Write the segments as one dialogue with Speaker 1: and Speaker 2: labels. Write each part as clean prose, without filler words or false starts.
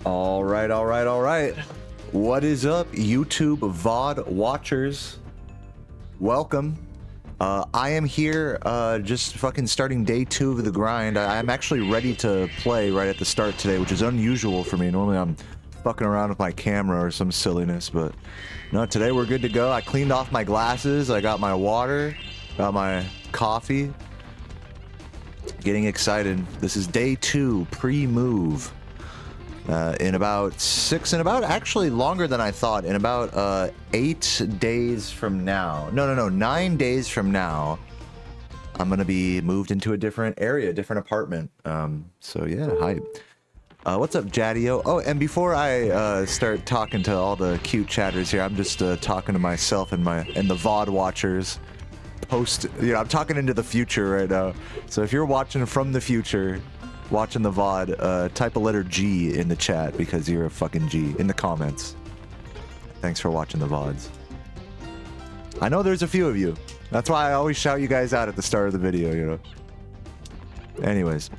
Speaker 1: All right. What is up, YouTube VOD watchers? Welcome. I am here, just fucking starting day 2 of the grind. I'm actually ready to play right at the start today, which is unusual for me. Normally I'm fucking around with my camera or some silliness, but no, today we're good to go. I cleaned off my glasses, I got my water, got my coffee. Getting excited. This is day 2, pre-move. In about actually longer than I thought, in about 8 days from now. No, 9 days from now, I'm gonna be moved into a different area, different apartment. So yeah, hi. What's up, Jadio? Oh, and before I start talking to all the cute chatters here, I'm just talking to myself and the VOD watchers. I'm talking into the future right now. So if you're watching from the future, watching the VOD, type a letter G in the chat because you're a fucking G in the comments. Thanks for watching the VODs. I know there's a few of you. That's why I always shout you guys out at the start of the video, you know. Anyways.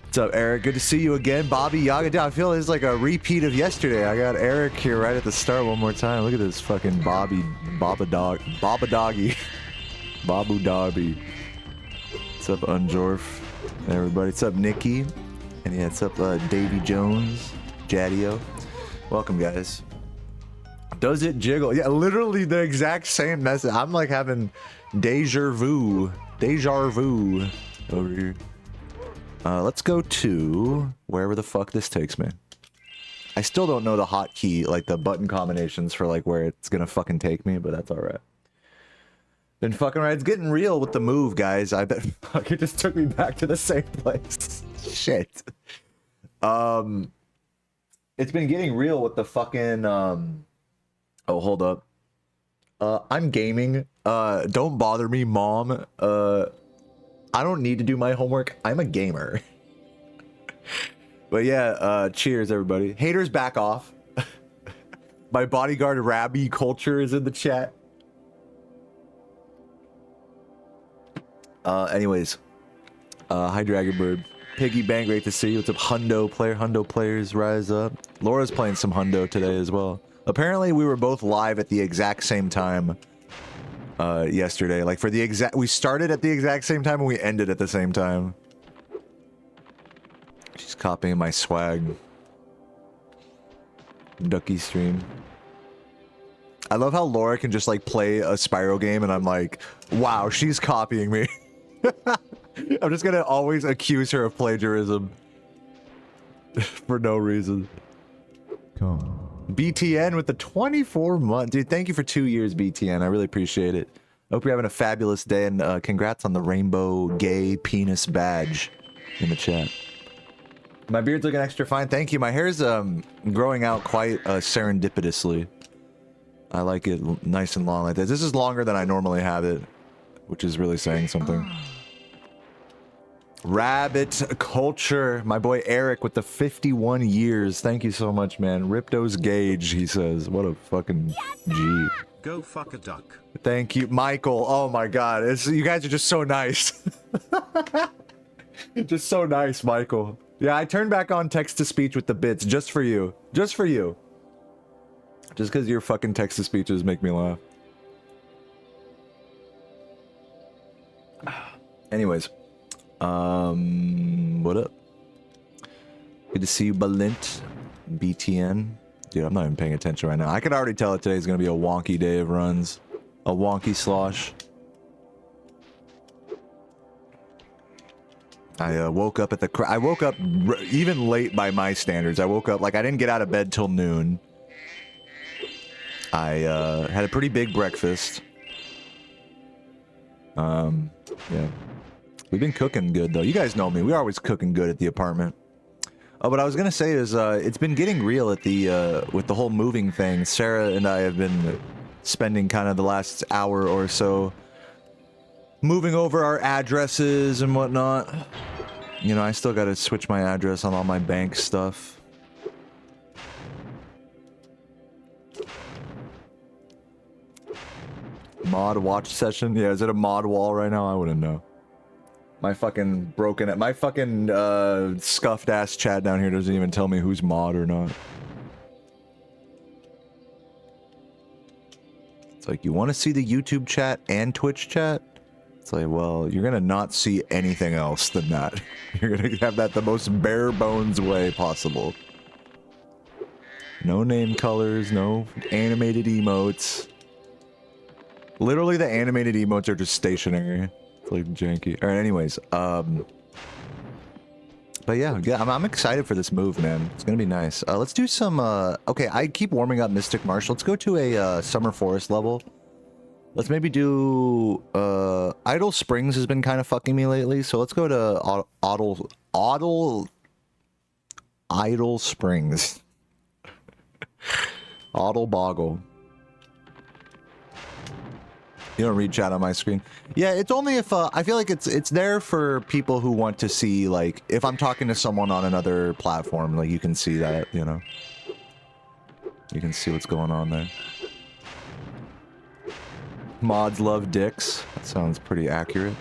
Speaker 1: What's up, Eric? Good to see you again. Bobby Yaga. I feel it's like a repeat of yesterday. I got Eric here right at the start one more time. Look at this fucking Baba Doggy. Babu Darby. What's up, Unjorf? Everybody, what's up, Nikki? And yeah, what's up, Davy Jones, Jadio? Welcome, guys. Does it jiggle? Yeah, literally the exact same message. I'm like having deja vu over here. Let's go to wherever the fuck this takes me. I still don't know the hotkey, like the button combinations for like where it's gonna fucking take me, but that's all right. Been fucking right. It's getting real with the move, guys. I bet. Fuck, it just took me back to the same place. Shit. It's been getting real with the fucking. Oh, hold up. I'm gaming. Don't bother me, mom. I don't need to do my homework. I'm a gamer. But yeah. Cheers, everybody. Haters, back off. My bodyguard Rabby culture is in the chat. Anyways, hi Dragonbird, Piggy Bank, great to see you. What's up, Hundo player? Hundo players, rise up. Laura's playing some Hundo today as well. Apparently, we were both live at the exact same time yesterday. Like for the exact, we started at the exact same time and we ended at the same time. She's copying my swag. Ducky stream. I love how Laura can just like play a Spyro game and I'm like, wow, she's copying me. I'm just gonna always accuse her of plagiarism for no reason.
Speaker 2: Come.
Speaker 1: BTN with the 24 month. Dude, thank you for 2 years, BTN. I really appreciate it. Hope you're having a fabulous day, and congrats on the rainbow gay penis badge in the chat. My beard's looking extra fine. Thank you. My hair's growing out quite serendipitously. I like it nice and long like this. This is longer than I normally have it, which is really saying something. Rabbit culture. My boy Eric with the 51 years. Thank you so much, man. Ripto's Gauge, he says. What a fucking G.
Speaker 3: Go fuck a duck.
Speaker 1: Thank you, Michael. Oh my god. You guys are just so nice. Just so nice, Michael. Yeah, I turned back on text-to-speech with the bits just for you. Just for you. Just because your fucking text-to-speeches make me laugh. Anyways. What up? Good to see you, Balint. BTN. Dude, I'm not even paying attention right now. I could already tell that today's gonna be a wonky day of runs. A wonky slosh. I woke up at the... I woke up even late by my standards. I woke up, like, I didn't get out of bed till noon. I had a pretty big breakfast. Yeah. We've been cooking good, though. You guys know me. We're always cooking good at the apartment. Oh, what I was gonna say is, it's been getting real at the, with the whole moving thing. Sarah and I have been spending kind of the last hour or so moving over our addresses and whatnot. You know, I still gotta switch my address on all my bank stuff. Mod watch session? Yeah, is it a mod wall right now? I wouldn't know. My fucking scuffed ass chat down here doesn't even tell me who's mod or not. It's like, you want to see the YouTube chat and Twitch chat? It's like, well, you're gonna not see anything else than that. You're gonna have that the most bare bones way possible. No name colors, no animated emotes. Literally, the animated emotes are just stationary. It's like janky. Alright, anyways, but yeah, I'm excited for this move, man. It's gonna be nice. Let's do some, okay, I keep warming up Mystic Marsh. Let's go to a, Summer Forest level. Let's maybe do, Idle Springs has been kind of fucking me lately, so let's go to Idle Springs. Oddle Boggle. You don't read chat on my screen. Yeah, it's only if I feel like it's there for people who want to see, like, if I'm talking to someone on another platform, like, you can see that, you know. You can see what's going on there. Mods love dicks. That sounds pretty accurate.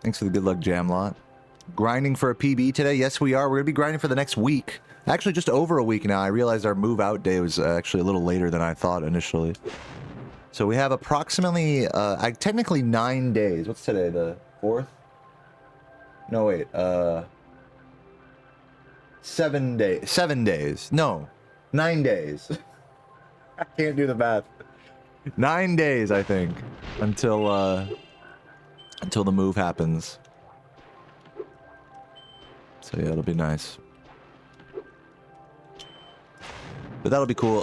Speaker 1: Thanks for the good luck, Jamlot. Grinding for a PB today? Yes, we are. We're gonna be grinding for the next week. Actually, just over a week now. I realized our move out day was actually a little later than I thought initially. So we have approximately, technically 9 days. What's today, the 4th? No, wait, 7 days. 7 days. No, 9 days. I can't do the math. 9 days, I think, until the move happens. So yeah, it'll be nice. But that'll be cool.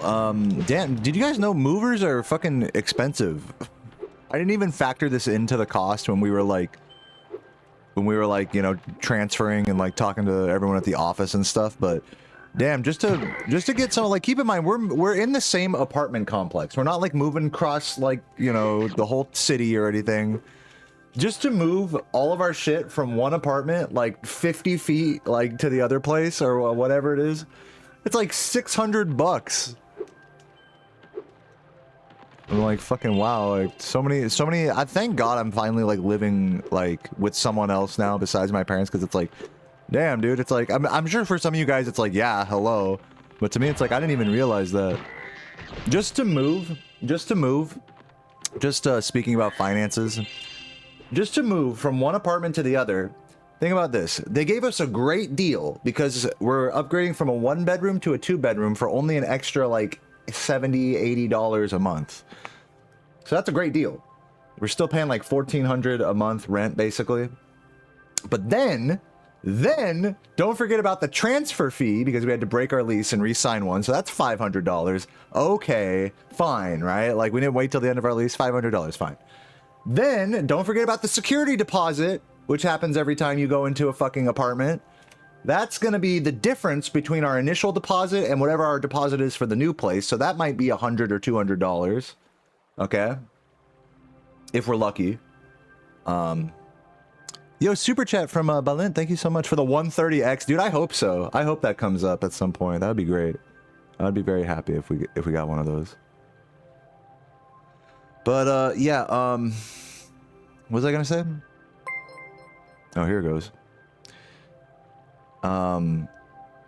Speaker 1: Dan, did you guys know movers are fucking expensive? I didn't even factor this into the cost when we were like, you know, transferring and like talking to everyone at the office and stuff. But damn, just to get some, like, keep in mind we're in the same apartment complex. We're not like moving across, like, you know, the whole city or anything. Just to move all of our shit from one apartment like 50 feet like to the other place or whatever it is. It's like $600. I'm like, fucking wow, like so many, I thank God I'm finally like living like with someone else now besides my parents, because it's like, damn dude, it's like, I'm sure for some of you guys it's like, yeah, hello. But to me it's like, I didn't even realize that. Just speaking about finances, just to move from one apartment to the other. Think about this. They gave us a great deal because we're upgrading from a 1-bedroom to a 2-bedroom for only an extra like $70, $80 a month. So that's a great deal. We're still paying like $1,400 a month rent basically. But then don't forget about the transfer fee because we had to break our lease and re-sign one. So that's $500. Okay, fine, right? Like we didn't wait till the end of our lease, $500, fine. Then don't forget about the security deposit, which happens every time you go into a fucking apartment. That's going to be the difference between our initial deposit and whatever our deposit is for the new place. So that might be $100 or $200. Okay. If we're lucky. Yo, super chat from Balint. Thank you so much for the 130X. Dude, I hope so. I hope that comes up at some point. That'd be great. I'd be very happy if we got one of those. But yeah, what was I going to say? Oh, here it goes.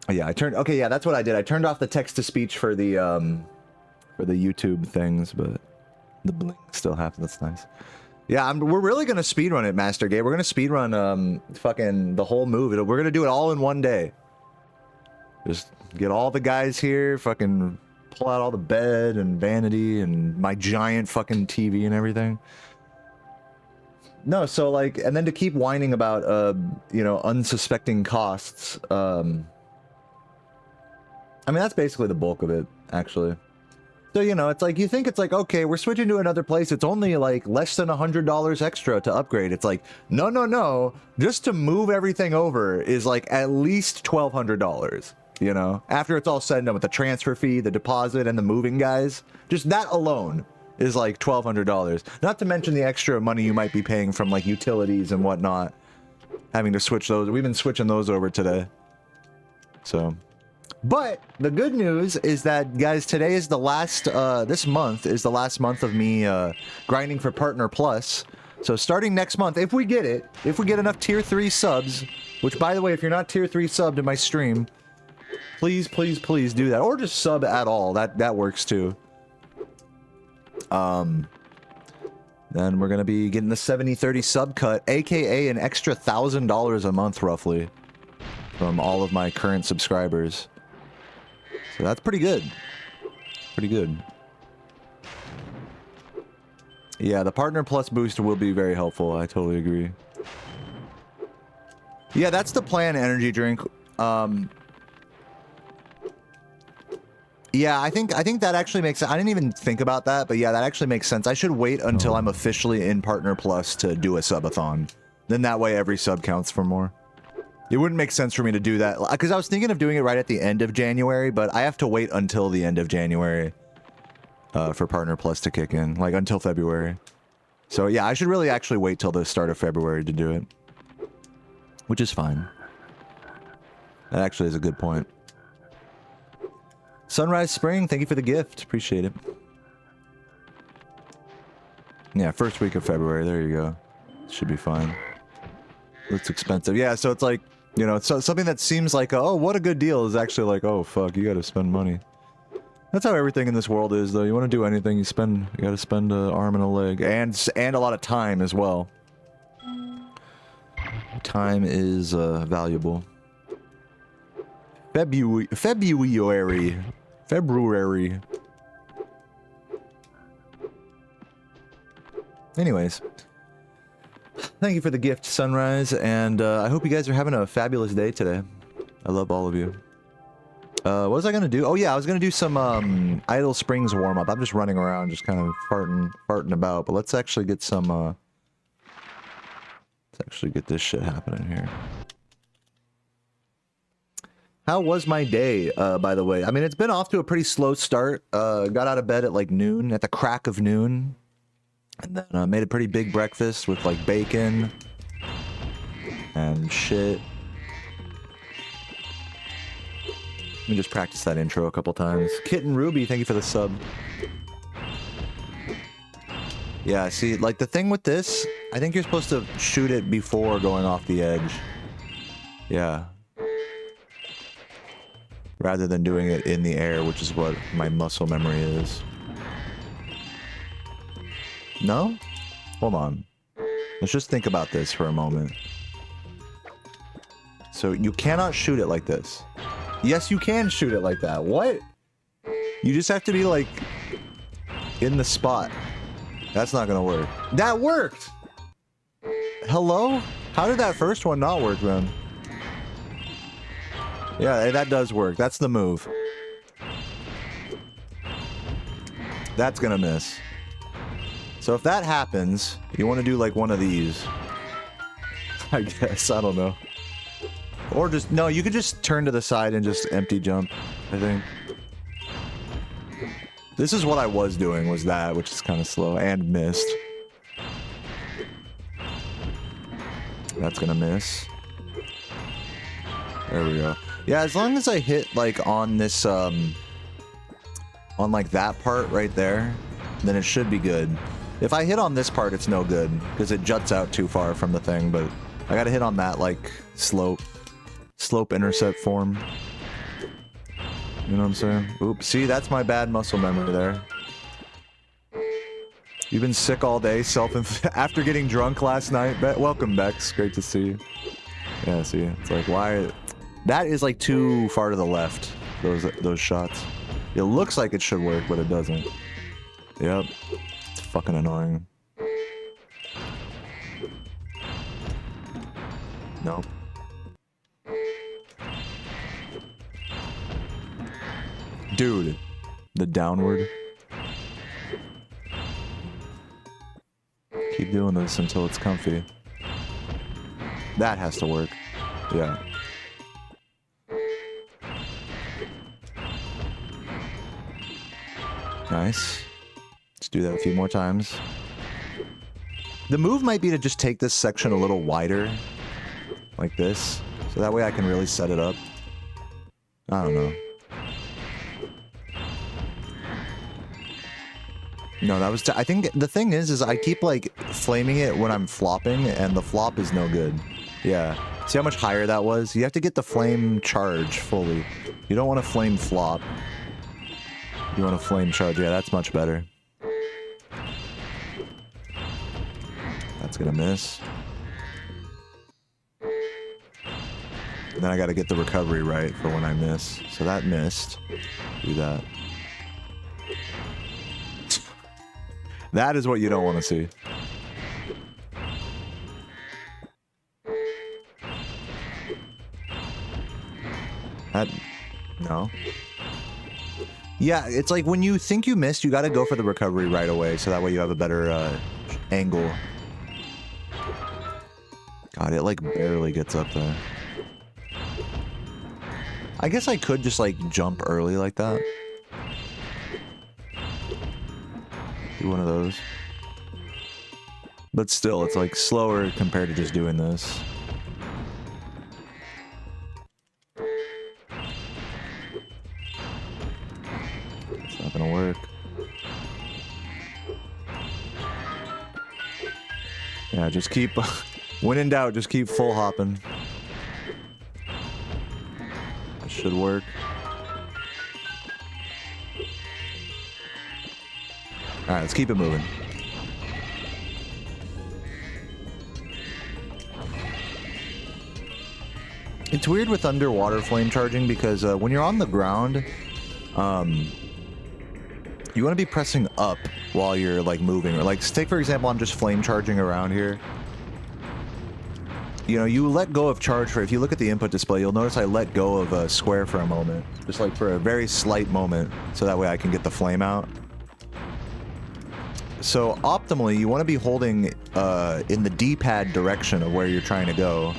Speaker 1: Yeah, okay, yeah, that's what I did. I turned off the text-to-speech for the YouTube things, but the bling still happens. That's nice. Yeah, we're really gonna speedrun it, Master Gay. We're gonna speedrun fucking the whole move. We're gonna do it all in one day. Just get all the guys here, fucking pull out all the bed and vanity and my giant fucking TV and everything. No, so like, and then to keep whining about, you know, unsuspecting costs. I mean, that's basically the bulk of it, actually. So, you know, it's like, you think it's like, okay, we're switching to another place. It's only like less than $100 extra to upgrade. It's like, no. Just to move everything over is like at least $1,200, you know, after it's all said and done with the transfer fee, the deposit and the moving guys, just that alone is like $1,200. Not to mention the extra money you might be paying from like utilities and whatnot, having to switch those. We've been switching those over today. So, but the good news is that, guys, today is the last, this month is the last month of me grinding for Partner Plus. So starting next month, if we get it, if we get enough tier 3 subs, which by the way, if you're not tier 3 subbed in my stream, please, please, please do that. Or just sub at all. That works too. Then we're gonna be getting the 70/30 sub cut, aka an extra $1,000 a month roughly from all of my current subscribers. So that's pretty good. Pretty good. Yeah, the Partner Plus boost will be very helpful. I totally agree. Yeah, that's the plan, energy drink. Yeah, I think that actually makes sense. I didn't even think about that, but yeah, that actually makes sense. I should wait until I'm officially in Partner Plus to do a subathon. Then that way every sub counts for more. It wouldn't make sense for me to do that, because I was thinking of doing it right at the end of January, but I have to wait until the end of January for Partner Plus to kick in, like until February. So yeah, I should really actually wait till the start of February to do it. Which is fine. That actually is a good point. Sunrise Spring, thank you for the gift. Appreciate it. Yeah, first week of February. There you go. Should be fine. Looks expensive. Yeah, so it's like, you know, so something that seems like, oh, what a good deal is actually like, oh, fuck, you gotta spend money. That's how everything in this world is, though. You want to do anything, you gotta spend an arm and a leg. And a lot of time as well. Time is valuable. February. Anyways, thank you for the gift, Sunrise, and I hope you guys are having a fabulous day today. I love all of you. What was I gonna do? Oh yeah, I was gonna do some Idle Springs warm-up. I'm just running around, just kind of farting about, but let's actually get some let's actually get this shit happening here. How was my day, by the way? I mean, it's been off to a pretty slow start. Got out of bed at like noon, at the crack of noon. And then made a pretty big breakfast with like bacon and shit. Let me just practice that intro a couple times. Kitten Ruby, thank you for the sub. Yeah, see, like the thing with this, I think you're supposed to shoot it before going off the edge. Yeah. Rather than doing it in the air, which is what my muscle memory is. No? Hold on. Let's just think about this for a moment. So you cannot shoot it like this. Yes, you can shoot it like that. What? You just have to be like in the spot. That's not gonna work. That worked! Hello? How did that first one not work then? Yeah, that does work. That's the move. That's gonna miss. So if that happens, you want to do like one of these. I guess. I don't know. Or just... No, you could just turn to the side and just empty jump, I think. This is what I was doing, was that, which is kind of slow, and missed. That's gonna miss. There we go. Yeah, as long as I hit, like, on this, on, like, that part right there, then it should be good. If I hit on this part, it's no good, because it juts out too far from the thing, but I gotta hit on that, like, slope intercept form. You know what I'm saying? Oops, see, that's my bad muscle memory there. You've been sick all day, after getting drunk last night. Welcome, Bex. Great to see you. Yeah, see, it's like, why... That is like too far to the left, those shots. It looks like it should work, but it doesn't. Yep. It's fucking annoying. Nope. Dude, the downward. Keep doing this until it's comfy. That has to work. Yeah. Nice. Let's do that a few more times. The move might be to just take this section a little wider. Like this. So that way I can really set it up. I don't know. No, that was... I think the thing is I keep, like, flaming it when I'm flopping, and the flop is no good. Yeah. See how much higher that was? You have to get the flame charge fully. You don't want to flame flop. You want to flame charge. Yeah, that's much better. That's gonna miss. And then I gotta get the recovery right for when I miss. So that missed. Do that. That is what you don't want to see. That... No. Yeah, it's like when you think you missed, you gotta go for the recovery right away, so that way you have a better angle. God, it like barely gets up there. I guess I could just like jump early like that. Do one of those. But still, it's like slower compared to just doing this. It's not gonna work. Yeah, just keep... when in doubt, just keep full hopping. That should work. Alright, let's keep it moving. It's weird with underwater flame charging because when you're on the ground, you want to be pressing up while you're like moving. Or like, take for example, I'm just flame charging around here. You know, you let go of charge for, if you look at the input display, you'll notice I let go of a square for a moment. Just like for a very slight moment, so that way I can get the flame out. So optimally, you want to be holding in the D-pad direction of where you're trying to go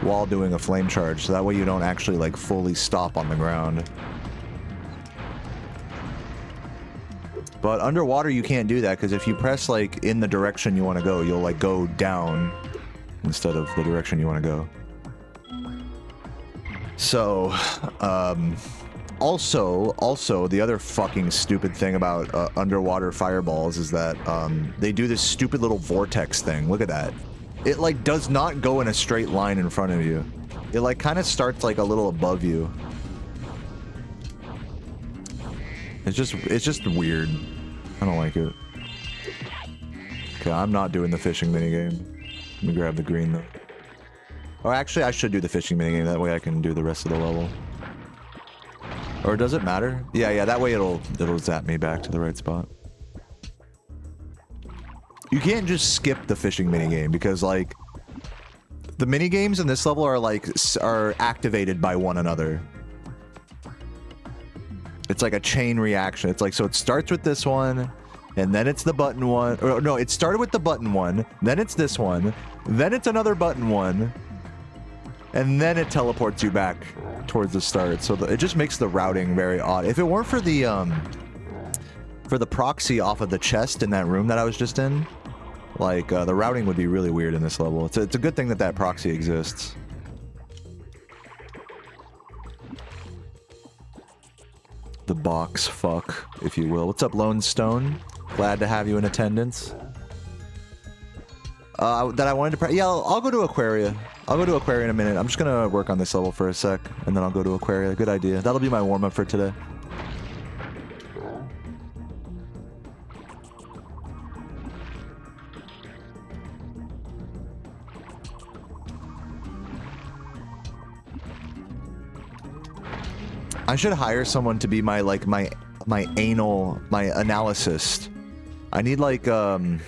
Speaker 1: while doing a flame charge, so that way you don't actually like fully stop on the ground. But underwater you can't do that, because if you press like in the direction you want to go, you'll like go down instead of the direction you want to go. So, also, the other fucking stupid thing about underwater fireballs is that they do this stupid little vortex thing. Look at that. It like does not go in a straight line in front of you. It like kind of starts like a little above you. It's just weird. I don't like it. Okay, I'm not doing the fishing minigame. Let me grab the green though. Or actually, I should do the fishing minigame. That way I can do the rest of the level. Or does it matter? Yeah, that way it'll zap me back to the right spot. You can't just skip the fishing minigame because like the minigames in this level are activated by one another. It's like a chain reaction. It's like, so it starts with this one, and then it's the button one. Or no, it started with the button one, then it's this one, then it's another button one, and then it teleports you back towards the start. So it just makes the routing very odd. If it weren't for the proxy off of the chest in that room that I was just in, like the routing would be really weird in this level. It's a good thing that that proxy exists. The box fuck, if you will. What's up, Lone Stone? Glad to have you in attendance. That I wanted to... Yeah, I'll go to Aquaria. I'll go to Aquaria in a minute. I'm just gonna work on this level for a sec, and then I'll go to Aquaria. Good idea. That'll be my warm-up for today. I should hire someone to be my analyst. I need like I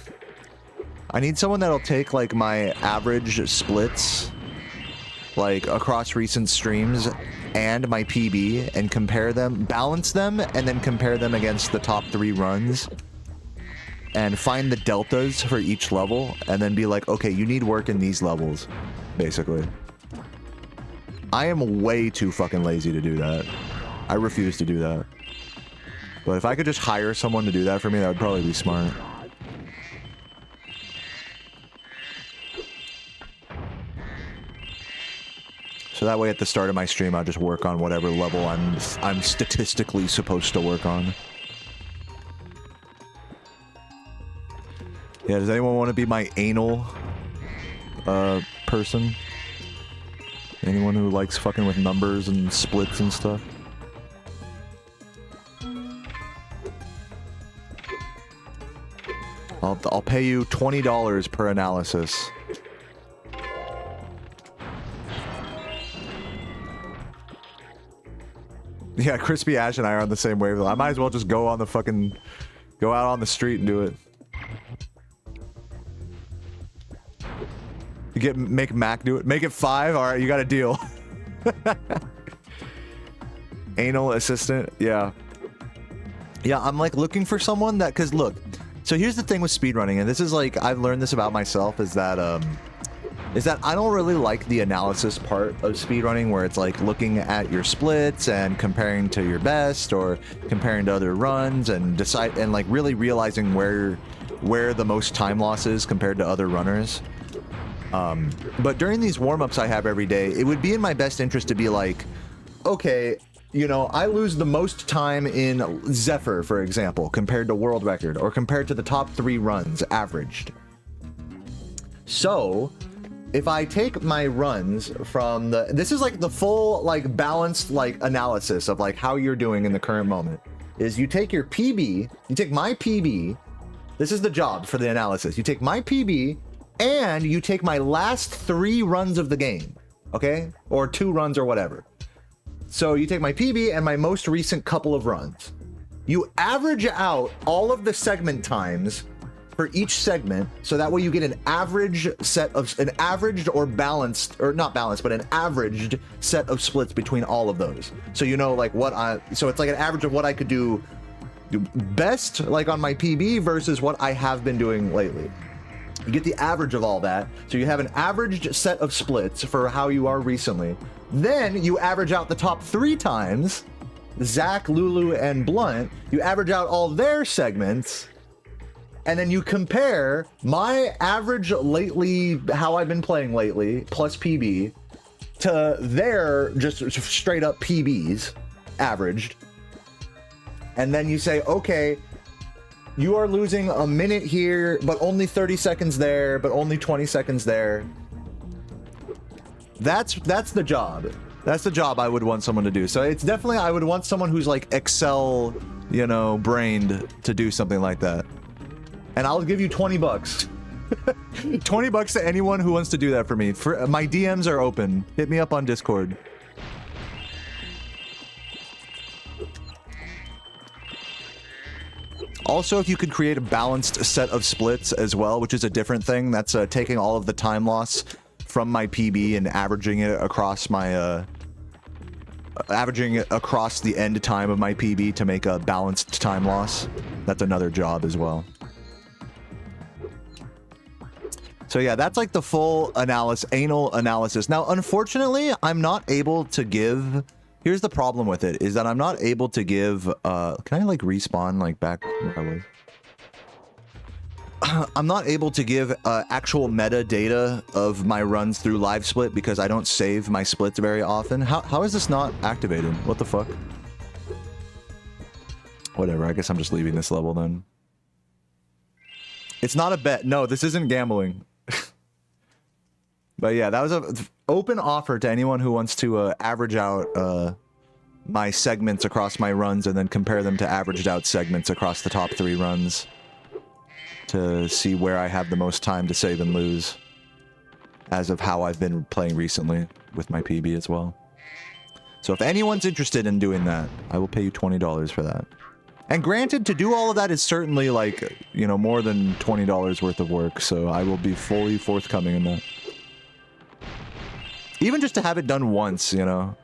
Speaker 1: need someone that'll take like my average splits like across recent streams and my PB and compare them, balance them, and then compare them against the top 3 runs and find the deltas for each level and then be like, okay, you need work in these levels, basically. I am way too fucking lazy to do that. I refuse to do that. But if I could just hire someone to do that for me, that would probably be smart. So that way at the start of my stream, I'll just work on whatever level I'm statistically supposed to work on. Yeah, does anyone want to be my anal person? Anyone who likes fucking with numbers and splits and stuff? I'll pay you $20 per analysis. Yeah, Crispy Ash and I are on the same wavelength. I might as well just go on the fucking... Go out on the street and do it. Make Mac do it. Make it 5? Alright, you got a deal. Anal assistant? Yeah. Yeah, I'm like looking for someone that... Because look, so here's the thing with speedrunning, and this is like... I've learned this about myself, is that I don't really like the analysis part of speedrunning where it's like looking at your splits and comparing to your best or comparing to other runs and decide and like really realizing where the most time loss is compared to other runners. But during these warm-ups I have every day, it would be in my best interest to be like, okay, you know, I lose the most time in Zephyr, for example, compared to world record or compared to the top 3 runs averaged. So... if I take my runs from the... This is like the full, like, balanced, like, analysis of, like, how you're doing in the current moment. Is you take your PB, you take my PB, this is the job for the analysis. You take my PB, and you take my last 3 runs of the game, okay? Or 2 runs or whatever. So you take my PB and my most recent couple of runs. You average out all of the segment times for each segment, so that way you get an average set of an averaged or balanced, or not balanced, but an averaged set of splits between all of those. So you know, like so it's like an average of what I could do best, like on my PB versus what I have been doing lately. You get the average of all that, so you have an averaged set of splits for how you are recently. Then you average out the top 3 times, Zach, Lulu, and Blunt. You average out all their segments. And then you compare my average lately, how I've been playing lately, plus PB, to their just straight up PBs, averaged. And then you say, okay, you are losing a minute here, but only 30 seconds there, but only 20 seconds there. That's the job. That's the job I would want someone to do. So it's definitely, I would want someone who's like Excel, you know, brained to do something like that. And I'll give you 20 bucks. 20 bucks to anyone who wants to do that for me. My DMs are open. Hit me up on Discord. Also, if you could create a balanced set of splits as well, which is a different thing. That's taking all of the time loss from my PB and averaging it across my averaging it across the end time of my PB to make a balanced time loss. That's another job as well. So yeah, that's like the full anal analysis. Now, unfortunately, I'm not able to give... Here's the problem with it, is that I'm not able to give... can I like respawn like back where I was? I'm not able to give actual metadata of my runs through live split because I don't save my splits very often. How is this not activated? What the fuck? Whatever, I guess I'm just leaving this level then. It's not a bet. No, this isn't gambling. But yeah, that was an open offer to anyone who wants to average out my segments across my runs and then compare them to averaged out segments across the top 3 runs to see where I have the most time to save and lose as of how I've been playing recently with my PB as well. So if anyone's interested in doing that, I will pay you $20 for that. And granted, to do all of that is certainly like, you know, more than $20 worth of work, so I will be fully forthcoming in that. Even just to have it done once, you know.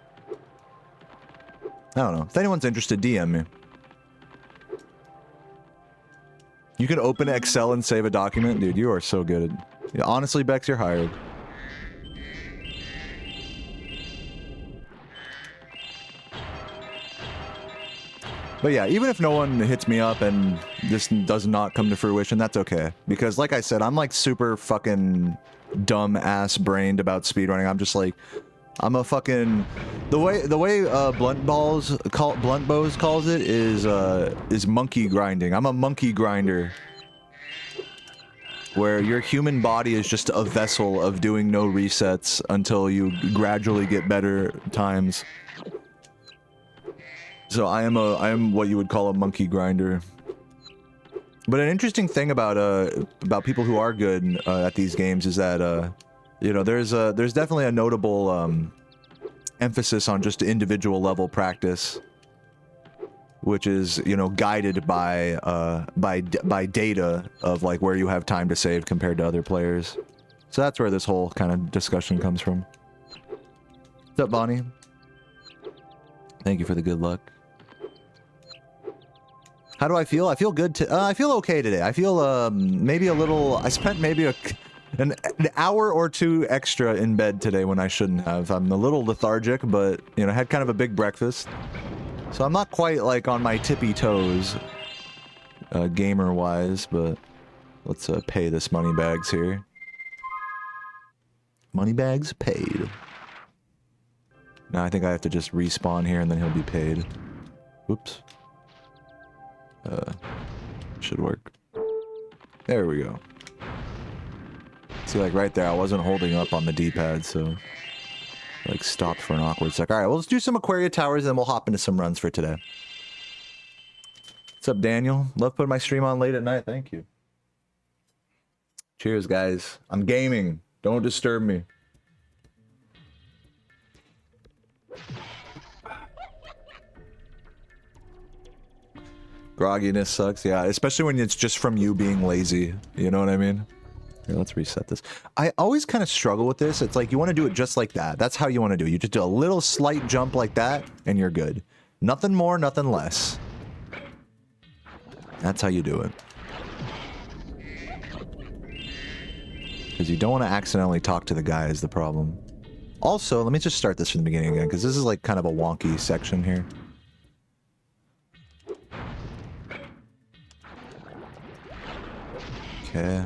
Speaker 1: I don't know. If anyone's interested, DM me. You can open Excel and save a document? Dude, you are so good. Yeah, honestly, Bex, you're hired. But yeah, even if no one hits me up and this does not come to fruition, that's okay. Because like I said, I'm like super fucking dumb ass brained about speedrunning. I'm just like, I'm a fucking... The way Blunt Bows calls it is monkey grinding. I'm a monkey grinder. where your human body is just a vessel of doing no resets until you gradually get better times. So I am what you would call a monkey grinder. But an interesting thing about people who are good at these games is that you know, there's definitely a notable emphasis on just individual level practice, which is, you know, guided by data of like where you have time to save compared to other players. So that's where this whole kind of discussion comes from. What's up, Bonnie? Thank you for the good luck. How do I feel? I feel good. I feel okay today. I feel maybe a little. I spent maybe an hour or two extra in bed today when I shouldn't have. I'm a little lethargic, but you know, had kind of a big breakfast, so I'm not quite like on my tippy toes, gamer wise. But let's pay this money bags here. Money bags paid. Now I think I have to just respawn here and then he'll be paid. Whoops. Should work. There we go. See, like right there, I wasn't holding up on the D-pad, so like stopped for an awkward sec. All right, well, let's do some Aquaria Towers, and then we'll hop into some runs for today. What's up, Daniel? Love putting my stream on late at night. Thank you. Cheers, guys. I'm gaming. Don't disturb me. Grogginess sucks, yeah, especially when it's just from you being lazy. You know what I mean? Here, let's reset this. I always kind of struggle with this. It's like you want to do it just like that. That's how you want to do it. You just do a little slight jump like that, and you're good. Nothing more, nothing less. That's how you do it. Because you don't want to accidentally talk to the guy is the problem. Also, let me just start this from the beginning again, because this is like kind of a wonky section here. Okay.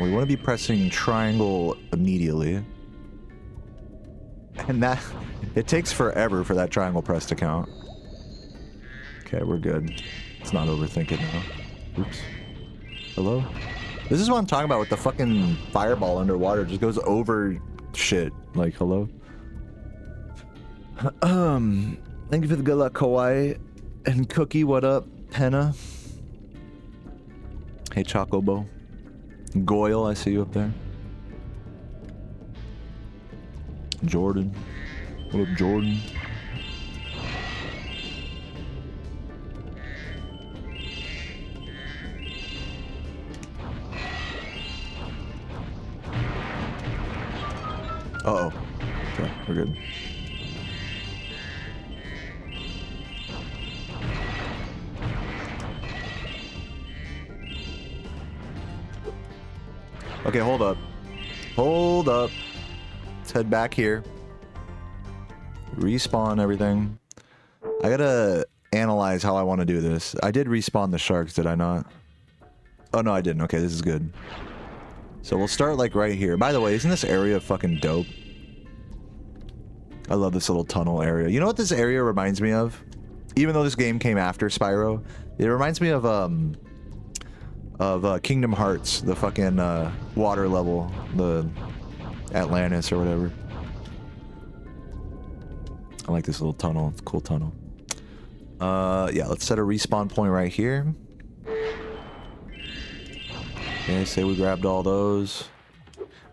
Speaker 1: We want to be pressing triangle immediately. And that... it takes forever for that triangle press to count. Okay, we're good. Let's not overthink it now. Oops. Hello? This is what I'm talking about with the fucking fireball underwater. It just goes over shit. Like, hello? Thank you for the good luck, Kawaii. And Cookie, what up? Penna. Hey, Chocobo. Goyle, I see you up there. Jordan. What up, Jordan? Uh-oh. Okay, we're good. Okay, hold up. Hold up. Let's head back here. Respawn everything. I gotta analyze how I want to do this. I did respawn the sharks, did I not? Oh, no, I didn't. Okay, this is good. So we'll start, like, right here. By the way, isn't this area fucking dope? I love this little tunnel area. You know what this area reminds me of? Even though this game came after Spyro, it reminds me of Kingdom Hearts, the fucking water level, the Atlantis or whatever. I like this little tunnel. It's a cool tunnel. Yeah, let's set a respawn point right here. Okay, say we grabbed all those.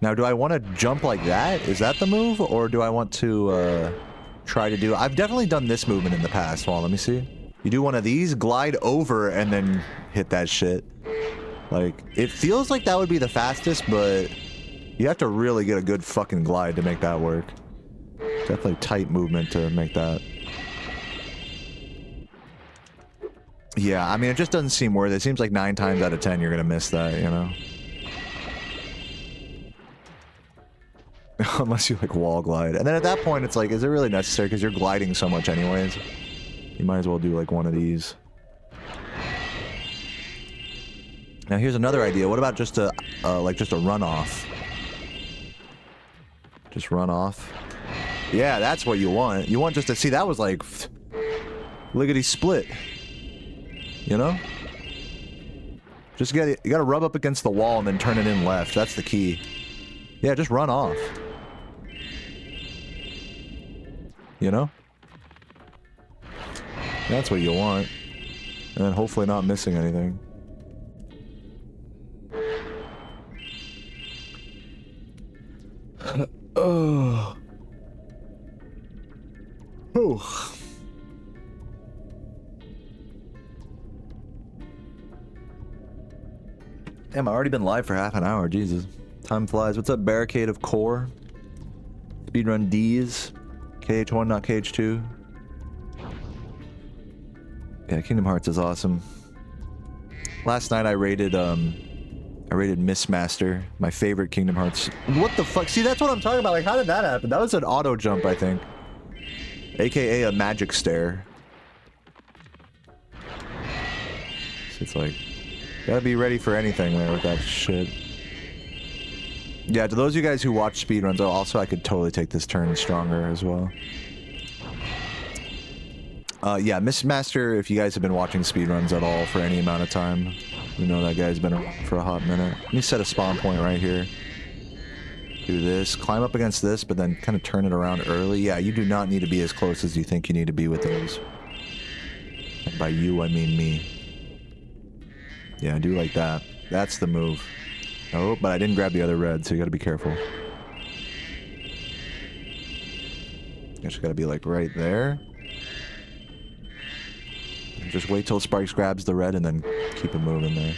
Speaker 1: Now, do I want to jump like that? Is that the move? Or do I want to try to do... I've definitely done this movement in the past. Well, let me see. You do one of these, glide over, and then hit that shit. Like, it feels like that would be the fastest, but you have to really get a good fucking glide to make that work. Definitely tight movement to make that. Yeah, I mean, it just doesn't seem worth it. It seems like 9 times out of 10 you're gonna miss that, you know? Unless you, like, wall glide. And then at that point, it's like, is it really necessary? Because you're gliding so much anyways. You might as well do, like, one of these. Now, here's another idea. What about just a, like, just a runoff? Just run off. Yeah, that's what you want. You want just to see, that was like, lickety split. You know? Just get it. You gotta rub up against the wall and then turn it in left. That's the key. Yeah, just run off. You know? That's what you want. And then hopefully not missing anything. Oh. Oh. Damn, I've already been live for half an hour. Jesus. Time flies. What's up, Barricade of Core? Speedrun D's. KH1, not KH2. Yeah, Kingdom Hearts is awesome. Last night I rated Mistmaster, my favorite Kingdom Hearts. What the fuck? See, that's what I'm talking about. Like, how did that happen? That was an auto jump, I think. AKA a magic stare. So it's like, gotta be ready for anything there with that shit. Yeah, to those of you guys who watch speedruns, also I could totally take this turn stronger as well. Yeah, Mistmaster, if you guys have been watching speedruns at all for any amount of time, you know that guy's been around for a hot minute. Let me set a spawn point right here. Do this, climb up against this, but then kind of turn it around early. Yeah, you do not need to be as close as you think you need to be with those. And by you, I mean me. Yeah, do like that. That's the move. Oh, but I didn't grab the other red, so you gotta be careful. You just gotta be like right there. Just wait till Sparks grabs the red and then keep it moving there.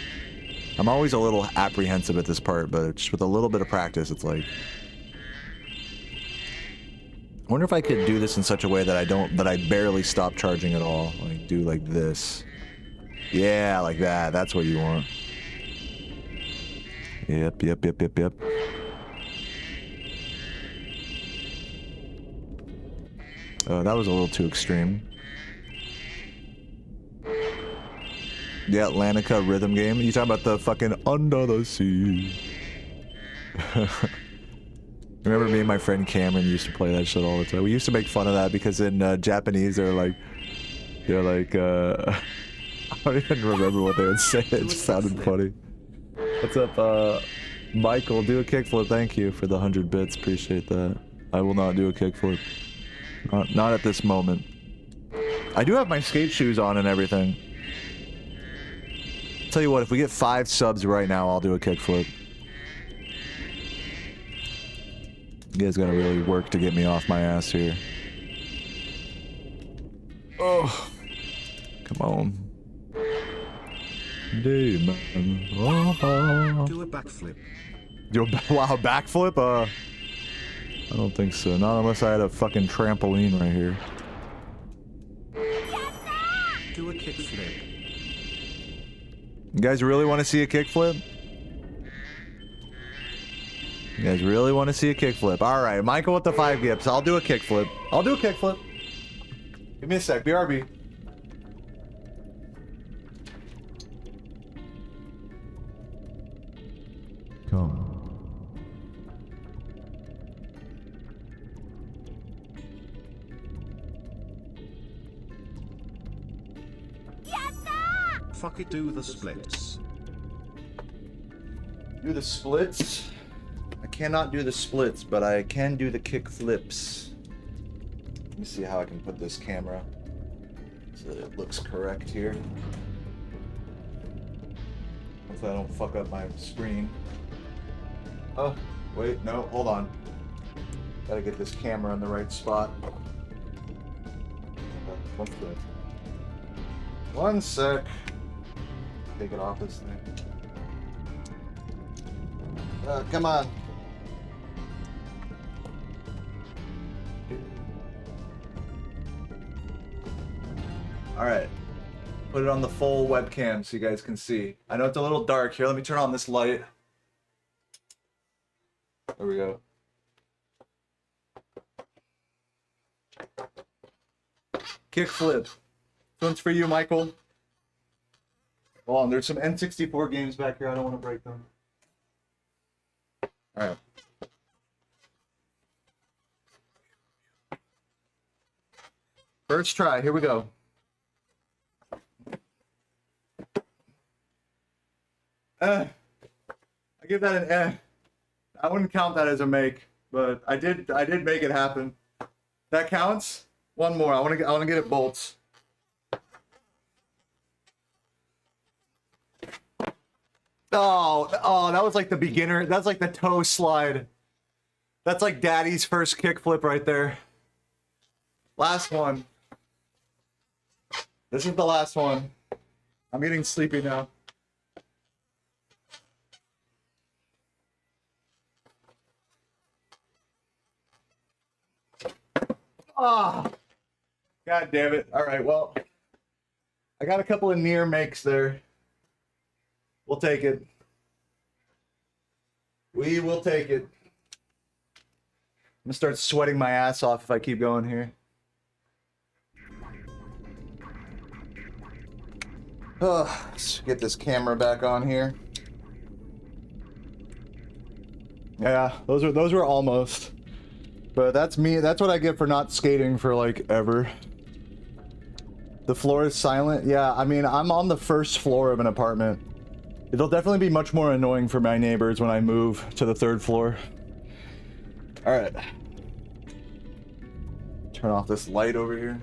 Speaker 1: I'm always a little apprehensive at this part, but just with a little bit of practice, it's like... I wonder if I could do this in such a way that I barely stop charging at all. Like, do like this. Yeah, like that. That's what you want. Yep. That was a little too extreme. The Atlantica rhythm game? You talking about the fucking Under the Sea? Remember me and my friend Cameron used to play that shit all the time. We used to make fun of that because in Japanese they're like, I don't even remember what they would say. It just sounded funny. What's up, Michael? Do a kickflip. Thank you for the 100 bits. Appreciate that. I will not do a kickflip. Not at this moment. I do have my skate shoes on and everything. Tell you what, if we get 5 subs right now, I'll do a kickflip. You guys gotta really work to get me off my ass here. Oh, come on. Damn. Oh.
Speaker 3: Do a backflip.
Speaker 1: Wow, backflip? I don't think so. Not unless I had a fucking trampoline right here.
Speaker 3: Do a kickflip.
Speaker 1: You guys really want to see a kickflip? You guys really want to see a kickflip? Alright, Michael with the 5 gips. I'll do a kickflip. I'll do a kickflip. Give me a sec. BRB.
Speaker 2: Come.
Speaker 3: Fuck it, do the splits.
Speaker 1: Do the splits? I cannot do the splits, but I can do the kick flips. Let me see how I can put this camera so that it looks correct here. Hopefully I don't fuck up my screen. Oh, wait, no, hold on. Gotta get this camera in the right spot. One sec. Take it off this thing. Come on. Alright. Put it on the full webcam so you guys can see. I know it's a little dark here. Let me turn on this light. There we go. Kickflip. This one's for you, Michael. Hold on, there's some N64 games back here. I don't want to break them. Alright. First try, here we go. I give that an eh. I wouldn't count that as a make, but I did make it happen. That counts. One more. I want to get it bolts. Oh, that was like the beginner. That's like the toe slide. That's like daddy's first kickflip right there. Last one. This is the last one. I'm getting sleepy now. Ah, God damn it. All right, well, I got a couple of near makes there. We'll take it. We will take it. I'm gonna start sweating my ass off if I keep going here. Oh, let's get this camera back on here. Yeah, those were almost. But that's me. That's what I get for not skating for like ever. The floor is silent. Yeah, I mean, I'm on the first floor of an apartment. It'll definitely be much more annoying for my neighbors when I move to the third floor. All right. Turn off this light over here.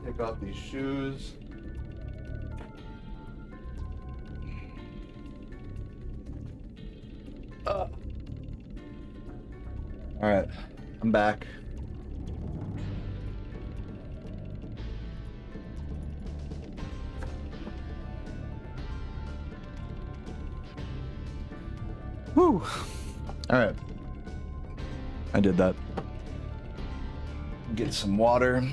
Speaker 1: Take off these shoes. All right, I'm back. Whew. All right. I did that. Get some water.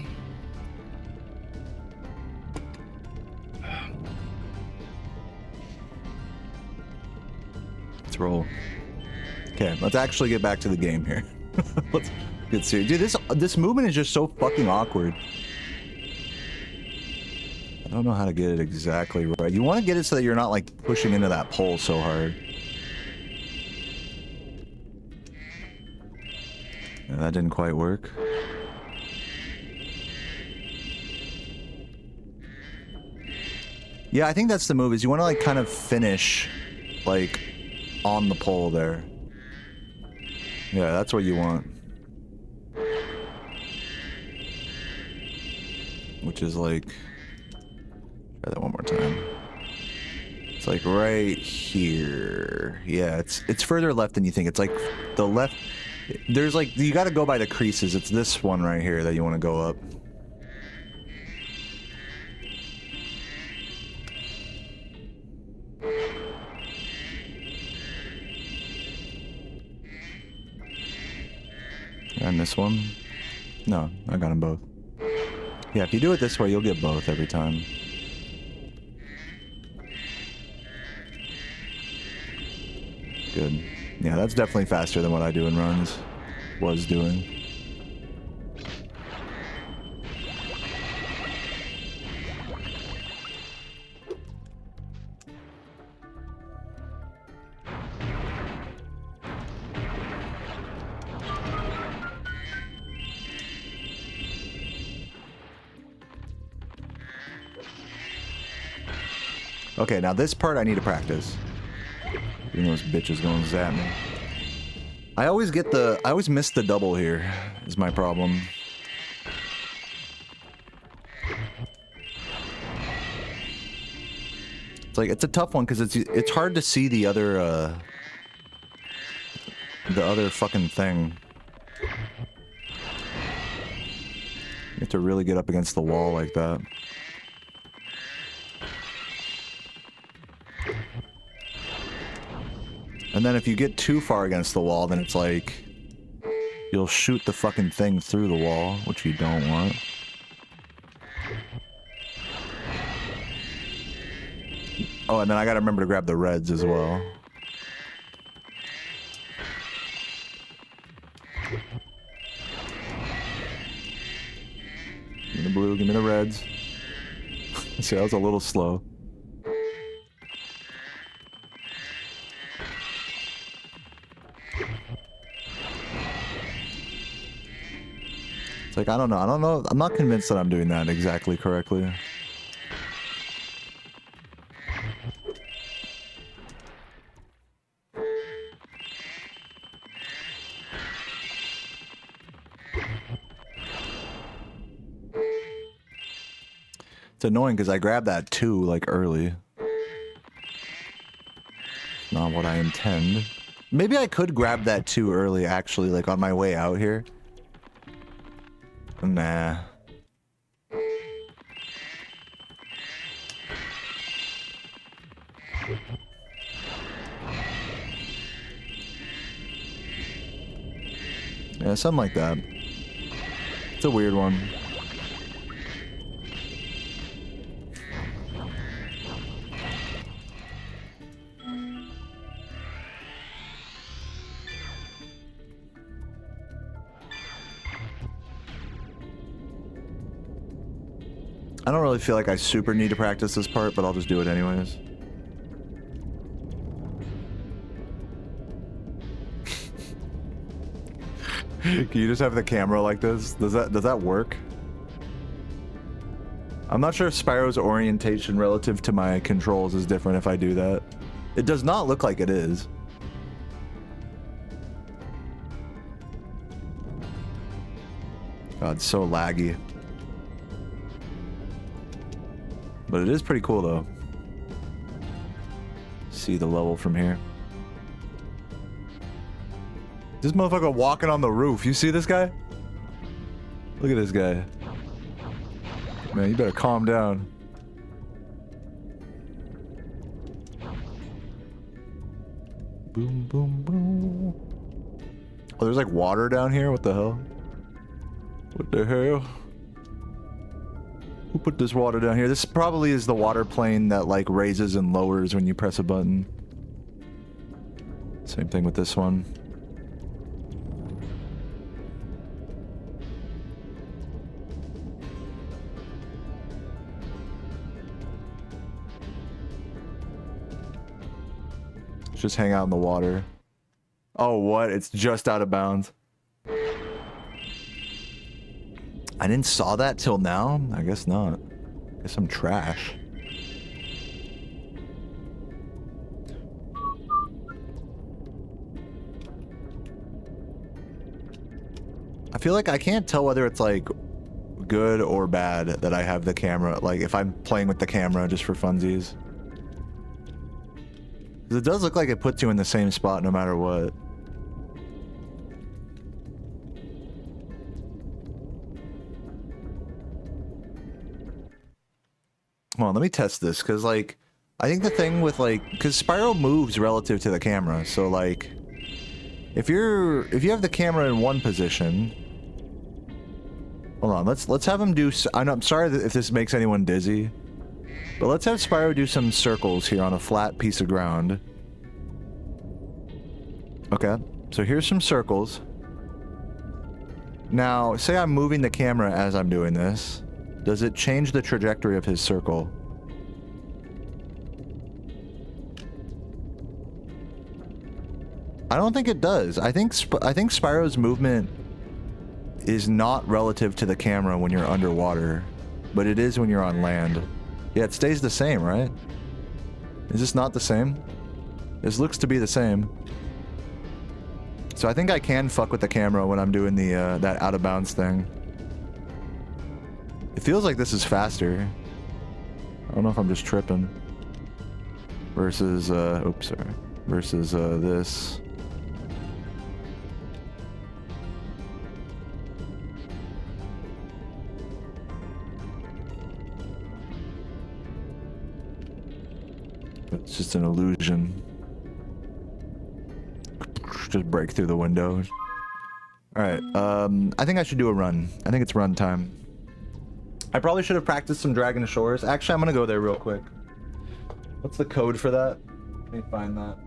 Speaker 1: Let's roll. Okay, let's actually get back to the game here. Let's get serious. Dude, this movement is just so fucking awkward. I don't know how to get it exactly right. You want to get it so that you're not like pushing into that pole so hard. Yeah, that didn't quite work. Yeah, I think that's the move, is you want to like kind of finish like on the pole there. Yeah, that's what you want. Which is like, try that one more time. It's like right here. Yeah, it's further left than you think. It's like the left. There's like, you got to go by the creases. It's this one right here that you want to go up. And this one? No, I got them both. Yeah, if you do it this way, you'll get both every time. Good. Yeah, that's definitely faster than what I do in runs. Was doing. Okay, now this part I need to practice. You know, this bitch is gonna zap me. I always miss the double here, is my problem. It's like, it's a tough one because it's hard to see the other fucking thing. You have to really get up against the wall like that. And then if you get too far against the wall, then it's like you'll shoot the fucking thing through the wall, which you don't want. Oh, and then I gotta remember to grab the reds as well. Give me the blue, give me the reds. See, that was a little slow. It's like, I don't know. I'm not convinced that I'm doing that exactly correctly. It's annoying because I grabbed that 2 like early. Not what I intend. Maybe I could grab that 2 early actually, like on my way out here. Nah. Yeah, something like that. It's a weird one. I don't really feel like I super need to practice this part, but I'll just do it anyways. Can you just have the camera like this? Does that work? I'm not sure if Spyro's orientation relative to my controls is different if I do that. It does not look like it is. God, it's so laggy. But it is pretty cool though. See the level from here. This motherfucker walking on the roof. You see this guy? Look at this guy. Man, you better calm down. Boom, boom, boom. Oh, there's like water down here? What the hell? What the hell? Who put this water down here? This probably is the water plane that like raises and lowers when you press a button. Same thing with this one. Just hang out in the water. Oh, what? It's just out of bounds. I didn't saw that till now? I guess not. I guess I'm trash. I feel like I can't tell whether it's like good or bad that I have the camera, like if I'm playing with the camera just for funsies. 'Cause it does look like it puts you in the same spot no matter what. Hold on, let me test this, because like I think the thing with like, because Spyro moves relative to the camera, so like if you have the camera in one position, hold on, let's have him do. I'm sorry if this makes anyone dizzy, but let's have Spyro do some circles here on a flat piece of ground. Okay, so here's some circles. Now, say I'm moving the camera as I'm doing this. Does it change the trajectory of his circle? I don't think it does. I think Spyro's movement is not relative to the camera when you're underwater, but it is when you're on land. Yeah, it stays the same, right? Is this not the same? This looks to be the same. So I think I can fuck with the camera when I'm doing the that out of bounds thing. It feels like this is faster. I don't know if I'm just tripping. Versus, oops, sorry. Versus this. It's just an illusion. Just break through the window. Alright, I think I should do a run. I think it's run time. I probably should have practiced some Dragon Shores. Actually, I'm gonna go there real quick. What's the code for that? Let me find that.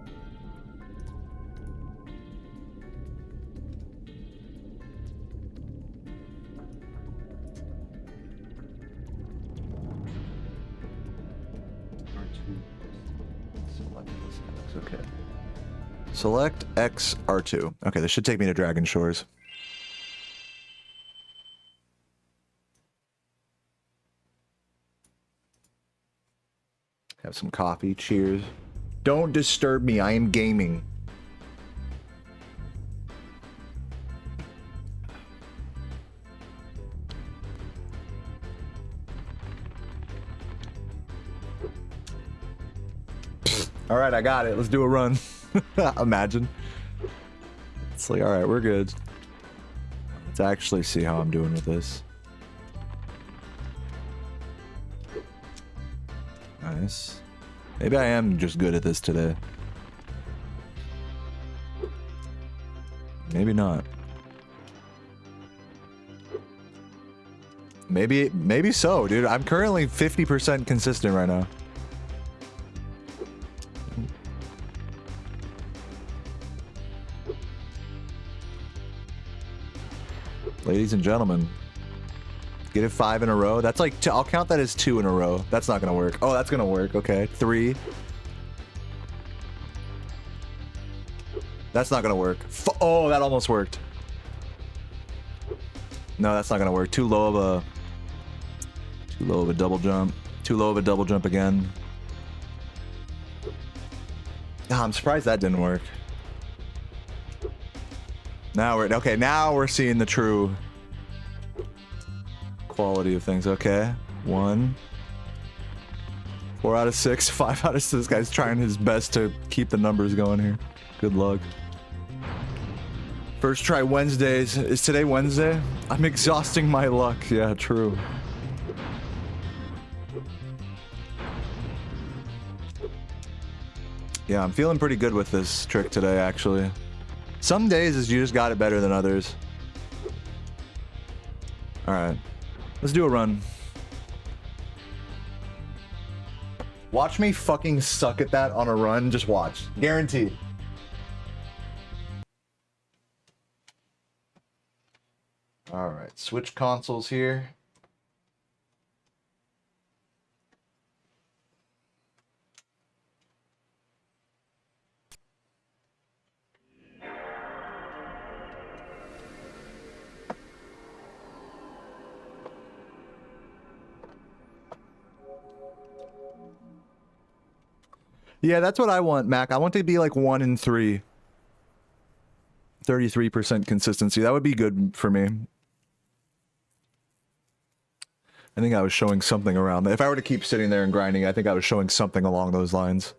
Speaker 1: Okay. Select X R2. Okay, this should take me to Dragon Shores. Have some coffee. Cheers. Don't disturb me. I am gaming. All right, I got it. Let's do a run. Imagine. It's like, all right, we're good. Let's actually see how I'm doing with this. Nice. Maybe I am just good at this today. Maybe not. Maybe so, dude. I'm currently 50% consistent right now. Ladies and gentlemen, get it 5 in a row. That's like, I'll count that as 2 in a row. That's not gonna work. Oh, that's gonna work. Okay, 3. That's not gonna work. Oh, that almost worked. No, that's not gonna work. Too low of a double jump. Too low of a double jump again. Ah, I'm surprised that didn't work. Now we're okay. Now we're seeing the true quality of things. Okay, 1, 4 out of 6, 5 out of 6. This guy's trying his best to keep the numbers going here. Good luck. First try Wednesdays. Is today Wednesday? I'm exhausting my luck. Yeah, true. Yeah, I'm feeling pretty good with this trick today, actually. Some days is you just got it better than others. Alright. Let's do a run. Watch me fucking suck at that on a run. Just watch. Guaranteed. Alright, switch consoles here. Yeah, that's what I want, Mac. I want to be like 1 in 3. 33% consistency. That would be good for me. I think I was showing something around that. If I were to keep sitting there and grinding, I think I was showing something along those lines.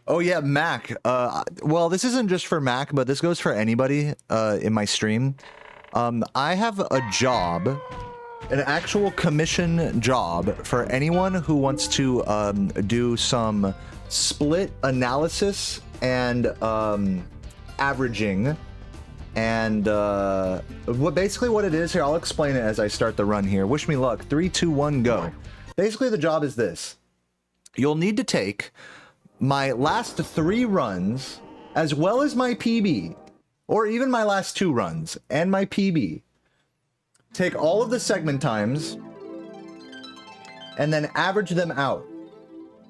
Speaker 1: Oh yeah, Mac. Well, this isn't just for Mac, but this goes for anybody in my stream. I have a job, an actual commission job for anyone who wants to do some split analysis and averaging. And basically what it is here, I'll explain it as I start the run here. Wish me luck. 3, 2, 1, go. Basically the job is this. You'll need to take my last 3 runs, as well as my PB, or even my last 2 runs, and my PB. Take all of the segment times, and then average them out.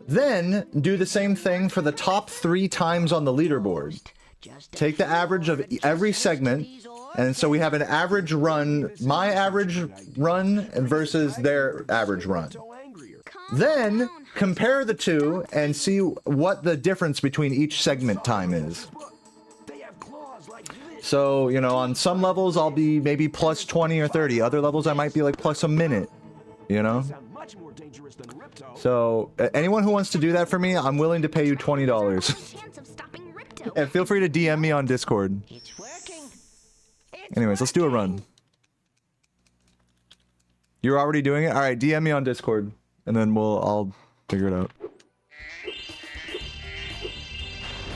Speaker 1: Then, do the same thing for the top 3 times on the leaderboard. Take the average of every segment, and so we have an average run, my average run versus their average run. Then, compare the two and see what the difference between each segment time is. So, you know, on some levels I'll be maybe plus 20 or 30. Other levels I might be like plus a minute, you know? So, anyone who wants to do that for me, I'm willing to pay you $20. And feel free to DM me on Discord. Anyways, let's do a run. You're already doing it? Alright, DM me on Discord. And then I'll figure it out.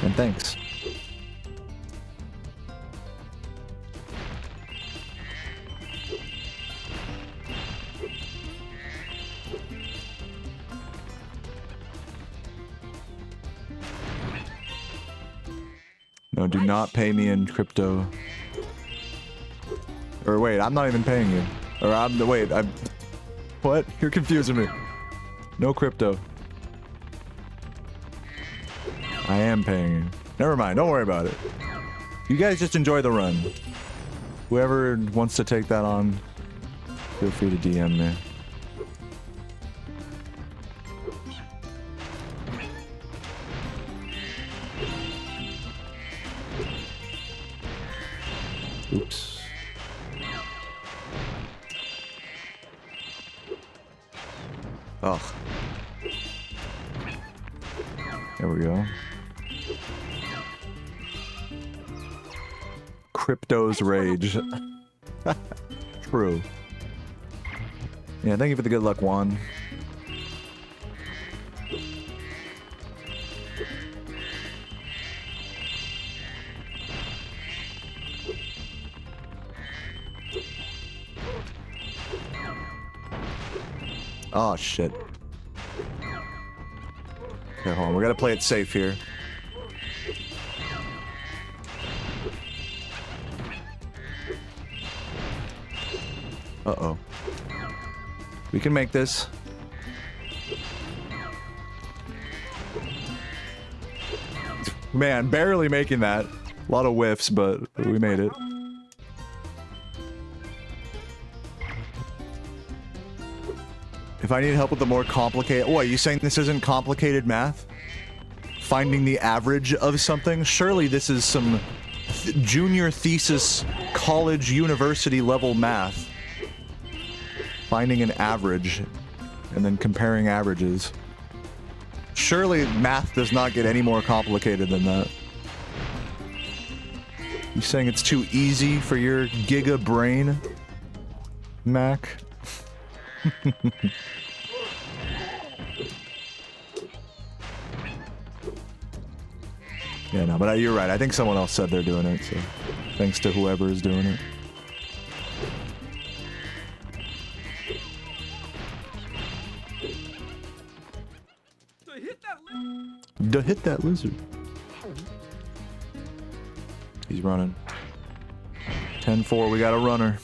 Speaker 1: And thanks. No, do not pay me in crypto. Or wait, I'm not even paying you. Or wait, what? You're confusing me. No crypto. I am paying you. Never mind, don't worry about it. You guys just enjoy the run. Whoever wants to take that on, feel free to DM me. Oops. Ugh. There we go. Crypto's rage. True. Yeah, thank you for the good luck, Juan. Oh, shit. Okay, hold on. We gotta play it safe here. Uh-oh. We can make this. Man, barely making that. A lot of whiffs, but we made it. If I need help with the more complicated... What, are you saying this isn't complicated math? Finding the average of something? Surely this is some junior thesis, college, university level math. Finding an average and then comparing averages. Surely math does not get any more complicated than that. You saying it's too easy for your giga brain, Mac? Yeah, no, but you're right. I think someone else said they're doing it, so thanks to whoever is doing it. To hit that lizard. He's running. 10-4, we got a runner.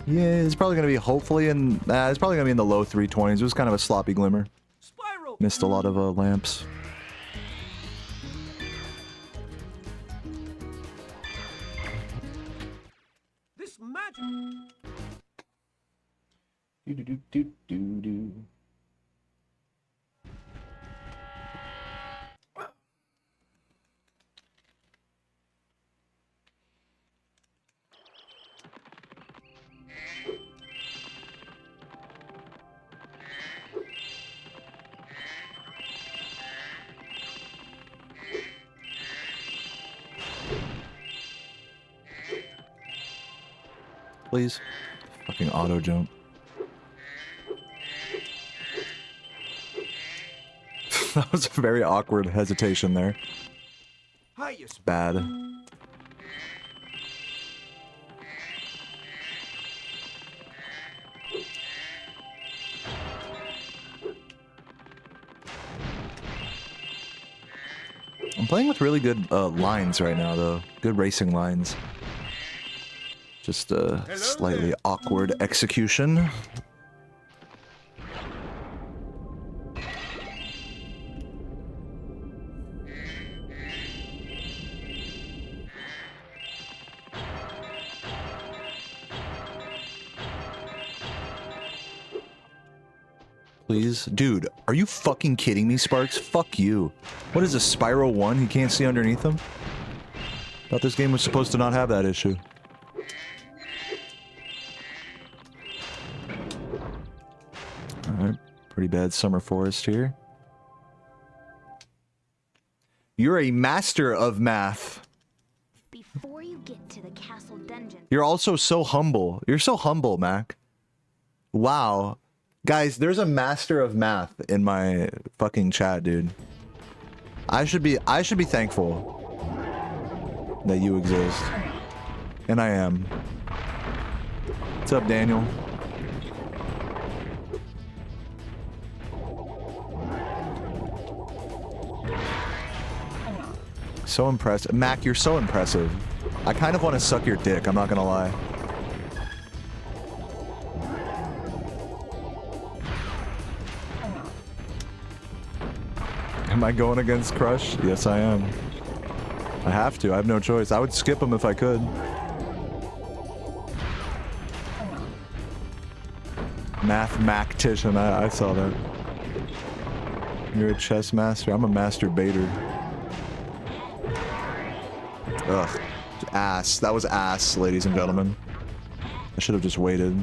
Speaker 1: Yeah, it's probably gonna be hopefully in. It's probably gonna be in the low 320s. It was kind of a sloppy glimmer.
Speaker 4: Spyro.
Speaker 1: Missed a lot of lamps.
Speaker 4: This magic.
Speaker 1: Do do do do do do. Please. Fucking auto jump. That was a very awkward hesitation there.
Speaker 4: Hiya,
Speaker 1: It's bad. I'm playing with really good lines right now, though. Good racing lines. Just a slightly awkward execution. Please? Dude, are you fucking kidding me, Sparks? Fuck you. What is this, Spyro 1? You can't see underneath him? Thought this game was supposed to not have that issue. Alright, pretty bad summer forest here. You're a master of math.
Speaker 5: Before you get to the castle dungeon.
Speaker 1: You're also so humble. You're so humble, Mac. Wow. Guys, there's a master of math in my fucking chat, dude. I should be thankful that you exist. And I am. What's up, Daniel? So impressive. Mac, you're so impressive. I kind of want to suck your dick, I'm not gonna lie. Am I going against Crush? Yes, I am. I have to. I have no choice. I would skip him if I could. Mathematician. I saw that. You're a chess master. I'm a master baiter. Ugh. Ass. That was ass, ladies and gentlemen. I should have just waited.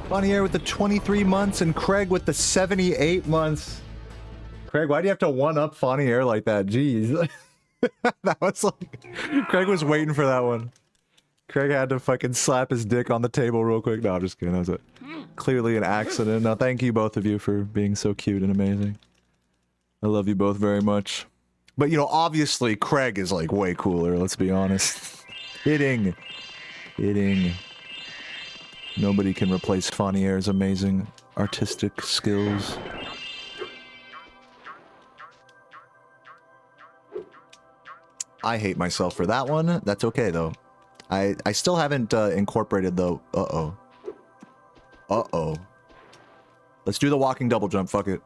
Speaker 1: Funny Air with the 23 months and Craig with the 78 months. Craig, why do you have to one-up Funny Air like that? Jeez. That was like... Craig was waiting for that one. Craig had to fucking slap his dick on the table real quick. No, I'm just kidding. That was clearly an accident. No, thank you both of you for being so cute and amazing. I love you both very much. But, you know, obviously Craig is like way cooler, let's be honest. Hitting. Nobody can replace Funny Air's amazing artistic skills. I hate myself for that one. That's okay, though. I still haven't incorporated the... Uh-oh. Let's do the walking double jump. Fuck it.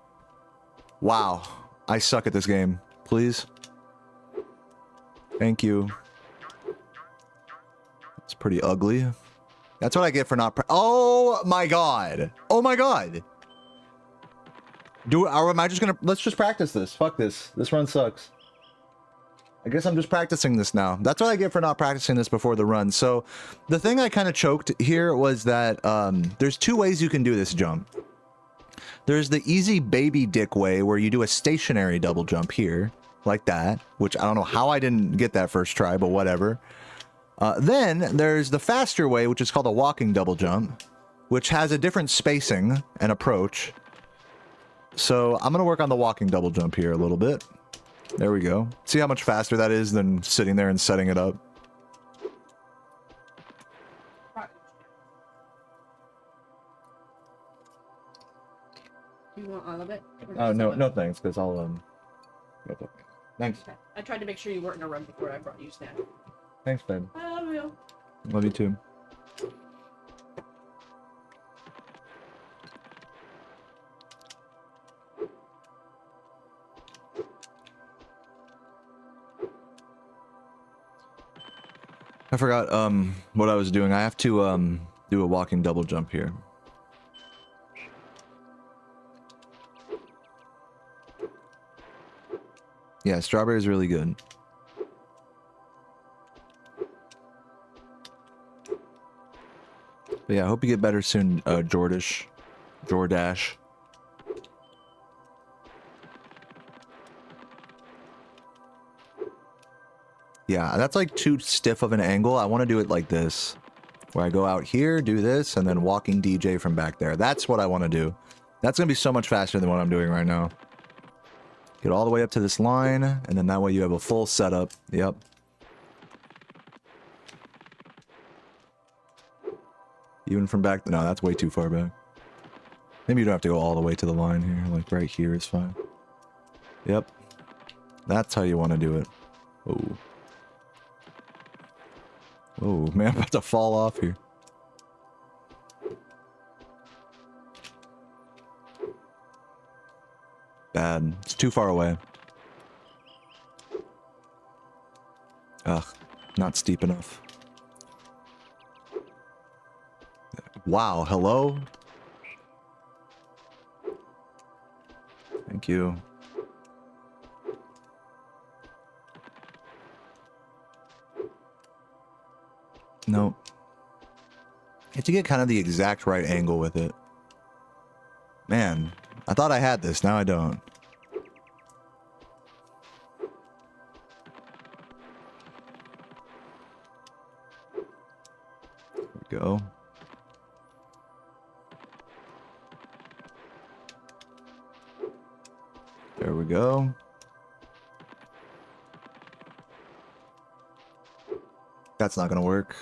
Speaker 1: Wow. I suck at this game. Please. Thank you. It's pretty ugly. That's what I get for not oh my god. Oh my god. Or am I just gonna... Let's just practice this. Fuck this. This run sucks. I guess I'm just practicing this now. That's what I get for not practicing this before the run. So the thing I kind of choked here was that there's two ways you can do this jump. There's the easy baby dick way where you do a stationary double jump here, like that, which I don't know how I didn't get that first try, but whatever. Then there's the faster way, which is called a walking double jump, which has a different spacing and approach. So I'm going to work on the walking double jump here a little bit. There we go. See how much faster that is than sitting there and setting it up.
Speaker 6: You want all of it?
Speaker 1: No thanks, because I'll thanks.
Speaker 6: Okay. I tried to make sure you weren't in a run before I brought you snack.
Speaker 1: Thanks, babe.
Speaker 6: I love you.
Speaker 1: Love you too. I forgot what I was doing. I have to do a walking double jump here. Yeah, strawberry is really good. But yeah, I hope you get better soon, Jordash. Yeah, that's like too stiff of an angle. I want to do it like this, where I go out here, do this, and then walking DJ from back there. That's what I want to do. That's going to be so much faster than what I'm doing right now. Get all the way up to this line, and then that way you have a full setup. Yep. Even from back... No, that's way too far back. Maybe you don't have to go all the way to the line here. Like, right here is fine. Yep. That's how you want to do it. Oh. Oh, man, I'm about to fall off here. Bad. It's too far away. Ugh. Not steep enough. Wow, hello? Thank you. Nope. You have to get kind of the exact right angle with it. Man, I thought I had this, now I don't. There we go. There we go. That's not gonna work.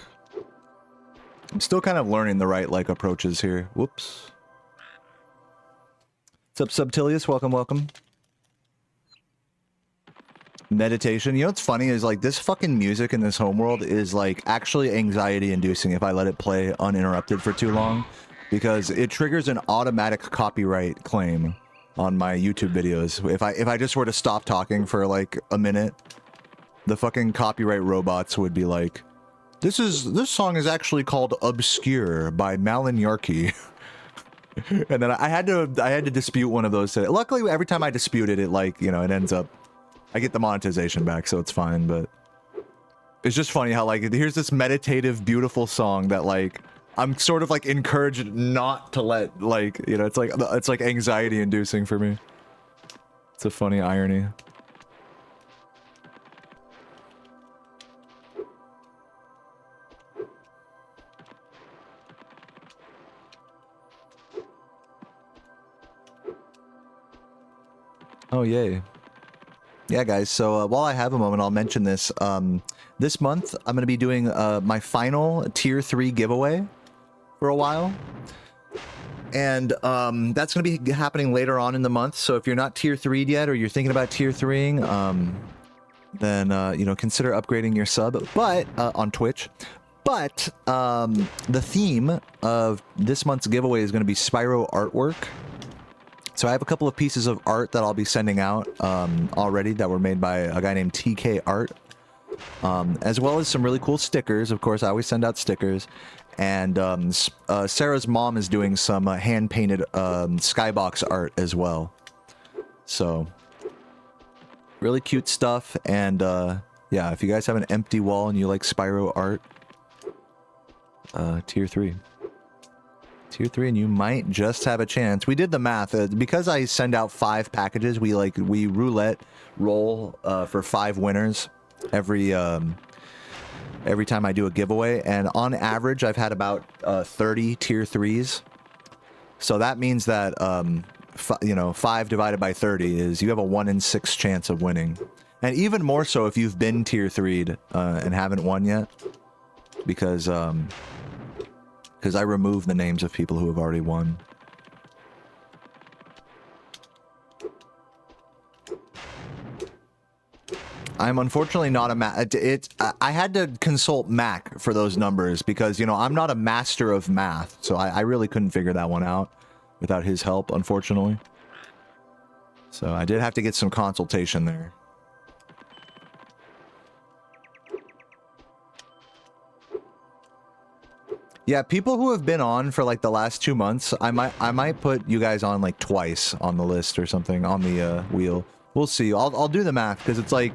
Speaker 1: I'm still kind of learning the right, like, approaches here. Whoops. What's up, Subtilius? Welcome, welcome. Meditation. You know what's funny is, like, this fucking music in this homeworld is, like, actually anxiety-inducing if I let it play uninterrupted for too long. because it triggers an automatic copyright claim on my YouTube videos. If I just were to stop talking for like a minute, the fucking copyright robots would be like, this song is actually called Obscure by Malin Yarki. And then I had to dispute one of those today. Luckily, every time I dispute it, like, you know, it ends up, I get the monetization back, so it's fine. But it's just funny how, like, here's this meditative, beautiful song that, like, I'm sort of like encouraged not to let, like, you know, it's like anxiety inducing for me. It's a funny irony. Oh, yay. Yeah, guys, so while I have a moment, I'll mention this. This month, I'm going to be doing my final Tier 3 giveaway for a while. And that's going to be happening later on in the month. So if you're not Tier 3'd yet, or you're thinking about Tier 3'ing, then, you know, consider upgrading your sub, but on Twitch. But the theme of this month's giveaway is going to be Spyro artwork. So I have a couple of pieces of art that I'll be sending out already that were made by a guy named TK Art, as well as some really cool stickers. Of course, I always send out stickers. And Sarah's mom is doing some hand-painted skybox art as well. So, really cute stuff. And yeah, if you guys have an empty wall and you like Spyro art, Tier 3. Tier 3, and you might just have a chance. We did the math. Because I send out 5 packages, we roulette roll for 5 winners every time I do a giveaway, and on average I've had about 30 Tier 3s. So that means that you know, 5 divided by 30 is you have a 1 in 6 chance of winning. And even more so if you've been Tier 3'd and haven't won yet, because I remove the names of people who have already won. I'm unfortunately not a I had to consult Mac for those numbers because, you know, I'm not a master of math, so I really couldn't figure that one out without his help, unfortunately. So I did have to get some consultation there. Yeah, people who have been on for like the last 2 months, I might put you guys on like twice on the list or something on the wheel. We'll see. I'll do the math because it's like,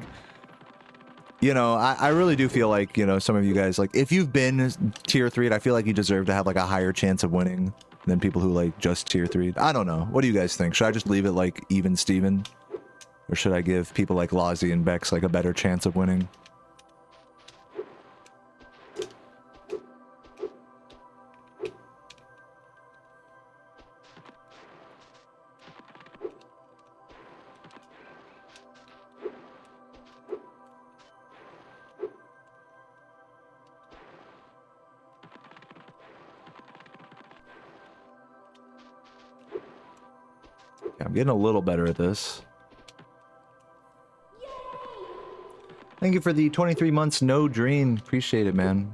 Speaker 1: you know, I really do feel like, you know, some of you guys, like, if you've been Tier 3'd, I feel like you deserve to have like a higher chance of winning than people who like just Tier 3'd. I don't know. What do you guys think? Should I just leave it like even Steven? Or should I give people like Lozzie and Bex like a better chance of winning? I'm getting a little better at this. Thank you for the 23 months, no dream. Appreciate it, man.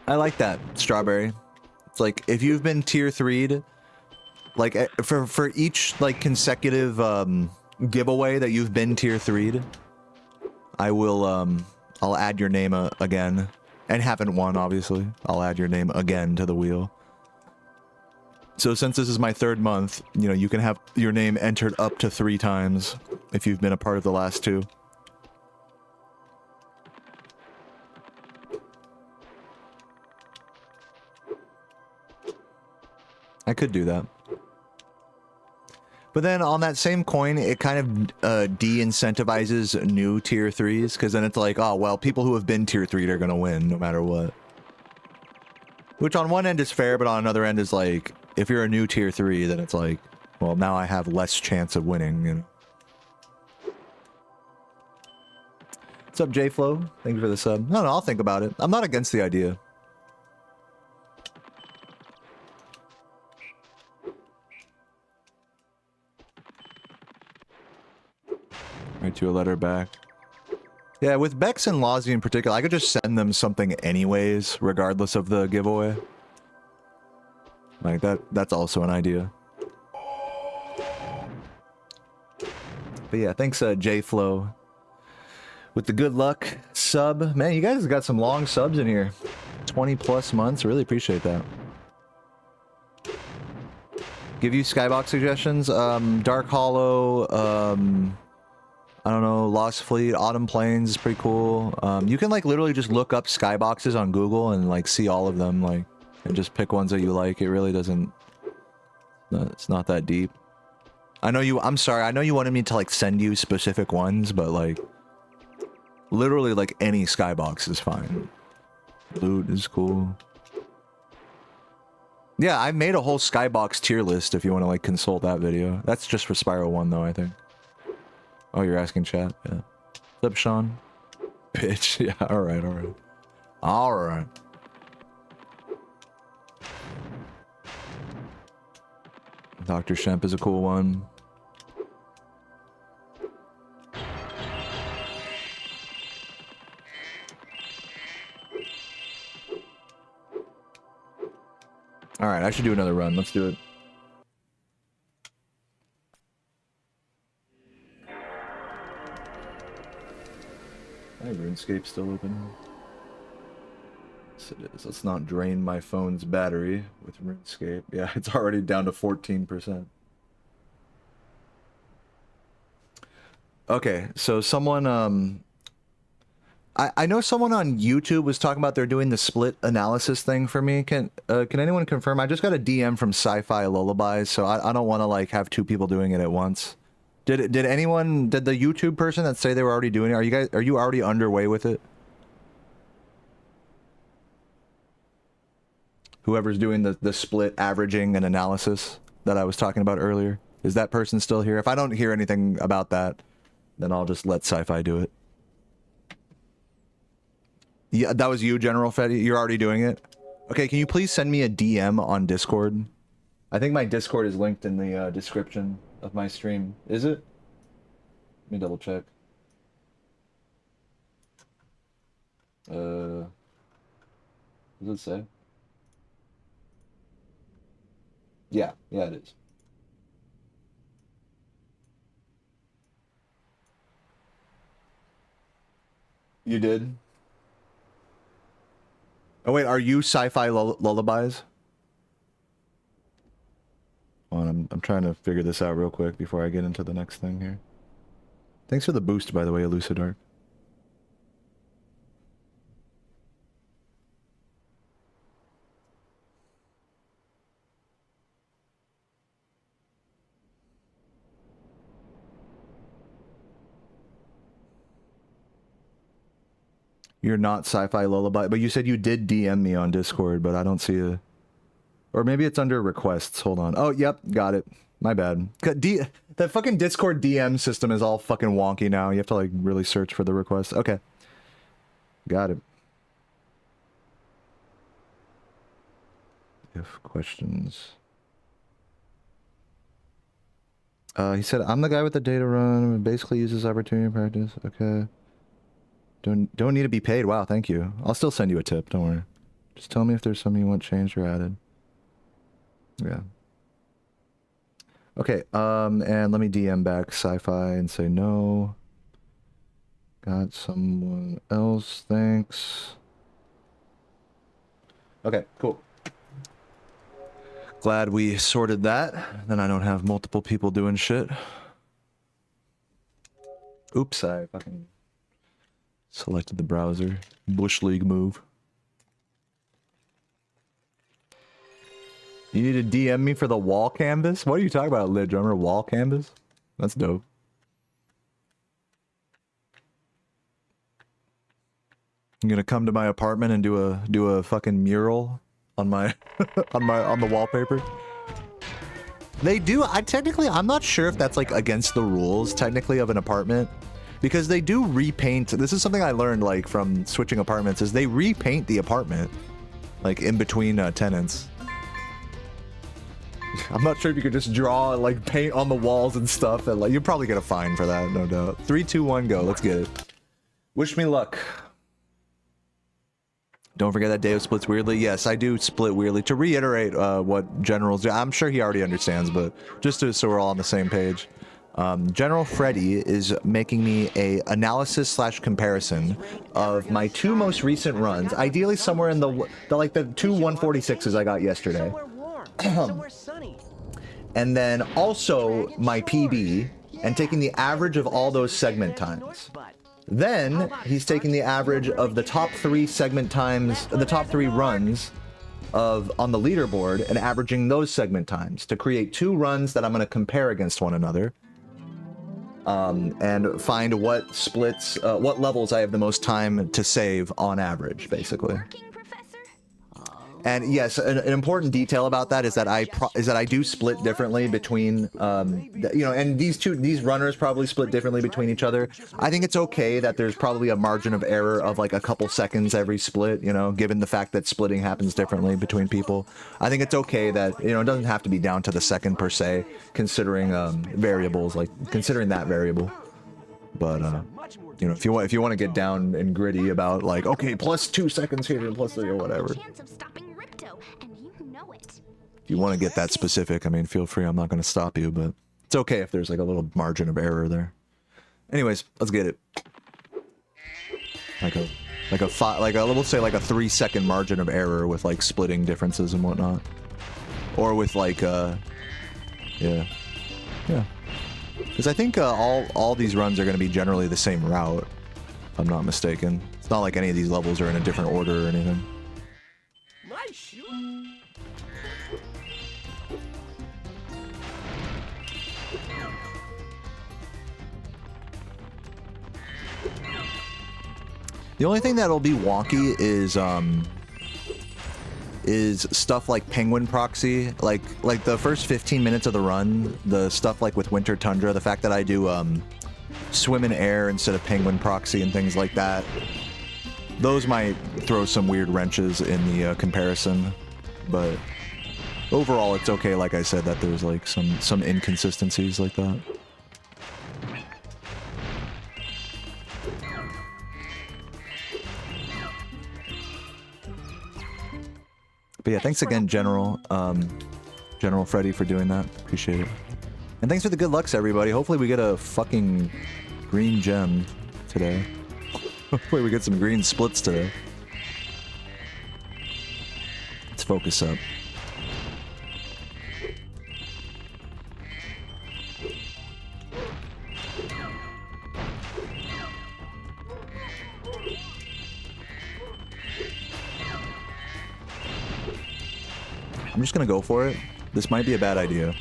Speaker 1: I like that, Strawberry. It's like, if you've been Tier 3'd, like, for each, like, consecutive, giveaway that you've been Tier 3'd, I will, I'll add your name again. And haven't won, obviously. I'll add your name again to the wheel. So since this is my 3rd month, you know, you can have your name entered up to 3 times if you've been a part of the last 2. I could do that. But then on that same coin, it kind of de-incentivizes new Tier 3s, because then it's like, oh, well, people who have been Tier 3'd are going to win no matter what. Which on one end is fair, but on another end is like, if you're a new Tier 3, then it's like, well, now I have less chance of winning, you know. What's up, J-Flow? Thank you for the sub. No, I'll think about it. I'm not against the idea. Write you a letter back. Yeah, with Bex and Lozzie in particular, I could just send them something anyways, regardless of the giveaway. Like that's also an idea. But yeah, thanks J-Flow. With the good luck sub. Man, you guys got some long subs in here. 20 plus months, really appreciate that. Give you Skybox suggestions? Dark Hollow, I don't know, Lost Fleet, Autumn Plains is pretty cool. You can like literally just look up skyboxes on Google and like see all of them, like, and just pick ones that you like. It really doesn't, it's not that deep. I know you, I'm sorry, I know you wanted me to like send you specific ones, but like, literally like any skybox is fine. Loot is cool. Yeah, I made a whole skybox tier list if you want to like consult that video. That's just for Spyro 1 though, I think. Oh, you're asking chat? Yeah. What's up, Sean? Bitch. Yeah, alright, alright. Alright. Dr. Shemp is a cool one. Alright, I should do another run. Let's do it. I have RuneScape still open. Yes, it is. Let's not drain my phone's battery with RuneScape. Yeah, it's already down to 14%. Okay, so someone, I know someone on YouTube was talking about they're doing the split analysis thing for me. Can anyone confirm? I just got a DM from Sci-Fi Lullabies, so I don't want to like have two people doing it at once. Did the YouTube person that say they were already doing it, are you already underway with it? Whoever's doing the split averaging and analysis that I was talking about earlier, is that person still here? If I don't hear anything about that, then I'll just let Sci-Fi do it. Yeah, that was you, General Fetty. You're already doing it? Okay, can you please send me a DM on Discord? I think my Discord is linked in the description of my stream. Is it? Let me double check. What does it say? Yeah, it is. You did? Oh wait, are you Sci-Fi Lullabies? Hold on, I'm trying to figure this out real quick before I get into the next thing here. Thanks for the boost, by the way, Elucidark. You're not Sci-Fi Lullaby, but you said you did DM me on Discord, but I don't see a... Or maybe it's under requests. Hold on. Oh, yep, got it. My bad. The fucking Discord DM system is all fucking wonky now. You have to like really search for the request. Okay. Got it. If questions... he said, I'm the guy with the data run. Basically uses opportunity practice. Okay. Don't need to be paid. Wow, thank you. I'll still send you a tip. Don't worry. Just tell me if there's something you want changed or added. Yeah. Okay, and let me DM back Sci-Fi and say no. Got someone else, thanks. Okay, cool. Glad we sorted that. Then I don't have multiple people doing shit. Oops, I fucking selected the browser. Bush League move. You need to DM me for the wall canvas? What are you talking about, Lid Drummer? Wall canvas? That's dope. I'm gonna come to my apartment and do a fucking mural on my on the wallpaper. They do. I'm not sure if that's like against the rules technically of an apartment, because they do repaint. This is something I learned like from switching apartments, is they repaint the apartment like in between tenants. I'm not sure if you could just draw like paint on the walls and stuff, and like you're probably gonna fine for that, no doubt. 3, 2, 1, go. Let's get it. Wish me luck. Don't forget that Deo splits weirdly. Yes, I do split weirdly. To reiterate what General's do, I'm sure he already understands, but just so we're all on the same page. General Freddy is making me a analysis slash comparison of my 2 most recent runs, ideally somewhere in the like the 2 146s I got yesterday.
Speaker 4: Somewhere warm. Somewhere sunny.
Speaker 1: And then also my PB, and taking the average of all those segment times. Then he's taking the average of the top 3 segment times, the top 3 runs on the leaderboard, and averaging those segment times to create 2 runs that I'm going to compare against one another. And find what splits, what levels I have the most time to save on average, basically.
Speaker 5: Working, Professor?
Speaker 1: And yes, an important detail about that is that I do split differently between, you know, and these runners probably split differently between each other. I think it's okay that there's probably a margin of error of like a couple seconds every split, you know, given the fact that splitting happens differently between people. I think it's okay that, you know, it doesn't have to be down to the second per se, considering variables, like considering that variable. But you know, if you want to get down and gritty about like, okay, plus 2 seconds here and plus 3 or whatever.
Speaker 5: Chance of stopping Ripto, and you know it.
Speaker 1: If you want to get that specific, I mean, feel free. I'm not going to stop you, but it's okay if there's like a little margin of error there. Anyways, let's get it. Like a we'll say like a 3-second margin of error with like splitting differences and whatnot, or with like yeah. Because I think all these runs are going to be generally the same route, if I'm not mistaken. It's not like any of these levels are in a different order or anything.
Speaker 4: Nice shoot.
Speaker 1: The only thing that'll be wonky is stuff like Penguin Proxy, like the first 15 minutes of the run, the stuff like with Winter Tundra, the fact that I do swim in air instead of Penguin Proxy and things like that, those might throw some weird wrenches in the comparison, but overall it's okay, like I said, that there's like some inconsistencies like that. But yeah, thanks again, General Freddy, for doing that. Appreciate it. And thanks for the good lucks, everybody. Hopefully we get a fucking green gem today. Hopefully we get some green splits today. Let's focus up. I'm just gonna go for it. This might be a bad idea.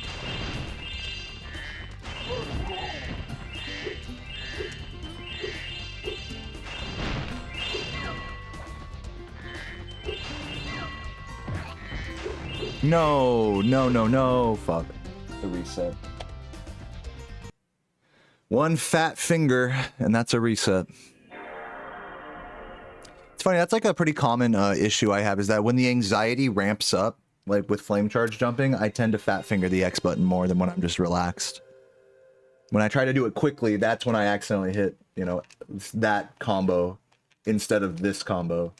Speaker 1: No. Fuck. The reset. One fat finger, and that's a reset. It's funny, that's like a pretty common issue I have, is that when the anxiety ramps up, like with flame charge jumping, I tend to fat finger the X button more than when I'm just relaxed. When I try to do it quickly, that's when I accidentally hit, you know, that combo instead of this combo.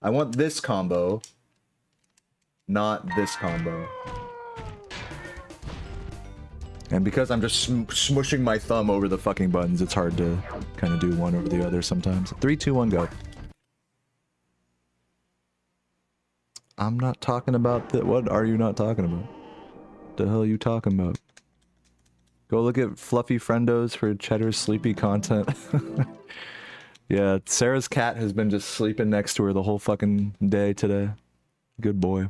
Speaker 1: I want this combo, not this combo. And because I'm just smushing my thumb over the fucking buttons, it's hard to kind of do one over the other sometimes. 3, 2, 1, go. I'm not talking about that. What are you not talking about? The hell are you talking about? Go look at Fluffy Friendos for Cheddar's sleepy content. Yeah, Sarah's cat has been just sleeping next to her the whole fucking day today. Good boy.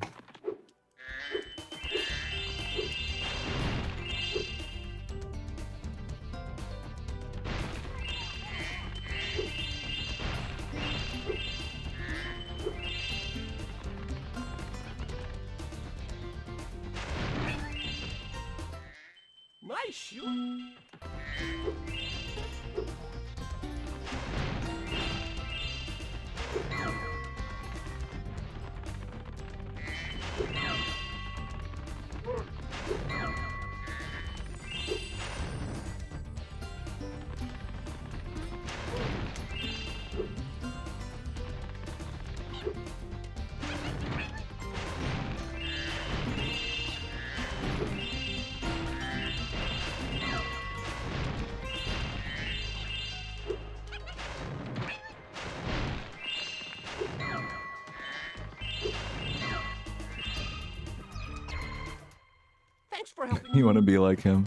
Speaker 4: Nice shoot. for helping.
Speaker 1: You want to be like him?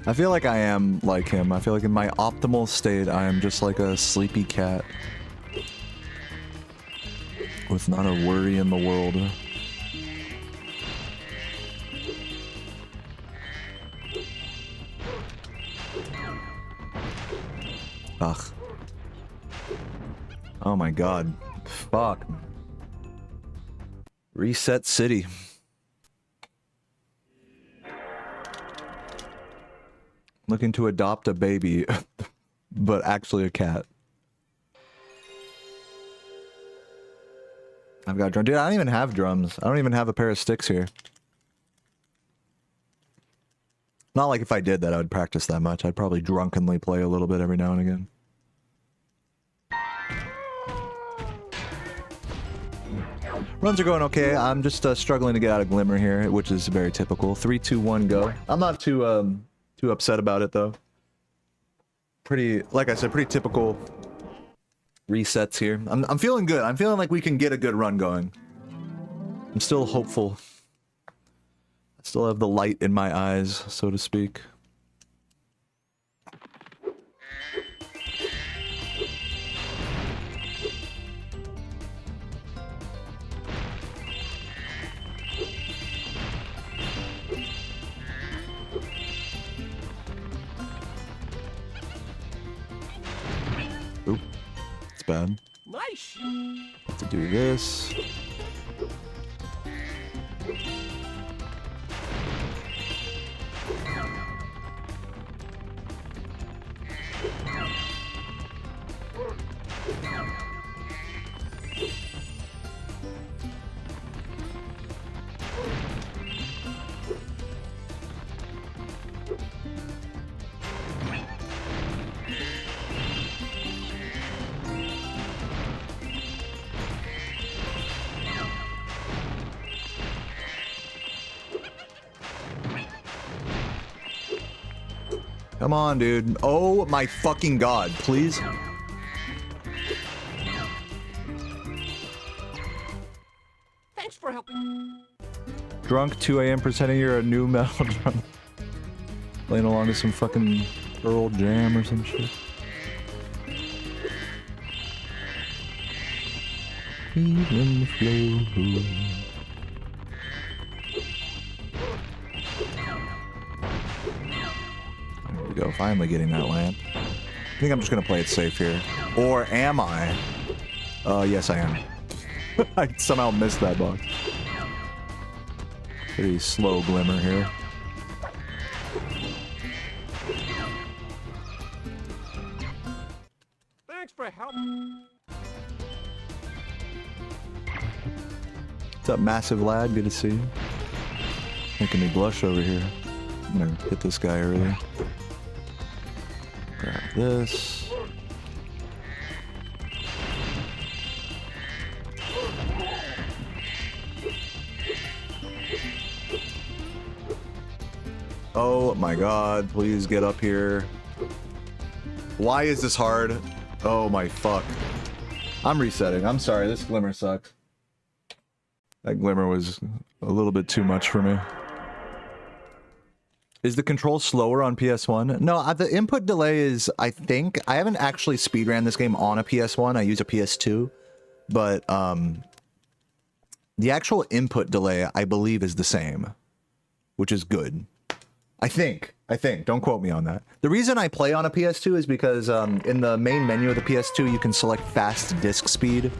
Speaker 1: I feel like I am like him. I feel like in my optimal state, I am just like a sleepy cat. With not a worry in the world. Ugh. Oh my god. Fuck. Reset city. Looking to adopt a baby, but actually a cat. I've got drums. Dude, I don't even have drums. I don't even have a pair of sticks here. Not like if I did that, I would practice that much. I'd probably drunkenly play a little bit every now and again. Runs are going okay. I'm just struggling to get out of Glimmer here, which is very typical. 3, 2, 1, go. I'm not too upset about it though. Pretty, like I said, pretty typical resets here. I'm feeling good. I'm feeling like we can get a good run going. I'm still hopeful. I still have the light in my eyes, so to speak. Oop. It's bad.
Speaker 4: Nice.
Speaker 1: Have to do this. Come on, dude. Oh my fucking god, please.
Speaker 4: Thanks for helping.
Speaker 1: Drunk 2 a.m. pretending you're a new metal drum. Playing along to some fucking Earl Jam or some shit. Even flow. There we go, finally getting that lamp. I think I'm just gonna play it safe here. Or am I? Yes I am. I somehow missed that box. Pretty slow Glimmer here.
Speaker 4: Thanks for helping.
Speaker 1: What's up, massive lad? Good to see you. Making me blush over here. I'm gonna hit this guy early. Grab this. Oh my god, please get up here. Why is this hard? Oh my fuck. I'm resetting. I'm sorry, this Glimmer sucks. That Glimmer was a little bit too much for me. Is the control slower on PS1? No, the input delay is, I think, I haven't actually speedran this game on a PS1. I use a PS2. But, the actual input delay, I believe, is the same. Which is good. I think. Don't quote me on that. The reason I play on a PS2 is because in the main menu of the PS2, you can select fast disk speed,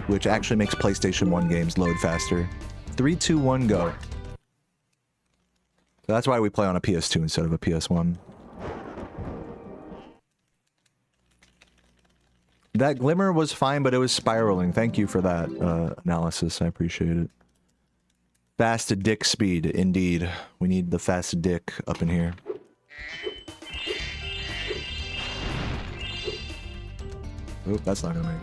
Speaker 1: which actually makes PlayStation 1 games load faster. 3, 2, 1, go. So that's why we play on a PS2 instead of a PS1. That Glimmer was fine, but it was spiraling. Thank you for that analysis. I appreciate it. Fast dick speed, indeed. We need the fast dick up in here. Oh, that's not gonna make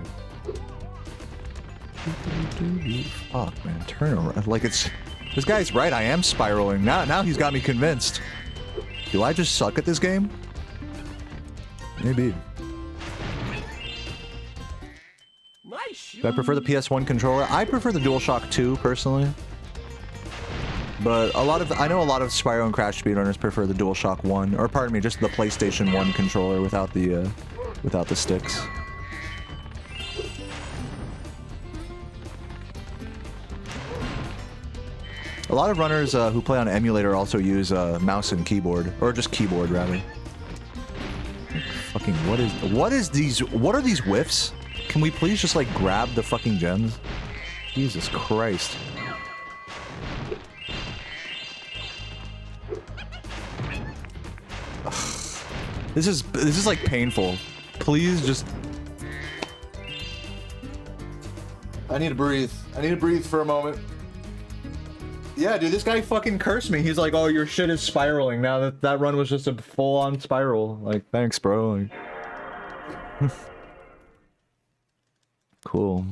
Speaker 1: it. Fuck, man. Turn around. Like it's... This guy's right, I am spiraling. Now he's got me convinced. Do I just suck at this game? Maybe.
Speaker 4: Nice.
Speaker 1: Do I prefer the PS1 controller? I prefer the DualShock 2, personally. But I know a lot of Spyro and Crash speedrunners prefer the DualShock 1, or pardon me, just the PlayStation 1 controller without the sticks. A lot of runners who play on emulator also use mouse and keyboard, or just keyboard rather. Fucking what are these whiffs? Can we please just like grab the fucking gems? Jesus Christ. Ugh. This is like painful. Please just. I need to breathe. I need to breathe for a moment. Yeah, dude, this guy fucking cursed me. He's like, "Oh, your shit is spiraling." Now that run was just a full-on spiral. Like, thanks, bro. Like... Cool.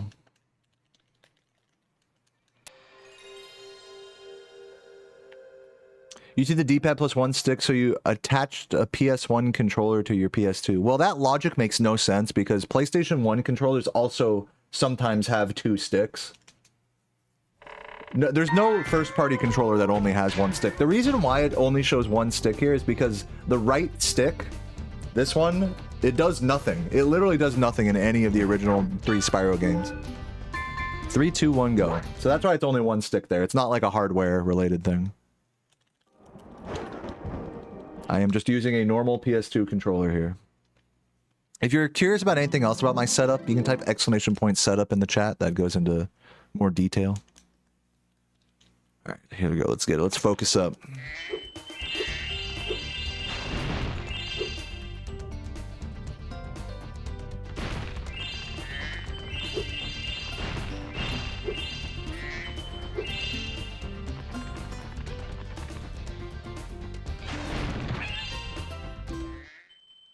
Speaker 1: You see the D-pad plus one stick, so you attached a PS1 controller to your PS2. Well, that logic makes no sense because PlayStation 1 controllers also sometimes have two sticks. No, there's no first-party controller that only has one stick. The reason why it only shows one stick here is because the right stick, this one, it does nothing. It literally does nothing in any of the original 3 Spyro games. 3, 2, 1, go. So that's why it's only one stick there. It's not like a hardware-related thing. I am just using a normal PS2 controller here. If you're curious about anything else about my setup, you can type !setup in the chat. That goes into more detail. Alright, here we go. Let's get it. Let's focus up.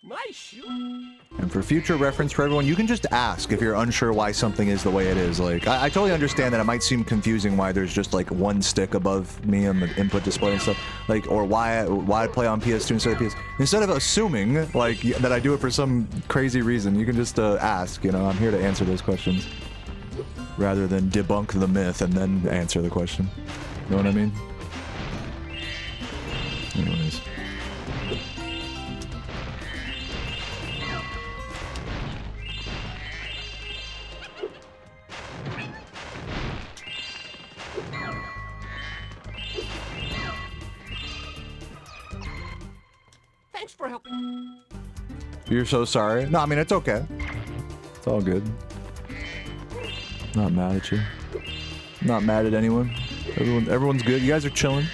Speaker 4: Nice shoot.
Speaker 1: And for future reference for everyone, you can just ask if you're unsure why something is the way it is. Like, I totally understand that it might seem confusing why there's just like one stick above me on the input display and stuff. Like, or why I play on PS2 instead of PS. Instead of assuming like that I do it for some crazy reason, you can just ask. You know, I'm here to answer those questions rather than debunk the myth and then answer the question. You know what I mean? Anyways.
Speaker 4: Thanks for helping.
Speaker 1: You're so sorry. No, I mean, it's okay. It's all good. Not mad at you. Not mad at anyone. Everyone's good. You guys are chilling.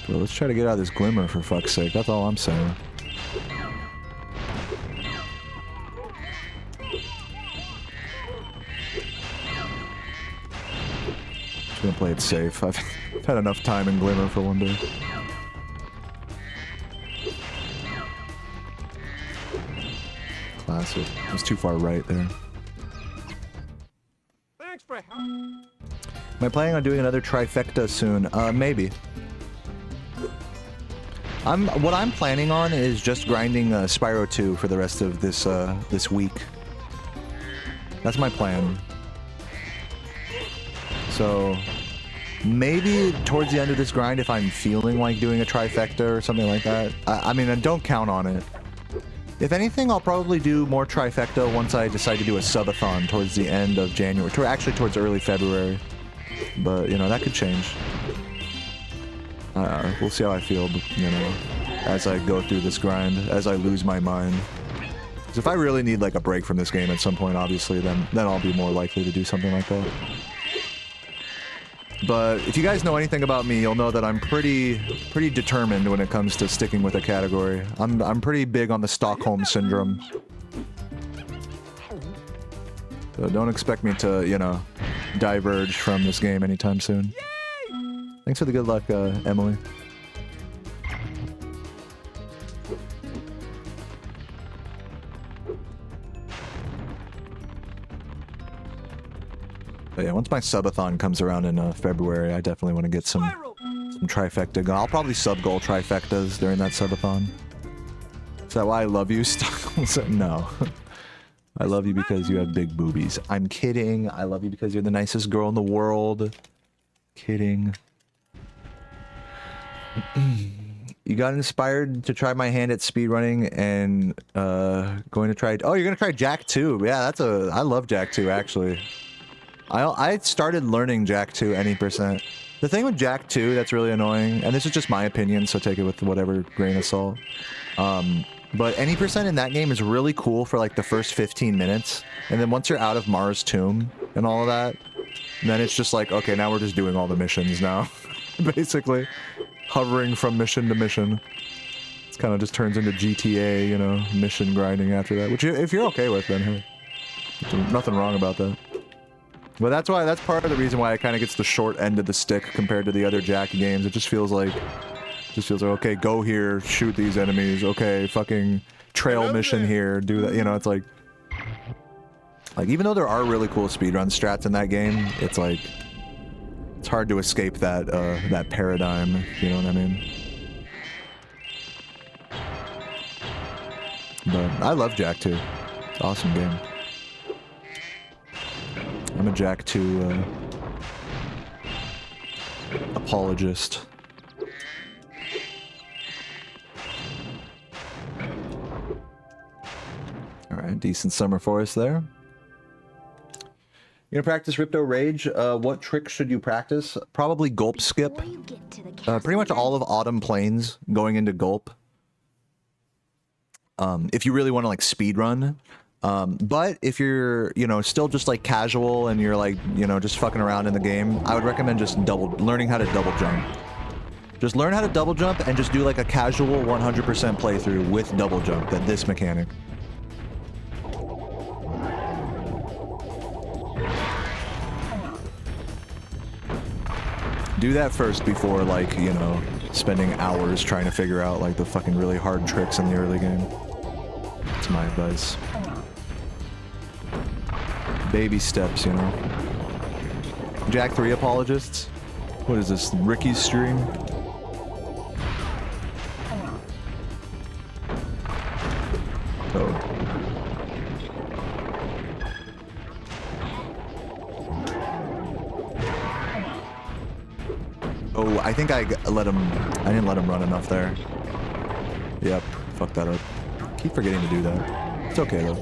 Speaker 1: Well, let's try to get out of this glimmer for fuck's sake. That's all I'm saying. Just gonna play it safe. I've had enough time in glimmer for one day. Classic. It was too far right there.
Speaker 4: Thanks for help.
Speaker 1: Am I planning on doing another trifecta soon? Maybe. What I'm planning on is just grinding Spyro 2 for the rest of this this week. That's my plan. So maybe towards the end of this grind, if I'm feeling like doing a trifecta or something like that. I mean, don't count on it. If anything, I'll probably do more trifecta once I decide to do a subathon towards the end of January. Actually, towards early February. But, you know, that could change. We'll see how I feel, you know, as I go through this grind, as I lose my mind. Because if I really need, like, a break from this game at some point, obviously, then I'll be more likely to do something like that. But if you guys know anything about me, you'll know that I'm pretty determined when it comes to sticking with a category. I'm pretty big on the Stockholm Syndrome. So don't expect me to, you know, diverge from this game anytime soon. Thanks for the good luck, Emily. But yeah, once my subathon comes around in February, I definitely want to get some trifecta going. I'll probably sub-goal trifectas during that subathon. Is that why I love you, Stockholm? No. I love you because you have big boobies. I'm kidding. I love you because you're the nicest girl in the world. Kidding. You got inspired to try my hand at speedrunning and going to try... Oh, you're going to try Jak 2. Yeah, that's a... I love Jak 2, actually. I started learning Jak 2 any percent. The thing with Jak 2 that's really annoying, and this is just my opinion, so take it with whatever grain of salt. But any percent in that game is really cool for like the first 15 minutes. And then once you're out of Mars Tomb and all of that, then it's just like, okay, now we're just doing all the missions now. Basically. Hovering from mission to mission. It's kind of just turns into GTA, you know, mission grinding after that. Which, if you're okay with, then hey. There's nothing wrong about that. But that's part of the reason why it kind of gets the short end of the stick compared to the other Jak games. It just feels like, okay, go here, shoot these enemies. Okay, fucking trail mission here, do that. You know, it's like even though there are really cool speedrun strats in that game, it's like, it's hard to escape that, that paradigm, you know what I mean? But I love Jak 2. Awesome game. I'm a Jak 2, apologist. Alright, decent summer forest there. You're gonna practice Ripto Rage. What tricks should you practice? Probably Gulp Skip. Pretty much all of Autumn Plains going into Gulp. If you really want to like speed run. But if you're, you know, still just like casual and you're like, you know, just fucking around in the game, I would recommend just learning how to double jump. Just learn how to double jump and just do like a casual 100% playthrough with double jump, this mechanic. Do that first before, like, you know, spending hours trying to figure out, like, the fucking really hard tricks in the early game. That's my advice. Baby steps, you know. Jak 3 apologists? What is this, Ricky's stream? Oh. Oh, I think I didn't let him run enough there. Yep, fuck that up. Keep forgetting to do that. It's okay though.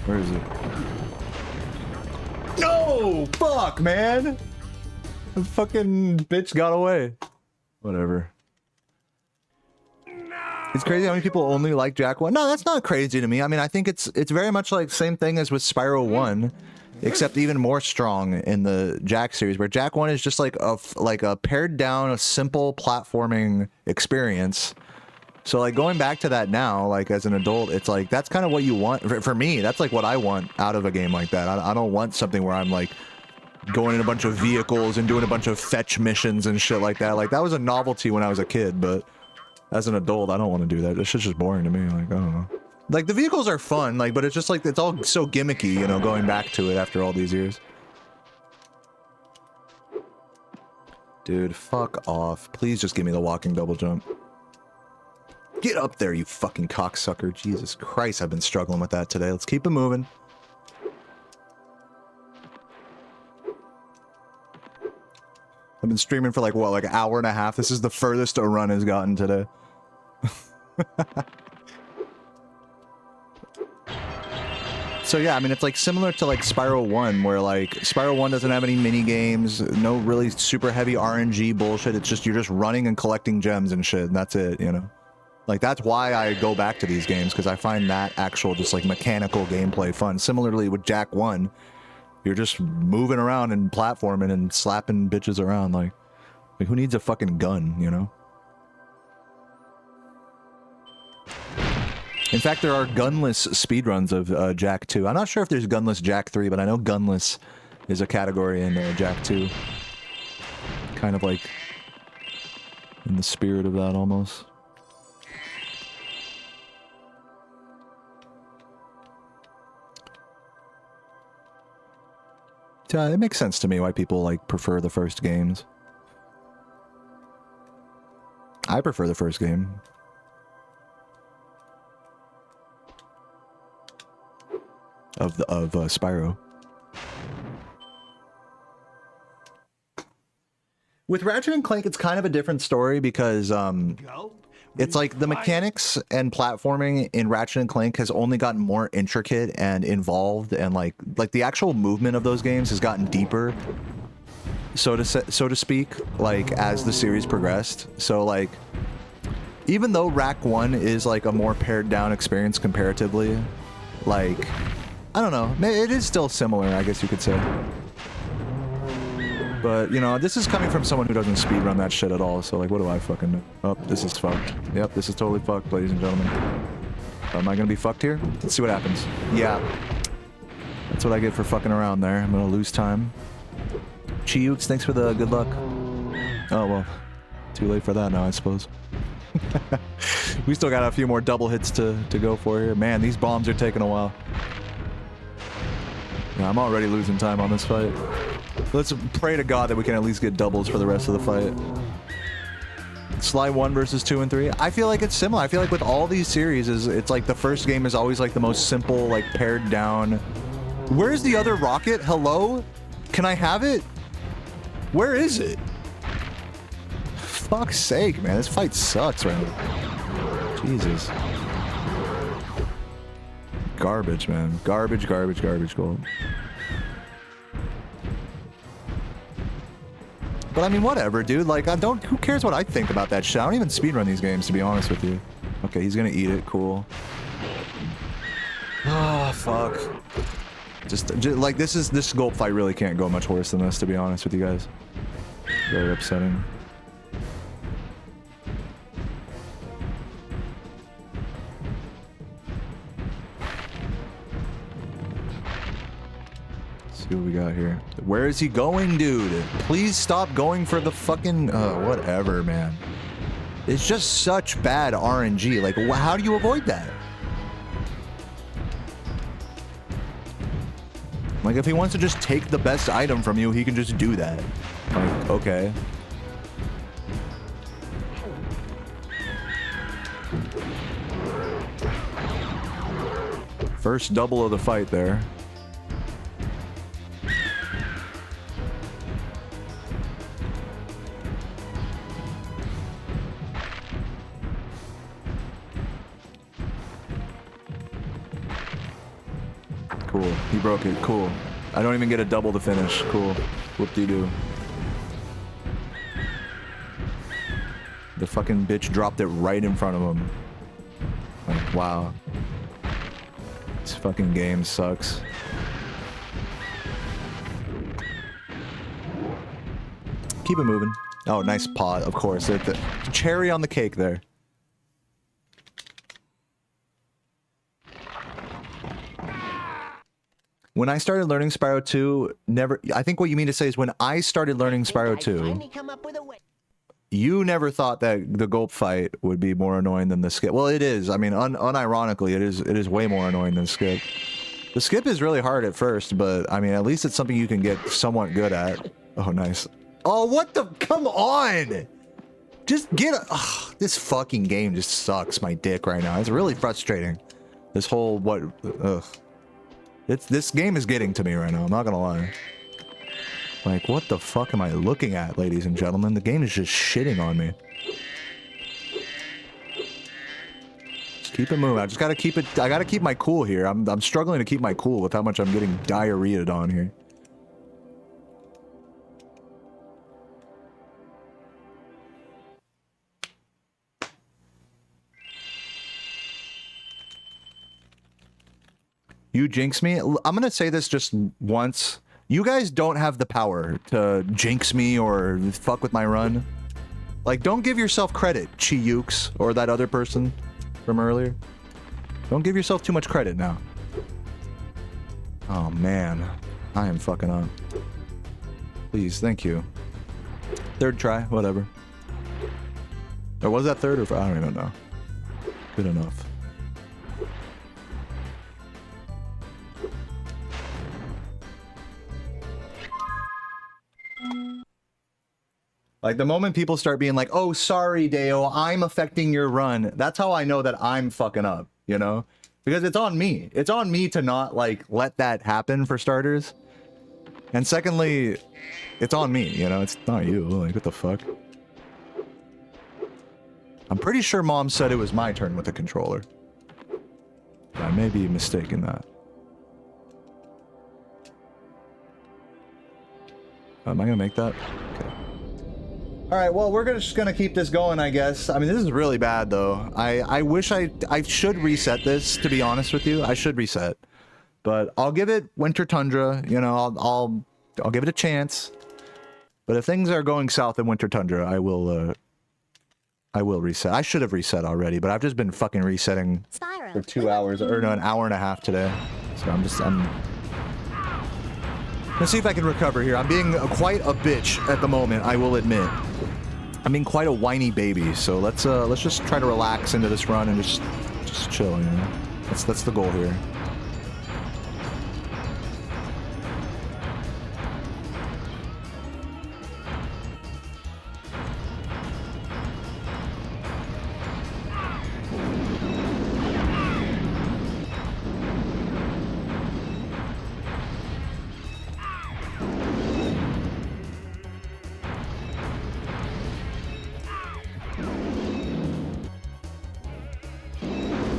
Speaker 1: Where is it? No! Fuck, man! The fucking bitch got away. Whatever. It's crazy how many people only like Jak 1. No, that's not crazy to me. I mean, I think it's very much like same thing as with Spyro 1, except even more strong in the Jak series, where Jak 1 is just like a pared down, a simple platforming experience. So like going back to that now, like as an adult, it's like that's kind of what you want. For me, that's like what I want out of a game like that. I don't want something where I'm like going in a bunch of vehicles and doing a bunch of fetch missions and shit like that. Like, that was a novelty when I was a kid, but as an adult, I don't want to do that. This shit's just boring to me. Like, I don't know. Like, the vehicles are fun, like, but it's just like, it's all so gimmicky, you know, going back to it after all these years. Dude, fuck off. Please just give me the walking double jump. Get up there, you fucking cocksucker. Jesus Christ, I've been struggling with that today. Let's keep it moving. I've been streaming for like, what, like an hour and a half? This is the furthest a run has gotten today. So yeah, I mean, it's like similar to like Spyro 1, where like Spyro 1 doesn't have any mini games, no really super heavy RNG bullshit. It's just, you're just running and collecting gems and shit, and that's it, you know? Like, that's why I go back to these games, because I find that actual just like mechanical gameplay fun. Similarly with Jak 1, you're just moving around and platforming and slapping bitches around. Like who needs a fucking gun, you know? In fact, there are gunless speedruns of Jak 2. I'm not sure if there's gunless Jak 3, but I know gunless is a category in Jak 2. Kind of like in the spirit of that almost. It makes sense to me why people like prefer the first games. I prefer the first game. Of Spyro. With Ratchet and Clank, it's kind of a different story because it's like the mechanics and platforming in Ratchet and Clank has only gotten more intricate and involved, and like the actual movement of those games has gotten deeper, so to speak, like as the series progressed. So like, even though Rack 1 is like a more pared down experience comparatively, like, I don't know, it is still similar, I guess you could say. But, you know, this is coming from someone who doesn't speedrun that shit at all, so, like, what do I fucking know? Oh, this is fucked. Yep, this is totally fucked, ladies and gentlemen. Am I gonna be fucked here? Let's see what happens. Yeah. That's what I get for fucking around there. I'm gonna lose time. Chiukes, thanks for the good luck. Oh, well. Too late for that now, I suppose. We still got a few more double hits to go for here. Man, these bombs are taking a while. Yeah, I'm already losing time on this fight. Let's pray to God that we can at least get doubles for the rest of the fight. Sly 1 versus 2 and 3. I feel like it's similar. I feel like with all these series, it's like the first game is always like the most simple, like pared down. Where's the other rocket? Hello? Can I have it? Where is it? Fuck's sake, man. This fight sucks right now. Jesus. Garbage, man. Garbage, garbage, garbage gold. But I mean, whatever, dude. Like, who cares what I think about that shit? I don't even speedrun these games, to be honest with you. Okay, he's gonna eat it. Cool. Ah, fuck. Just like, this gulp fight really can't go much worse than this, to be honest with you guys. Very upsetting. See what we got here. Where is he going, dude? Please stop going for the fucking... whatever, man. It's just such bad RNG. Like, how do you avoid that? Like, if he wants to just take the best item from you, he can just do that. Like, okay. First double of the fight there. Cool. He broke it. Cool. I don't even get a double to finish. Cool. Whoop-de-doo. The fucking bitch dropped it right in front of him. Like, wow. This fucking game sucks. Keep it moving. Oh, nice pot, of course. The cherry on the cake there. When I started learning Spyro 2, I think what you mean to say is when I started learning Spyro 2, you never thought that the gulp fight would be more annoying than the skip. Well, it is. I mean, unironically, it is way more annoying than skip. The skip is really hard at first, but I mean, at least it's something you can get somewhat good at. Oh, nice. Oh, what the? Come on! Just get a... Ugh, this fucking game just sucks my dick right now. It's really frustrating. This whole... what... Ugh. This game is getting to me right now, I'm not gonna lie. Like, what the fuck am I looking at, ladies and gentlemen? The game is just shitting on me. Just keep it moving. I just gotta keep it... I gotta keep my cool here. I'm struggling to keep my cool with how much I'm getting diarrheaed on here. You jinx me. I'm gonna say this just once. You guys don't have the power to jinx me or fuck with my run. Like, don't give yourself credit, Chiukes, or that other person from earlier. Don't give yourself too much credit now. Oh man, I am fucking up. Please, thank you. Third try, whatever. Or was that third or I don't even know. Good enough. Like the moment people start being like, "Oh, sorry, Deo, I'm affecting your run," that's how I know that I'm fucking up, you know? Because it's on me. It's on me to not like let that happen for starters. And secondly, it's on me, you know? It's not you. Like, what the fuck? I'm pretty sure Mom said it was my turn with the controller. I may be mistaken that. Am I gonna make that? Okay. Alright, well, we're just gonna keep this going, I guess. I mean, this is really bad, though. I wish I should reset this, to be honest with you. I should reset. But I'll give it Winter Tundra, you know, I'll give it a chance. But if things are going south in Winter Tundra, I will reset. I should have reset already, but I've just been fucking resetting
Speaker 5: Spyro.
Speaker 1: for 2 hours, or no, an hour and a half today. So I'm let's see if I can recover here. I'm being quite a bitch at the moment, I will admit. I'm being quite a whiny baby, so let's just try to relax into this run and just chill, you know? That's the goal here.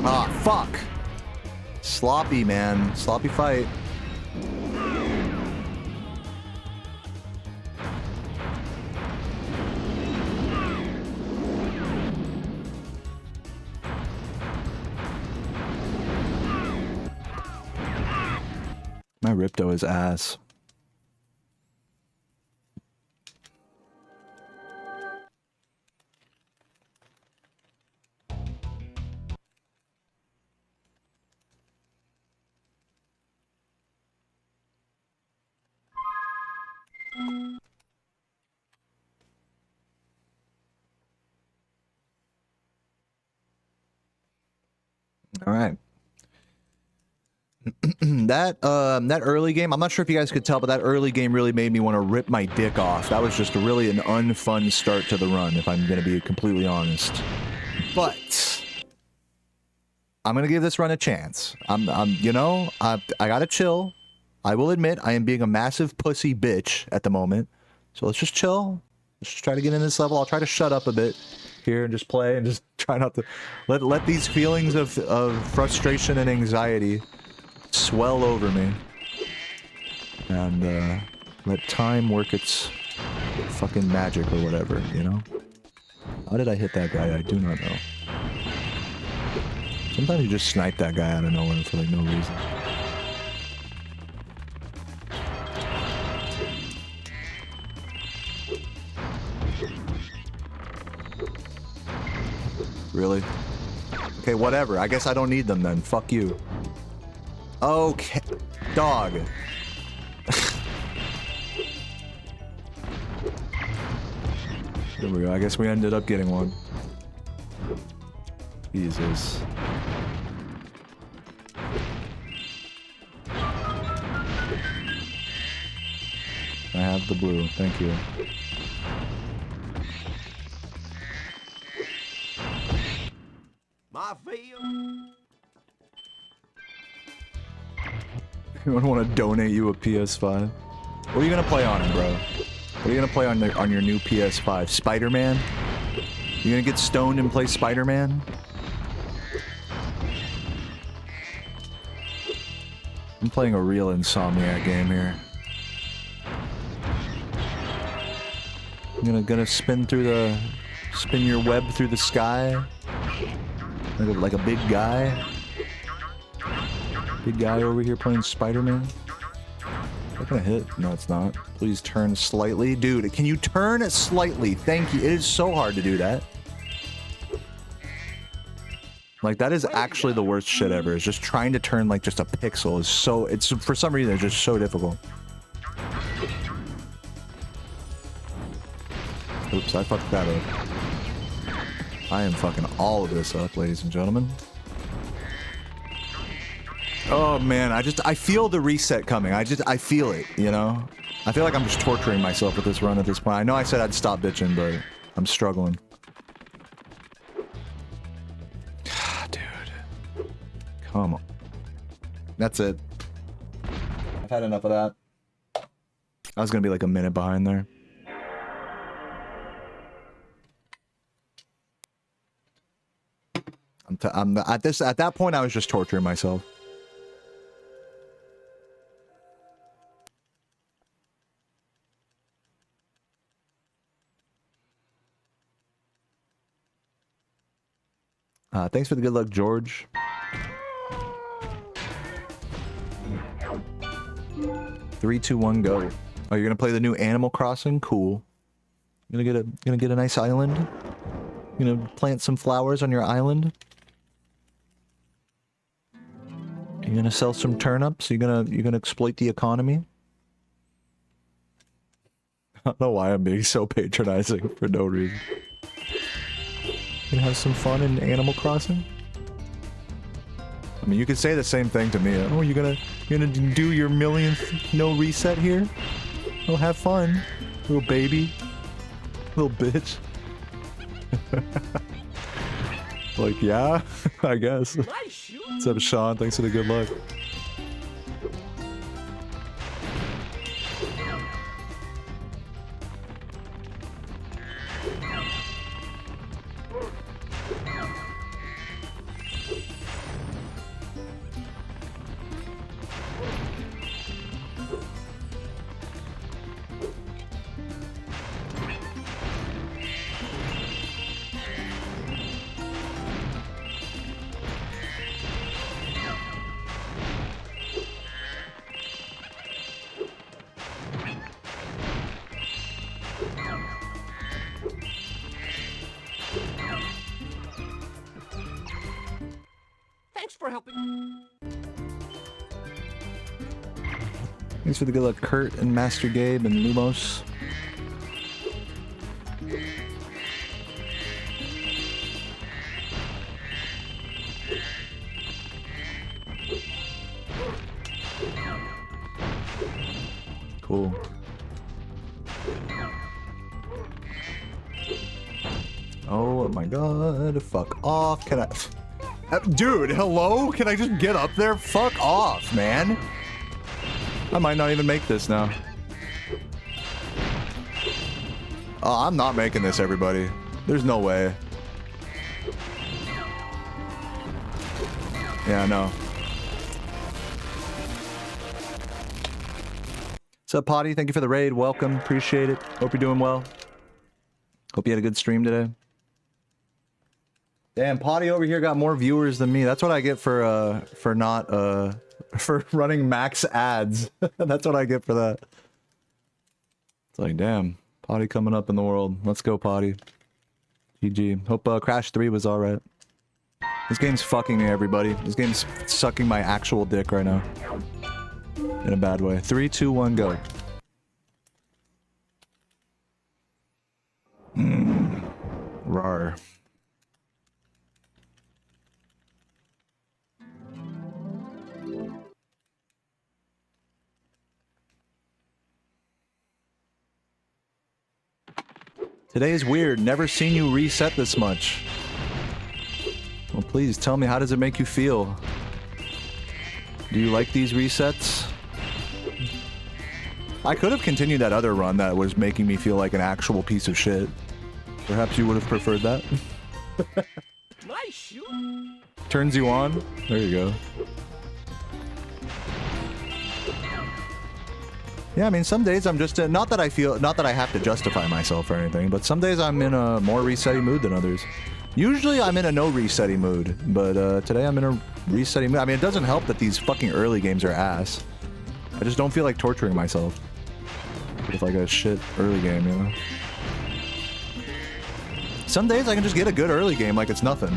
Speaker 1: Ah, fuck! Sloppy, man. Sloppy fight. My Ripto is ass. All right. that early game, I'm not sure if you guys could tell, but that early game really made me want to rip my dick off. That was just really an unfun start to the run, if I'm going to be completely honest. But I'm going to give this run a chance. You know, I got to chill. I will admit I am being a massive pussy bitch at the moment. So let's just chill. Let's just try to get in this level. I'll try to shut up a bit here and just play and just try not to let these feelings of frustration and anxiety swell over me, and let time work its fucking magic or whatever, you know? How did I hit that guy? I do not know. Sometimes you just snipe that guy out of nowhere for like no reason. Really? Okay, whatever. I guess I don't need them then. Fuck you. Okay. Dog. There we go. I guess we ended up getting one. Jesus. I have the blue. Thank you.
Speaker 4: My field.
Speaker 1: Anyone want to donate you a PS5? What are you gonna play on it, bro? What are you gonna play on your new PS5? Spider-Man? You gonna get stoned and play Spider-Man? I'm playing a real Insomniac game here. I'm gonna spin your web through the sky, like a big guy. Big guy over here playing Spider-Man. Is that gonna hit? No, it's not. Please turn slightly. Dude, can you turn slightly? Thank you. It is so hard to do that. Like, that is actually the worst shit ever. Is just trying to turn, like, just a pixel is so... It's, for some reason, it's just so difficult. Oops, I fucked that up. I am fucking all of this up, ladies and gentlemen. Oh man, I feel the reset coming. I feel it, you know? I feel like I'm just torturing myself with this run at this point. I know I said I'd stop bitching, but I'm struggling. Dude. Come on. That's it. I've had enough of that. I was gonna be like a minute behind there. At that point I was just torturing myself. Thanks for the good luck, George. 3, 2, 1, go. Oh, you're gonna play the new Animal Crossing? Cool. Gonna get a nice island. Gonna plant some flowers on your island. You're gonna sell some turnips. You're gonna exploit the economy. I don't know why I'm being so patronizing for no reason. Gonna have some fun in Animal Crossing. I mean, you could say the same thing to me. Oh, you're gonna do your millionth no reset here? Oh, have fun, little baby, little bitch. Like, yeah, I guess.
Speaker 4: Nice shoot.
Speaker 1: What's up, Sean? Thanks for the good luck.
Speaker 4: Thanks for helping.
Speaker 1: Thanks for the good luck, Kurt and Master Gabe and Lumos. Cool. Oh my god, fuck off. Can I... Dude, hello? Can I just get up there? Fuck off, man. I might not even make this now. Oh, I'm not making this, everybody. There's no way. Yeah, I know. What's up, Potty? Thank you for the raid. Welcome. Appreciate it. Hope you're doing well. Hope you had a good stream today. Damn, Potty over here got more viewers than me. That's what I get for running max ads. That's what I get for that. It's like, damn, Potty coming up in the world. Let's go, Potty. GG. Hope Crash 3 was alright. This game's fucking me, everybody. This game's sucking my actual dick right now. In a bad way. 3, 2, 1, go. Rawr. Today is weird. Never seen you reset this much. Well, please tell me, how does it make you feel? Do you like these resets? I could have continued that other run that was making me feel like an actual piece of shit. Perhaps you would have preferred that.
Speaker 4: Nice shoot.
Speaker 1: Turns you on? There you go. Yeah, I mean, some days I'm just not that I have to justify myself or anything, but some days I'm in a more resetty mood than others. Usually I'm in a no resetty mood, but today I'm in a resetty mood. I mean, it doesn't help that these fucking early games are ass. I just don't feel like torturing myself with like a shit early game, you know? Some days I can just get a good early game like it's nothing.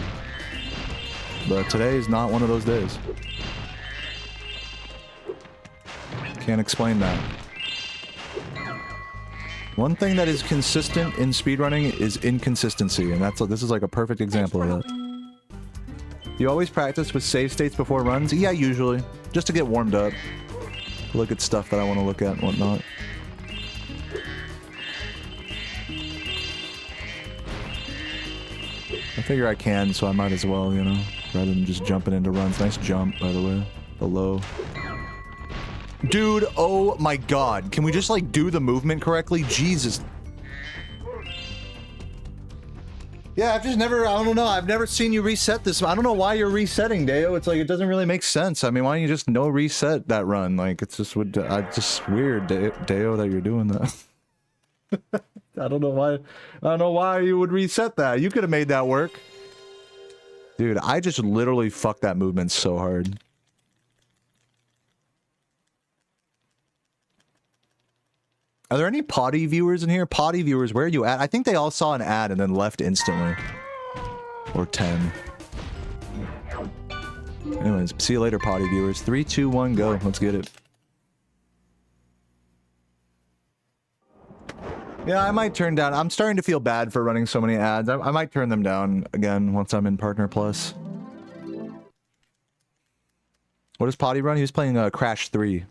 Speaker 1: But today is not one of those days. Can't explain that. One thing that is consistent in speedrunning is inconsistency, and this is like a perfect example of that. You always practice with save states before runs? Yeah, usually. Just to get warmed up. Look at stuff that I want to look at and whatnot. I figure I can, so I might as well, you know, rather than just jumping into runs. Nice jump, by the way. The low. Dude, oh my god. Can we just, like, do the movement correctly? Jesus. Yeah, I've just never, I don't know, I've never seen you reset this. I don't know why you're resetting, Deo. It's like, it doesn't really make sense. I mean, why don't you just no reset that run? Like, it's just, just weird, Deo, that you're doing that. I don't know why you would reset that. You could have made that work. Dude, I just literally fucked that movement so hard. Are there any potty viewers in here? Potty viewers, where are you at? I think they all saw an ad and then left instantly. Or 10. Anyways, see you later, potty viewers. 3, 2, 1, go. Let's get it. Yeah, I might turn down. I'm starting to feel bad for running so many ads. I might turn them down again once I'm in Partner Plus. What does Potty run? He was playing Crash 3.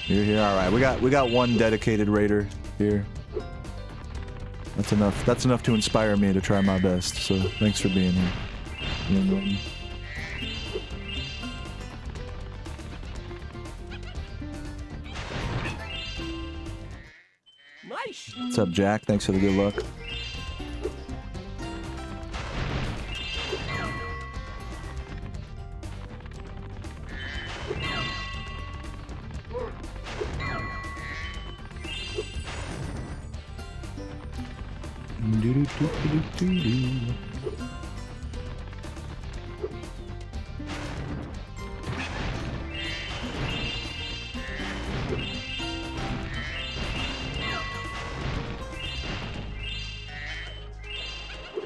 Speaker 1: You're here. All right, we got one dedicated raider here. That's enough. That's enough to inspire me to try my best. So thanks for being here.
Speaker 4: Nice.
Speaker 1: What's up, Jack? Thanks for the good luck.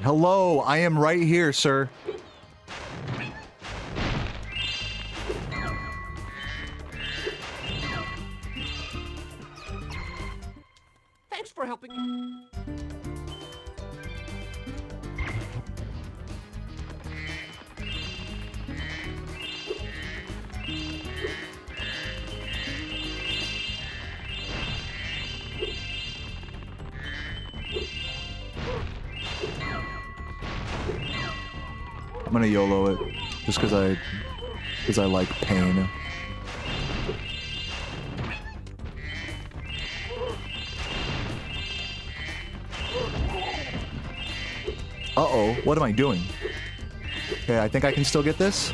Speaker 1: Hello, I am right here, sir.
Speaker 4: Thanks for helping me.
Speaker 1: I'm gonna YOLO it, just because I like pain. Uh-oh, what am I doing? Okay, I think I can still get this.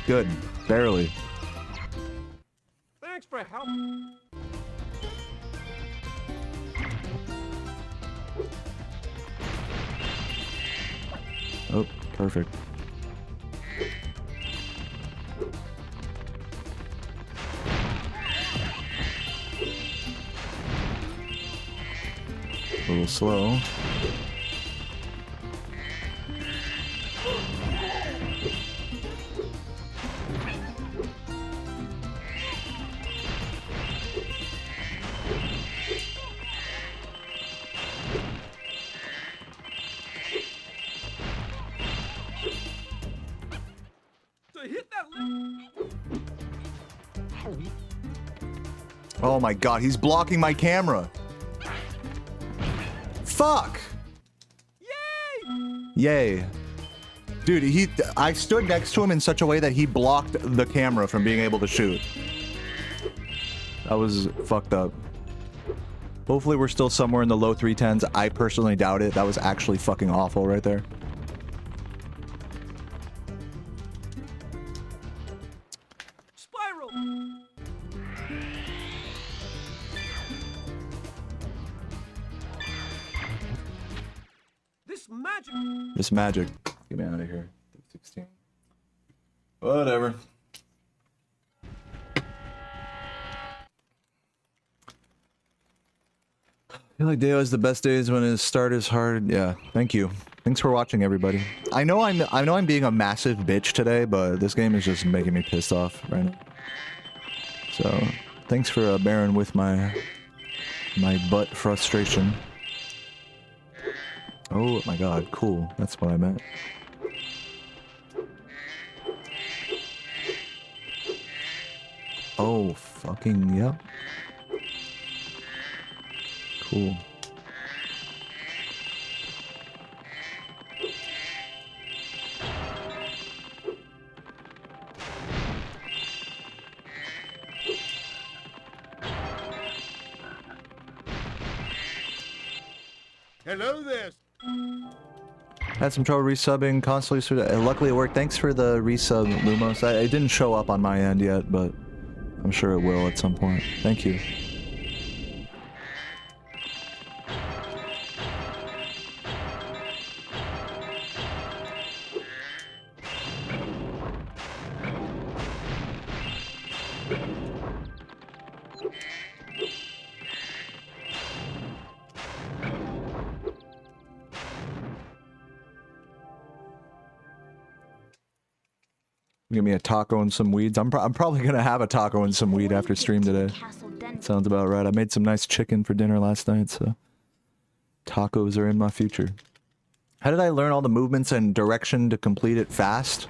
Speaker 1: Good, barely.
Speaker 4: Thanks for help.
Speaker 1: Oh, perfect. A little slow. Oh my god, he's blocking my camera. Fuck!
Speaker 4: Yay!
Speaker 1: Yay. Dude, I stood next to him in such a way that he blocked the camera from being able to shoot. That was fucked up. Hopefully we're still somewhere in the low 310s. I personally doubt it. That was actually fucking awful right there.
Speaker 4: Spyro.
Speaker 1: This magic. Get me out of here. 16. Whatever. I feel like Deo has the best days when his start is hard. Yeah, thank you. Thanks for watching, everybody. I know I'm being a massive bitch today, but this game is just making me pissed off right now. So, Thanks for bearing with my butt frustration. Oh my god, cool. That's what I meant. Oh, fucking yep. Cool.
Speaker 7: Hello there.
Speaker 1: Had some trouble resubbing constantly, so luckily it worked. Thanks for the resub, Lumos. It didn't show up on my end yet, but I'm sure it will at some point. Thank you. Give me a taco and some weeds. I'm probably gonna have a taco and some weed after stream today. Sounds about right. I made some nice chicken for dinner last night, so tacos are in my future. How did I learn all the movements and direction to complete it fast?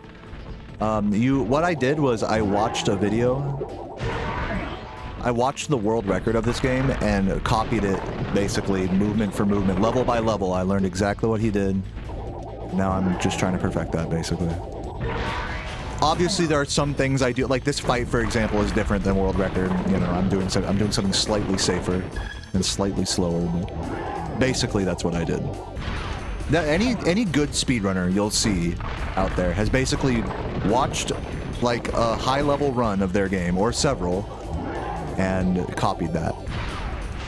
Speaker 1: What I did was I watched a video. I watched the world record of this game and copied it basically movement for movement, level by level. I learned exactly what he did. Now I'm just trying to perfect that basically. Obviously, there are some things I do, like this fight, for example, is different than world record. You know, I'm doing something slightly safer and slightly slower, but basically that's what I did. That any good speedrunner you'll see out there has basically watched like a high-level run of their game or several and copied that.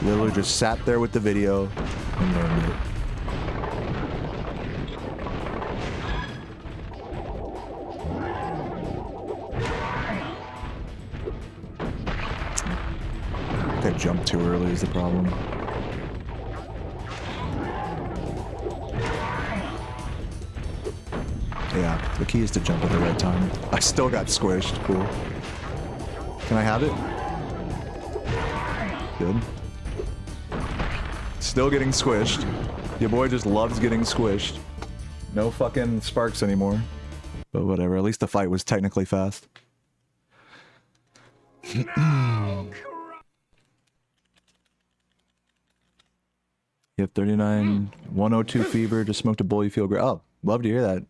Speaker 1: Literally just sat there with the video and learned it. I jumped too early is the problem. Yeah, the key is to jump at the right time. I still got squished. Cool. Can I have it? Good. Still getting squished. Your boy just loves getting squished. No fucking sparks anymore. But whatever, at least the fight was technically fast. You have 39, 102 fever, just smoked a bowl, you feel great. Oh, love to hear that.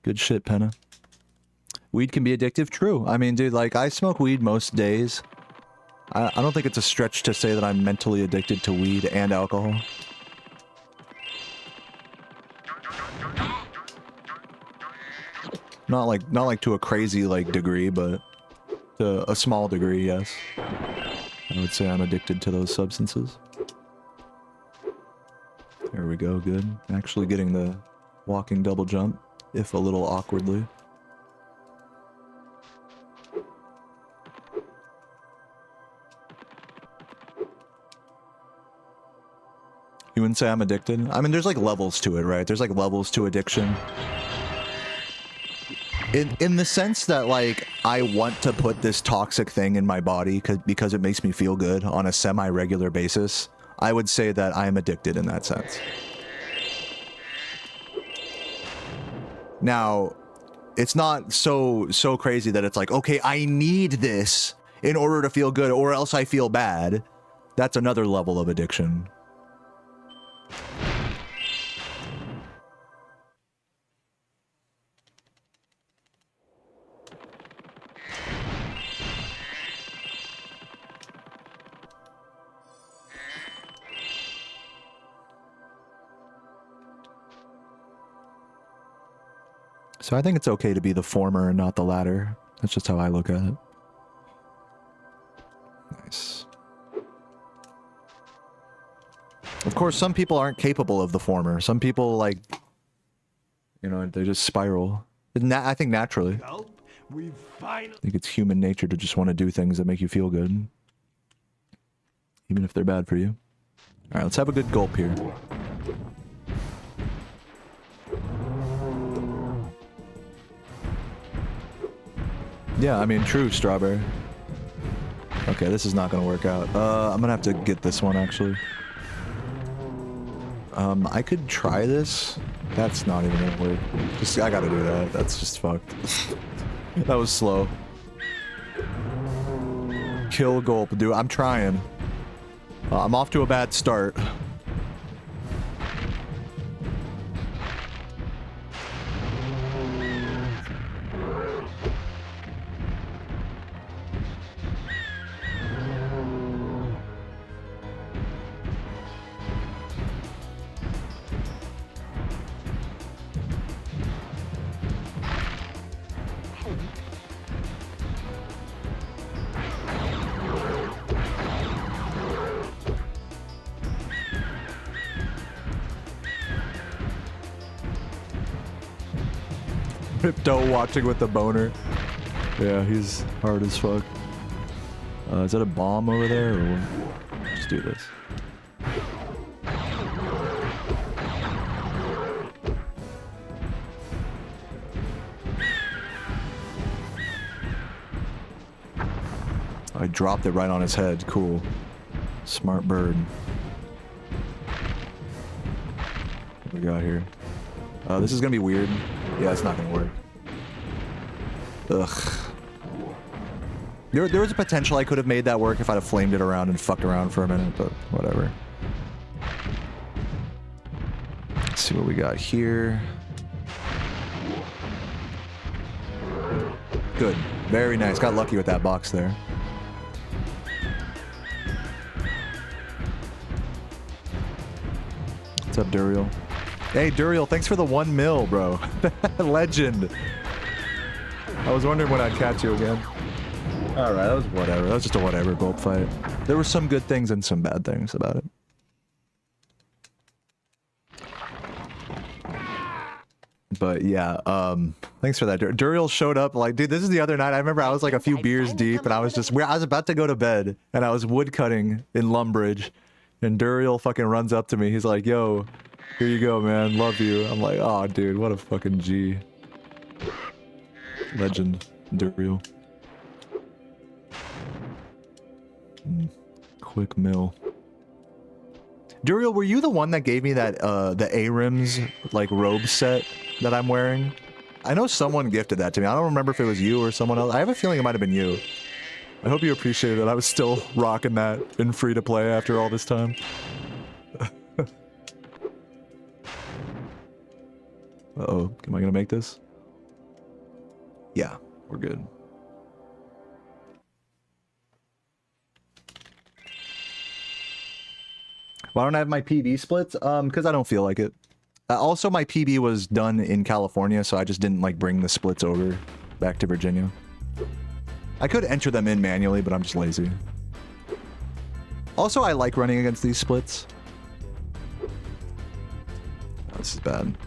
Speaker 1: Good shit, Penna. Weed can be addictive? True. I mean, dude, like, I smoke weed most days. I don't think it's a stretch to say that I'm mentally addicted to weed and alcohol. Not like to a crazy, like, degree, but to a small degree, yes. I would say I'm addicted to those substances. There we go, good. Actually getting the walking double jump, if a little awkwardly. You wouldn't say I'm addicted? I mean, there's like levels to it, right? There's like levels to addiction. In the sense that, like, I want to put this toxic thing in my body because it makes me feel good on a semi-regular basis. I would say that I am addicted in that sense. Now, it's not so crazy that it's like, okay, I need this in order to feel good or else I feel bad. That's another level of addiction. So I think it's okay to be the former and not the latter. That's just how I look at it. Nice. Of course, some people aren't capable of the former. Some people, like, you know, they just spiral. I think naturally. I think it's human nature to just want to do things that make you feel good. Even if they're bad for you. Alright, let's have a good gulp here. Yeah, I mean, true, Strawberry. Okay. Okay, this is not gonna work out. I'm gonna have to get this one actually. I could try this. That's not even gonna work. Just, I gotta do that. That's just fucked. That was slow. Kill gulp, dude. I'm trying. I'm off to a bad start. Ripto watching with the boner. Yeah, he's hard as fuck. Is that a bomb over there, or what? Let's do this. I dropped it right on his head. Cool. Smart bird. What we got here? This is gonna be weird. Yeah, it's not gonna work. Ugh. There was a potential I could have made that work if I'd have flamed it around and fucked around for a minute, but whatever. Let's see what we got here. Good. Very nice. Got lucky with that box there. What's up, Duriel? Hey, Duriel, thanks for the 1 mil, bro. Legend. I was wondering when I'd catch you again. Alright, that was whatever. That was just a whatever gulp fight. There were some good things and some bad things about it. But yeah, thanks for that. Duriel showed up like, dude, this is the other night. I remember I was like a few beers deep and I was just, I was about to go to bed and I was woodcutting in Lumbridge and Duriel fucking runs up to me. He's like, yo, here you go, man. Love you. I'm like, oh, dude, what a fucking G. Legend, Duriel. Quick mill. Duriel, were you the one that gave me that, the A-Rims, like, robe set that I'm wearing? I know someone gifted that to me. I don't remember if it was you or someone else. I have a feeling it might have been you. I hope you appreciate it. I was still rocking that in free-to-play after all this time. Uh-oh. Am I gonna make this? Yeah, we're good. Why don't I have my PB splits? Because I don't feel like it. Also, my PB was done in California, so I just didn't, like, bring the splits over back to Virginia. I could enter them in manually, but I'm just lazy. Also, I like running against these splits. Oh, this is bad.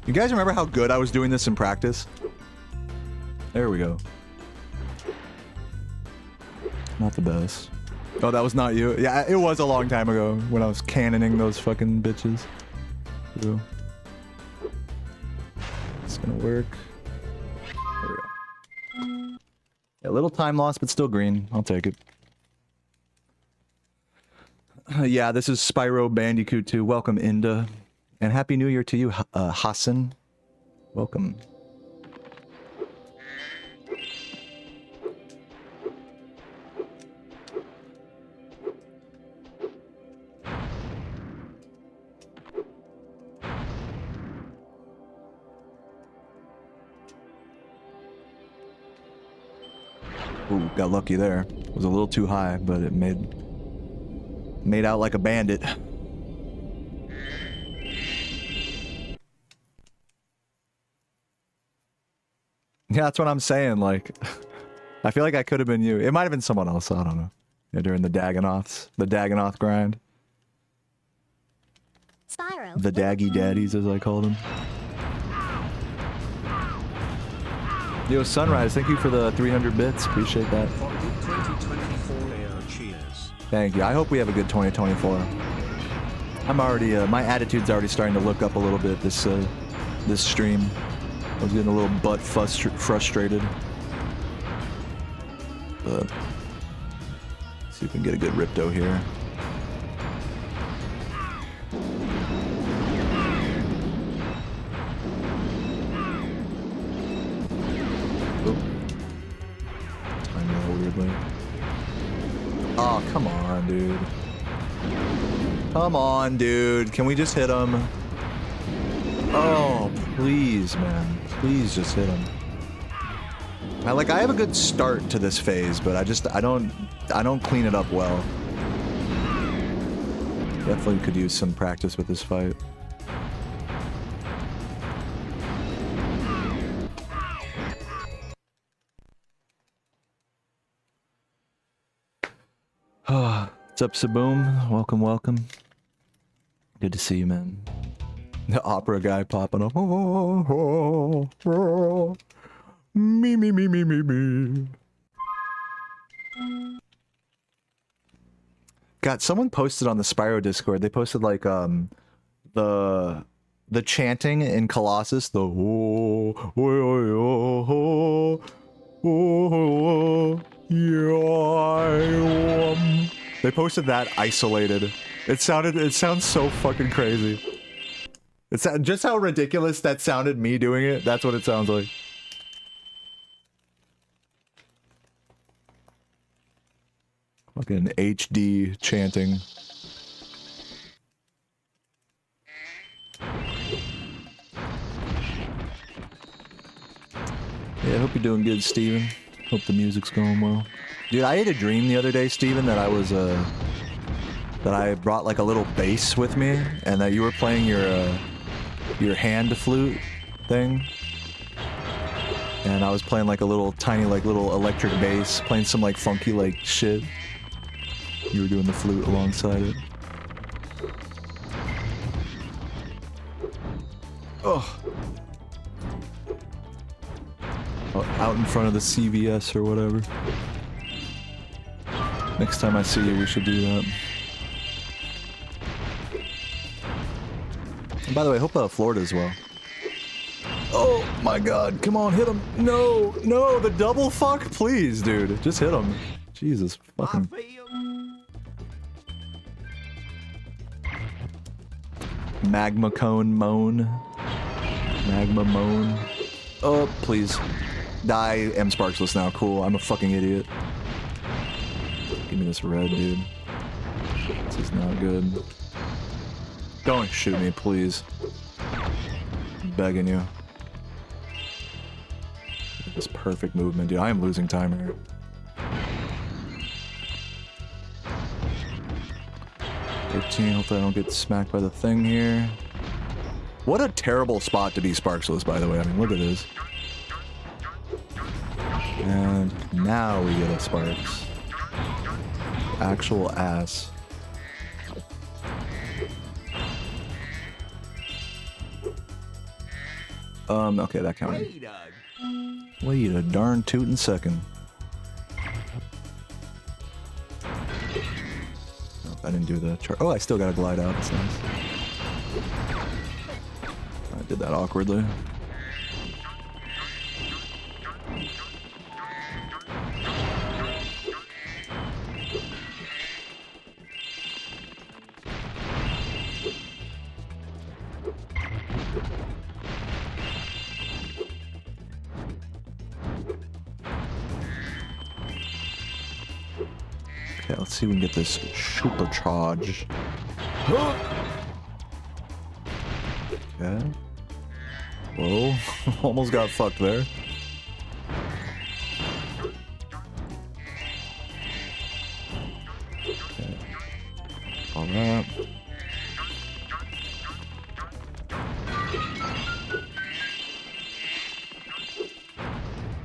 Speaker 1: You guys remember how good I was doing this in practice? There we go. Not the best. Oh, that was not you? Yeah, it was a long time ago when I was cannoning those fucking bitches. Ew. It's gonna work. There we go. Yeah, a little time loss, but still green. I'll take it. Yeah, this is Spyro Bandicoot 2. Welcome, Inda. And Happy New Year to you, Hassan. Welcome. Ooh, got lucky there. It was a little too high, but it made out like a bandit. Yeah, that's what I'm saying, like, I feel like I could have been you. It might have been someone else, I don't know. Yeah, during the Dagonoth grind.
Speaker 5: Spyro.
Speaker 1: The Daggy Daddies, as I called them. Yo, Sunrise, thank you for the 300 bits. Appreciate that.
Speaker 3: For good 2024 year, cheers.
Speaker 1: Thank you. I hope we have a good 2024. I'm already, my attitude's already starting to look up a little bit this stream. I was getting a little frustrated. But see if we can get a good Ripto here. Timing a little weirdly. Oh, come on, dude. Come on, dude. Can we just hit him? Oh, please, man. Please just hit him. I have a good start to this phase, but I don't clean it up well. Definitely could use some practice with this fight. What's up, Saboom? Welcome, welcome. Good to see you, man. The opera guy popping up. Me, me, me, me, me, me. God, someone posted on the Spyro Discord. They posted like the chanting in Colossus. The they posted that isolated. It sounds so fucking crazy. It's just how ridiculous that sounded, me doing it. That's what it sounds like. Fucking HD chanting. Yeah, I hope you're doing good, Steven. Hope the music's going well. Dude, I had a dream the other day, Steven, that I was, that I brought like a little bass with me, and that you were playing your hand flute thing. And I was playing like a little tiny, like little electric bass, playing some like funky like shit. You were doing the flute alongside it. Oh. Out in front of the CVS or whatever. Next time I see you, we should do that. And by the way, I hope Florida as well. Oh my god, come on, hit him. No, no, the double fuck? Please, dude. Just hit him. Jesus fucking. Magma cone moan. Magma moan. Oh, please. Die, am sparkless now. Cool, I'm a fucking idiot. Give me this red, dude. This is not good. Don't shoot me, please. I'm begging you. This perfect movement, dude. I am losing time here. Hopefully I don't get smacked by the thing here. What a terrible spot to be sparkless, by the way. I mean, look at this. And now we get a sparks. Actual ass. Okay, that counted. Wait a darn tootin' second. Nope, I didn't do the chart. Oh, I still got to glide out. That's nice. I did that awkwardly. Okay, let's see if we can get this supercharge. Okay. Whoa, almost got fucked there. Okay. All that.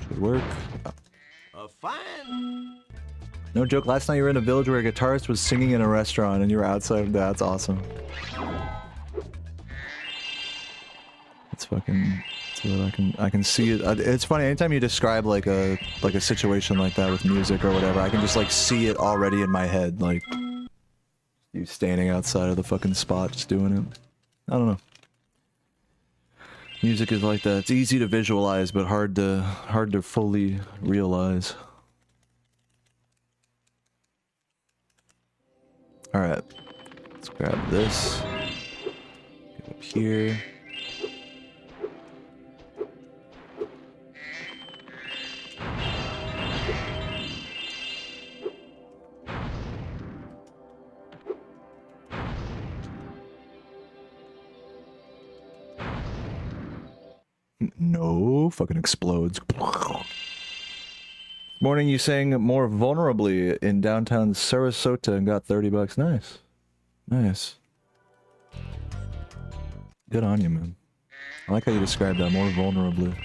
Speaker 1: Should work.
Speaker 4: Fine.
Speaker 1: No joke, last night you were in a village where a guitarist was singing in a restaurant and you were outside. That's awesome. It's fucking so that I can see it. It's funny, anytime you describe like a situation like that with music or whatever, I can just like see it already in my head, like you standing outside of the fucking spot just doing it. I don't know. Music is like that. It's easy to visualize but hard to fully realize. Alright. Let's grab this. Get up here. No, fucking explodes. Morning, you sang more vulnerably in downtown Sarasota and got $30. Nice. Nice. Good on you, man. I like how you described that, more vulnerably.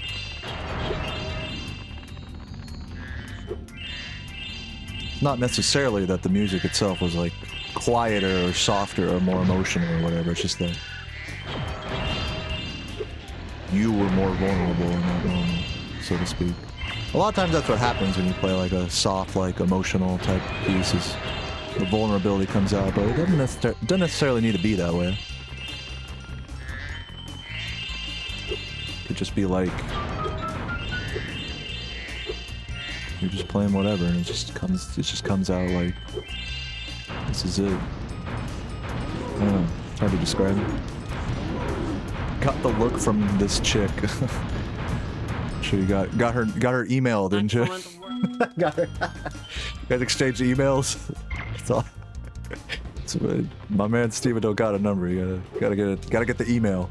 Speaker 1: It's not necessarily that the music itself was like quieter or softer or more emotional or whatever, it's just that you were more vulnerable in that moment, so to speak. A lot of times that's what happens when you play like a soft, like emotional type piece, is the vulnerability comes out, but it doesn't necessarily need to be that way. It could just be like you're just playing whatever and it just comes out like this is it. I don't know, it's hard to describe it. Got the look from this chick. Sure, you got her email, didn't you? Got her. You guys exchanged emails. That's all. My man Steven don't got a number. You gotta get the email.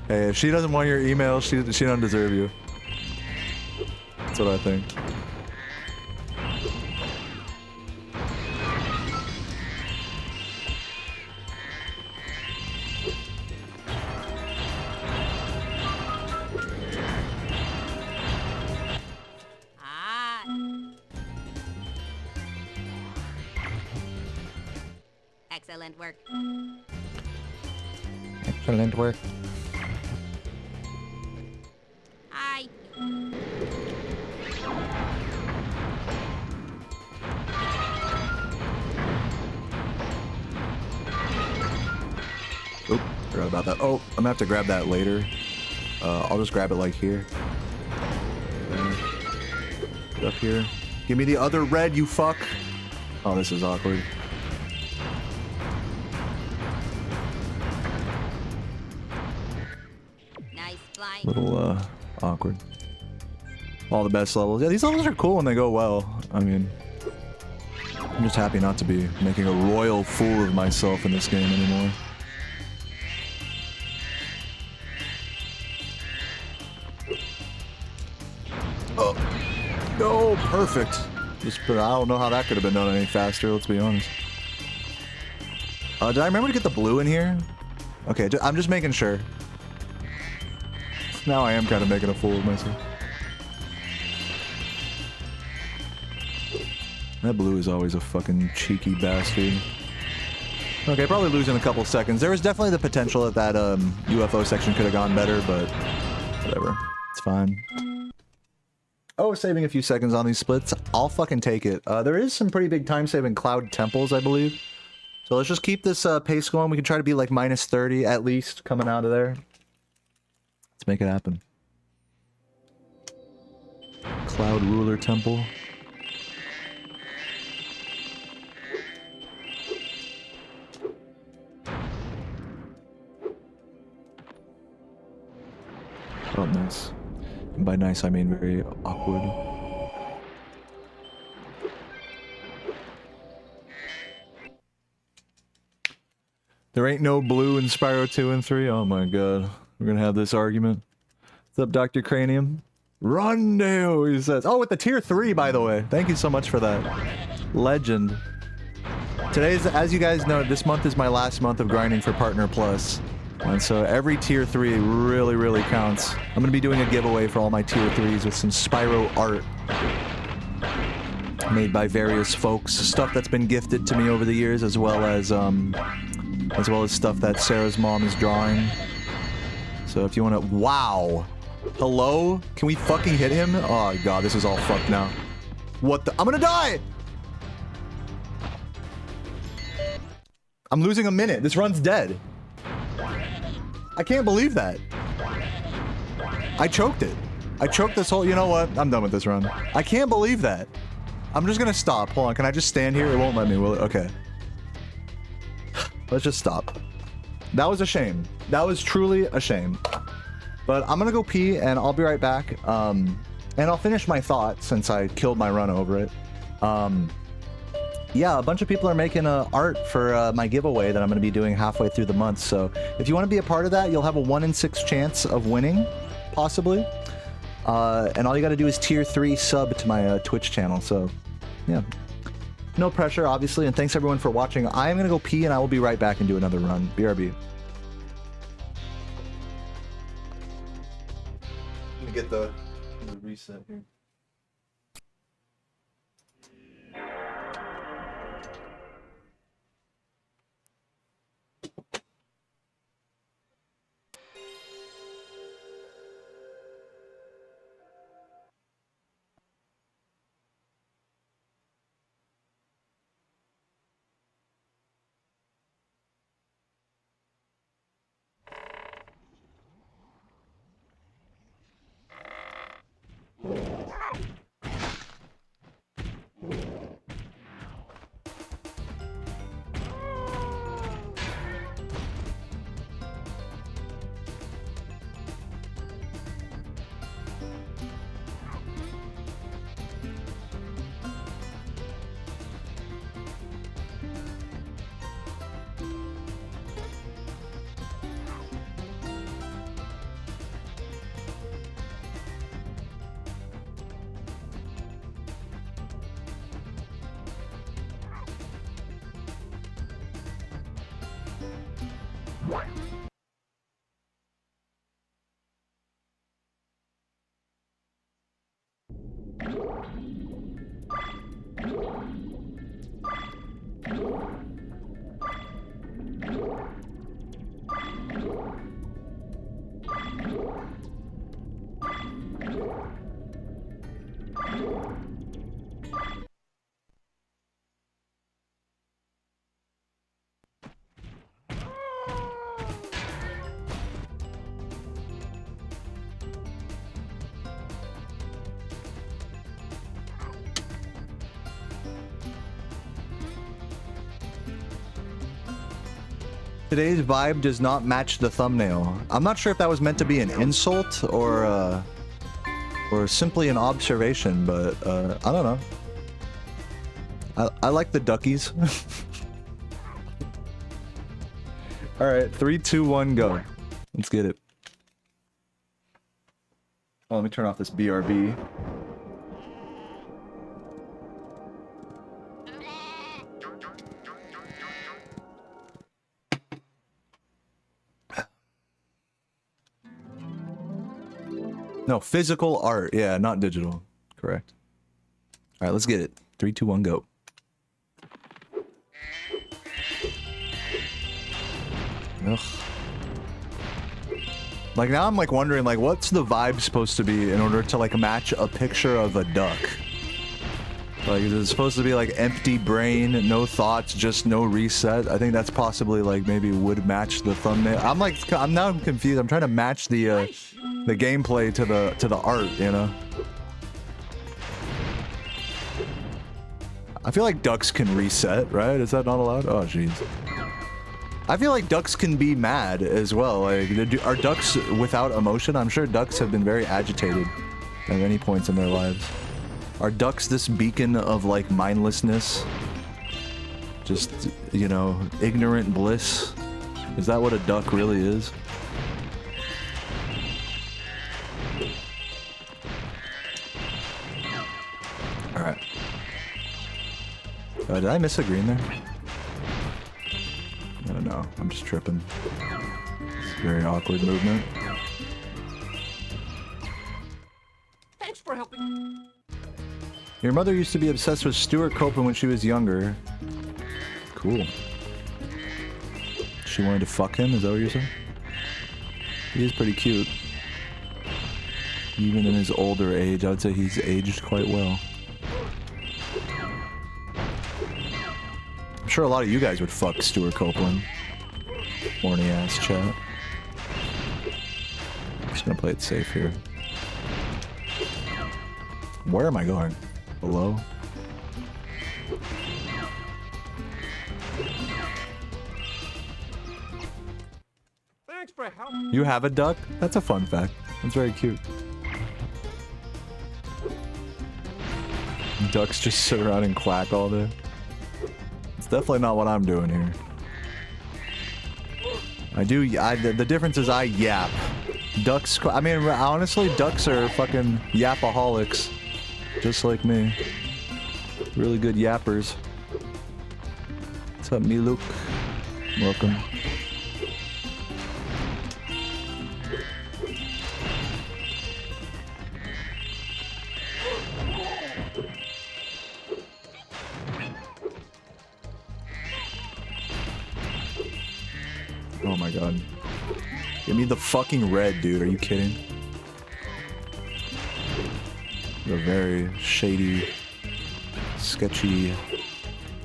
Speaker 1: Hey, if she doesn't want your email, she don't deserve you. That's what I think.
Speaker 7: Excellent work.
Speaker 1: Excellent work.
Speaker 7: Hi.
Speaker 1: Oop, forgot about that. Oh, I'm gonna have to grab that later. I'll just grab it like here. Get up here. Give me the other red, you fuck. Oh, this is awkward.
Speaker 7: Nice flying.
Speaker 1: Little awkward. All the best levels. Yeah, these levels are cool when they go well. I mean, I'm just happy not to be making a royal fool of myself in this game anymore. Oh, no, perfect. I don't know how that could have been done any faster, let's be honest. Did I remember to get the blue in here? Okay, I'm just making sure. Now I am kind of making a fool of myself. That blue is always a fucking cheeky bastard. Okay, probably losing a couple seconds. There was definitely the potential that UFO section could have gone better, but whatever. It's fine. Oh, saving a few seconds on these splits. I'll fucking take it. There is some pretty big time-saving cloud temples, I believe. So let's just keep this pace going. We can try to be like minus 30 at least coming out of there. Let's make it happen. Cloud Ruler Temple. Oh, nice. And by nice, I mean very awkward. There ain't no blue in Spyro 2 and 3? Oh my god. We're gonna have this argument. What's up, Dr. Cranium? Rondo, he says. Oh, with the tier 3, by the way. Thank you so much for that. Legend. Today's, as you guys know, this month is my last month of grinding for Partner Plus. And so every tier 3 really, really counts. I'm gonna be doing a giveaway for all my tier 3s with some Spyro art. Made by various folks. Stuff that's been gifted to me over the years, as well as stuff that Sarah's mom is drawing. So if you wanna... Wow! Hello? Can we fucking hit him? Oh god, this is all fucked now. What the... I'm gonna die! I'm losing a minute. This run's dead. I can't believe that. I choked it. I choked this whole... You know what? I'm done with this run. I can't believe that. I'm just gonna stop. Hold on, can I just stand here? It won't let me, will it? Okay. Let's just stop. That was a shame. That was truly a shame. But I'm gonna go pee and I'll be right back. And I'll finish my thought since I killed my run over it. Yeah, a bunch of people are making art for my giveaway that I'm going to be doing halfway through the month. So if you want to be a part of that, you'll have a 1 in 6 chance of winning, possibly. And all you got to do is tier 3 sub to my Twitch channel. So yeah, no pressure, obviously. And thanks everyone for watching. I am going to go pee and I will be right back and do another run. BRB. Let me get the reset here. Today's vibe does not match the thumbnail. I'm not sure if that was meant to be an insult or simply an observation, but I don't know. I like the duckies. All right, 3, 2, 1, go. Let's get it. Oh, let me turn off this BRB. No, physical art. Yeah, not digital. Correct. All right, let's get it. 3, 2, 1, go. Ugh. Like, now I'm, like, wondering, like, what's the vibe supposed to be in order to, like, match a picture of a duck? Like, is it supposed to be, like, empty brain, no thoughts, just no reset? I think that's possibly, like, maybe would match the thumbnail. I'm now confused. I'm trying to match the gameplay to the art, you know? I feel like ducks can reset, right? Is that not allowed? Oh, jeez. I feel like ducks can be mad as well. Like, are ducks without emotion? I'm sure ducks have been very agitated at any points in their lives. Are ducks this beacon of, like, mindlessness? Just, you know, ignorant bliss? Is that what a duck really is? Alright. Did I miss a green there? I don't know. I'm just tripping. It's a very awkward movement.
Speaker 4: Thanks for helping.
Speaker 1: Your mother used to be obsessed with Stuart Copeland when she was younger. Cool. She wanted to fuck him? Is that what you're saying? He is pretty cute. Even in his older age, I would say he's aged quite well. I'm sure a lot of you guys would fuck Stuart Copeland. Horny ass chat. Just gonna play it safe here. Where am I going? Below?
Speaker 4: for helping.
Speaker 1: You have a duck? That's a fun fact. That's very cute. Ducks just sit around and quack all day. It's definitely not what I'm doing here. The difference is I yap. Ducks, I mean, honestly, ducks are fucking yapaholics. Just like me. Really good yappers. What's up, Miluk? Welcome. Oh my god. Give me the fucking red, dude. Are you kidding? A very shady, sketchy,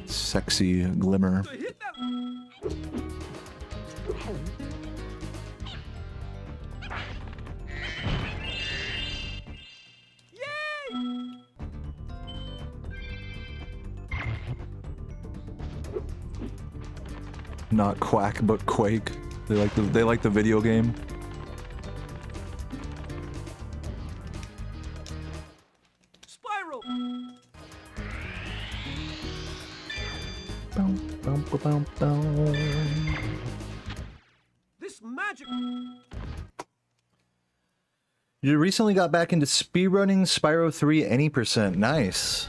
Speaker 1: sexy glimmer. Not Quack, but Quake. They like the video game.
Speaker 4: Spyro. This magic.
Speaker 1: You recently got back into speedrunning Spyro 3 any %. Nice.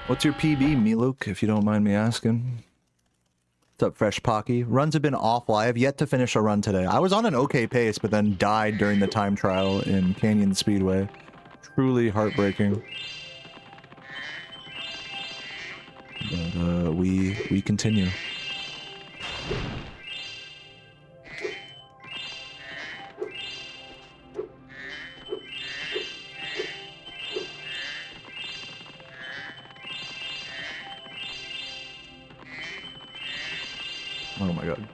Speaker 1: What's your PB, Miluk, if you don't mind me asking? What's up, Fresh Pocky? Runs have been awful. I have yet to finish a run today. I was on an okay pace, but then died during the time trial in Canyon Speedway. Truly heartbreaking. But we continue. Oh my god.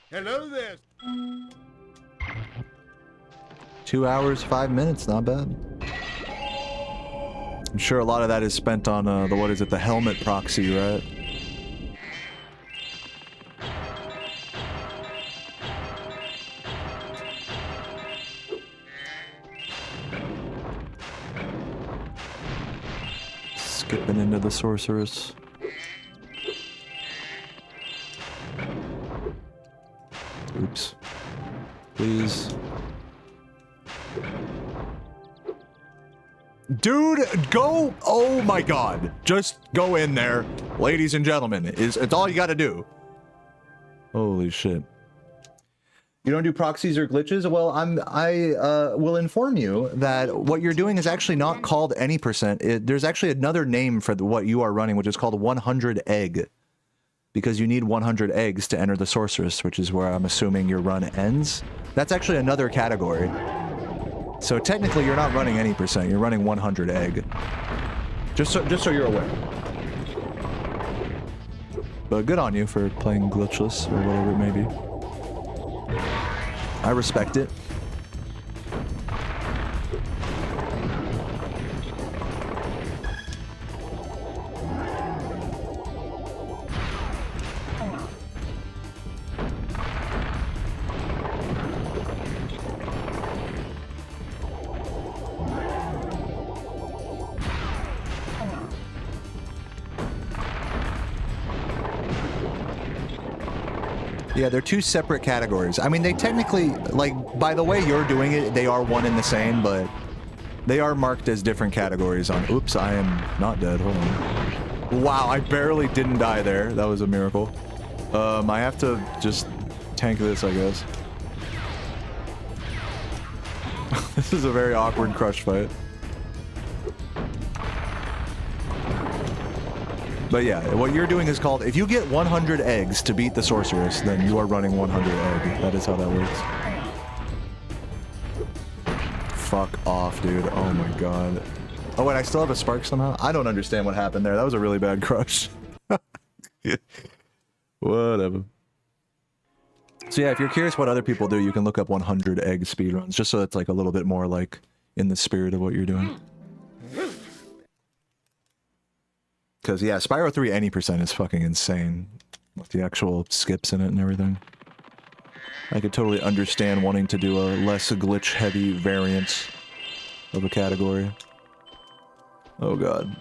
Speaker 4: Hello there.
Speaker 1: 2 hours, 5 minutes, not bad. I'm sure a lot of that is spent on the, what is it, the helmet proxy, right? Skipping into the sorceress. Oops. Please. Dude, go! Oh my god. Just go in there, ladies and gentlemen. It's all you gotta do. Holy shit. You don't do proxies or glitches? Well, I will inform you that what you're doing is actually not called any %. There's actually another name for what you are running, which is called 100 egg. Because you need 100 eggs to enter the sorceress, which is where I'm assuming your run ends. That's actually another category. So technically you're not running any %, you're running 100 egg. Just so you're aware. But good on you for playing glitchless or whatever it may be. I respect it. Yeah, they're two separate categories. I mean, they technically, like, by the way you're doing it, they are one and the same, but they are marked as different categories on... Oops, I am not dead. Hold on. Wow, I barely didn't die there. That was a miracle. I have to just tank this, I guess. This is a very awkward crush fight. But yeah, what you're doing is called, if you get 100 eggs to beat the sorceress, then you are running 100 egg. That is how that works. Fuck off, dude. Oh my god. Oh wait, I still have a spark somehow? I don't understand what happened there. That was a really bad crush. Whatever. So yeah, if you're curious what other people do, you can look up 100 egg speedruns, just so it's like a little bit more like in the spirit of what you're doing. Because yeah, Spyro 3 any percent is fucking insane with the actual skips in it and everything. I could totally understand wanting to do a less glitch heavy variant of a category. Oh god.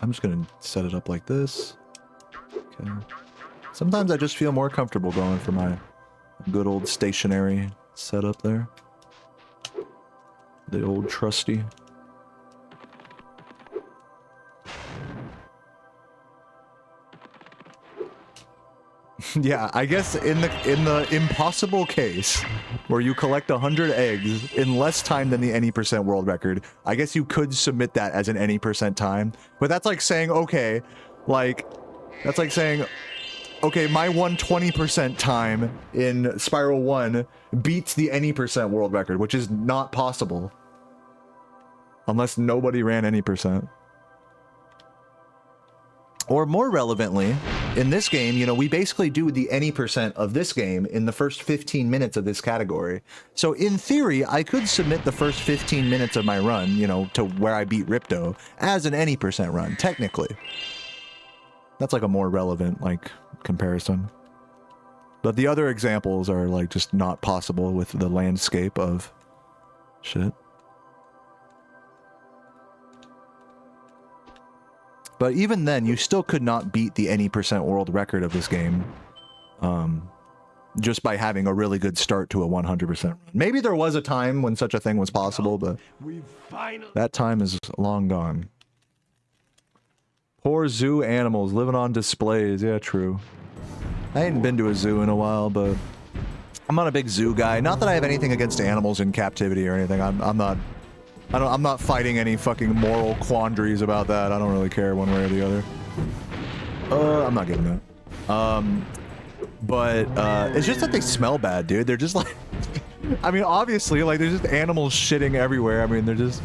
Speaker 1: I'm just gonna set it up like this. Okay. Sometimes I just feel more comfortable going for my good old stationary setup there. The old trusty. Yeah, I guess in the impossible case where you collect 100 eggs in less time than the any percent world record, I guess you could submit that as an any percent time. But that's like saying, okay, like, that's like saying, okay, my 120% time in Spyro 1 beats the any percent world record, which is not possible. Unless nobody ran any percent. Or more relevantly, in this game, you know, we basically do the any percent of this game in the first 15 minutes of this category. So in theory, I could submit the first 15 minutes of my run, you know, to where I beat Ripto as an any percent run, technically. That's like a more relevant, like, comparison. But the other examples are, like, just not possible with the landscape of shit. But even then, you still could not beat the any percent world record of this game, just by having a really good start to a 100% run. Maybe there was a time when such a thing was possible, but that time is long gone. Poor zoo animals living on displays. Yeah, true. I ain't been to a zoo in a while, but I'm not a big zoo guy. Not that I have anything against animals in captivity or anything. I'm not fighting any fucking moral quandaries about that. I don't really care one way or the other. I'm not getting that. But it's just that they smell bad, dude. They're just like, I mean, obviously, like, there's just animals shitting everywhere. I mean, they're just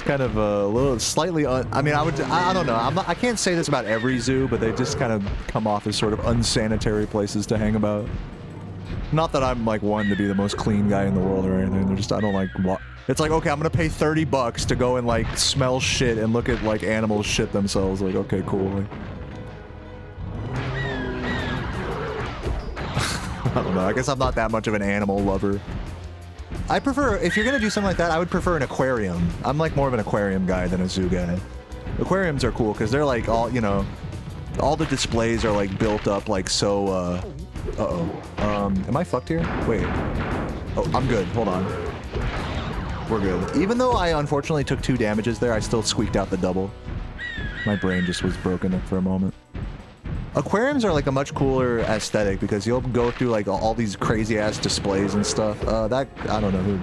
Speaker 1: kind of a little slightly. I mean, I don't know. I can't say this about every zoo, but they just kind of come off as sort of unsanitary places to hang about. Not that I'm like one to be the most clean guy in the world or anything. They're just, I don't like what. It's like, okay, I'm gonna pay $30 to go and like smell shit and look at like animals shit themselves. Like, okay, cool. Like, I don't know. I guess I'm not that much of an animal lover. I prefer, if you're gonna do something like that, I would prefer an aquarium. I'm like more of an aquarium guy than a zoo guy. Aquariums are cool because they're like all, you know, all the displays are like built up like so. Am I fucked here? Wait. Oh, I'm good. Hold on. We're good. Even though I unfortunately took 2 damages there, I still squeaked out the double. My brain just was broken up for a moment. Aquariums are like a much cooler aesthetic because you'll go through like all these crazy ass displays and stuff. That, I don't know who,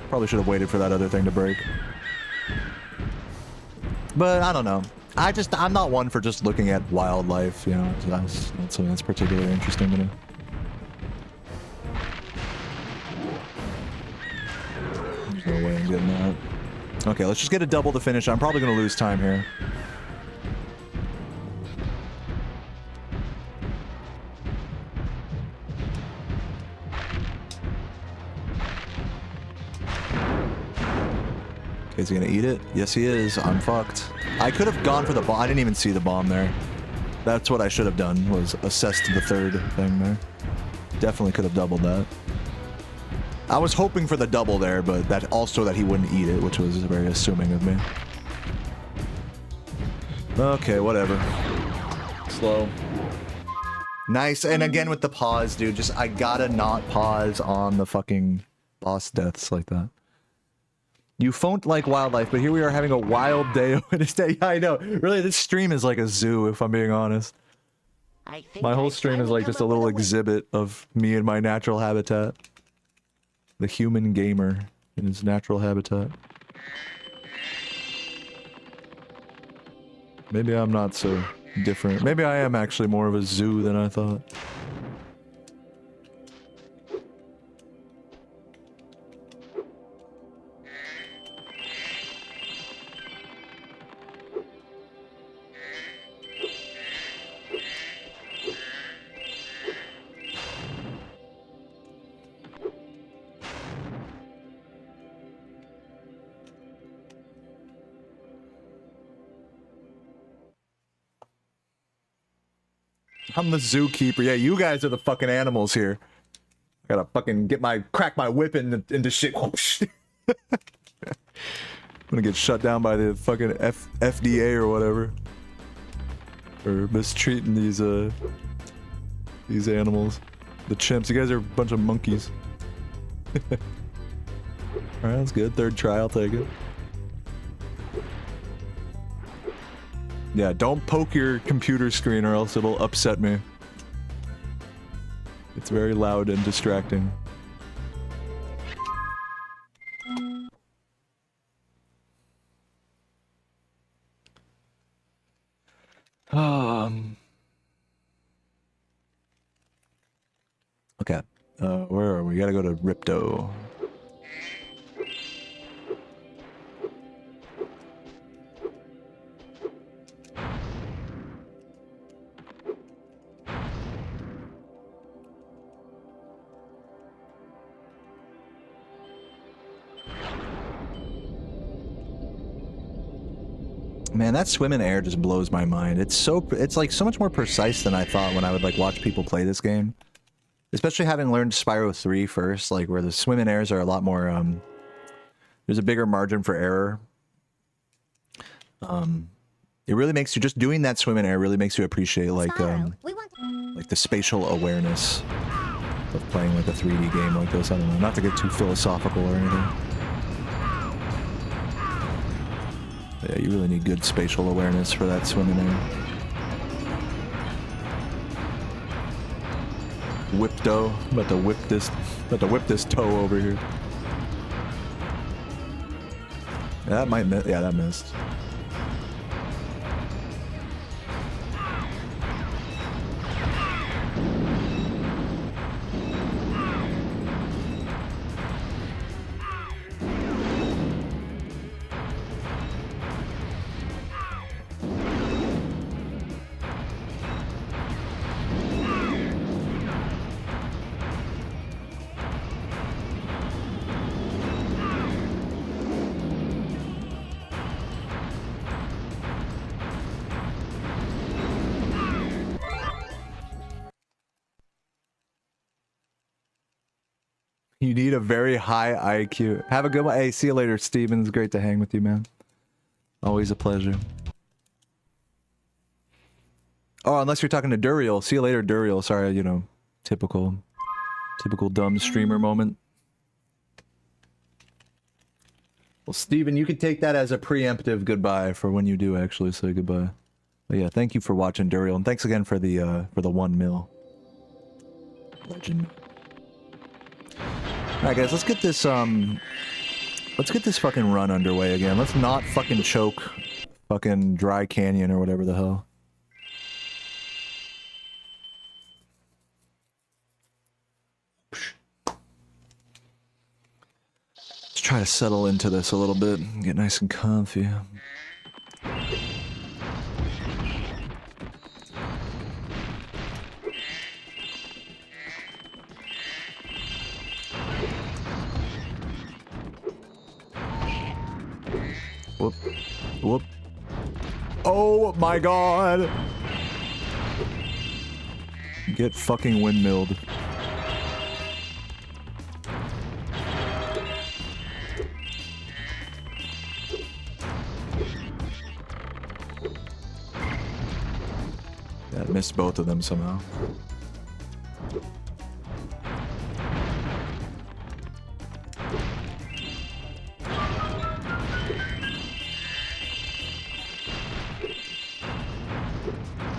Speaker 1: probably should have waited for that other thing to break. But I don't know. I'm not one for just looking at wildlife, you know, that's something that's particularly interesting to me. There's no way I'm getting that. Okay, let's just get a double to finish. I'm probably going to lose time here. Okay, is he going to eat it? Yes, he is. I'm fucked. I could have gone for the bomb. I didn't even see the bomb there. That's what I should have done, was assessed the third thing there. Definitely could have doubled that. I was hoping for the double there, but that also that he wouldn't eat it, which was very assuming of me. Okay, whatever. Slow. Nice, and again with the pause, dude. Just, I gotta not pause on the fucking boss deaths like that. You phoned like wildlife, but here we are having a wild day of Wednesday. Yeah, I know. Really, this stream is like a zoo, if I'm being honest. My whole stream is like just a little exhibit of me in my natural habitat. The human gamer in his natural habitat. Maybe I'm not so different. Maybe I am actually more of a zoo than I thought. I'm the zookeeper. Yeah, you guys are the fucking animals here. I gotta fucking crack my whip into shit. I'm gonna get shut down by the fucking FDA or whatever. For mistreating these animals. The chimps. You guys are a bunch of monkeys. Alright, that's good. Third try, I'll take it. Yeah, don't poke your computer screen or else it'll upset me. It's very loud and distracting. Okay. Where are we? Gotta go to Ripto. Man, that swim in air just blows my mind. It's like so much more precise than I thought when I would like watch people play this game. Especially having learned Spyro 3 first, like where the swim in airs are a lot more, there's a bigger margin for error. It really makes you, just doing that swim in air really makes you appreciate like the spatial awareness of playing like a 3D game like this. I don't know, not to get too philosophical or anything. Yeah, you really need good spatial awareness for that swimming air. Whipto. I'm about to whip this toe over here. Yeah, that might miss. Yeah, that missed. You need a very high IQ. Have a good one. Hey, see you later, Steven. It's great to hang with you, man. Always a pleasure. Oh, unless you're talking to Duriel. See you later, Duriel. Sorry, you know, typical dumb streamer moment. Well, Steven, you could take that as a preemptive goodbye for when you do actually say goodbye. But yeah, thank you for watching, Duriel, and thanks again for the 1 mil. Legend. Alright guys, let's get this fucking run underway again. Let's not fucking choke fucking Dry Canyon or whatever the hell. Let's try to settle into this a little bit and get nice and comfy. Whoop. Whoop. Oh my god! Get fucking windmilled. That missed both of them somehow.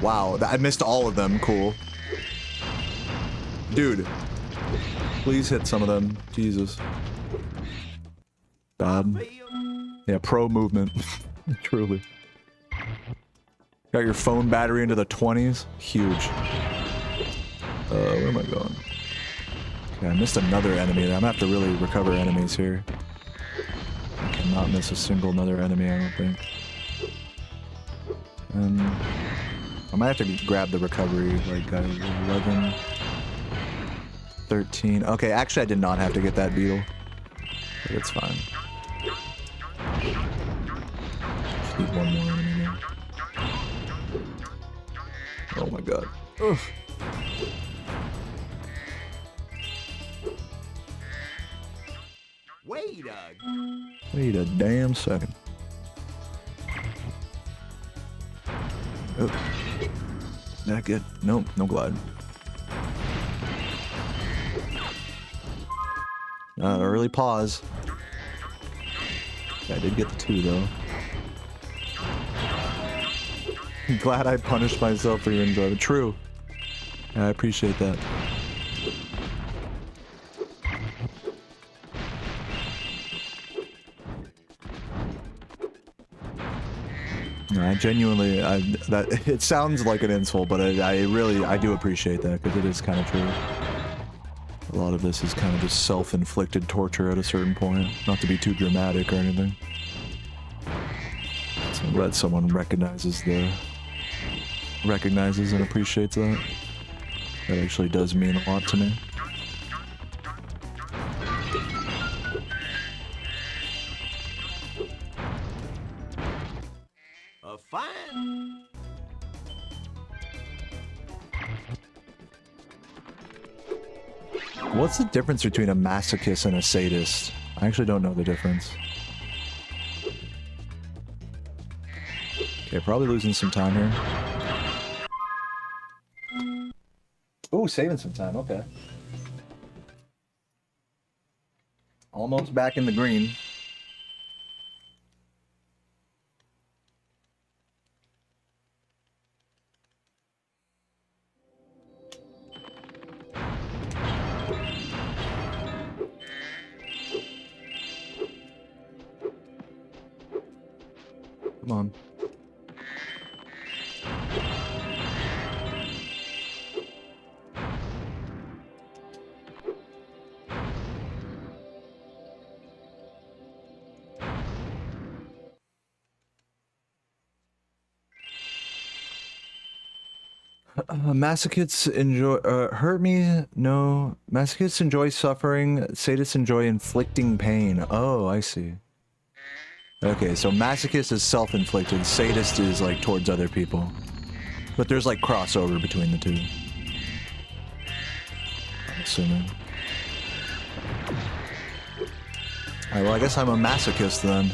Speaker 1: Wow, I missed all of them. Cool. Dude. Please hit some of them. Jesus. God. Yeah, pro movement. Truly. Got your phone battery into the 20s? Huge. Where am I going? Okay, I missed another enemy. I'm gonna have to really recover enemies here. I cannot miss a single another enemy, I don't think. And I might have to grab the recovery, like 11, 13. Okay, actually I did not have to get that beetle. But it's fine. Just need one more enemy there. Oh my god. Ugh. Wait a damn second. Oh. That good? Nope, no glide. Early pause. I did get the 2 though. I'm glad I punished myself for your enjoyment. True. I appreciate that. I genuinely, that it sounds like an insult, but I do appreciate that because it is kind of true. A lot of this is kind of just self-inflicted torture at a certain point, not to be too dramatic or anything. So I'm glad someone recognizes and appreciates that. That actually does mean a lot to me.
Speaker 4: Fine.
Speaker 1: What's the difference between a masochist and a sadist? I actually don't know the difference. Okay, probably losing some time here. Ooh, saving some time, okay. Almost back in the green. Come on. Masochists enjoy hurt me. No, masochists enjoy suffering. Sadists enjoy inflicting pain. Oh, I see. Okay, so masochist is self-inflicted. Sadist is like towards other people. But there's like crossover between the two. I'm assuming. Alright, well I guess I'm a masochist then.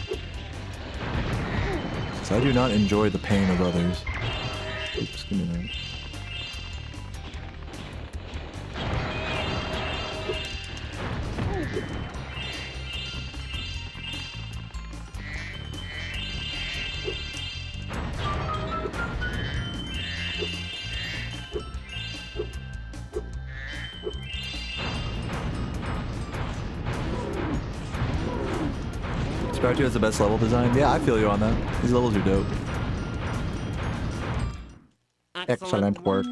Speaker 1: Because I do not enjoy the pain of others. Oops, give me that. Spyro 2 has the best level design. Yeah, I feel you on that. These levels are dope. Excellent work.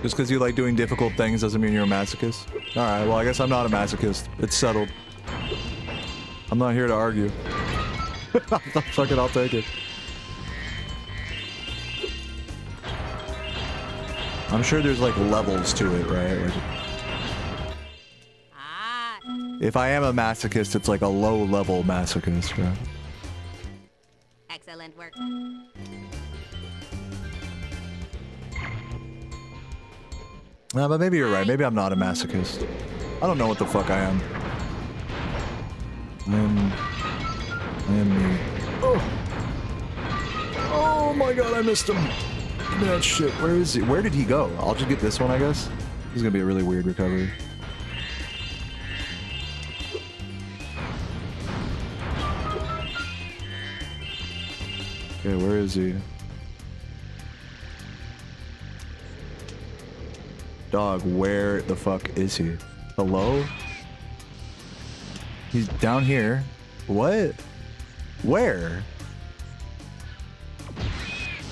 Speaker 1: Just because you like doing difficult things doesn't mean you're a masochist. Alright, well I guess I'm not a masochist. It's settled. I'm not here to argue. Fuck it, I'll take it. I'm sure there's like levels to it, right? Like, if I am a masochist, it's like a low-level masochist, right?
Speaker 7: Excellent work.
Speaker 1: But maybe you're right. Maybe I'm not a masochist. I don't know what the fuck I am. I am me. Oh! Oh my god, I missed him! Give me that shit. Where is he? Where did he go? I'll just get this one, I guess. This is gonna be a really weird recovery. Okay, where is he? Dog, where the fuck is he? Hello? He's down here. What? Where?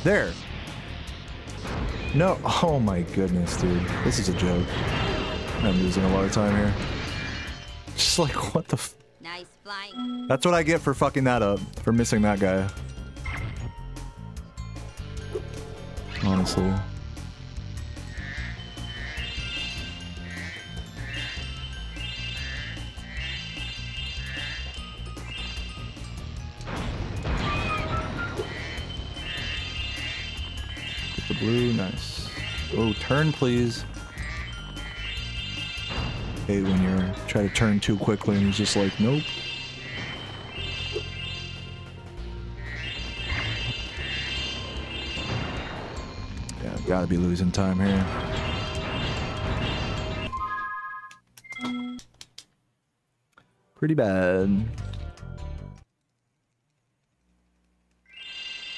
Speaker 1: There. No. Oh my goodness, dude. This is a joke. I'm losing a lot of time here. Just like, what the f-
Speaker 7: Nice flying.
Speaker 1: That's what I get for fucking that up. For missing that guy. Honestly. Blue, nice. Oh, turn, please. Hate when you're trying to turn too quickly and he's just like, nope. Yeah, gotta be losing time here. Pretty bad.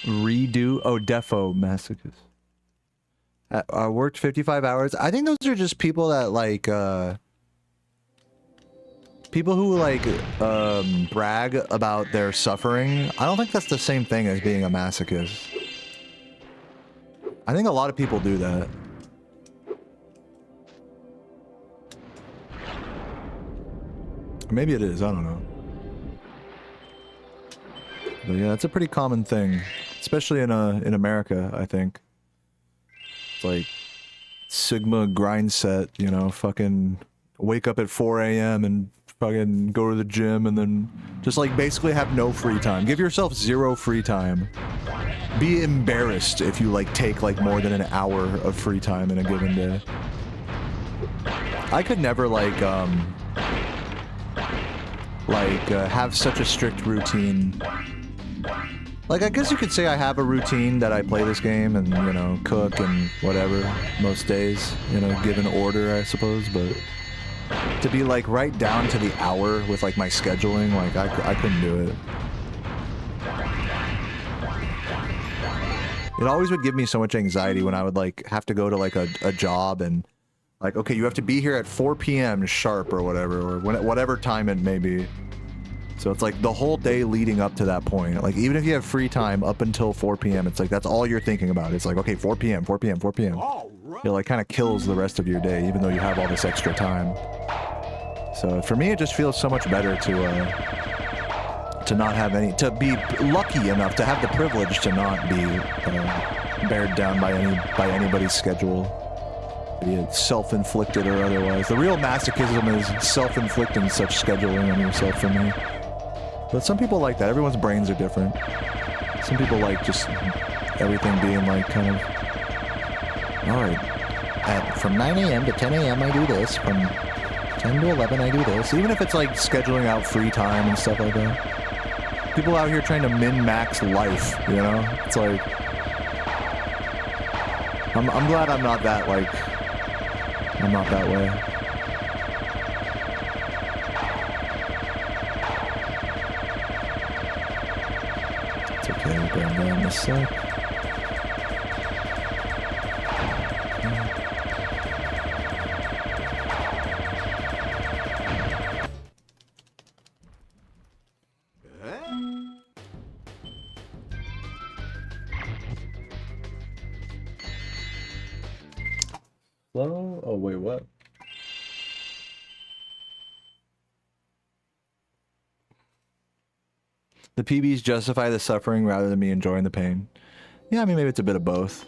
Speaker 1: Redo. Oh, Defo Masochist. I worked 55 hours. I think those are just people that like people who like brag about their suffering. I don't think that's the same thing as being a masochist. I think a lot of people do that. Maybe it is, I don't know. But yeah, that's a pretty common thing, especially in America, I think. It's like Sigma grind set, you know, fucking wake up at 4 a.m. and fucking go to the gym and then just like basically have no free time. Give yourself 0 free time. Be embarrassed if you like take like more than an hour of free time in a given day. I could never have such a strict routine. Like, I guess you could say I have a routine that I play this game and, you know, cook and whatever most days, you know, given order, I suppose, but to be, like, right down to the hour with, like, my scheduling, like, I couldn't do it. It always would give me so much anxiety when I would, like, have to go to, like, a job and, like, okay, you have to be here at 4 p.m. sharp or whatever, or whatever time it may be. So it's like the whole day leading up to that point. Like, even if you have free time up until 4 p.m., it's like that's all you're thinking about. It's like, okay, 4 p.m., 4 p.m., 4 p.m. It like kind of kills the rest of your day, even though you have all this extra time. So for me, it just feels so much better to not have any, to be lucky enough to have the privilege to not be bared down by anybody's schedule, be it self-inflicted or otherwise. The real masochism is self-inflicting such scheduling on yourself for me. But some people like that. Everyone's brains are different. Some people like just everything being like kind of, all right, from 9 a.m. to 10 a.m. I do this, from 10 to 11 I do this. Even if it's like scheduling out free time and stuff like that. People out here trying to min-max life, you know? It's like, I'm glad I'm not that, like, I'm not that way. It's okay, we'll burn down this sec. Slow? Oh, wait, what? The PBs justify the suffering rather than me enjoying the pain. Yeah, I mean, maybe it's a bit of both.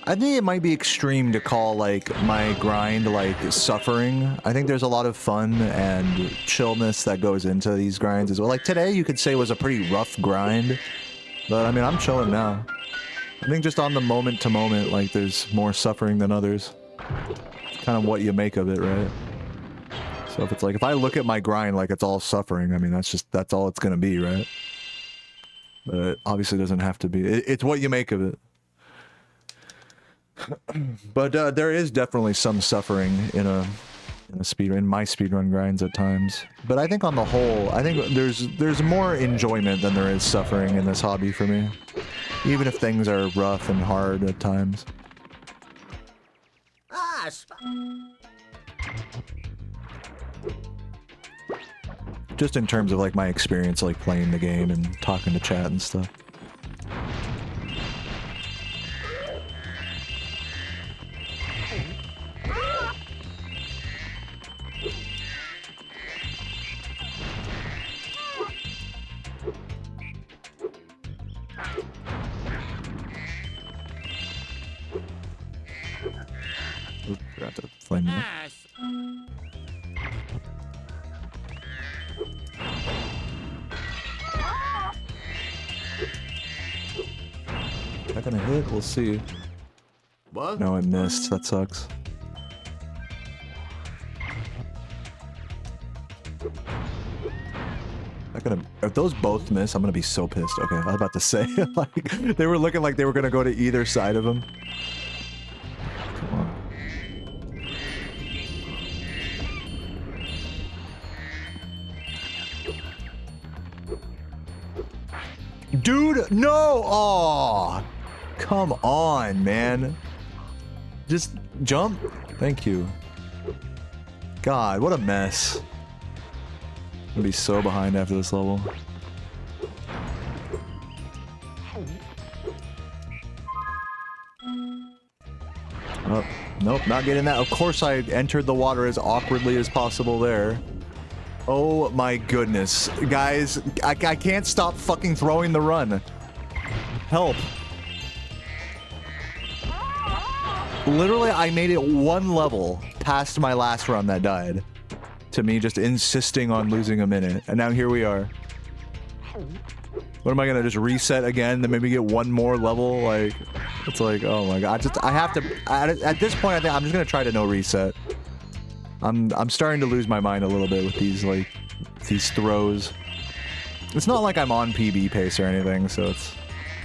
Speaker 1: I think it might be extreme to call, like, my grind, like, suffering. I think there's a lot of fun and chillness that goes into these grinds as well. Like, today you could say was a pretty rough grind, but, I mean, I'm chilling now. I think just on the moment to moment, like, there's more suffering than others. It's kind of what you make of it, right? So if it's like, if I look at my grind like it's all suffering, I mean, that's all it's gonna be, right? But it obviously doesn't have to be. It's what you make of it. But there is definitely some suffering in my speedrun grinds at times. But I think on the whole, I think there's more enjoyment than there is suffering in this hobby for me. Even if things are rough and hard at times.
Speaker 4: Ah,
Speaker 1: Just in terms of like my experience like playing the game and talking to chat and stuff. Oops, forgot to flame that. that gonna hit? We'll see.
Speaker 4: What?
Speaker 1: No, I missed. That sucks. Not gonna. If those both miss, I'm gonna be so pissed. Okay, I was about to say, like, they were looking like they were gonna go to either side of him. Come on. Dude, no! Aw! Come on, man. Just jump. Thank you. God, what a mess. I'm gonna be so behind after this level. Oh, nope, not getting that. Of course I entered the water as awkwardly as possible there. Oh my goodness. Guys, I can't stop fucking throwing the run. Help. Literally, I made it one level past my last run that died. To me just insisting on losing a minute. And now here we are. What am I gonna just reset again, then maybe get one more level? Like, it's like, oh my god. I have to, at this point I think I'm just gonna try to no reset. I'm starting to lose my mind a little bit with these, like, these throws. It's not like I'm on PB pace or anything, so it's,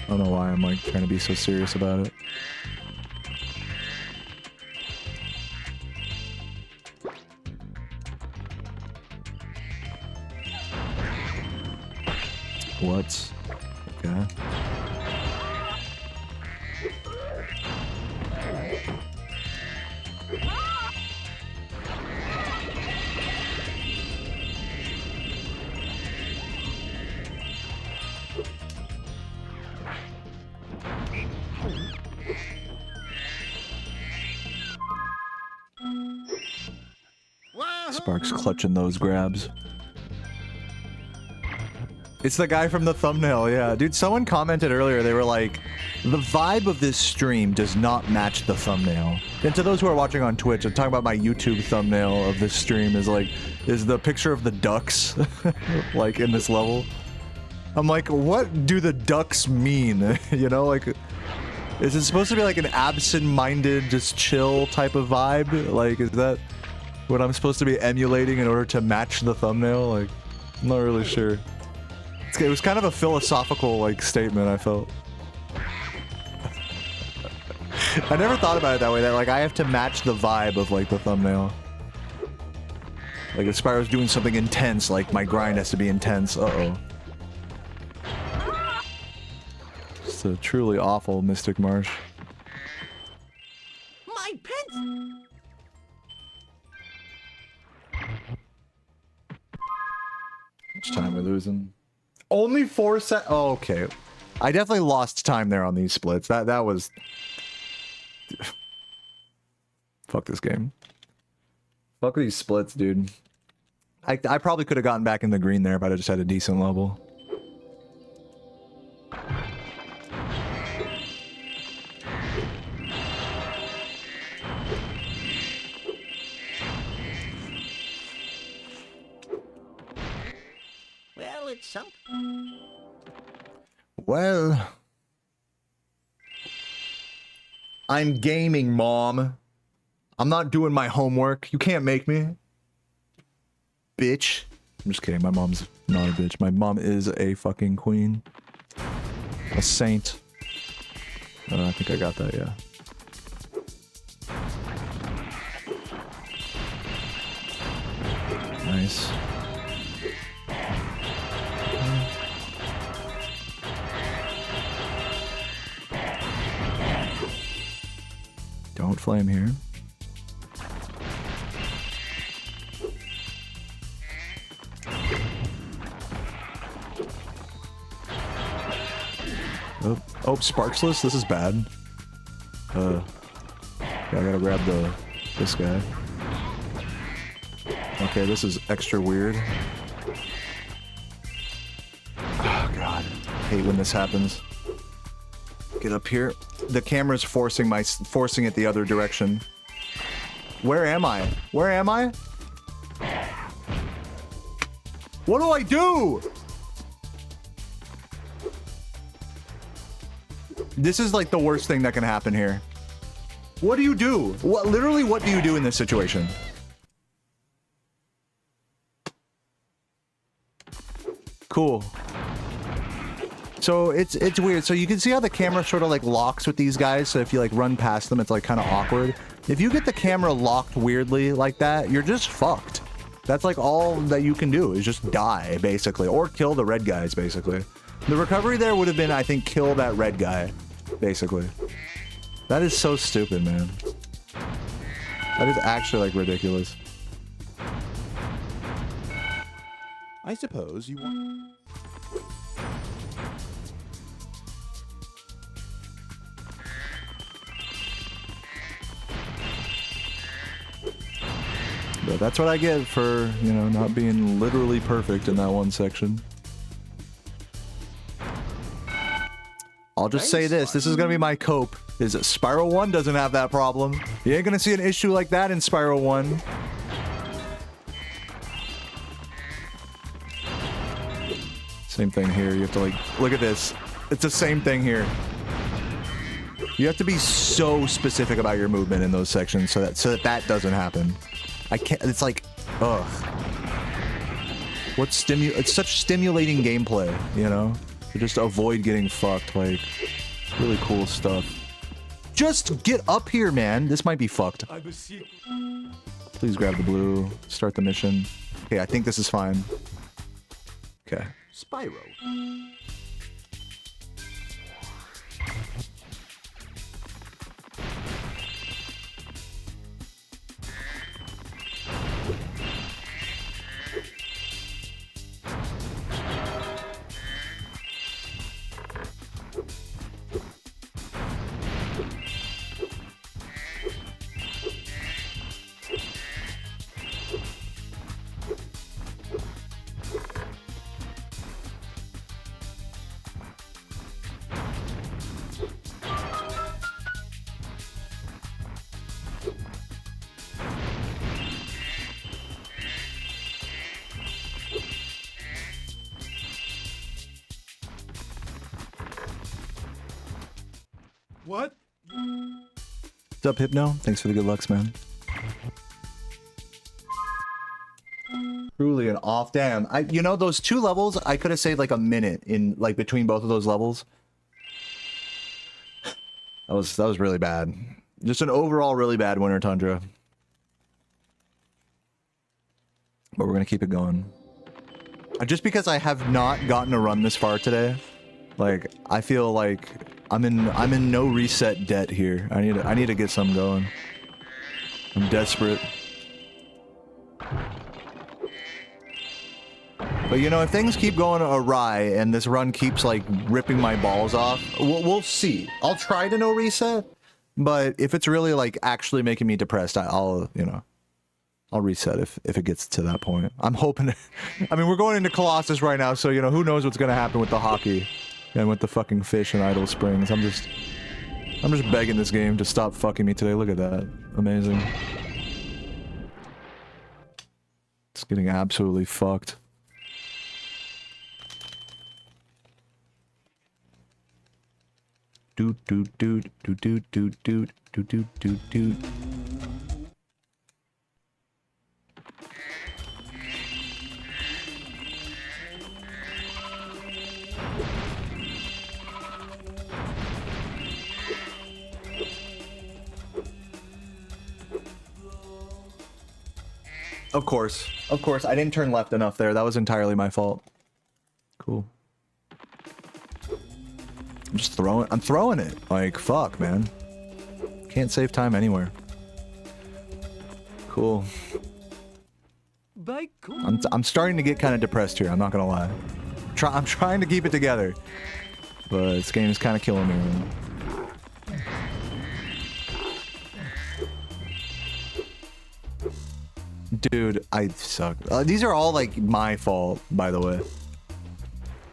Speaker 1: I don't know why I'm like trying to be so serious about it. What? Okay. Sparks clutching those grabs. It's the guy from the thumbnail, yeah. Dude, someone commented earlier, they were like, the vibe of this stream does not match the thumbnail. And to those who are watching on Twitch, I'm talking about my YouTube thumbnail of this stream is like, is the picture of the ducks, like, in this level. I'm like, what do the ducks mean? You know, like, is it supposed to be like an absent-minded, just chill type of vibe? Like, is that what I'm supposed to be emulating in order to match the thumbnail? Like, I'm not really sure. It was kind of a philosophical, like, statement, I felt. I never thought about it that way, that, like, I have to match the vibe of, like, the thumbnail. Like, if Spyro's doing something intense, like, my grind has to be intense. Uh-oh. It's a truly awful Mystic Marsh.
Speaker 4: My pants!
Speaker 1: How much time we're losing? Only 4 sec. Oh, okay. I definitely lost time there on these splits. That was. Fuck this game. Fuck these splits, dude. I probably could have gotten back in the green there if I just had a decent level.
Speaker 4: Well, it's something.
Speaker 1: Well, I'm gaming, Mom. I'm not doing my homework. You can't make me. Bitch. I'm just kidding. My mom's not a bitch. My mom is a fucking queen. A saint. I think I got that, yeah. Nice. Don't flame here. Oh, Sparksless, this is bad. Yeah, I gotta grab this guy. Okay, this is extra weird. Oh god, I hate when this happens. Get up here. The camera's forcing it the other direction. Where am I? Where am I? What do I do? This is like the worst thing that can happen here. What do you do? Literally, what do you do in this situation? Cool. So it's weird. So you can see how the camera sort of like locks with these guys. So if you like run past them, it's like kind of awkward. If you get the camera locked weirdly like that, you're just fucked. That's like all that you can do is just die basically, or kill the red guys basically. The recovery there would have been, I think, kill that red guy basically. That is so stupid, man. That is actually like ridiculous.
Speaker 2: I suppose you want...
Speaker 1: But that's what I get for, you know, not being literally perfect in that one section. I'll just say this is gonna be my cope, is that Spyro 1 doesn't have that problem. You ain't gonna see an issue like that in Spyro 1. Same thing here, you have to like, look at this. It's the same thing here. You have to be so specific about your movement in those sections so that doesn't happen. I can't, it's like, ugh. It's such stimulating gameplay, you know? To just avoid getting fucked, like, really cool stuff. Just get up here, man. This might be fucked. Please grab the blue, start the mission. Okay, I think this is fine. Okay.
Speaker 4: Spyro.
Speaker 2: What?
Speaker 1: What's up, Hypno? Thanks for the good lucks, man. Truly an off. Damn. You know, those two levels, I could have saved like a minute in like between both of those levels. That was really bad. Just an overall really bad Winter Tundra. But we're gonna keep it going. Just because I have not gotten to run this far today, like I feel like I'm in no reset debt here. I need to get some going. I'm desperate. But you know, if things keep going awry and this run keeps like ripping my balls off, we'll see. I'll try to no reset, but if it's really like actually making me depressed, I'll reset if it gets to that point. I'm hoping. I mean, we're going into Colossus right now, so you know who knows what's gonna happen with the hockey and with the fucking fish in Idle Springs. I'm just begging this game to stop fucking me today. Look at that, amazing. It's getting absolutely fucked. Doot doot doot doot doot doot doot doot doot doot doot. Of course, I didn't turn left enough there. That was entirely my fault. Cool. I'm throwing it. Like, fuck, man. Can't save time anywhere. Cool. I'm starting to get kind of depressed here, I'm not gonna lie. I'm trying to keep it together. But this game is kind of killing me right now. Dude, I suck. These are all like my fault, by the way.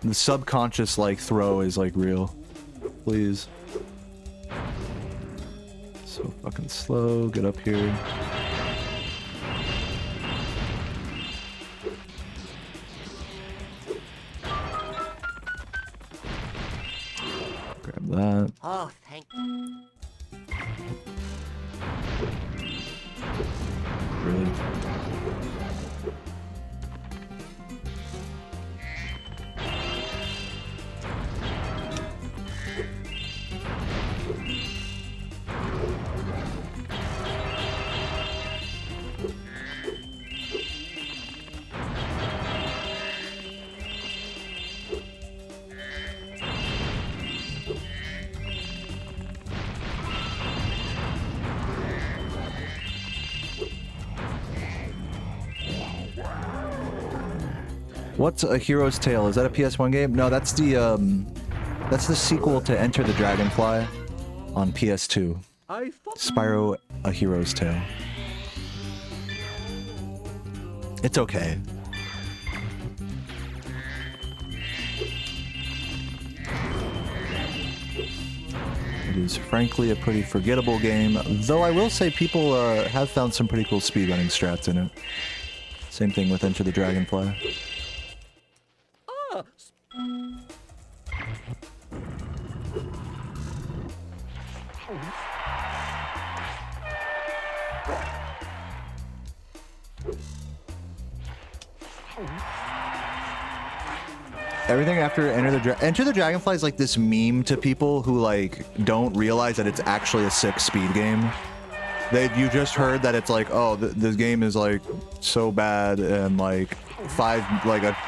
Speaker 1: The subconscious like throw is like real. Please. So fucking slow. Get up here. Grab that. What's A Hero's Tale? Is that a PS1 game? No, that's the sequel to Enter the Dragonfly on PS2. Spyro: A Hero's Tale. It's okay. It is frankly a pretty forgettable game, though I will say people have found some pretty cool speedrunning strats in it. Same thing with Enter the Dragonfly. Everything after Enter the Dragonfly is like this meme to people who like don't realize that it's actually a sick speed game. You just heard that it's like, oh, this game is like so bad and like a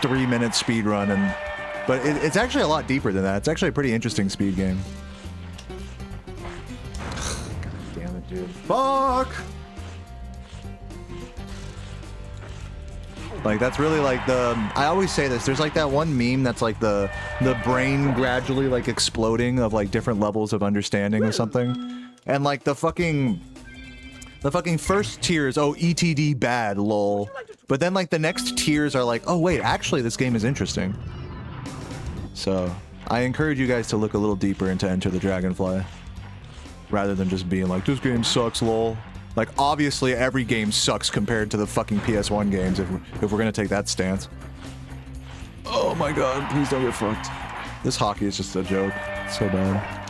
Speaker 1: 3-minute speed run, but it's actually a lot deeper than that. It's actually a pretty interesting speed game. God damn it, dude. Fuck! Like, that's really like I always say this, there's like that one meme that's like the brain gradually like exploding of like different levels of understanding of something. And like the fucking first tier is, oh, ETD bad, lol. But then like the next tiers are like, oh wait, actually this game is interesting. So I encourage you guys to look a little deeper into Enter the Dragonfly, rather than just being like, this game sucks, lol. Like, obviously, every game sucks compared to the fucking PS1 games if we're gonna take that stance. Oh my god, please don't get fucked. This hockey is just a joke. It's so bad.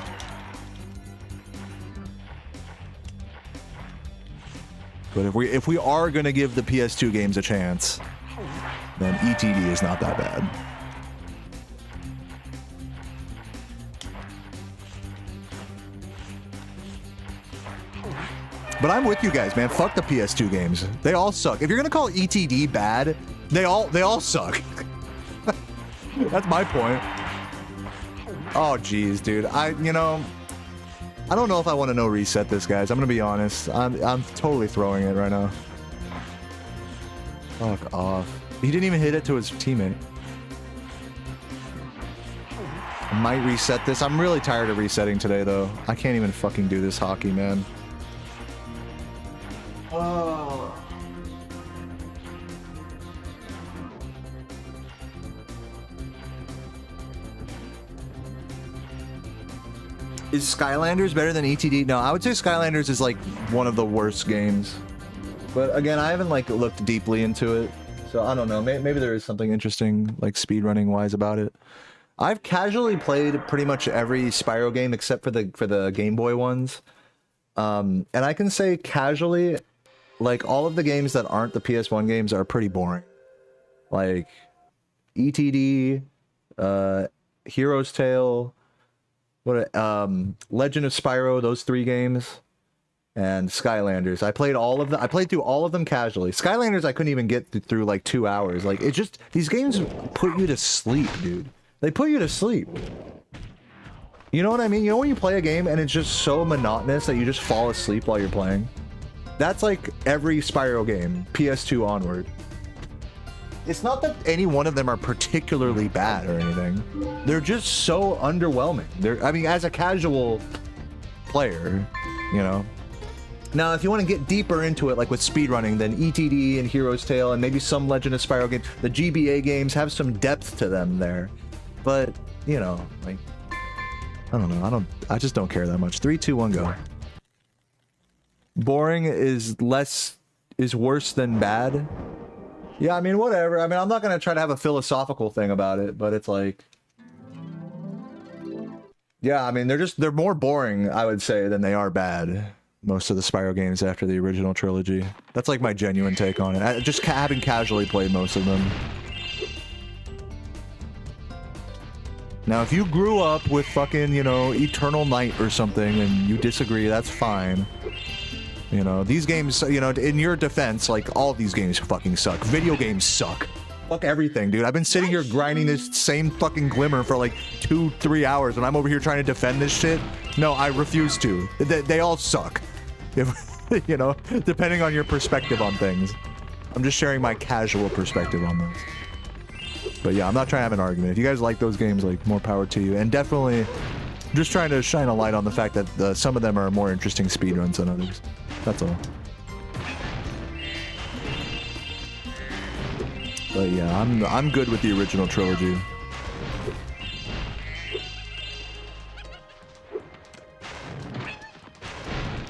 Speaker 1: But if we are gonna give the PS2 games a chance, then ETD is not that bad. But I'm with you guys, man. Fuck the PS2 games. They all suck. If you're gonna call ETD bad, they all suck. That's my point. Oh jeez, dude. I don't know if I want to no reset this, guys. I'm gonna be honest. I'm totally throwing it right now. Fuck off. He didn't even hit it to his teammate. I might reset this. I'm really tired of resetting today, though. I can't even fucking do this hockey, man. Oh. Is Skylanders better than ETD? No, I would say Skylanders is like one of the worst games. But again, I haven't like looked deeply into it, so I don't know. Maybe there is something interesting like speedrunning wise about it. I've casually played pretty much every Spyro game except for the Game Boy ones, and I can say casually, like all of the games that aren't the PS1 games are pretty boring. Like ETD, Hero's Tale, Legend of Spyro, those 3 games, and Skylanders. I played all of them. I played through all of them casually. Skylanders I couldn't even get through like 2 hours. Like it just, these games put you to sleep, dude. They put you to sleep. You know what I mean? You know when you play a game and it's just so monotonous that you just fall asleep while you're playing? That's like every Spyro game, PS2 onward. It's not that any one of them are particularly bad or anything. They're just so underwhelming. I mean, as a casual player, you know. Now, if you want to get deeper into it, like with speedrunning, then ETD and Hero's Tale and maybe some Legend of Spyro games, the GBA games have some depth to them there. But, you know, like, I don't know. I just don't care that much. 3, 2, 1, go. Boring is worse than bad. Yeah, I mean, whatever. I mean, I'm not going to try to have a philosophical thing about it, but it's like... Yeah, I mean, they're more boring, I would say, than they are bad. Most of the Spyro games after the original trilogy. That's like my genuine take on it. Just having casually played most of them. Now, if you grew up with fucking, you know, Eternal Night or something and you disagree, that's fine. You know, these games, you know, in your defense, like, all these games fucking suck. Video games suck. Fuck everything, dude. I've been sitting here grinding this same fucking Glimmer for like 2-3 hours and I'm over here trying to defend this shit. No, I refuse to. They all suck. If, you know, depending on your perspective on things. I'm just sharing my casual perspective on this. But yeah, I'm not trying to have an argument. If you guys like those games, like, more power to you. And definitely just trying to shine a light on the fact that some of them are more interesting speedruns than others. That's all. But yeah, I'm good with the original trilogy.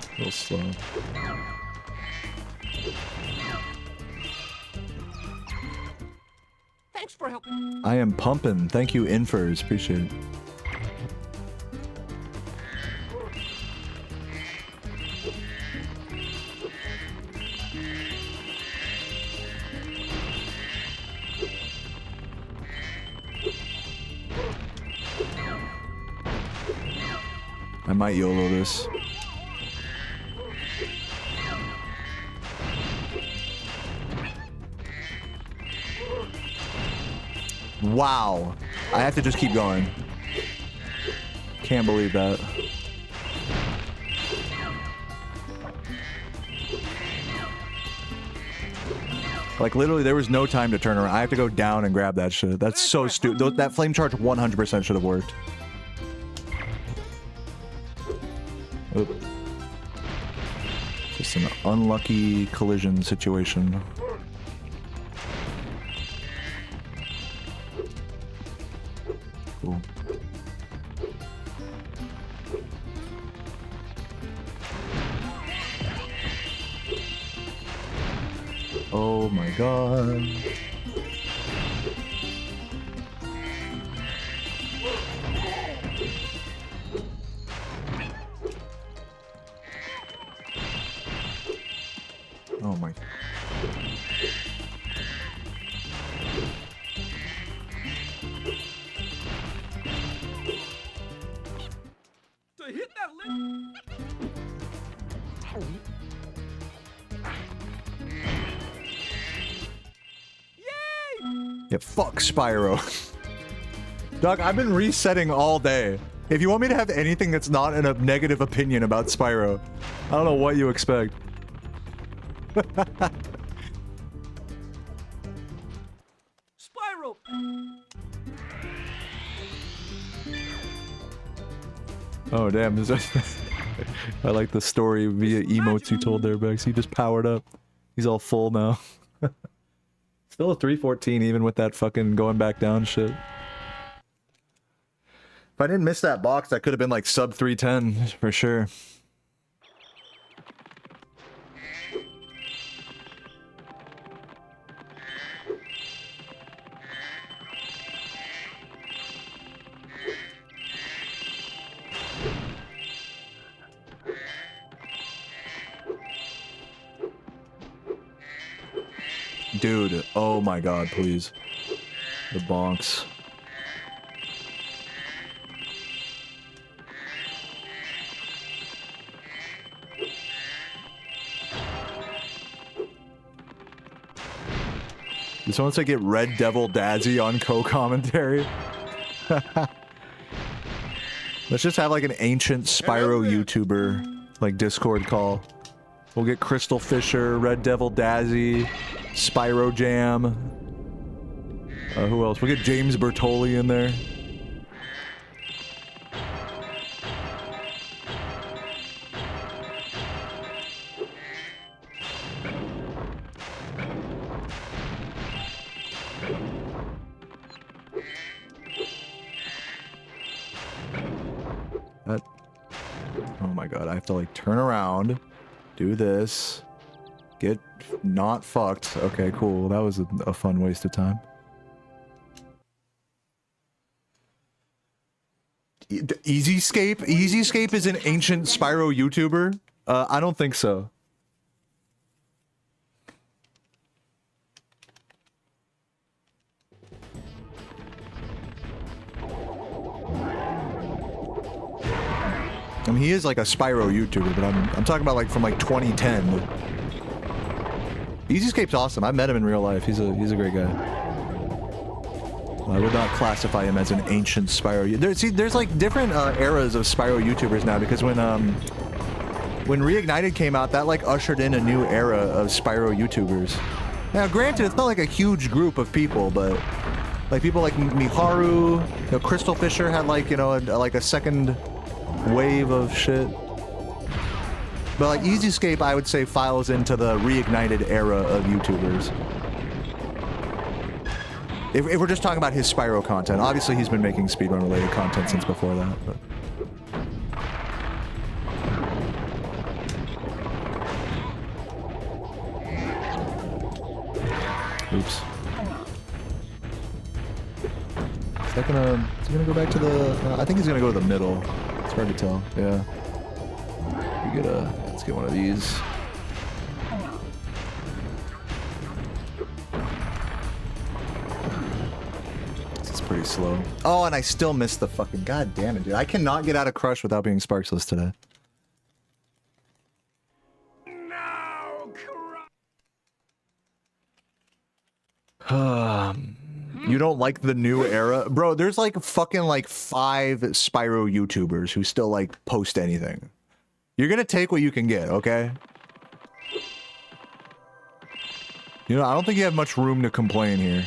Speaker 1: A little slow.
Speaker 4: Thanks for helping.
Speaker 1: I am pumping. Thank you, Infers. Appreciate it. I might YOLO this. Wow. I have to just keep going. Can't believe that. Like, literally, there was no time to turn around. I have to go down and grab that shit. That's so stupid. That flame charge 100% should have worked. Oop. Just an unlucky collision situation. Cool. Oh my god. Oh my.
Speaker 4: To hit that lift.
Speaker 1: Yeah, fuck Spyro. Doc, I've been resetting all day. If you want me to have anything that's not a negative opinion about Spyro, I don't know what you expect.
Speaker 4: Spyro.
Speaker 1: Oh damn, is that I like the story via emotes you told there, Bex. He just powered up. He's all full now. Still a 314 even with that fucking going back down shit. If I didn't miss that box, that could have been like sub 310 for sure. Dude, oh my god, please. The bonks. Did someone say get Red Devil Dazzy on co-commentary? Let's just have like an ancient Spyro YouTuber, like Discord call. We'll get Crystal Fisher, Red Devil Dazzy, Spyro Jam. Who else? We'll get James Bertoli in there. That... Oh my god, I have to like turn around, do this, get not fucked. Okay, cool. That was a fun waste of time. Easyscape? Easyscape is an ancient Spyro YouTuber? I don't think so. I mean, he is like a Spyro YouTuber, but I'm talking about like from like 2010. Easyscape's awesome. I met him in real life. He's a great guy. I would not classify him as an ancient Spyro. There's like different eras of Spyro YouTubers now, because when Reignited came out, that like ushered in a new era of Spyro YouTubers. Now, granted, it's not like a huge group of people, but Like people like Miharu, you know, Crystal Fisher had like, you know, like a second wave of shit. But like Easyscape, I would say files into the reignited era of YouTubers. If we're just talking about his Spyro content, obviously he's been making speedrun related content since before that. But. Oops. Is he gonna go back to the? I think he's gonna go to the middle. It's hard to tell. Yeah. Let's get one of these. This is pretty slow. Oh, and I still missed the fucking. God damn it, dude! I cannot get out of Crush without being Sparksless today. You don't like the new era? Bro, there's like fucking like 5 Spyro YouTubers who still like post anything. You're gonna take what you can get, okay? You know, I don't think you have much room to complain here.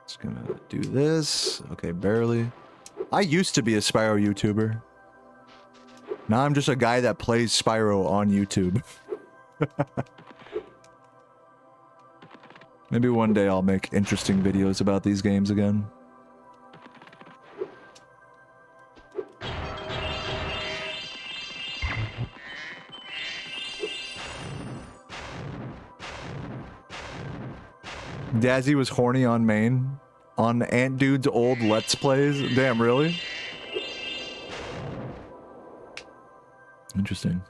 Speaker 1: Just gonna do this. Okay, barely. I used to be a Spyro YouTuber. Now I'm just a guy that plays Spyro on YouTube. Maybe one day I'll make interesting videos about these games again. Dazzy was horny on main? On Ant Dude's old Let's Plays? Damn, really? Interesting.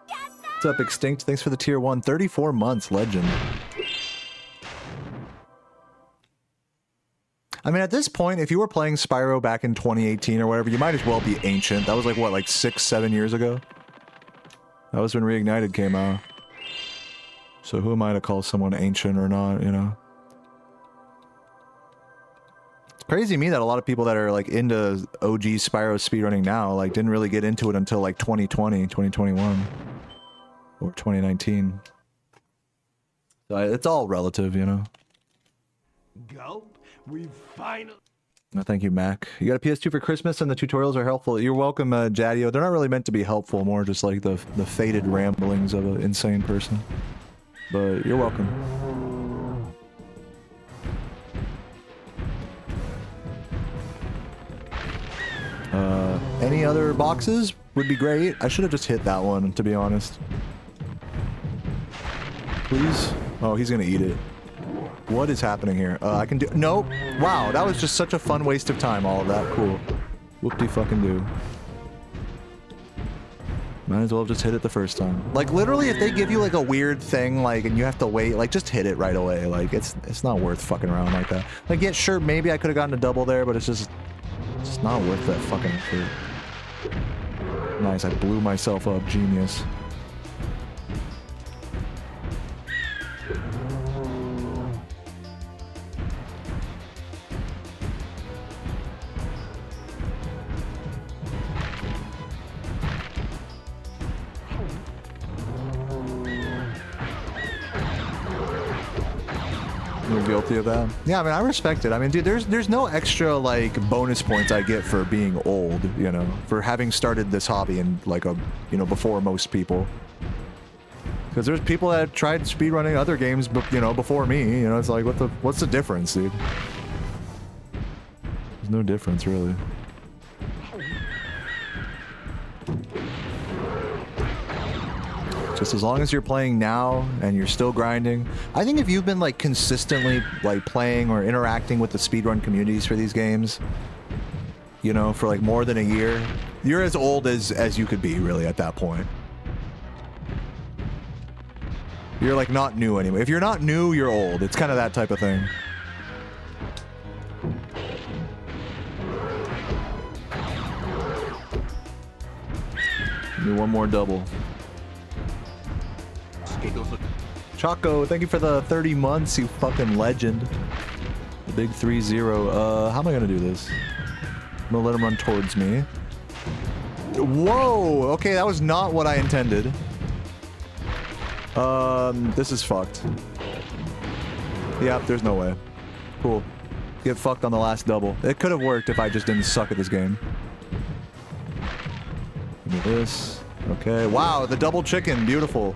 Speaker 1: What's up, Extinct? Thanks for the tier 1. 34 months, legend. I mean, at this point, if you were playing Spyro back in 2018 or whatever, you might as well be ancient. That was like, what, like 6-7 years ago? That was when Reignited came out. So who am I to call someone ancient or not, you know? It's crazy to me that a lot of people that are like into OG Spyro speedrunning now like didn't really get into it until like 2020, 2021 or 2019. So it's all relative, you know.
Speaker 4: Gulp, we finally.
Speaker 1: No, thank you, Mac. You got a PS2 for Christmas and the tutorials are helpful. You're welcome, Jadio. They're not really meant to be helpful, more just like the faded ramblings of an insane person. But you're welcome. Any other boxes would be great. I should have just hit that one, to be honest. Please? Oh, he's gonna eat it. What is happening here? I can do- Nope! Wow, that was just such a fun waste of time, all of that. Cool. Whoop-de-fucking-do. Might as well just hit it the first time. Like, literally, if they give you, like, a weird thing, like, and you have to wait, like, just hit it right away. Like, it's not worth fucking around like that. Like, yeah, sure, maybe I could have gotten a double there, but it's just not worth that fucking effort. Nice, I blew myself up. Genius. You're guilty of that? Yeah, I mean, I respect it. I mean, dude, there's no extra, like, bonus points I get for being old, you know, for having started this hobby in, like, you know, before most people. Because there's people that tried speedrunning other games, you know, before me, you know, it's like, what's the difference, dude? There's no difference, really. Just as long as you're playing now and you're still grinding. I think if you've been like consistently like playing or interacting with the speedrun communities for these games, you know, for like more than a year, you're as old as you could be really at that point. You're like not new anymore. If you're not new, you're old. It's kind of that type of thing. Give me one more double. Choco, thank you for the 30 months, you fucking legend. The big 3-0. How am I gonna do this? I'm gonna let him run towards me. Whoa! Okay, that was not what I intended. This is fucked. Yep, there's no way. Cool. Get fucked on the last double. It could have worked if I just didn't suck at this game. Give me this. Okay. Wow, the double chicken. Beautiful.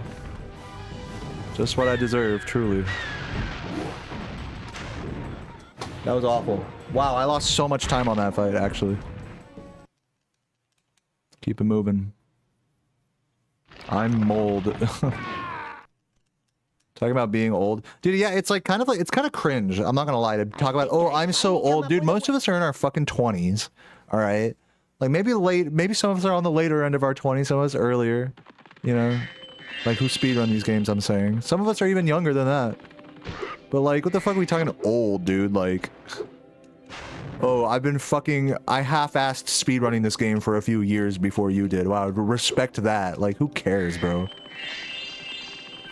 Speaker 1: Just what I deserve, truly. That was awful. Wow, I lost so much time on that fight, actually. Keep it moving. I'm mold. Talking about being old. Dude, yeah, it's like kind of cringe. I'm not gonna lie to talk about, oh, I'm so old. Dude, most of us are in our fucking 20s. All right? Like maybe some of us are on the later end of our 20s, some of us earlier. You know? Like who speedrun these games, I'm saying. Some of us are even younger than that. But like, what the fuck are we talking old, dude? Like, oh, I half-assed speedrunning this game for a few years before you did. Wow, respect that. Like, who cares, bro?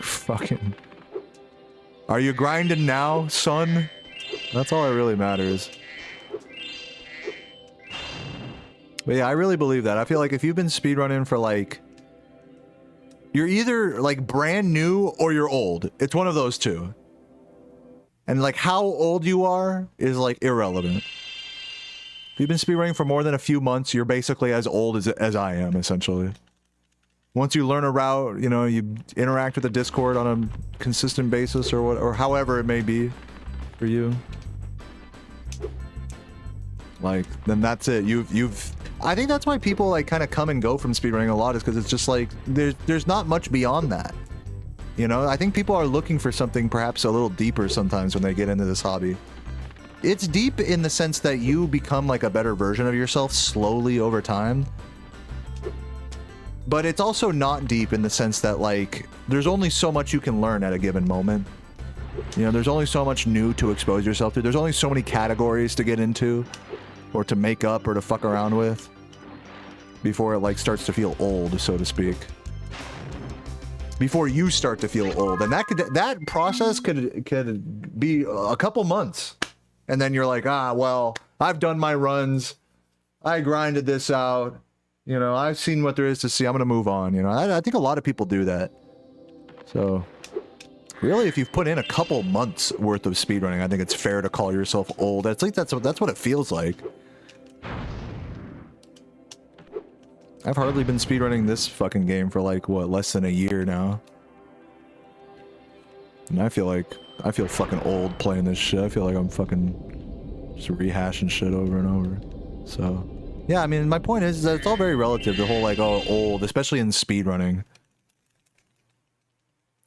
Speaker 1: Fucking... Are you grinding now, son? That's all that really matters. But yeah, I really believe that. I feel like if you've been speedrunning for like... You're either like brand new or you're old. It's one of those two. And like how old you are is like irrelevant. If you've been speedrunning for more than a few months, you're basically as old as I am, essentially. Once you learn a route, you know, you interact with the Discord on a consistent basis or what, or however it may be for you. Like, then that's it. I think that's why people like kind of come and go from speedrunning a lot, is because it's just like there's not much beyond that. You know, I think people are looking for something perhaps a little deeper sometimes when they get into this hobby. It's deep in the sense that you become like a better version of yourself slowly over time. But it's also not deep in the sense that like there's only so much you can learn at a given moment. You know, there's only so much new to expose yourself to. There's only so many categories to get into or to make up or to fuck around with before it like starts to feel old, so to speak. Before you start to feel old. And that process could be a couple months. And then you're like, ah, well, I've done my runs. I grinded this out. You know, I've seen what there is to see. I'm going to move on. You know, I think a lot of people do that. So, really, if you've put in a couple months worth of speedrunning, I think it's fair to call yourself old. At least that's what it feels like. I've hardly been speedrunning this fucking game for like, what, less than a year now. And I feel fucking old playing this shit. I feel like I'm fucking just rehashing shit over and over. So... yeah, I mean, my point is that it's all very relative, the whole, like, oh, old, especially in speedrunning.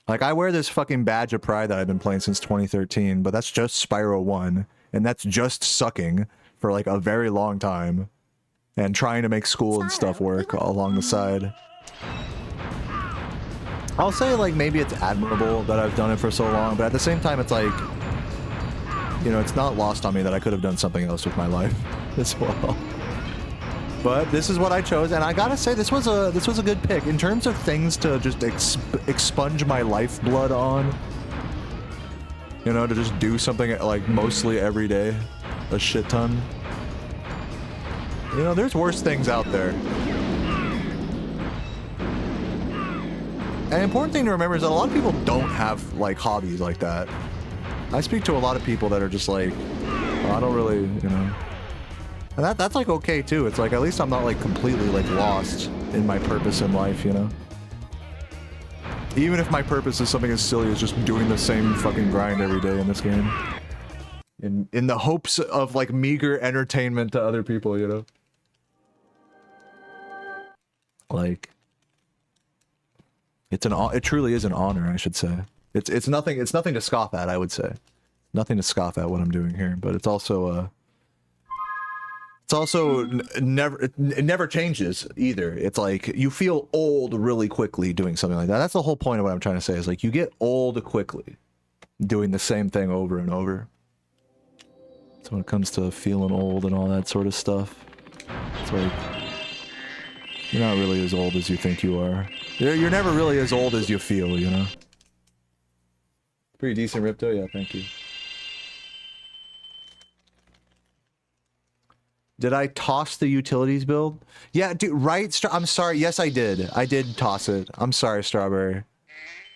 Speaker 1: Like, I wear this fucking badge of pride that I've been playing since 2013, but that's just Spyro 1, and that's just sucking for, like, a very long time, and trying to make school and stuff work along the side. I'll say, like, maybe it's admirable that I've done it for so long, but at the same time, it's like, you know, it's not lost on me that I could have done something else with my life as well. But this is what I chose, and I gotta say this was a good pick in terms of things to just expunge my lifeblood on. You know, to just do something like mostly every day, a shit ton. You know, there's worse things out there. An important thing to remember is that a lot of people don't have like hobbies like that. I speak to a lot of people that are just like, oh, I don't really, you know. And that's like okay too. It's like at least I'm not like completely like lost in my purpose in life, you know? Even if my purpose is something as silly as just doing the same fucking grind every day in this game. In the hopes of like meager entertainment to other people, you know? Like it truly is an honor, I should say. It's nothing to scoff at, I would say. Nothing to scoff at what I'm doing here, but it's also it never changes either. It's like you feel old really quickly doing something like that. That's the whole point of what I'm trying to say, is like you get old quickly doing the same thing over and over. So when it comes to feeling old and all that sort of stuff, it's like you're not really as old as you think you are. You're never really as old as you feel, you know? Pretty decent Ripto, yeah, thank you. Did I toss the utilities build? Yeah, dude, right? I'm sorry. Yes, I did. I did toss it. I'm sorry, Strawberry.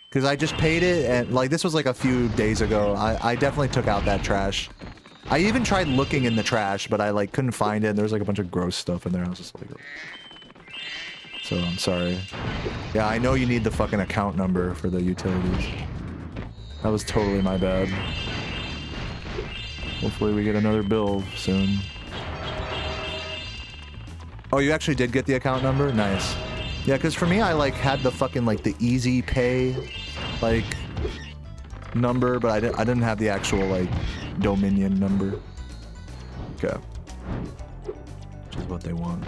Speaker 1: Because I just paid it, and like this was like a few days ago. I definitely took out that trash. I even tried looking in the trash, but I like couldn't find it. There was like a bunch of gross stuff in there. I was just like, so I'm sorry. Yeah, I know you need the fucking account number for the utilities. That was totally my bad. Hopefully we get another bill soon. Oh, you actually did get the account number? Nice. Yeah, because for me, I like had the fucking like the easy pay like number, but I didn't have the actual like Dominion number. Okay. Which is what they want.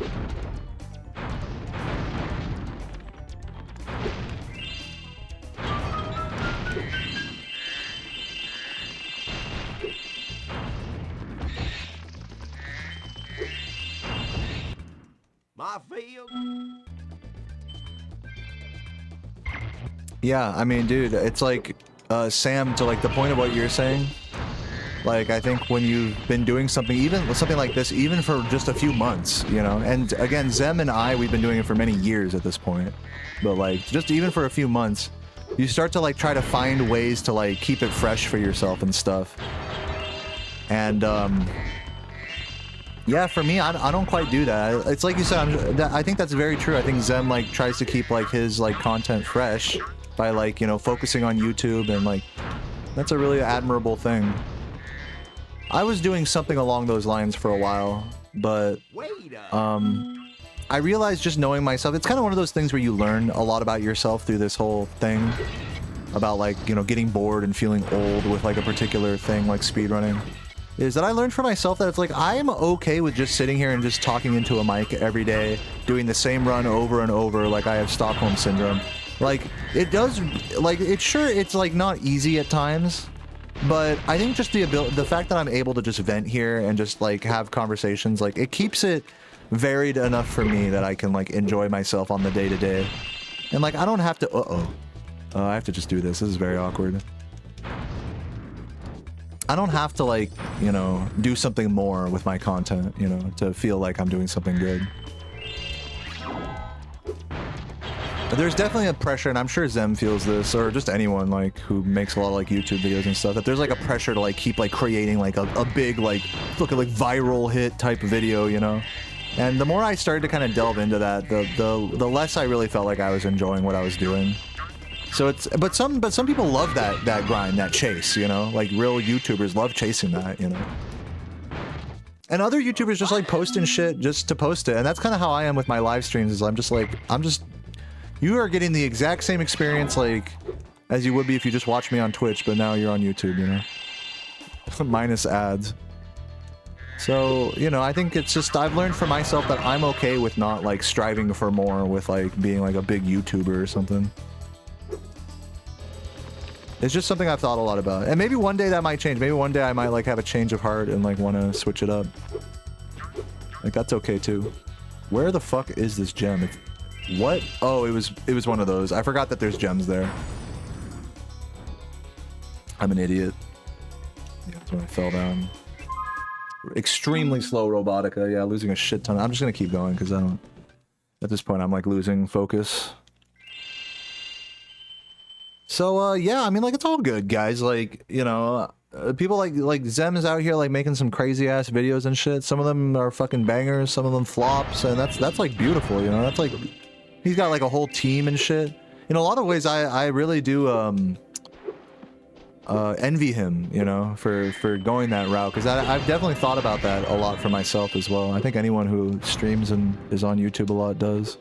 Speaker 4: My field.
Speaker 1: Yeah, I mean, dude, it's like, Sam, to like the point of what you're saying, like, I think when you've been doing something, even something like this, even for just a few months, you know, and again, Zem and I, we've been doing it for many years at this point, but like, just even for a few months, you start to like try to find ways to like keep it fresh for yourself and stuff. And, yeah, for me, I don't quite do that. It's like you said, I think that's very true. I think Zem like tries to keep like his like content fresh by like, you know, focusing on YouTube, and like that's a really admirable thing. I was doing something along those lines for a while, but I realized just knowing myself, it's kind of one of those things where you learn a lot about yourself through this whole thing about like, you know, getting bored and feeling old with like a particular thing like speedrunning. Is that I learned for myself that it's like I'm okay with just sitting here and just talking into a mic every day, doing the same run over and over like I have Stockholm Syndrome. Like, it does, like, it's like not easy at times, but I think just the fact that I'm able to just vent here and just like have conversations, like it keeps it varied enough for me that I can like enjoy myself on the day-to-day. And like, I don't have to, I have to just do this. This is very awkward. I don't have to like, you know, do something more with my content, you know, to feel like I'm doing something good. There's definitely a pressure, and I'm sure Zem feels this, or just anyone like who makes a lot of like YouTube videos and stuff, that there's like a pressure to like keep like creating like a big like viral hit type of video, you know. And the more I started to kind of delve into that, the less I really felt like I was enjoying what I was doing. So it's but some people love that grind, that chase, you know, like real YouTubers love chasing that, you know. And other YouTubers just like posting shit just to post it, and that's kind of how I am with my live streams. Is I'm just you are getting the exact same experience like as you would be if you just watched me on Twitch, but now you're on YouTube, you know, minus ads. So, you know, I think it's just I've learned for myself that I'm okay with not like striving for more with like being like a big YouTuber or something. It's just something I've thought a lot about. And maybe one day that might change. Maybe one day I might like have a change of heart and like want to switch it up. Like that's okay too. Where the fuck is this gem? What? Oh, it was one of those. I forgot that there's gems there. I'm an idiot. Yeah, that's when I fell down. Extremely slow robotica. Yeah, losing a shit ton. I'm just gonna keep going because I don't. At this point, I'm like losing focus. So yeah, I mean, like it's all good, guys. Like, you know, people like Zem is out here like making some crazy ass videos and shit. Some of them are fucking bangers, some of them flops, and that's like beautiful, you know. That's like he's got like a whole team and shit. In a lot of ways, I really do envy him, you know, for going that route, because I've definitely thought about that a lot for myself as well. I think anyone who streams and is on YouTube a lot does.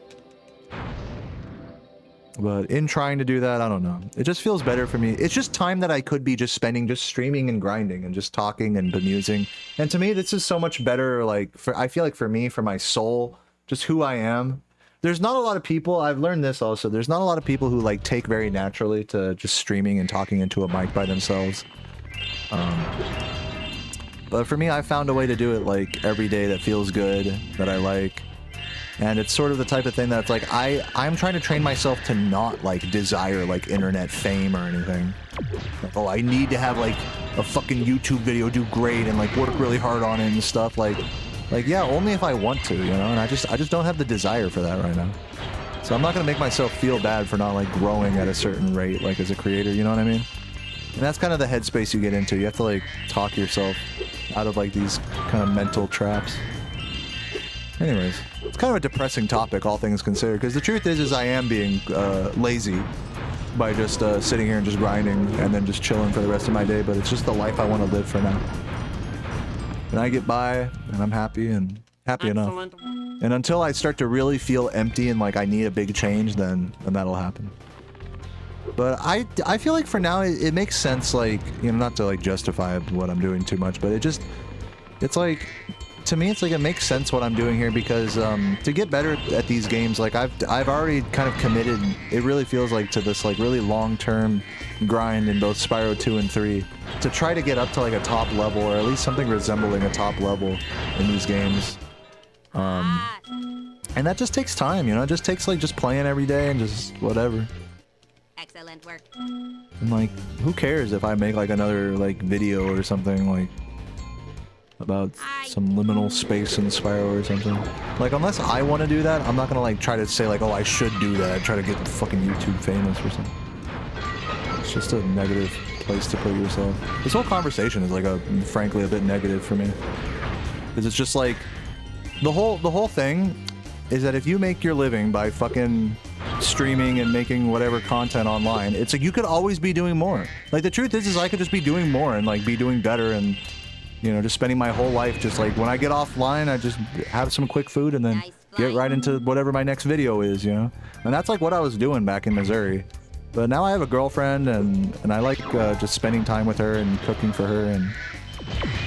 Speaker 1: But in trying to do that, I don't know. It just feels better for me. It's just time that I could be just spending just streaming and grinding and just talking and bemusing. And to me, this is so much better. Like, I feel like for me, for my soul, just who I am. There's not a lot of people, I've learned this also, there's not a lot of people who like take very naturally to just streaming and talking into a mic by themselves. But for me, I found a way to do it like every day that feels good, that I like. And it's sort of the type of thing that's like, I'm trying to train myself to not like desire like internet fame or anything. Like, oh, I need to have like a fucking YouTube video do great and like work really hard on it and stuff. Like yeah, only if I want to, you know. And I just don't have the desire for that right now. So I'm not gonna make myself feel bad for not like growing at a certain rate, like as a creator. You know what I mean? And that's kind of the headspace you get into. You have to like talk yourself out of like these kind of mental traps. Anyways, it's kind of a depressing topic, all things considered, because the truth is I am being lazy by just sitting here and just grinding and then just chilling for the rest of my day, but it's just the life I want to live for now. And I get by, and I'm happy, and happy enough. And until I start to really feel empty and like I need a big change, then that'll happen. But I feel like for now it makes sense, like, you know, not to like justify what I'm doing too much, but it's like, to me, it's like it makes sense what I'm doing here because to get better at these games, like I've already kind of committed, it really feels like, to this like really long-term grind in both Spyro 2 and 3 to try to get up to like a top level, or at least something resembling a top level in these games. And that just takes time, you know. It just takes like just playing every day and just whatever.
Speaker 7: Excellent work.
Speaker 1: And like, who cares if I make like another like video or something like about some liminal space in Spyro or something. Like, unless I want to do that, I'm not gonna like try to say like, oh, I should do that, try to get fucking YouTube famous or something. It's just a negative place to put yourself. This whole conversation is like frankly a bit negative for me, because it's just like the whole thing is that if you make your living by fucking streaming and making whatever content online, it's like you could always be doing more. Like, the truth is I could just be doing more and like be doing better, and you know, just spending my whole life just like, when I get offline, I just have some quick food and then get right into whatever my next video is, you know? And that's like what I was doing back in Missouri. But now I have a girlfriend, and I like just spending time with her and cooking for her, and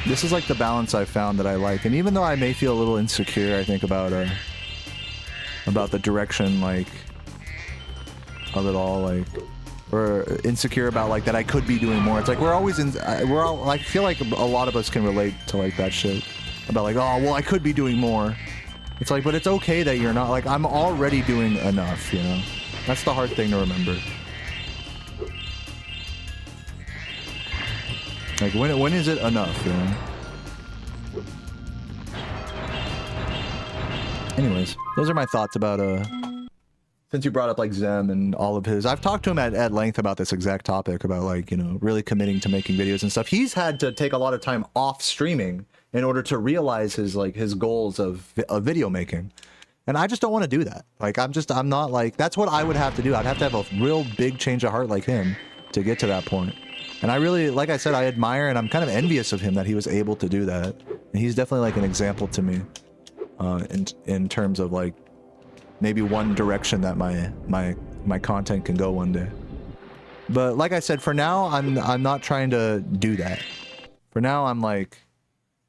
Speaker 1: this is like the balance I've found that I like. And even though I may feel a little insecure, I think about the direction like of it all, like, or insecure about like that I could be doing more. It's like we're all, I feel like a lot of us can relate to like that shit about like, oh well, I could be doing more. It's like, but it's okay that you're not. Like, I'm already doing enough, you know. That's the hard thing to remember. Like, when is it enough, you know? Anyways, those are my thoughts about since you brought up like Zem and all of his, I've talked to him at length about this exact topic, about like, you know, really committing to making videos and stuff. He's had to take a lot of time off streaming in order to realize his goals of video making. And I just don't want to do that. Like, I'm not like, that's what I would have to do. I'd have to have a real big change of heart like him to get to that point. And I really, like I said, I admire and I'm kind of envious of him that he was able to do that. And he's definitely like an example to me in terms of like maybe one direction that my content can go one day. But like I said, for now, I'm not trying to do that. For now, I'm like,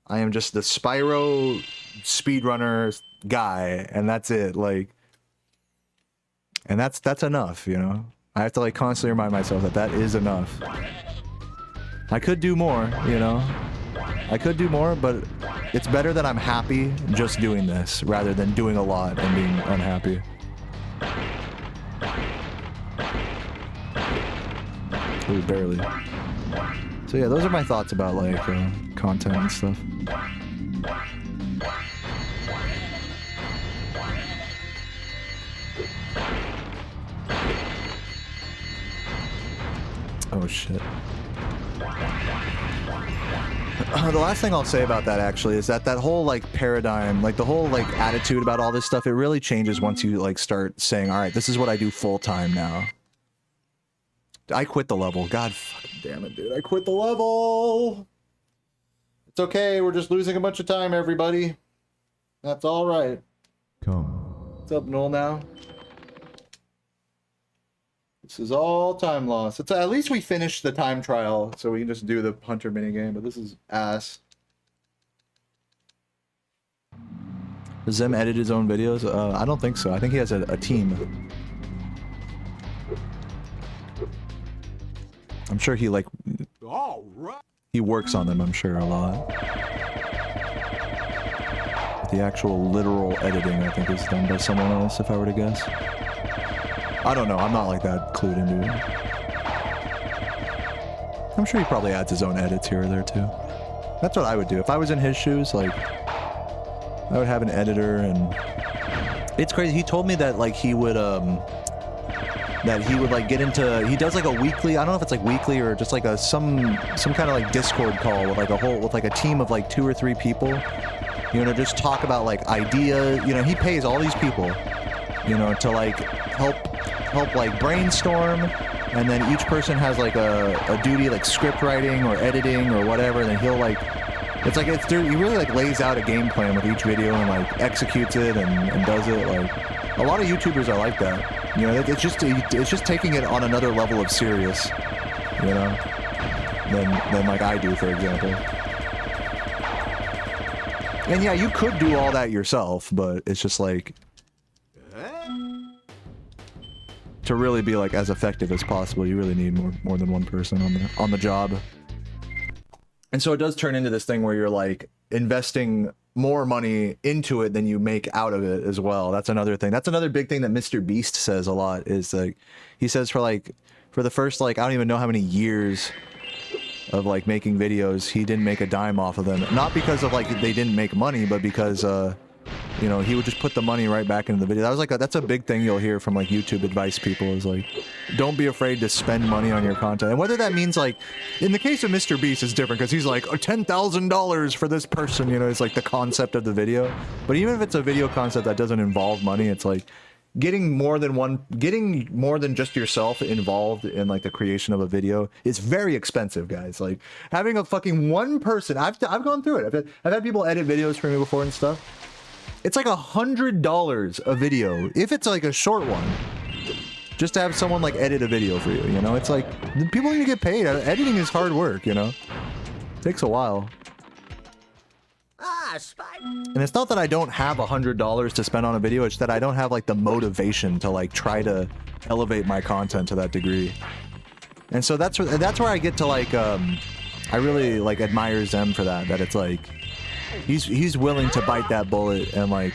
Speaker 1: I am just the Spyro speedrunner guy, and that's it. Like, and that's enough, you know. I have to like constantly remind myself that is enough. I could do more, you know. I could do more, but it's better that I'm happy just doing this rather than doing a lot and being unhappy. Ooh, barely. So yeah, those are my thoughts about like content and stuff. Oh shit. The last thing I'll say about that actually is that whole like paradigm, like the whole like attitude about all this stuff, it really changes once you like start saying, all right, this is what I do full time now. I quit the level. God fucking damn it, dude. I quit the level. It's okay. We're just losing a bunch of time, everybody. That's all right.
Speaker 2: Come.
Speaker 1: What's up, Noel now? This is all time loss. It's at least we finished the time trial, so we can just do the hunter minigame, but this is ass. Does Zem edit his own videos? I don't think so. I think he has a team. I'm sure he like... All right. He works on them, I'm sure, a lot. The actual literal editing, I think, is done by someone else, if I were to guess. I don't know. I'm not like that clued into it. I'm sure he probably adds his own edits here or there, too. That's what I would do. If I was in his shoes, like, I would have an editor, and it's crazy. He told me that, like, he would like get into, he does like a weekly, I don't know if it's like weekly or just like a some kind of like Discord call with like a team of like 2 or 3 people, you know, just talk about like ideas. You know, he pays all these people, you know, to like help like brainstorm, and then each person has like a duty, like script writing or editing or whatever, and then he'll like, it's like, he really like lays out a game plan with each video and like executes it and does it. Like, a lot of YouTubers are like that. You know, it's just taking it on another level of serious, you know, than like I do, for example. And yeah, you could do all that yourself, but it's just like, to really be like as effective as possible, you really need more than one person on the job. And so it does turn into this thing where you're like investing more money into it than you make out of it as well. That's another thing. That's another big thing that Mr. Beast says a lot, is like, he says for the first, like, I don't even know how many years of like making videos, he didn't make a dime off of them. Not because of like they didn't make money, but because you know, he would just put the money right back into the video. That was like that's a big thing you'll hear from like YouTube advice people, is like, don't be afraid to spend money on your content. And whether that means like, in the case of Mr. Beast, it's different because he's like, $10,000 for this person, you know, it's like the concept of the video. But even if it's a video concept that doesn't involve money, it's like getting more than just yourself involved in like the creation of a video is very expensive, guys. Like, having a fucking one person, I've gone through it. I've had people edit videos for me before and stuff. It's like $100 a video if it's like a short one, just to have someone like edit a video for you, you know. It's like, people need to get paid. Editing is hard work, you know. It takes a while. And it's not that I don't have $100 to spend on a video, it's that I don't have like the motivation to like try to elevate my content to that degree. And so that's where I get to like I really like admire Zem for that it's like he's willing to bite that bullet and like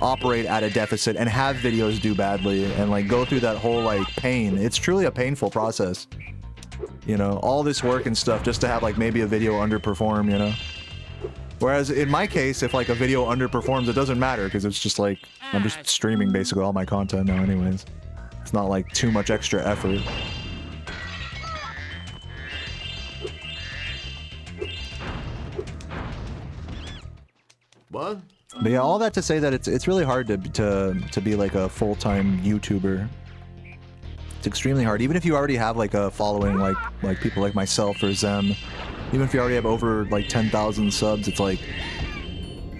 Speaker 1: operate at a deficit and have videos do badly and like go through that whole like pain. It's truly a painful process, you know, all this work and stuff just to have like maybe a video underperform, you know. Whereas in my case, if like a video underperforms, it doesn't matter because it's just like I'm just streaming basically all my content now anyways. It's not like too much extra effort.
Speaker 4: What?
Speaker 1: But yeah, all that to say that it's really hard to be like a full-time YouTuber. It's extremely hard. Even if you already have like a following, like people like myself or Zem, even if you already have over like 10,000 subs, it's like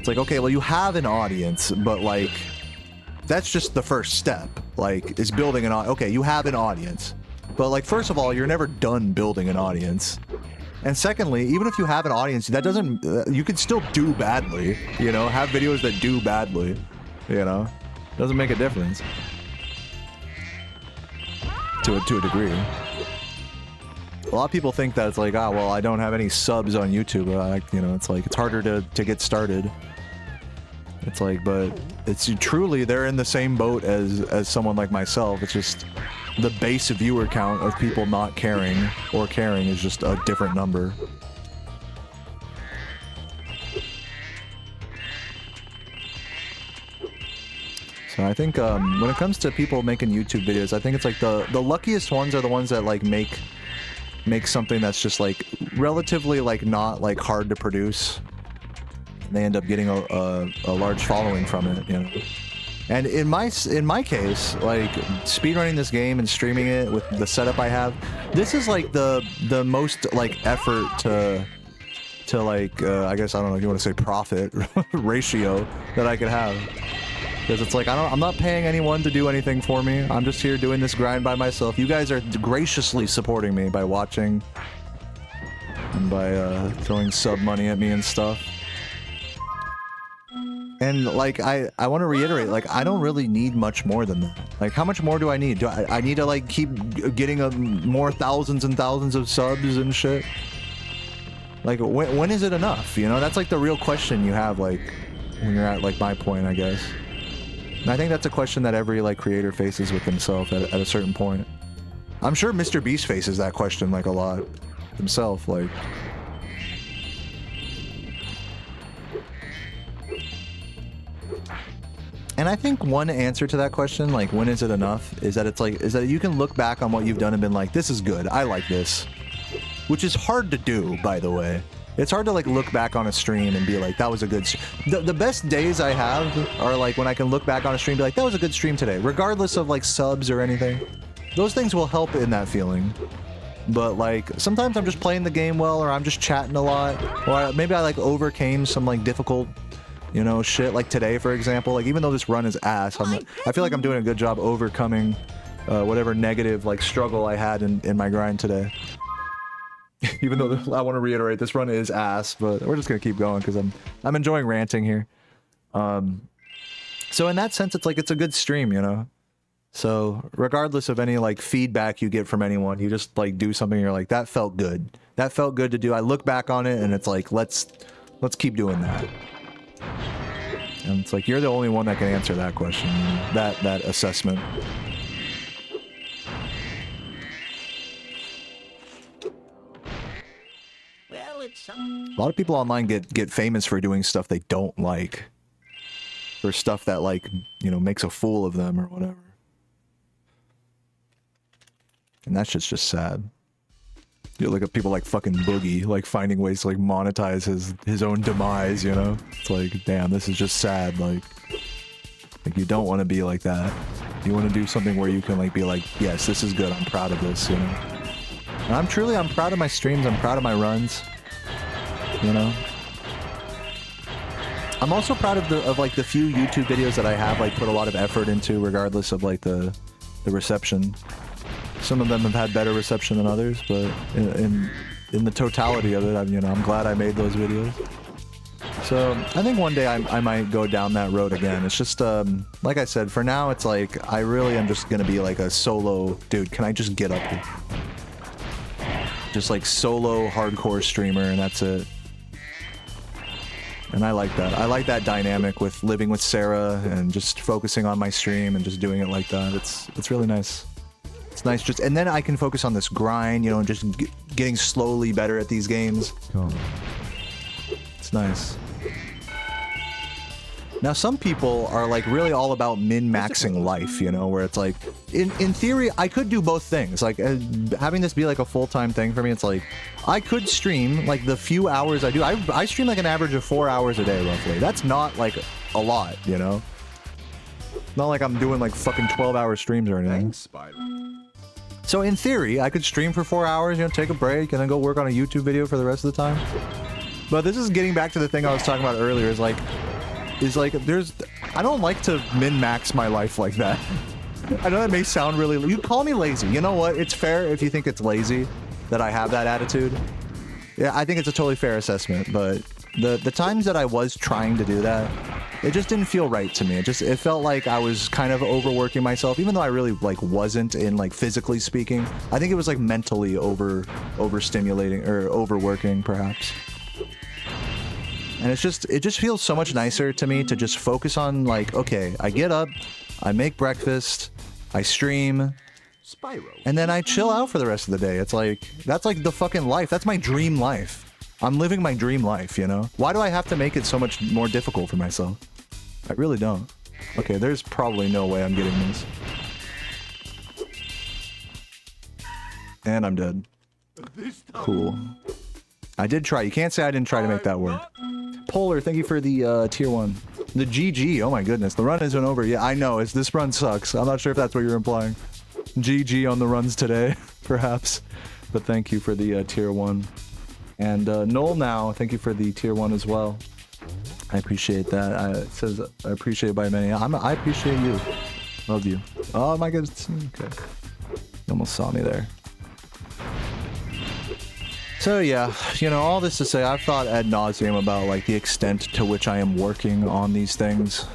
Speaker 1: okay, well, you have an audience, but like that's just the first step. Like, is building an audience. Okay, you have an audience, but like first of all, you're never done building an audience. And secondly, even if you have an audience, that doesn't, you can still do badly, you know, have videos that do badly, you know, doesn't make a difference. To a degree. A lot of people think that it's like, ah, well, I don't have any subs on YouTube, you know, it's like, it's harder to get started. It's like, but it's truly, they're in the same boat as someone like myself. It's just the base viewer count of people not caring or caring is just a different number. So I think when it comes to people making YouTube videos, I think it's like the luckiest ones are the ones that like make something that's just like relatively like not like hard to produce. And they end up getting a large following from it, you know. And in my case, like speedrunning this game and streaming it with the setup I have, this is like the most like effort to like I guess, I don't know if you want to say profit ratio that I could have, because it's like I'm not paying anyone to do anything for me. I'm just here doing this grind by myself. You guys are graciously supporting me by watching and by throwing sub money at me and stuff. And like I want to reiterate, like I don't really need much more than that. Like, how much more do I need? Do I need to like keep getting more thousands and thousands of subs and shit? Like when is it enough? You know, that's like the real question you have. Like when you're at like my point, I guess. And I think that's a question that every like creator faces with himself at a certain point. I'm sure Mr. Beast faces that question like a lot himself, like. And I think one answer to that question, like when is it enough, is that you can look back on what you've done and been like, this is good, I like this. Which is hard to do, by the way. It's hard to like look back on a stream and be like, that was a good the best days I have are like when I can look back on a stream and be like, that was a good stream today, regardless of like subs or anything. Those things will help in that feeling. But like sometimes I'm just playing the game well, or I'm just chatting a lot, or maybe I like overcame some like difficult, you know, shit, like today, for example. Like, even though this run is ass, I feel like I'm doing a good job overcoming whatever negative, like, struggle I had in my grind today. Even though I want to reiterate, this run is ass, but we're just gonna keep going because I'm enjoying ranting here. So in that sense, it's like, it's a good stream, you know? So regardless of any, like, feedback you get from anyone, you just, like, do something and you're like, that felt good. That felt good to do. I look back on it and it's like, let's keep doing that. And it's like, you're the only one that can answer that question, that assessment.
Speaker 4: Well, it's
Speaker 1: A lot of people online get famous for doing stuff they don't like. For stuff that, like, you know, makes a fool of them or whatever. And that shit's just sad. You look at people like fucking Boogie, like finding ways to like monetize his own demise, you know? It's like, damn, this is just sad. Like you don't want to be like that. You want to do something where you can like be like, yes, this is good. I'm proud of this, you know? And I'm proud of my streams. I'm proud of my runs, you know? I'm also proud of like the few YouTube videos that I have like put a lot of effort into, regardless of like the reception. Some of them have had better reception than others, but in the totality of it, I'm glad I made those videos. So I think one day I might go down that road again. It's just like I said, for now it's like I really am just gonna be like a solo dude. Can I just get up here? Just like solo hardcore streamer, and that's it. And I like that. I like that dynamic with living with Sarah and just focusing on my stream and just doing it like that. It's really nice. It's nice, just, and then I can focus on this grind, you know, and just getting slowly better at these games. Cool. It's nice. Now, some people are like really all about min-maxing life, you know, where it's like, in theory, I could do both things. Like having this be like a full-time thing for me, it's like, I could stream like the few hours I do. I stream like an average of 4 hours a day, roughly. That's not like a lot, you know? Not like I'm doing like fucking 12-hour streams or anything.
Speaker 2: Thanks, Spyro.
Speaker 1: So in theory, I could stream for 4 hours, you know, take a break, and then go work on a YouTube video for the rest of the time. But this is getting back to the thing I was talking about earlier, is like I don't like to min-max my life like that. I know that may sound really, you call me lazy. You know what? It's fair if you think it's lazy that I have that attitude. Yeah, I think it's a totally fair assessment, but the times that I was trying to do that, it just didn't feel right to me. It felt like I was kind of overworking myself, even though I really like wasn't, in like physically speaking. I think it was like mentally overstimulating or overworking perhaps. And it just feels so much nicer to me to just focus on like, okay, I get up, I make breakfast, I stream,
Speaker 4: Spyro.
Speaker 1: and then I chill out for the rest of the day. It's like, that's like the fucking life. That's my dream life. I'm living my dream life, you know? Why do I have to make it so much more difficult for myself? I really don't. Okay, there's probably no way I'm getting this. And I'm dead. Cool. I did try. You can't say I didn't try to make that work. Polar, thank you for the tier 1. The GG, oh my goodness. The run isn't over. Yeah, I know. This run sucks. I'm not sure if that's what you're implying. GG on the runs today, perhaps. But thank you for the tier 1. And Noel now, thank you for the tier 1 as well. I appreciate that. It says I appreciate it by many. I appreciate you. Love you. Oh my goodness. Okay. You almost saw me there. So yeah, you know, all this to say, I've thought ad nauseum about like the extent to which I am working on these things.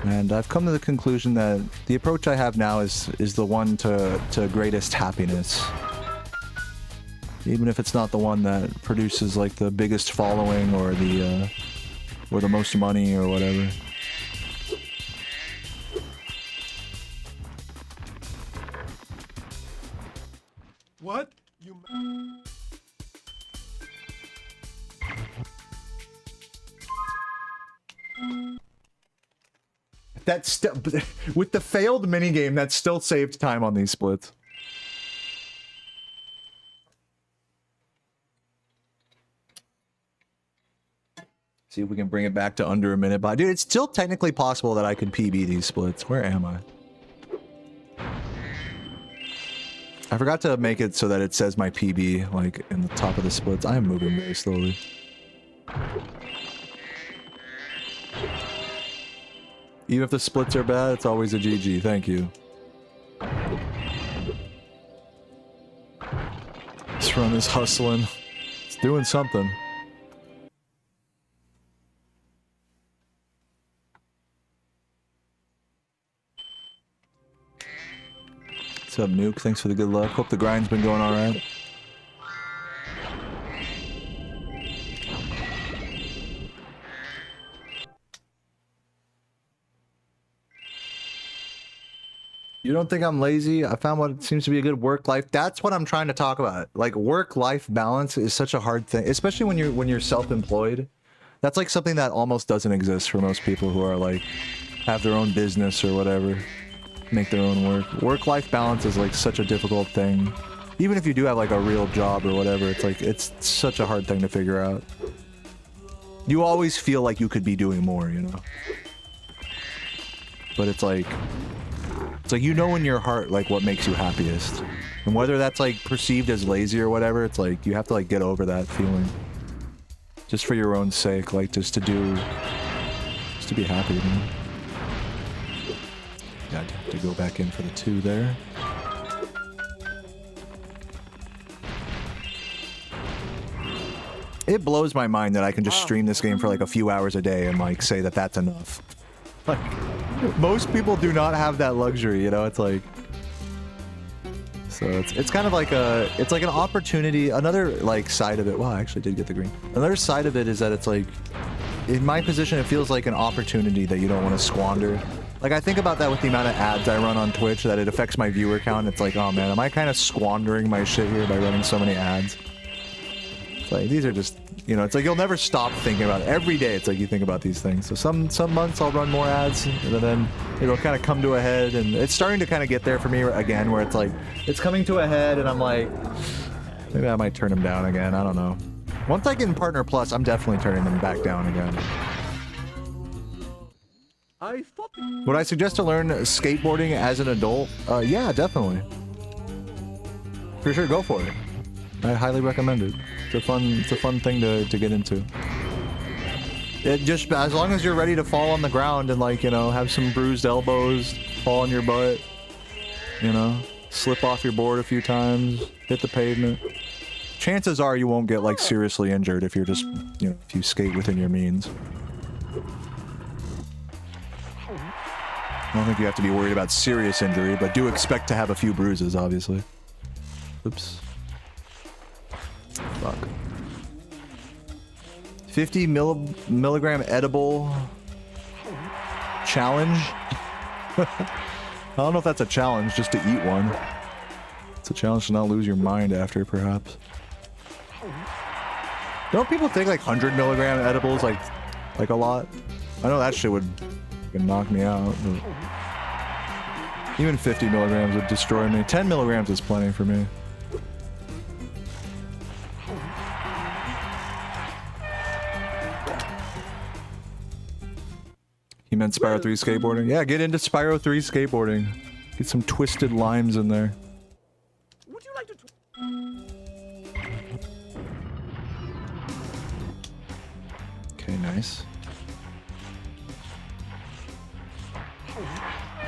Speaker 1: And I've come to the conclusion that the approach I have now is the one to greatest happiness. Even if it's not the one that produces like the biggest following or or the most money or whatever.
Speaker 2: What? You.
Speaker 1: That's still with the failed minigame, that still saved time on these splits. See if we can bring it back to under a minute. But dude, it's still technically possible that I could PB these splits. Where am I? I forgot to make it so that it says my PB like in the top of the splits. I am moving very slowly. Even if the splits are bad, it's always a GG. Thank you. This run is hustling. It's doing something. What's up, Nuke? Thanks for the good luck. Hope the grind's been going alright. You don't think I'm lazy? I found what seems to be a good work-life. That's what I'm trying to talk about. Like, work-life balance is such a hard thing, especially when you're self-employed. That's like something that almost doesn't exist for most people who are like have their own business or whatever, make their own work. Work-life balance is like such a difficult thing. Even if you do have like a real job or whatever, it's like it's such a hard thing to figure out. You always feel like you could be doing more, you know. But it's like you know in your heart like what makes you happiest, and whether that's like perceived as lazy or whatever, it's like you have to like get over that feeling, just for your own sake, like just to be happy. You know? Yeah, I'd have to go back in for the 2 there. It blows my mind that I can just stream this game for like a few hours a day and like say that that's enough. Like, most people do not have that luxury, you know. It's like, so it's kind of like it's like an opportunity. Another like side of it. Wow, I actually did get the green. Another side of it is that it's like, in my position, it feels like an opportunity that you don't want to squander. Like, I think about that with the amount of ads I run on Twitch, that it affects my viewer count. It's like, oh man, am I kind of squandering my shit here by running so many ads? It's like, these are just, you know, it's like you'll never stop thinking about it. Every day it's like you think about these things. So some months I'll run more ads, and then it'll kind of come to a head, and it's starting to kind of get there for me again, where it's like, it's coming to a head, and I'm like, maybe I might turn them down again. I don't know. Once I get in Partner Plus, I'm definitely turning them back down again. Would I suggest to learn skateboarding as an adult? Yeah, definitely. For sure, go for it. I highly recommend it. It's a fun thing to get into. It just, as long as you're ready to fall on the ground and like, you know, have some bruised elbows, fall on your butt, you know, slip off your board a few times, hit the pavement. Chances are you won't get like seriously injured if you're just, you know, if you skate within your means. I don't think you have to be worried about serious injury, but do expect to have a few bruises, obviously. Oops. Fuck. 50 milligram edible challenge? I don't know if that's a challenge, just to eat one. It's a challenge to not lose your mind after, perhaps. Don't people think like 100 milligram edibles like a lot? I know that shit would knock me out, but even 50 milligrams would destroy me. 10 milligrams is plenty for me. He meant Spyro 3 skateboarding. Yeah, get into Spyro 3 skateboarding. Get some twisted limes in there.
Speaker 4: Would you like to?
Speaker 1: Okay, nice.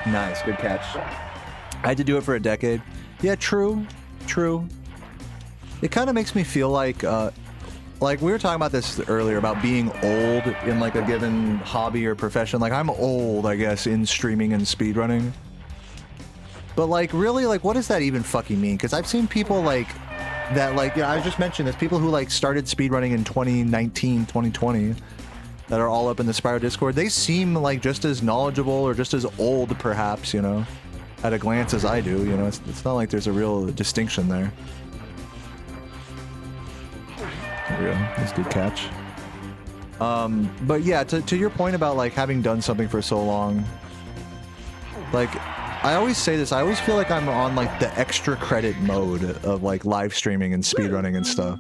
Speaker 1: Nice, good catch. I had to do it for a decade. Yeah, true. It kind of makes me feel like we were talking about this earlier about being old in like a given hobby or profession. Like, I'm old, I guess, in streaming and speedrunning. But like, really, like, what does that even fucking mean? Because I've seen people like that, like, yeah, I just mentioned this, people who like started speedrunning in 2019, 2020. that are all up in the Spyro Discord, they seem like just as knowledgeable or just as old, perhaps, you know, at a glance as I do. You know, it's not like there's a real distinction there. There we go. That's a good catch. But yeah, to your point about like having done something for so long, like I always say this, I always feel like I'm on like the extra credit mode of like live streaming and speedrunning and stuff.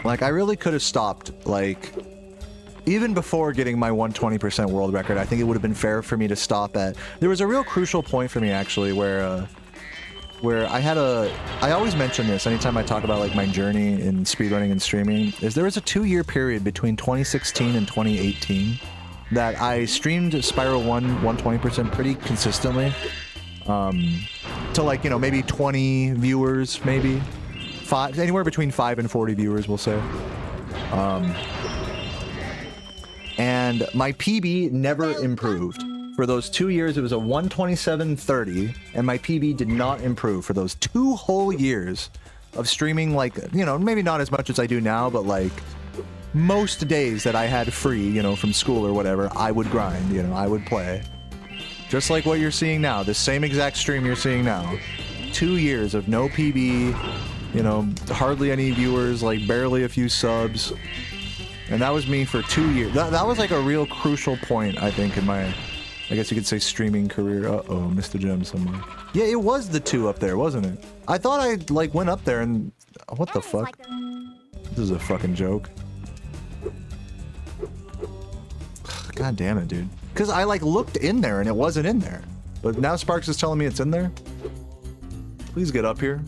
Speaker 1: Like I really could have stopped, like even before getting my 120% world record. I think it would have been fair for me to stop at. There was a real crucial point for me actually where I always mention this anytime I talk about like my journey in speedrunning and streaming, is there was a 2-year period between 2016 and 2018 that I streamed Spyro 120% pretty consistently, to like, you know, maybe 20 viewers, maybe anywhere between 5 and 40 viewers, we'll say. And my PB never improved. For those 2 years, it was a 127.30, and my PB did not improve for those 2 whole years of streaming. Like, you know, maybe not as much as I do now, but like most days that I had free, you know, from school or whatever, I would grind, you know, I would play. Just like what you're seeing now, the same exact stream you're seeing now. 2 years of no PB, you know, hardly any viewers, like barely a few subs. And that was me for 2 years. That was like a real crucial point, I think, in my, I guess you could say, streaming career. Uh-oh, missed a gem somewhere. Yeah, it was the 2 up there, wasn't it? I thought I, like, went up there and... What the fuck? This is a fucking joke. God damn it, dude. Because I, like, looked in there and it wasn't in there. But now Sparks is telling me it's in there? Please get up here.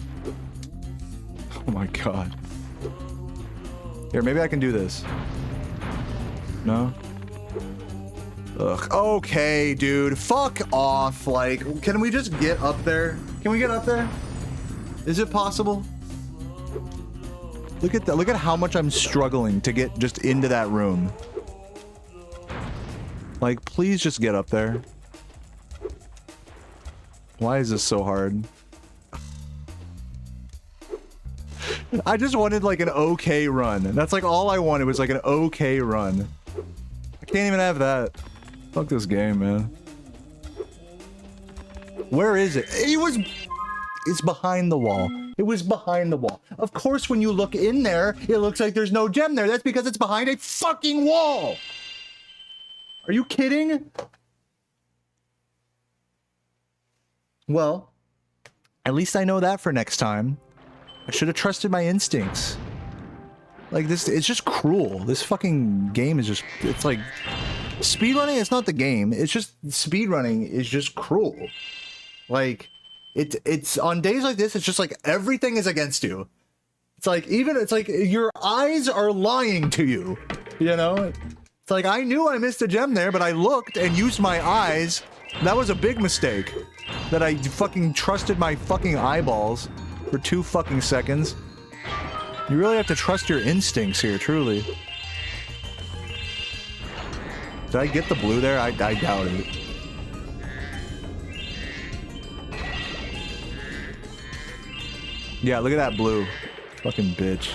Speaker 1: Oh my god. Here, maybe I can do this. No? Ugh. Okay, dude. Fuck off. Like, can we just get up there? Can we get up there? Is it possible? Look at that. Look at how much I'm struggling to get just into that room. Like, please just get up there. Why is this so hard? I just wanted like an okay run. That's like all I wanted was like an okay run. I can't even have that. Fuck this game, man. Where is it? It's behind the wall. It was behind the wall. Of course, when you look in there, it looks like there's no gem there. That's because it's behind a fucking wall. Are you kidding? Well, at least I know that for next time. I should have trusted my instincts. Like this, it's just cruel. This fucking game is just, it's like, speedrunning is not the game. It's just, speedrunning is just cruel. Like, it's on days like this, it's just like everything is against you. It's like, it's like your eyes are lying to you, you know? It's like, I knew I missed a gem there, but I looked and used my eyes. That was a big mistake. That I fucking trusted my fucking eyeballs for 2 fucking seconds. You really have to trust your instincts here, truly. Did I get the blue there? I doubt it. Yeah, look at that blue. Fucking bitch.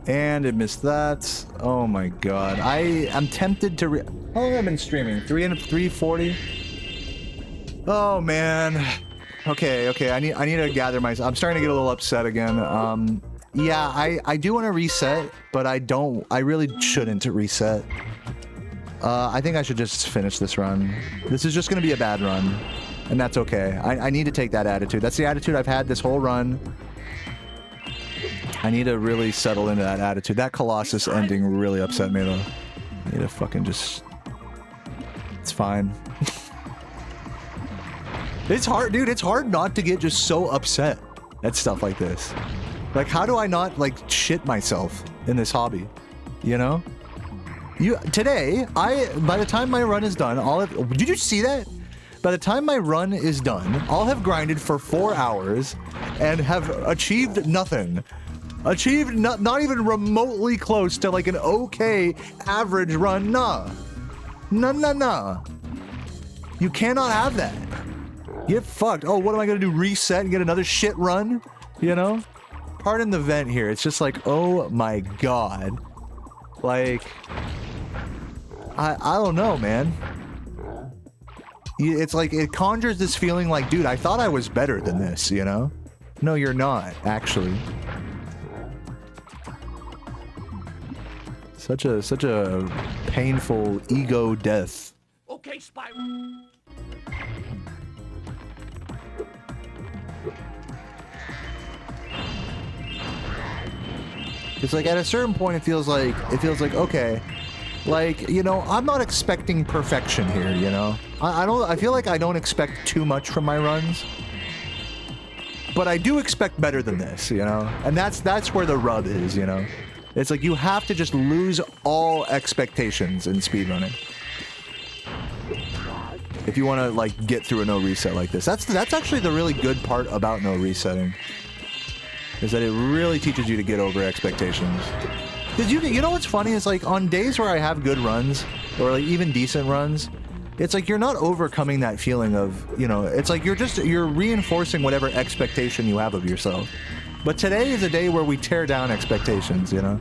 Speaker 1: And it missed that. Oh my god. I'm tempted to how long have I been streaming? 340? Oh man. Okay, I need to gather myself. I'm starting to get a little upset again. Yeah, I do want to reset, but I really shouldn't reset. I think I should just finish this run. This is just gonna be a bad run, and that's okay. I need to take that attitude. That's the attitude I've had this whole run. I need to really settle into that attitude. That Colossus ending really upset me, though. I need to fucking just... It's fine. It's hard, dude. It's hard not to get just so upset at stuff like this. Like, how do I not, like, shit myself in this hobby? You know? Today, by the time my run is done, did you see that? By the time my run is done, I'll have grinded for 4 hours and have achieved nothing. Achieved not even remotely close to like an okay average run. Nah. Nah. You cannot have that. Get fucked. Oh, what am I gonna do? Reset and get another shit run? You know? Pardon the vent here. It's just like, oh my god. Like, I don't know, man. It's like, it conjures this feeling like, dude, I thought I was better than this, you know? No, you're not, actually. Such a painful ego death.
Speaker 4: Okay, Spyro.
Speaker 1: It's like at a certain point it feels like okay, like, you know, I'm not expecting perfection here, you know. I feel like I don't expect too much from my runs. But I do expect better than this, you know? And that's where the rub is, you know? It's like you have to just lose all expectations in speedrunning. If you want to, like, get through a no reset like this. That's actually the really good part about no resetting. Is that it really teaches you to get over expectations. Because you know what's funny is, like, on days where I have good runs, or like even decent runs, it's like you're not overcoming that feeling of, you know, it's like you're reinforcing whatever expectation you have of yourself. But today is a day where we tear down expectations, you know?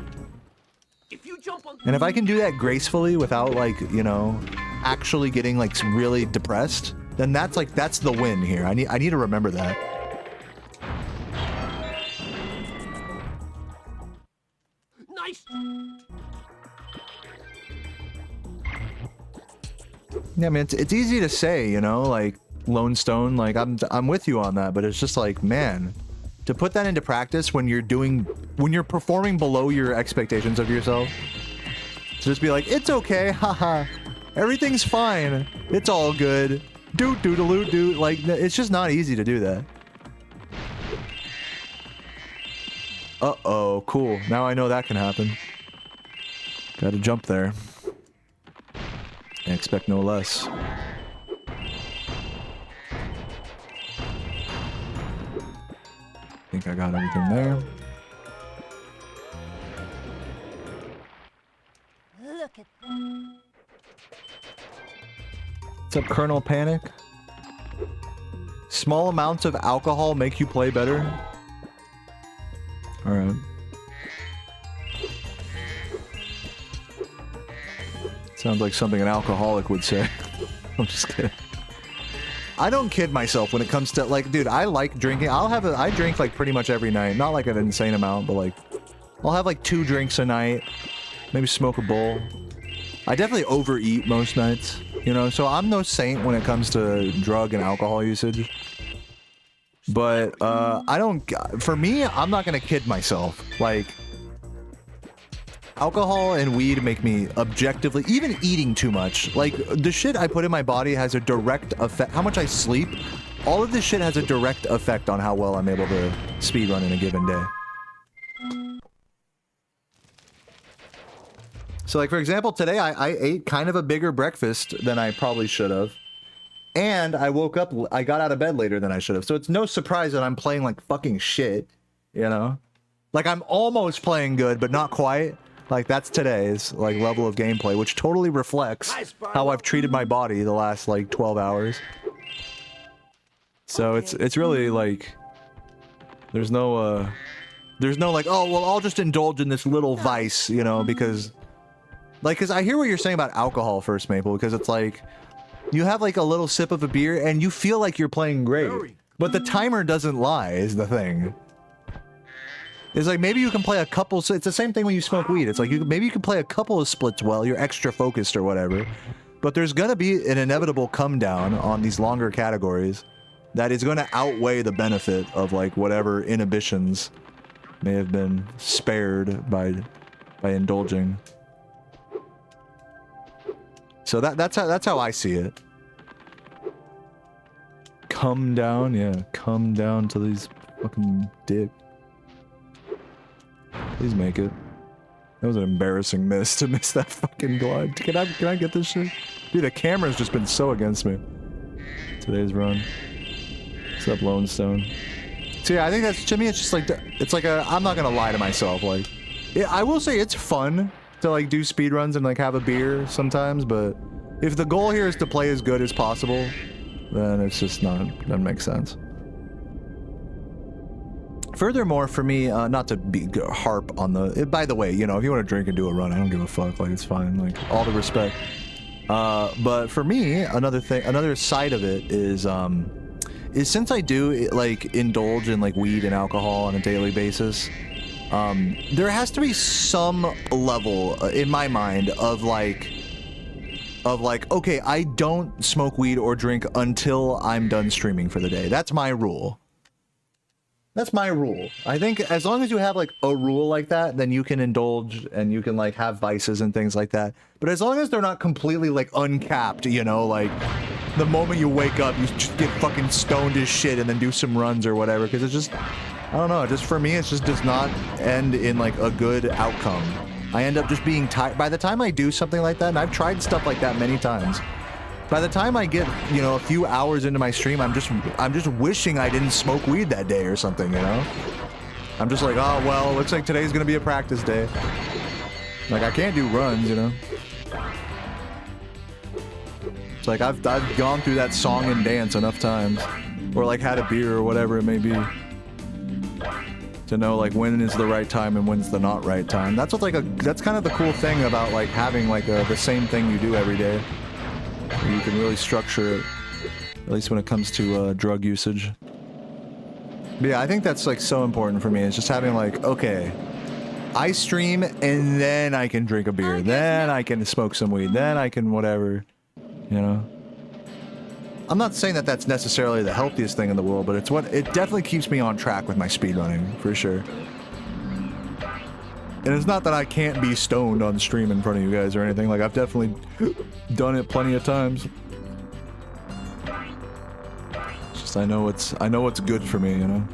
Speaker 4: If you jump on
Speaker 1: And if I can do that gracefully without, like, you know, actually getting, like, really depressed, then that's the win here. I need to remember that.
Speaker 4: nice.
Speaker 1: Yeah, I mean, it's easy to say, you know, like, Lone Stone, like, I'm with you on that, but it's just like, man, to put that into practice when you're performing below your expectations of yourself, to just be like, it's okay, haha, everything's fine, it's all good, doodaloo, like, it's just not easy to do that. Uh-oh, cool, now I know that can happen. Gotta jump there. I expect no less. Think I got everything there.
Speaker 5: Look at them.
Speaker 1: What's up, Colonel Panic? Small amounts of alcohol make you play better? Alright. Sounds like something an alcoholic would say. I'm just kidding. I don't kid myself when it comes to, like, dude, I like drinking. I drink, like, pretty much every night. Not, like, an insane amount, but, like, I'll have, like, 2 drinks a night. Maybe smoke a bowl. I definitely overeat most nights, you know? So I'm no saint when it comes to drug and alcohol usage. But, I don't... For me, I'm not gonna kid myself. Like... Alcohol and weed make me objectively, even eating too much, like, the shit I put in my body has a direct effect. How much I sleep, all of this shit has a direct effect on how well I'm able to speedrun in a given day. So, like, for example, today I ate kind of a bigger breakfast than I probably should have. And I woke up, I got out of bed later than I should have. So it's no surprise that I'm playing like fucking shit, you know? Like, I'm almost playing good, but not quite. Like, that's today's, like, level of gameplay, which totally reflects how I've treated my body the last, like, 12 hours. So it's really, like, there's no, like, oh, well, I'll just indulge in this little vice, you know, because, like, because I hear what you're saying about alcohol first, Maple, because it's like, you have, like, a little sip of a beer, and you feel like you're playing great. But the timer doesn't lie, is the thing. It's like, maybe you can play a couple, so it's the same thing when you smoke weed. It's like, maybe you can play a couple of splits well, you're extra focused or whatever. But there's gonna be an inevitable come down on these longer categories that is gonna outweigh the benefit of, like, whatever inhibitions may have been spared by indulging. So that's how I see it. Come down, yeah, come down to these fucking dick. Please make it. That was an embarrassing miss to miss that fucking glide. Can I get this shit? Dude, the camera's just been so against me. Today's run. What's up, Lone Stone? So yeah, I think that's, to me, it's just like, it's like a, I'm not gonna lie to myself, like, I will say it's fun to, like, do speedruns and, like, have a beer sometimes, but if the goal here is to play as good as possible, then it's just not, doesn't make sense. Furthermore, for me, not to be harp on the. By the way, you know, if you want to drink and do a run, I don't give a fuck. Like, it's fine. Like, all the respect. But for me, another side of it is since I do like indulge in like weed and alcohol on a daily basis, there has to be some level in my mind of like, okay, I don't smoke weed or drink until I'm done streaming for the day. That's my rule. That's my rule. I think as long as you have like a rule like that, then you can indulge and you can like have vices and things like that. But as long as they're not completely like uncapped, you know, like the moment you wake up, you just get fucking stoned as shit and then do some runs or whatever. Because it's just, I don't know, just for me, it just does not end in like a good outcome. I end up just being tired. By the time I do something like that, and I've tried stuff like that many times, by the time I get, you know, a few hours into my stream, I'm just wishing I didn't smoke weed that day or something, you know? I'm just like, oh, well, looks like today's gonna be a practice day. Like, I can't do runs, you know? It's like, I've gone through that song and dance enough times. Or, like, had a beer or whatever it may be. To know, like, when is the right time and when's the not right time. That's what's, like, that's kind of the cool thing about, like, having, like, the same thing you do every day. You can really structure it, at least when it comes to drug usage. But yeah, I think that's like so important for me. It's just having like, okay, I stream and then I can drink a beer, then I can smoke some weed, then I can whatever, you know. I'm not saying that that's necessarily the healthiest thing in the world, but it's what it definitely keeps me on track with my speedrunning for sure. And it's not that I can't be stoned on stream in front of you guys or anything. Like, I've definitely done it plenty of times. It's just I know what's good for me, you know.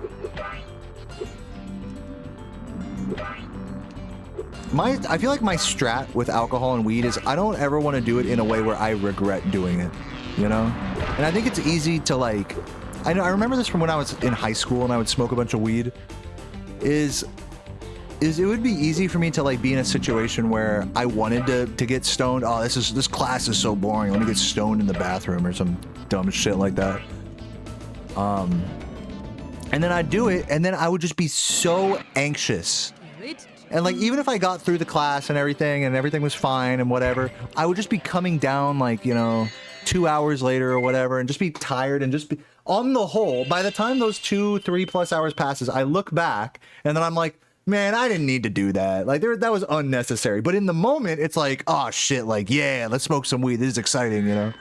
Speaker 1: I feel like my strat with alcohol and weed is I don't ever want to do it in a way where I regret doing it, you know. And I think it's easy to like. I remember this from when I was in high school and I would smoke a bunch of weed. Is it would be easy for me to like be in a situation where I wanted to get stoned. Oh, this class is so boring. Let me get stoned in the bathroom or some dumb shit like that. And then I'd do it, and then I would just be so anxious. And like even if I got through the class and everything was fine and whatever, I would just be coming down like, you know, 2 hours later or whatever, and just be tired and just be on the whole. By the time those 2-3+ hours passes, I look back and then I'm like, man, I didn't need to do that. Like, that was unnecessary. But in the moment, it's like, oh, shit, like, yeah, let's smoke some weed. This is exciting, you know?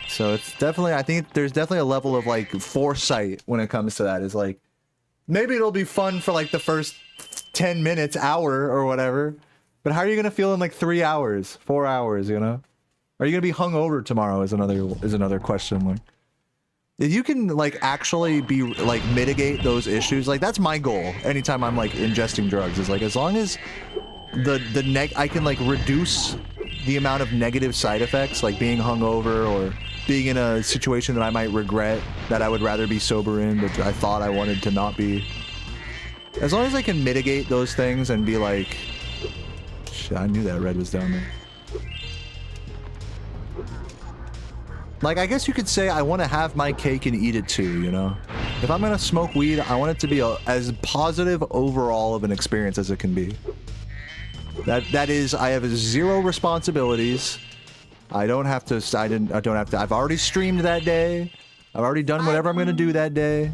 Speaker 1: So it's definitely, I think there's definitely a level of, like, foresight when it comes to that. Is like, maybe it'll be fun for, like, the first 10 minutes, hour, or whatever. But how are you going to feel in, like, 3 hours, 4 hours, you know? Are you going to be hungover tomorrow is another question, like. If you can, like, actually be, like, mitigate those issues, like, that's my goal anytime I'm, like, ingesting drugs, is, like, as long as I can, like, reduce the amount of negative side effects, like being hungover or being in a situation that I might regret, that I would rather be sober in, but I thought I wanted to not be. As long as I can mitigate those things and be like, shit, I knew that red was down there. Like, I guess you could say I want to have my cake and eat it too, you know? If I'm gonna smoke weed, I want it to be as positive overall of an experience as it can be. That is, I have 0 responsibilities. I don't have to, I've already streamed that day. I've already done whatever I'm gonna do that day.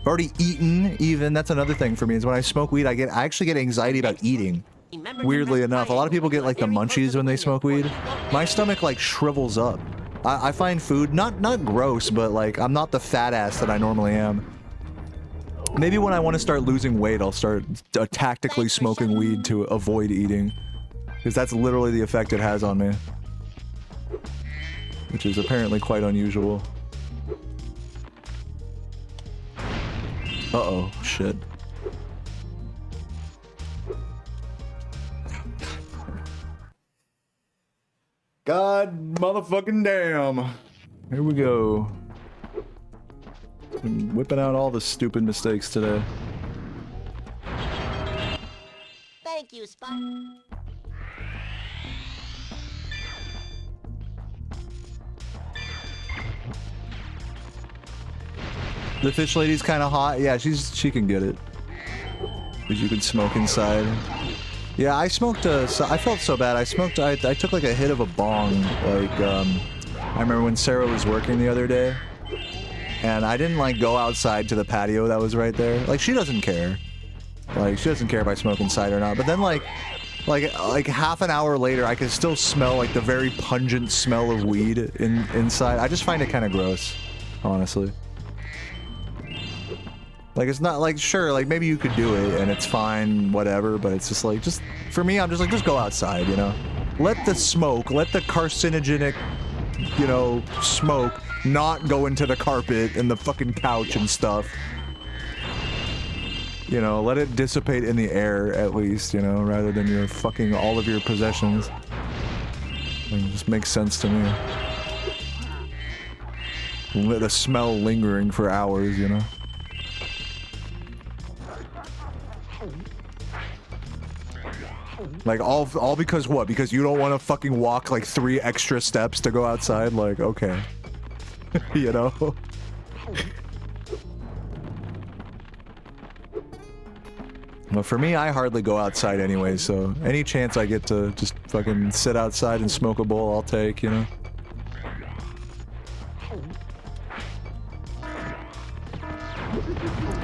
Speaker 1: I've already eaten, even. That's another thing for me, is when I smoke weed, I actually get anxiety about eating. Weirdly enough, a lot of people get, like, the munchies when they smoke weed. My stomach, like, shrivels up. I find food not gross, but like I'm not the fat ass that I normally am. Maybe when I want to start losing weight, I'll start tactically smoking weed to avoid eating, because that's literally the effect it has on me, which is apparently quite unusual. Uh-oh, shit. God motherfucking damn. Here we go. I'm whipping out all the stupid mistakes today.
Speaker 7: Thank you, Spyro.
Speaker 1: The fish lady's kind of hot. Yeah, she can get it. Because you can smoke inside. Yeah, I smoked I felt so bad. I took like a hit of a bong. Like, I remember when Sarah was working the other day. And I didn't like go outside to the patio that was right there. Like, she doesn't care. Like, she doesn't care if I smoke inside or not. But then like half an hour later, I could still smell like the very pungent smell of weed inside. I just find it kind of gross, honestly. Like, it's not like, sure, like maybe you could do it and it's fine, whatever. But it's just like, for me, I'm just like, just go outside, you know? Let the smoke, let the carcinogenic, you know, smoke not go into the carpet and the fucking couch and stuff. You know, let it dissipate in the air at least, you know, rather than your fucking all of your possessions. Like, it just makes sense to me. Let the smell lingering for hours, you know. Like, all because what? Because you don't want to fucking walk like 3 extra steps to go outside? Like, okay. You know? Well, for me, I hardly go outside anyway, so any chance I get to just fucking sit outside and smoke a bowl, I'll take, you know?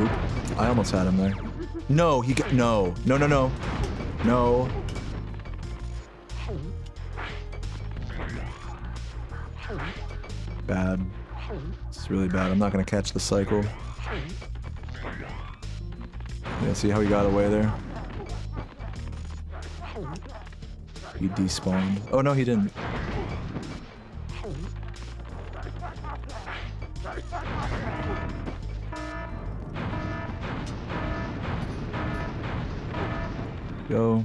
Speaker 1: Oop, I almost had him there. No, he got- no. No, no, no. No. Bad. It's really bad. I'm not gonna catch the cycle. Yeah, see how he got away there? He despawned. Oh no, he didn't. Go.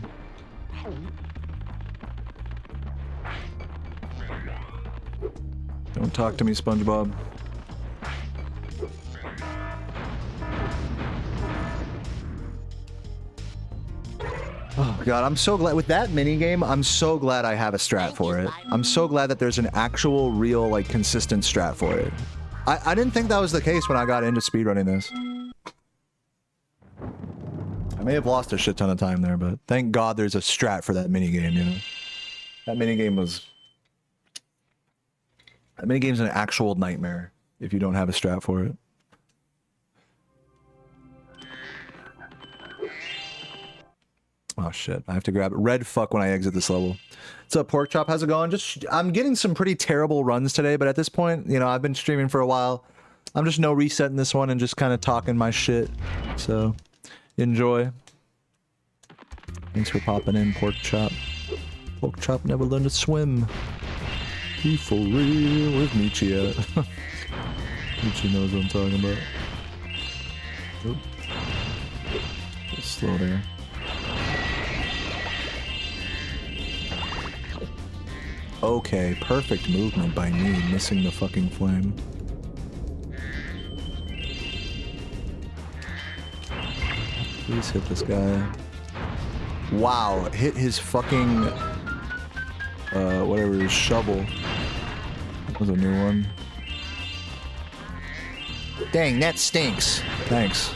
Speaker 1: Don't talk to me, SpongeBob. Oh god, I'm so glad with that minigame. I'm so glad I have a strat for it. I'm so glad that there's an actual, real, like, consistent strat for it. I didn't think that was the case when I got into speedrunning this. I may have lost a shit ton of time there, but thank god there's a strat for that minigame, you know? That minigame's an actual nightmare if you don't have a strat for it. Oh shit, I have to grab it. Red fuck when I exit this level. What's up, Pork Chop? How's it going? I'm getting some pretty terrible runs today, but at this point, you know, I've been streaming for a while. I'm just no resetting this one and just kind of talking my shit. So, enjoy. Thanks for popping in, Pork Chop. Pork Chop never learned to swim. Be for real. Where's Michi at? Michi knows what I'm talking about. Oop. Just slow there. Okay, perfect movement by me, missing the fucking flame. Please hit this guy. Wow, hit his fucking... whatever, his shovel. That was a new one. Dang, that stinks. Thanks.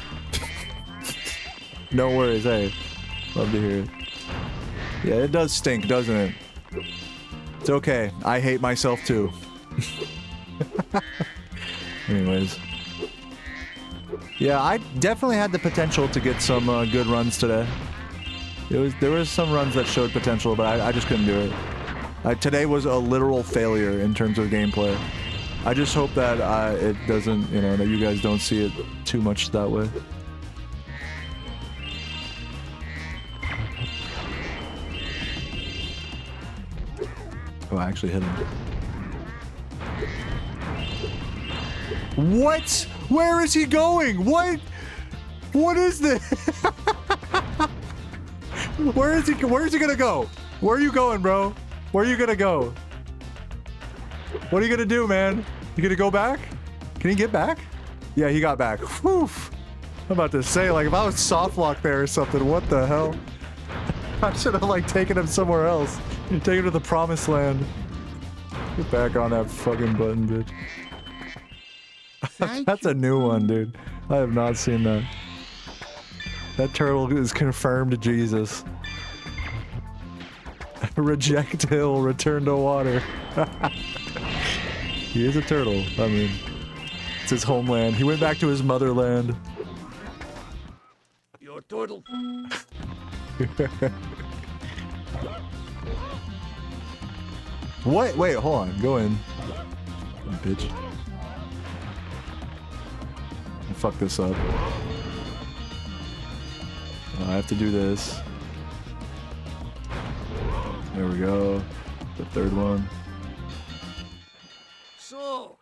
Speaker 1: No worries, hey. Love to hear it. Yeah, it does stink, doesn't it? It's okay. I hate myself too. Anyways. Yeah, I definitely had the potential to get some good runs today. There was some runs that showed potential, but I just couldn't do it. Today was a literal failure in terms of gameplay. I just hope that it doesn't, you know, that you guys don't see it too much that way. Oh, I actually hit him. What? Where is he going? What? What is this? Where is he gonna go? Where are you going, bro? Where are you gonna go? What are you gonna do, man? You gonna go back? Can he get back? Yeah, he got back. Whew. I'm about to say, like, if I was soft locked there or something, what the hell? I should have, like, taken him somewhere else. Take him to the promised land. Get back on that fucking button, bitch. That's a new one, dude. I have not seen that. That turtle is confirmed Jesus. Reject hill, return to water. He is a turtle. I mean, it's his homeland. He went back to his motherland.
Speaker 4: Your turtle.
Speaker 1: What? Wait, hold on. Go in. Bitch. I fucked this up. I have to do this. There we go. The third one.
Speaker 4: So,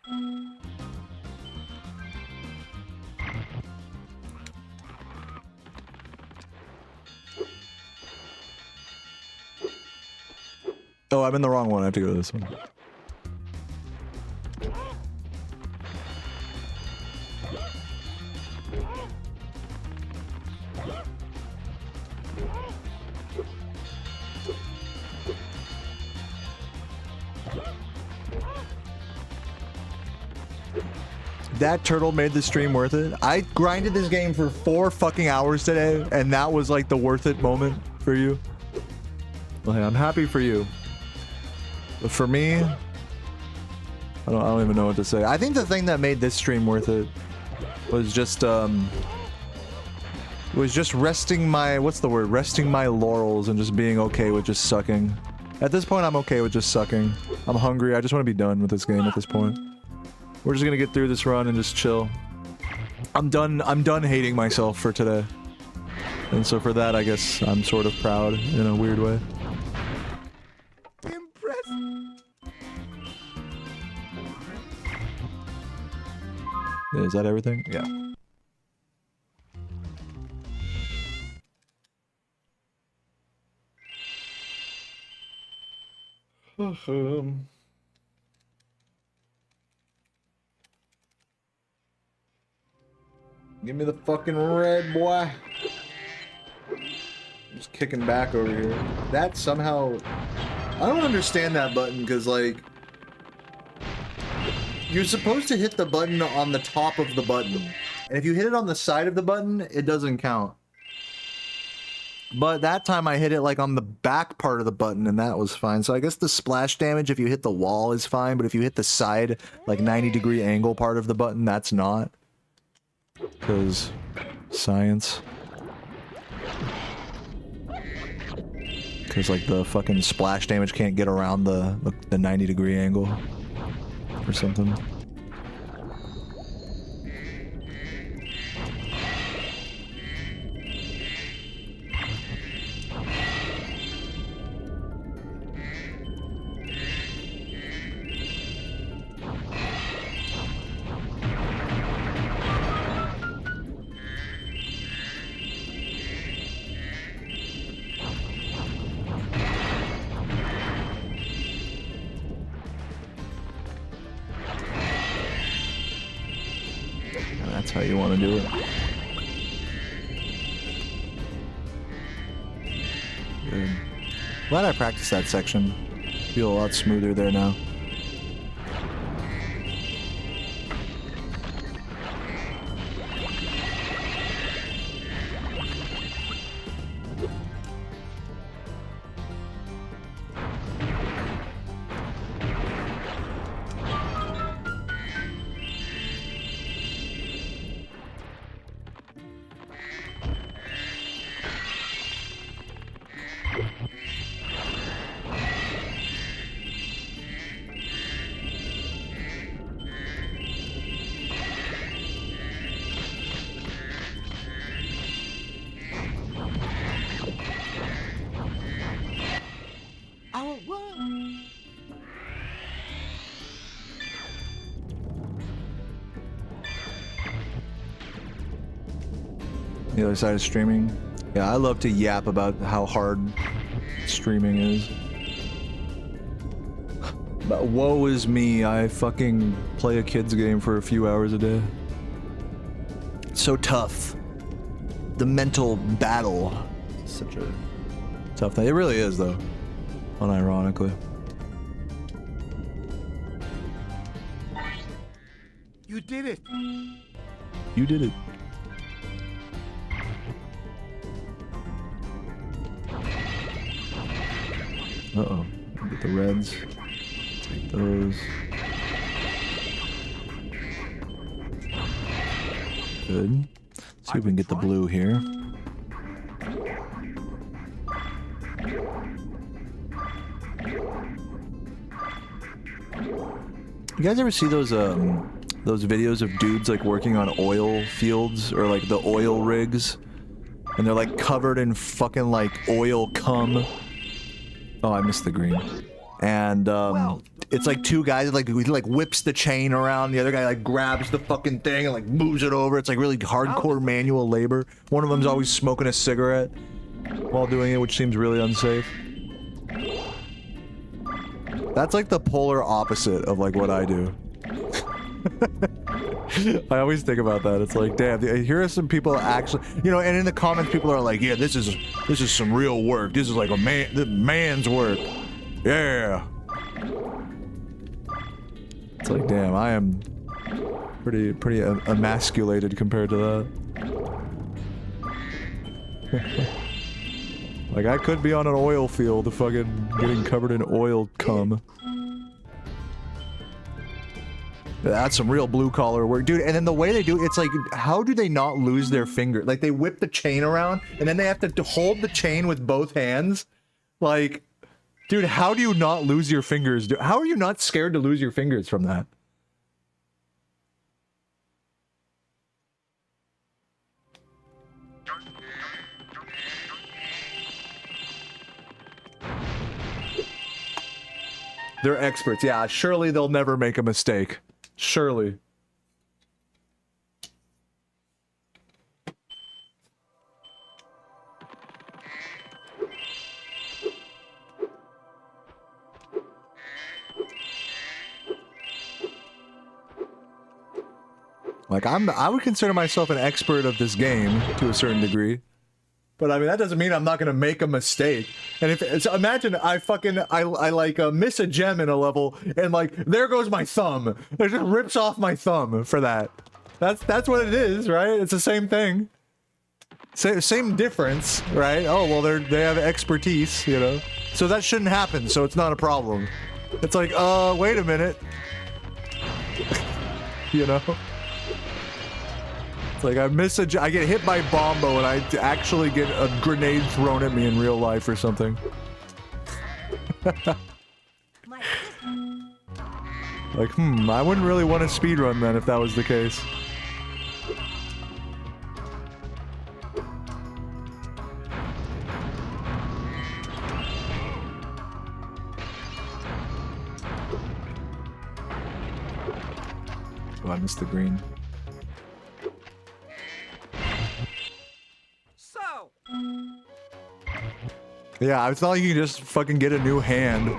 Speaker 1: Oh, I'm in the wrong one. I have to go to this one. That turtle made the stream worth it. I grinded this game for 4 fucking hours today, and that was like the worth it moment for you. Well, hey, I'm happy for you. But for me, I don't even know what to say. I think the thing that made this stream worth it was just resting my, what's the word? Resting my laurels and just being okay with just sucking. At this point, I'm okay with just sucking. I'm hungry. I just want to be done with this game at this point. We're just gonna get through this run and just chill. I'm done hating myself for today. And so for that, I guess I'm sort of proud in a weird way. Is that everything? Yeah. Give me the fucking red, boy. I'm just kicking back over here. That somehow... I don't understand that button, because, like... You're supposed to hit the button on the top of the button. And if you hit it on the side of the button, it doesn't count. But that time I hit it, like, on the back part of the button, and that was fine. So I guess the splash damage, if you hit the wall, is fine. But if you hit the side, like, 90-degree angle part of the button, that's not. Because science. Because like the fucking splash damage can't get around the 90-degree angle or something. That's how you want to do it. Good. Glad I practiced that section. Feel a lot smoother there now. The other side of streaming. Yeah, I love to yap about how hard streaming is. But woe is me, I fucking play a kid's game for a few hours a day. It's so tough. The mental battle. Such a tough thing. It really is, though. Unironically.
Speaker 2: You did it.
Speaker 1: You did it. Uh-oh. Get the reds. Take those. Good. See if we can get the blue here. You guys ever see those videos of dudes like working on oil fields or like the oil rigs? And they're like covered in fucking like oil cum. Oh, I missed the green. And it's like two guys like he like whips the chain around, the other guy like grabs the fucking thing and like moves it over. It's like really hardcore manual labor. One of them's always smoking a cigarette while doing it, which seems really unsafe. That's like the polar opposite of like what I do. I always think about that. It's like, damn, here are some people actually, you know, and in the comments people are like, yeah, this is some real work. This is like a man's work. Yeah. It's like, damn, I am pretty emasculated compared to that. Like, I could be on an oil field fucking getting covered in oil cum. That's some real blue-collar work. Dude, and then the way they do it, it's like, how do they not lose their finger? Like, they whip the chain around, and then they have to hold the chain with both hands. Like, dude, how do you not lose your fingers? How are you not scared to lose your fingers from that? They're experts. Yeah, surely they'll never make a mistake. Surely. Like, I would consider myself an expert of this game to a certain degree. But I mean, that doesn't mean I'm not gonna make a mistake. And if so imagine I like miss a gem in a level, and like there goes my thumb. It just rips off my thumb for that. That's what it is, right? It's the same thing. Same difference, right? Oh well, they have expertise, you know. So that shouldn't happen. So it's not a problem. It's like, wait a minute. You know. Like I get hit by Bombo and I actually get a grenade thrown at me in real life or something. Like, I wouldn't really want to speedrun then if that was the case. Oh, I missed the green. Yeah, I thought you could just fucking get a new hand.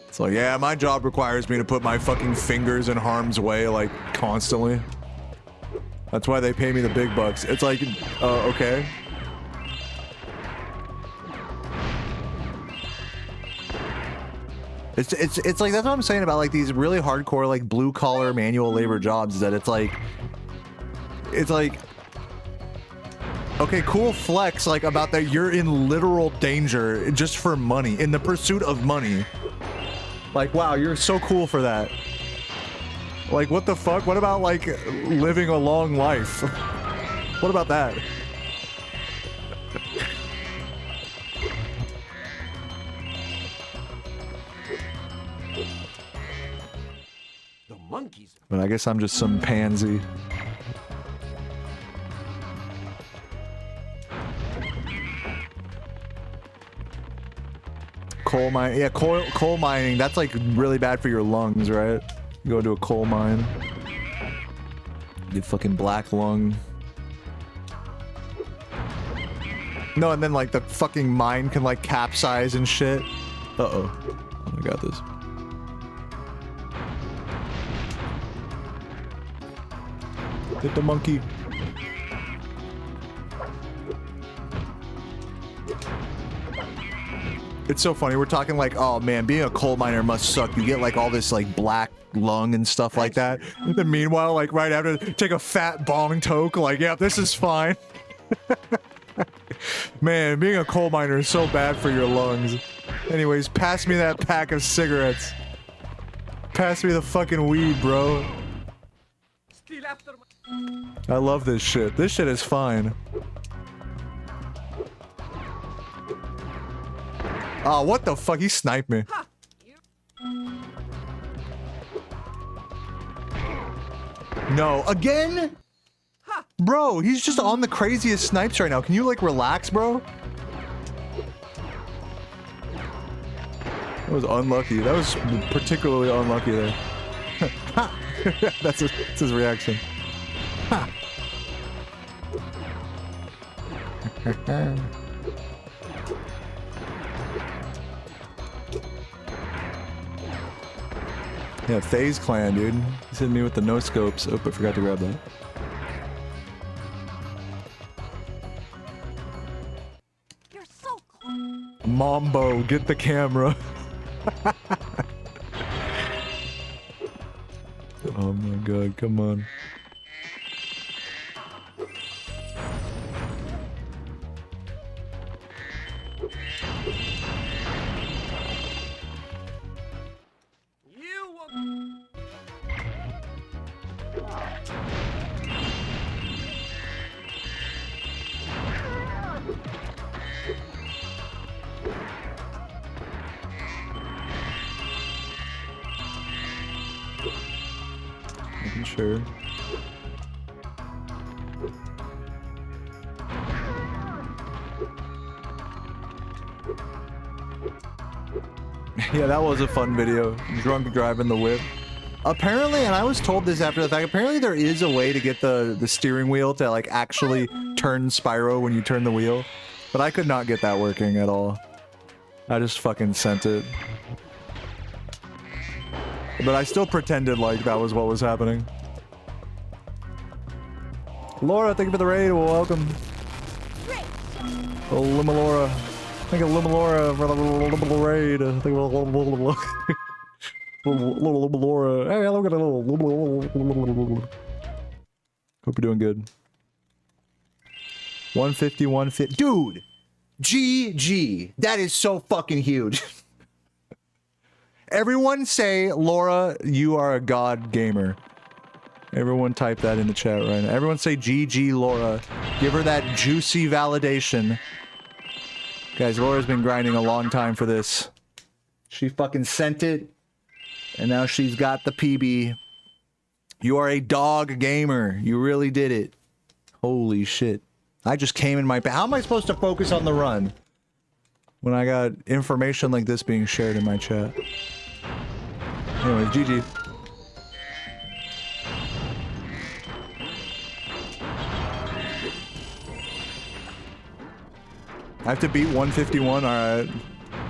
Speaker 1: It's like, yeah, my job requires me to put my fucking fingers in harm's way, like, constantly. That's why they pay me the big bucks. It's like, okay. It's like, that's what I'm saying about, like, these really hardcore, like, blue-collar manual labor jobs, is that it's like, okay, cool flex, like, about that you're in literal danger just for money, in the pursuit of money. Like, wow, you're so cool for that. Like, what the fuck? What about, like, living a long life? What about that?
Speaker 2: The monkeys.
Speaker 1: But I guess I'm just some pansy. Coal mine, yeah, coal mining, that's like really bad for your lungs, right? You go to a coal mine. Get fucking black lung. No, and then like the fucking mine can like capsize and shit. Uh-oh. I got this. Hit the monkey. It's so funny. We're talking like, oh man, being a coal miner must suck. You get like all this like black lung and stuff like that. And then meanwhile, like right after, take a fat bong toke. Like, yeah, this is fine. Man, being a coal miner is so bad for your lungs. Anyways, pass me that pack of cigarettes. Pass me the fucking weed, bro.
Speaker 4: Still after my...
Speaker 1: I love this shit. This shit is fine. Oh, what the fuck? He sniped me. No, again? Bro, he's just on the craziest snipes right now. Can you, like, relax, bro? That was unlucky. That was particularly unlucky there. That's his reaction. Ha! Yeah, FaZe Clan, dude. He's hitting me with the no scopes. Oh, I forgot to grab that.
Speaker 7: You're so close.
Speaker 1: Mambo, get the camera. Oh my god, come on.
Speaker 4: You will...
Speaker 1: I'm sure. Yeah, that was a fun video. Drunk driving the whip. Apparently, and I was told this after the fact, apparently there is a way to get the steering wheel to like actually turn Spyro when you turn the wheel. But I could not get that working at all. I just fucking sent it. But I still pretended like that was what was happening. Laura, thank you for the raid. Welcome. Oh, Limalora. Thank you, Limalora, for the little raid. Thank you, Limalora. Hey, look at it. Hope you're doing good. 150, 150. Dude! GG. That is so fucking huge. Everyone say, Laura, you are a god gamer. Everyone type that in the chat right now. Everyone say GG Laura. Give her that juicy validation. Guys, Laura's been grinding a long time for this. She fucking sent it. And now she's got the PB. You are a dog gamer. You really did it. Holy shit. I just came in my... How am I supposed to focus on the run when I got information like this being shared in my chat? Anyways, GG. I have to beat 151? Alright.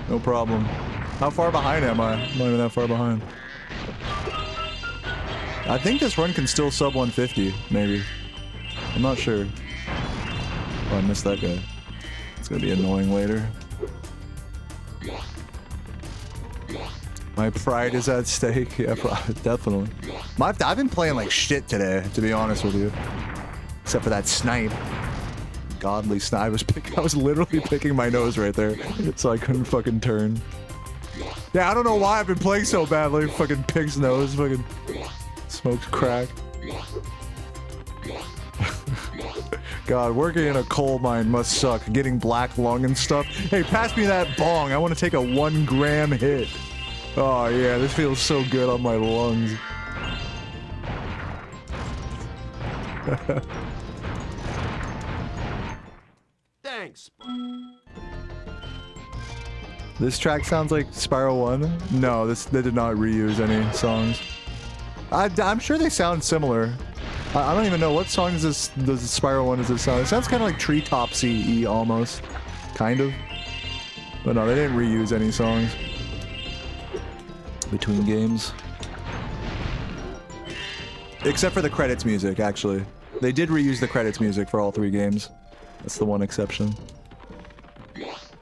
Speaker 1: No problem. How far behind am I? I'm not even that far behind. I think this run can still sub 150, maybe. I'm not sure. Oh, I missed that guy. It's gonna be annoying later. My pride is at stake. Yeah, definitely. I've been playing like shit today, to be honest with you. Except for that snipe. Godly snipe. I was literally picking my nose right there, so I couldn't fucking turn. Yeah, I don't know why I've been playing so badly. Fucking pig's nose. Fucking smoked crack. God, working in a coal mine must suck. Getting black lung and stuff. Hey, pass me that bong. I want to take a 1 gram hit. Oh yeah, this feels so good on my lungs.
Speaker 4: Thanks.
Speaker 1: This track sounds like Spyro 1. No, they did not reuse any songs. I'm sure they sound similar. I don't even know what song does Spyro 1 does it sound? It sounds kind of like Treetopsy-y almost. Kind of. But no, they didn't reuse any songs between games. Except for the credits music, actually. They did reuse the credits music for all 3 games. That's the one exception.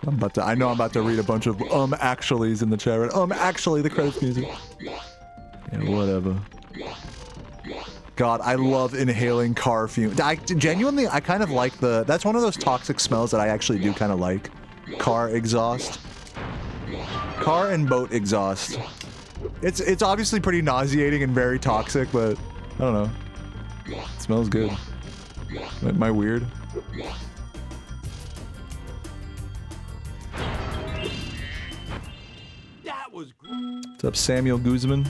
Speaker 1: I know I'm about to read a bunch of actuallys in the chat. Right? Actually, the credits music. Yeah, whatever. God, I love inhaling car fumes. I genuinely, I kind of like that's one of those toxic smells that I actually do kind of like. Car exhaust. Car and boat exhaust. It's obviously pretty nauseating and very toxic, but I don't know. It smells good. Am I weird?
Speaker 4: That was great.
Speaker 1: What's up, Samuel Guzman?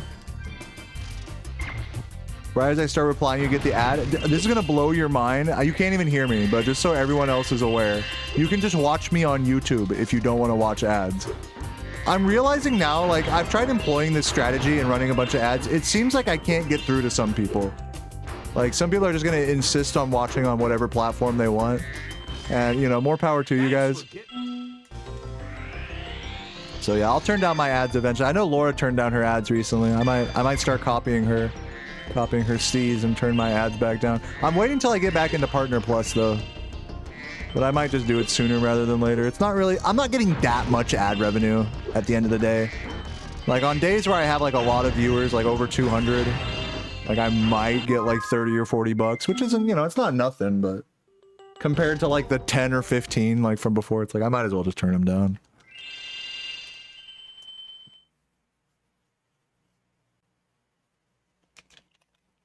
Speaker 1: Right as I start replying, you get the ad. This is gonna blow your mind. You can't even hear me, but just so everyone else is aware, you can just watch me on YouTube if you don't want to watch ads. I'm realizing now, like, I've tried employing this strategy and running a bunch of ads. It seems like I can't get through to some people. Like, some people are just gonna insist on watching on whatever platform they want. And, you know, more power to you guys. So yeah, I'll turn down my ads eventually. I know Laura turned down her ads recently. I might start copying her steez and turn my ads back down. I'm waiting till I get back into Partner Plus though. But I might just do it sooner rather than later. It's not really, I'm not getting that much ad revenue at the end of the day. Like on days where I have like a lot of viewers, like over 200, like I might get like 30 or 40 bucks, which isn't, you know, it's not nothing, but compared to like the 10 or 15 like from before, it's like I might as well just turn them down.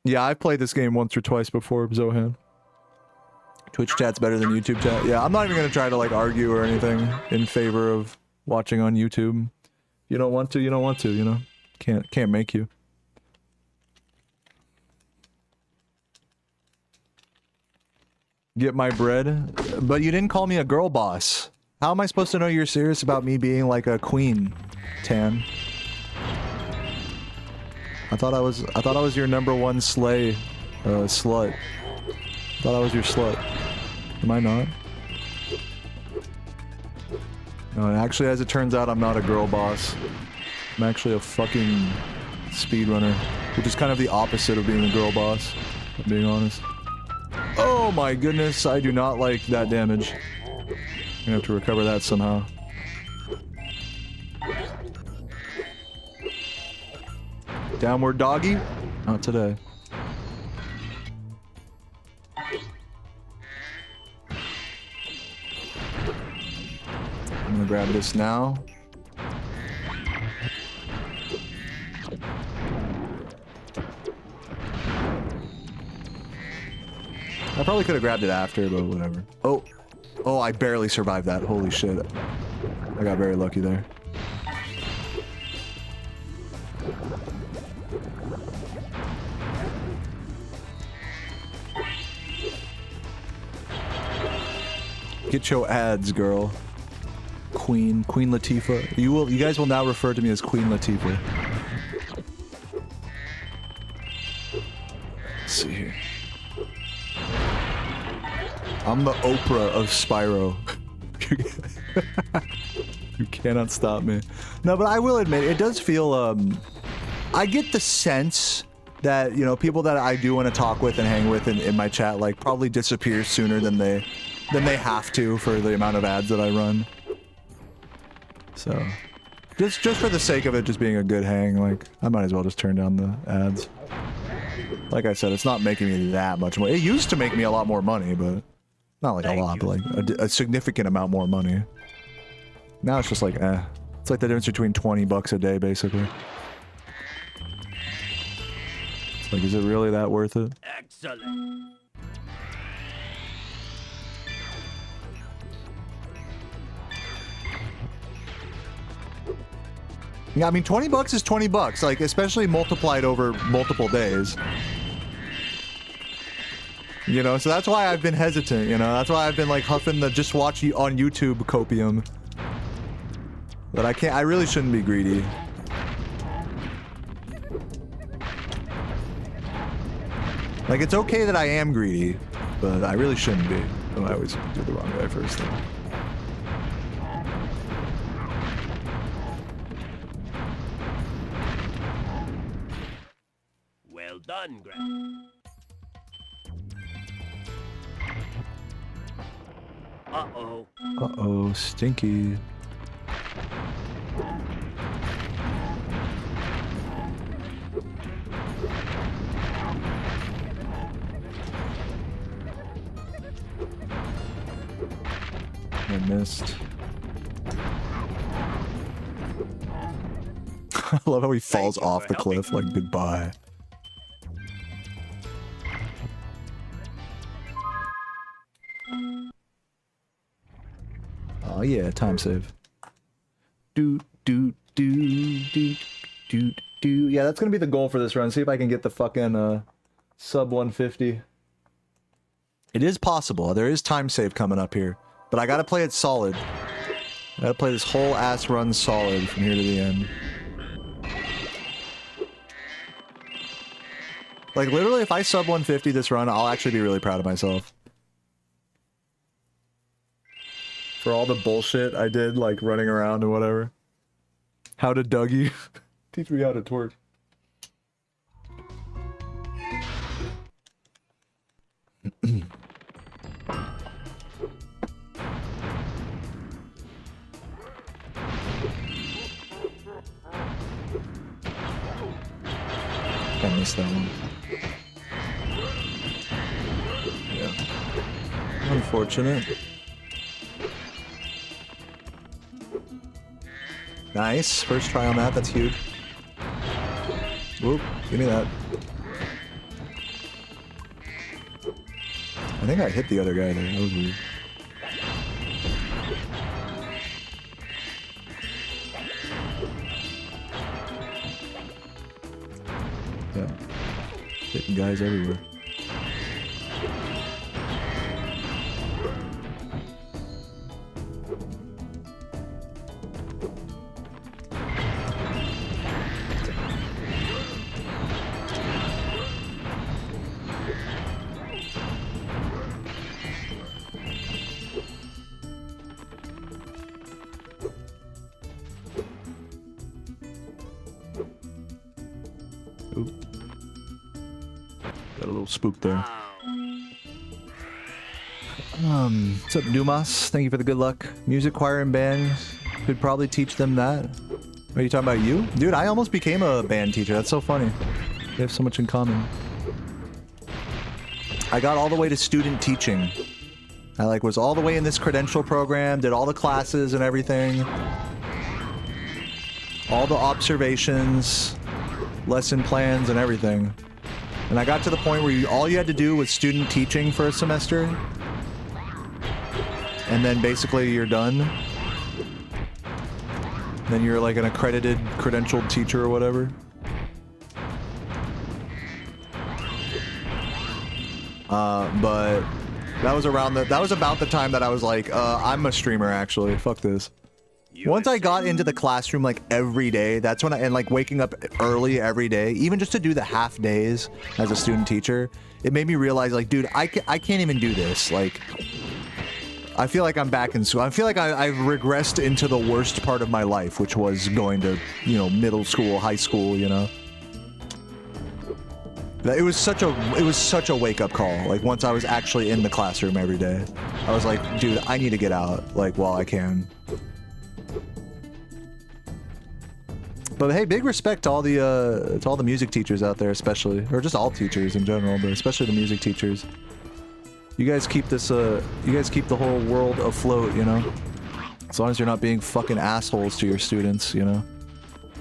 Speaker 1: Yeah, I've played this game once or twice before, Zohan. Twitch chat's better than YouTube chat. Yeah, I'm not even gonna try to like argue or anything in favor of watching on YouTube. You don't want to, you don't want to, you know? Can't make you. Get my bread. But you didn't call me a girl boss. How am I supposed to know you're serious about me being like a queen, Tan? I thought I was your #1 slay, slut. I thought I was your slut. Am I not? No, and actually, as it turns out, I'm not a girl boss. I'm actually a fucking speedrunner, which is kind of the opposite of being a girl boss, if I'm being honest. Oh my goodness, I do not like that damage. I'm gonna have to recover that somehow. Downward doggy? Not today. I'm gonna grab this now. I probably could have grabbed it after, but whatever. Oh, I barely survived that. Holy shit. I got very lucky there. Get your ads, girl. Queen Latifah. You guys will now refer to me as Queen Latifah. Let's see here. I'm the Oprah of Spyro. You cannot stop me. No, but I will admit, it does feel, I get the sense that, you know, people that I do want to talk with and hang with in my chat, like, probably disappear sooner than they have to for the amount of ads that I run. So, just for the sake of it just being a good hang, like, I might as well just turn down the ads. Like I said, it's not making me that much money. It used to make me a lot more money, but not like a lot, but like a significant amount more money. Now it's just like, eh. It's like the difference between 20 bucks a day, basically. It's like, is it really that worth it?
Speaker 4: Excellent.
Speaker 1: Yeah, I mean, 20 bucks is 20 bucks, like, especially multiplied over multiple days. You know, so that's why I've been hesitant, you know? That's why I've been, like, huffing the just watch you on YouTube copium. But I really shouldn't be greedy. Like, it's okay that I am greedy, but I really shouldn't be. Oh, I always do the wrong guy first, though.
Speaker 4: Well done, Grant. Uh-oh.
Speaker 1: Uh-oh, stinky. I missed. I love how he falls
Speaker 4: Thank you
Speaker 1: off
Speaker 4: for
Speaker 1: the
Speaker 4: helping
Speaker 1: cliff like goodbye. Oh yeah, time save. Doot doot doot doot doot doot. Yeah, that's gonna be the goal for this run. See if I can get the fucking sub 150. It is possible. There is time save coming up here, but I gotta play it solid. I gotta play this whole ass run solid from here to the end. Like literally, if I sub 150 this run, I'll actually be really proud of myself. For all the bullshit I did, like running around and whatever. How to Dougie. Teach me how to twerk. I missed that one. Yeah. Unfortunate. Nice. First try on that. That's huge. Whoop. Give me that. I think I hit the other guy there. That was weird. Yeah. Hitting guys everywhere. Spook there. What's up, Numas? Thank you for the good luck. Music choir and band. Could probably teach them that. Are you talking about you? Dude, I almost became a band teacher. That's so funny. We have so much in common. I got all the way to student teaching. I like was all the way in this credential program, did all the classes and everything. All the observations, lesson plans and everything. And I got to the point where all you had to do was student teaching for a semester. And then basically you're done. Then you're like an accredited, credentialed teacher or whatever. But that was about the time that I was like, I'm a streamer actually, fuck this. Once I got into the classroom like every day, that's when and like waking up early every day, even just to do the half days as a student teacher, it made me realize like, dude, I can't even do this. Like, I feel like I'm back in school. I feel like I've regressed into the worst part of my life, which was going to, you know, middle school, high school, you know. It was such a wake-up call. Like once I was actually in the classroom every day, I was like, dude, I need to get out like while I can. But hey, big respect to all the music teachers out there, especially, or just all teachers in general, but especially the music teachers. You guys keep this, you guys keep the whole world afloat, you know? As long as you're not being fucking assholes to your students, you know?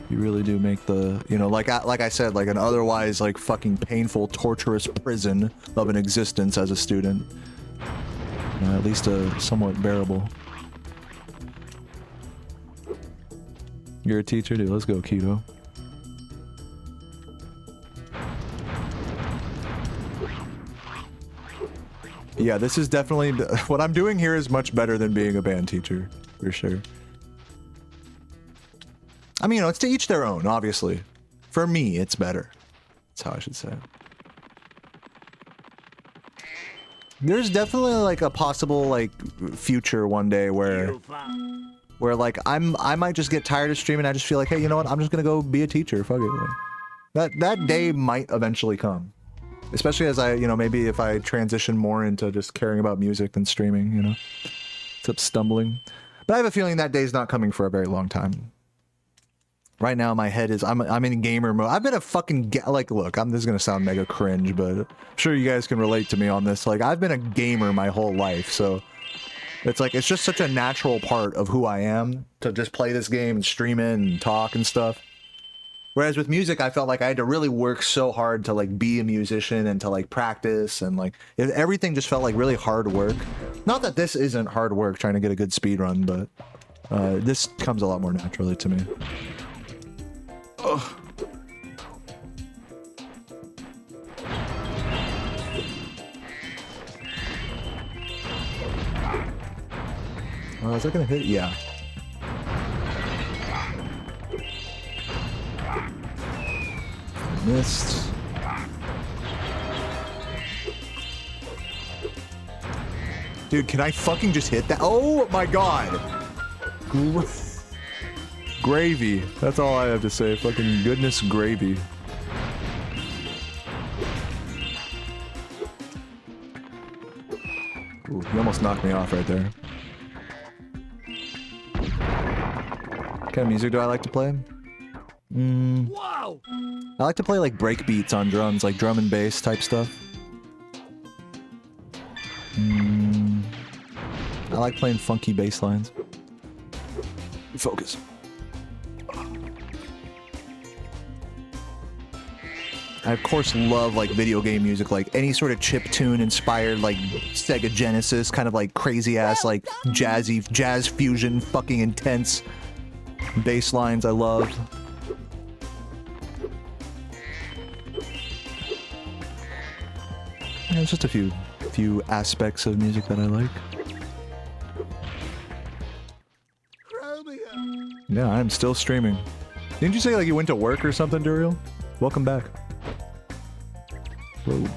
Speaker 1: You really do make the, you know, like I said, like an otherwise like fucking painful, torturous prison of an existence as a student. At least somewhat bearable. You're a teacher, dude. Let's go, Keto. Yeah, this is definitely... What I'm doing here is much better than being a band teacher, for sure. I mean, you know, it's to each their own, obviously. For me, it's better. That's how I should say it. There's definitely, like, a possible, like, future one day where like I might just get tired of streaming. I just feel like, hey, you know what? I'm just gonna go be a teacher. Fuck it. Like, that day might eventually come, especially as I, you know, maybe if I transition more into just caring about music than streaming, you know. except stumbling. But I have a feeling that day's not coming for a very long time. Right now, my head is, I'm in gamer mode. I've been a fucking, like, look, this is gonna sound mega cringe, but I'm sure you guys can relate to me on this. Like, I've been a gamer my whole life, so it's like, it's just such a natural part of who I am to just play this game and stream it and talk and stuff. Whereas with music, I felt like I had to really work so hard to like be a musician and to like practice, and like everything just felt like really hard work. Not that this isn't hard work trying to get a good speed run, but this comes a lot more naturally to me. Ugh. Oh, is that gonna hit? Yeah. Missed. Dude, can I fucking just hit that? Oh my god! Gravy. That's all I have to say. Fucking goodness gravy. Ooh, he almost knocked me off right there. What kind of music do I like to play?
Speaker 4: Wow!
Speaker 1: I like to play like break beats on drums, like drum and bass type stuff. I like playing funky bass lines. Focus. I of course love like video game music, like any sort of chiptune inspired like Sega Genesis, kind of like crazy ass like jazz fusion, fucking intense bass lines I love. Yeah, there's just a few aspects of music that I like. Yeah, I'm still streaming. Didn't you say like you went to work or something, Duriel? Welcome back. Whoa.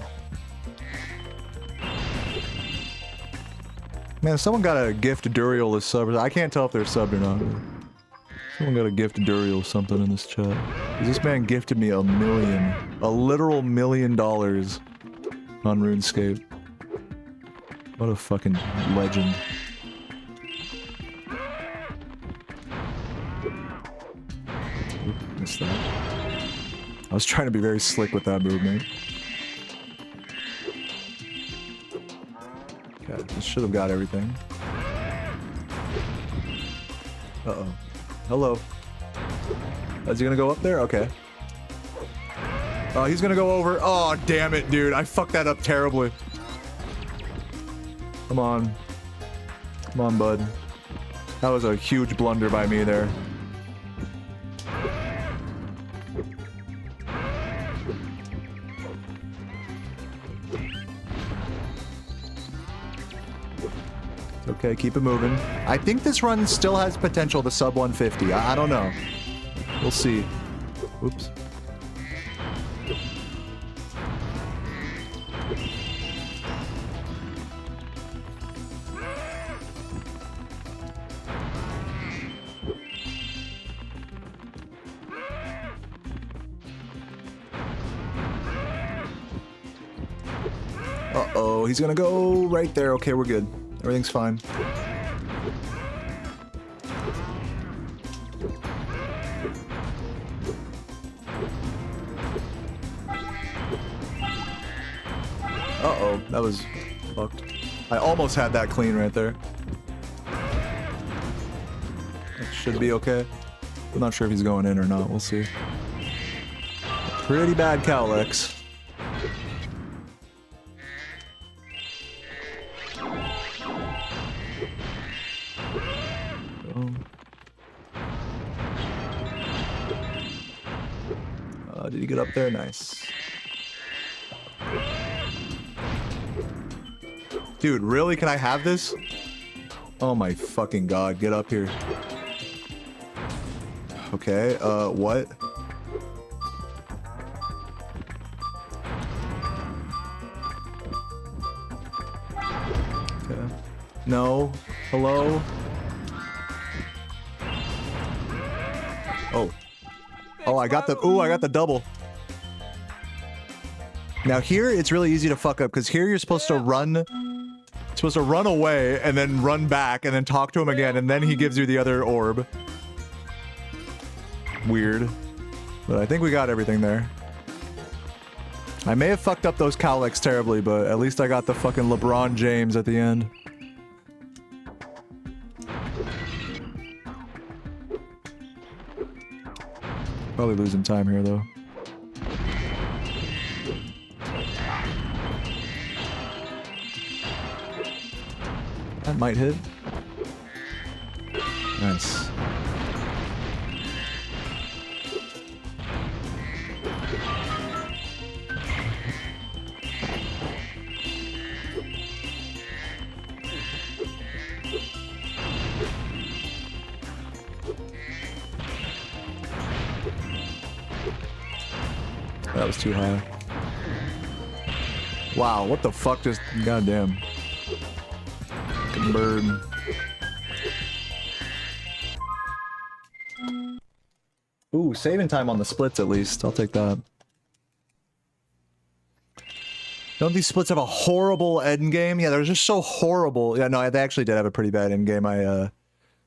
Speaker 1: Man, someone got a gift Duriel a sub. I can't tell if they're subbed or not. Someone got a gift Duriel something in this chat. This man gifted me a literal $1 million on RuneScape. What a fucking legend. Oop, missed that. I was trying to be very slick with that movement. Okay, this should have got everything. Uh-oh. Hello. Is he gonna go up there? Okay. Oh, he's gonna go over. Oh, damn it, dude. I fucked that up terribly. Come on. Come on, bud. That was a huge blunder by me there. It's okay, keep it moving. I think this run still has potential to sub 150. I don't know. We'll see. Oops. Uh-oh, he's gonna go right there. Okay, we're good. Everything's fine. Uh-oh, that was fucked. I almost had that clean right there. That should be okay. I'm not sure if he's going in or not. We'll see. Pretty bad Cowlex. Did he get up there? Nice. Dude, really? Can I have this? Oh my fucking god, get up here. Okay, what? Okay. No. Hello? Oh. Oh, I got the, ooh, I got the double. Now here, it's really easy to fuck up, because here you're supposed to run supposed to run away and then run back and then talk to him again, and then he gives you the other orb. Weird. But I think we got everything there. I may have fucked up those cowlicks terribly, but at least I got the fucking LeBron James at the end. Probably losing time here, though. That might hit. Nice. That was too high. Wow, what the fuck just... Goddamn. Fucking bird. Ooh, saving time on the splits at least. I'll take that. Don't these splits have a horrible endgame? Yeah, they're just so horrible. Yeah, no, they actually did have a pretty bad endgame. I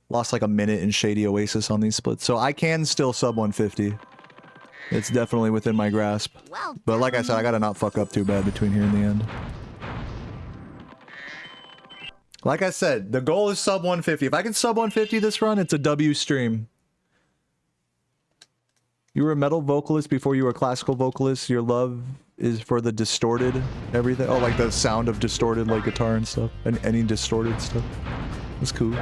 Speaker 1: lost like a minute in Shady Oasis on these splits. So I can still sub 150. It's definitely within my grasp.
Speaker 7: Well
Speaker 1: But like I said, I gotta not fuck up too bad between here and the end. Like I said, the goal is sub 150. If I can sub 150 this run, it's a W stream. You were a metal vocalist before you were a classical vocalist. Your love is for the distorted everything. Oh, like the sound of distorted like guitar and stuff. And any distorted stuff. That's cool.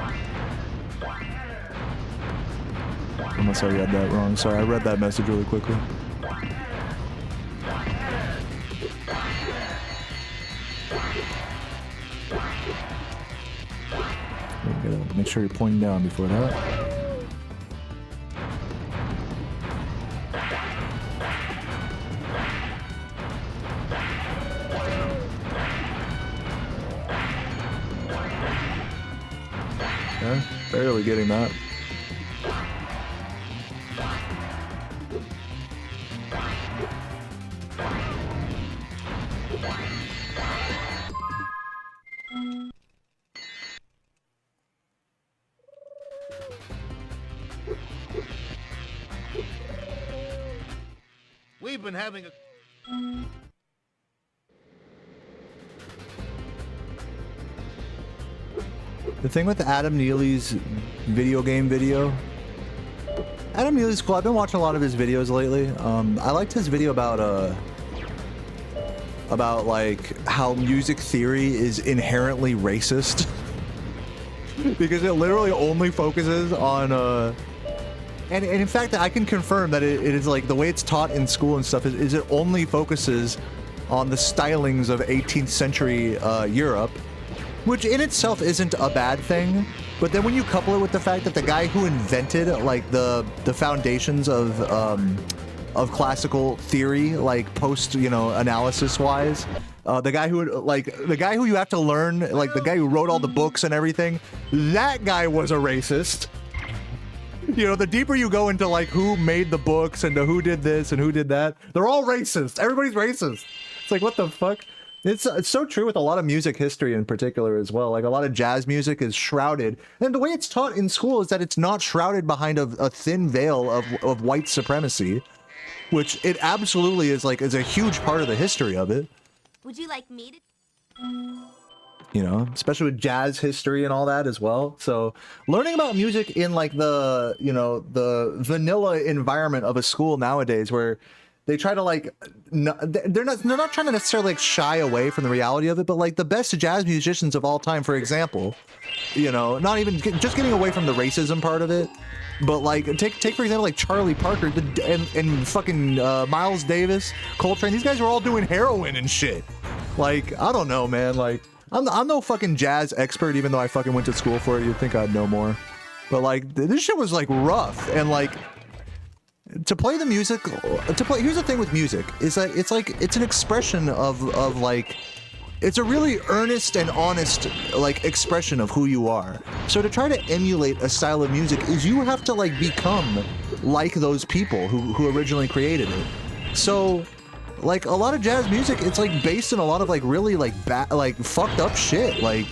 Speaker 1: Unless I read that wrong. Sorry, I read that message really quickly. You gotta make sure you're pointing down before that. Yeah, barely getting that.
Speaker 2: We've been having a...
Speaker 1: The thing with Adam Neely's video game video, Adam Neely's cool. I've been watching a lot of his videos lately. I liked his video about like how music theory is inherently racist because it literally only focuses on and in fact I can confirm that it is like the way it's taught in school and stuff is it only focuses on the stylings of 18th century Europe. Which in itself isn't a bad thing, but then when you couple it with the fact that the guy who invented like the foundations of classical theory, like post analysis wise, the guy who you have to learn, like the guy who wrote all the books and everything, that guy was a racist. The deeper you go into like who made the books and who did this and who did that, they're all racist. Everybody's racist. It's like, what the fuck? It's so true with a lot of music history in particular as well. Like a lot of jazz music is shrouded, and the way it's taught in school is that it's not shrouded behind a thin veil of white supremacy, which it absolutely is a huge part of the history of it.
Speaker 7: Would you like me to?
Speaker 1: Especially with jazz history and all that as well. So learning about music in like the vanilla environment of a school nowadays where they try to they're not trying to necessarily shy away from the reality of it, but like the best jazz musicians of all time, for example, not even just getting away from the racism part of it, but like take for example like Charlie Parker and fucking Miles Davis, Coltrane. These guys were all doing heroin and shit. Like I don't know, man. Like I'm no fucking jazz expert, even though I fucking went to school for it. You'd think I'd know more, but like this shit was like rough and like. To play the music, here's the thing with music, is that it's an expression of like, it's a really earnest and honest, like, expression of who you are. So to try to emulate a style of music is you have to, like, become like those people who originally created it. So, like, a lot of jazz music, it's, like, based in a lot of, like, really, like, fucked up shit. Like,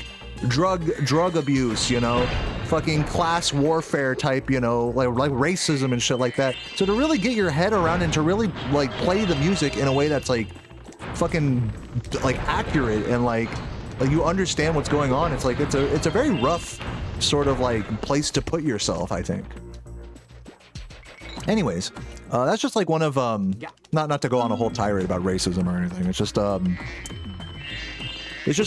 Speaker 1: drug abuse, you know, fucking class warfare type, you know, like racism and shit like that. So to really get your head around and to really like play the music in a way that's like fucking like accurate and like you understand what's going on, it's like it's a very rough sort of like place to put yourself, I think. Anyways, that's just like one of not to go on a whole tirade about racism or anything. It's just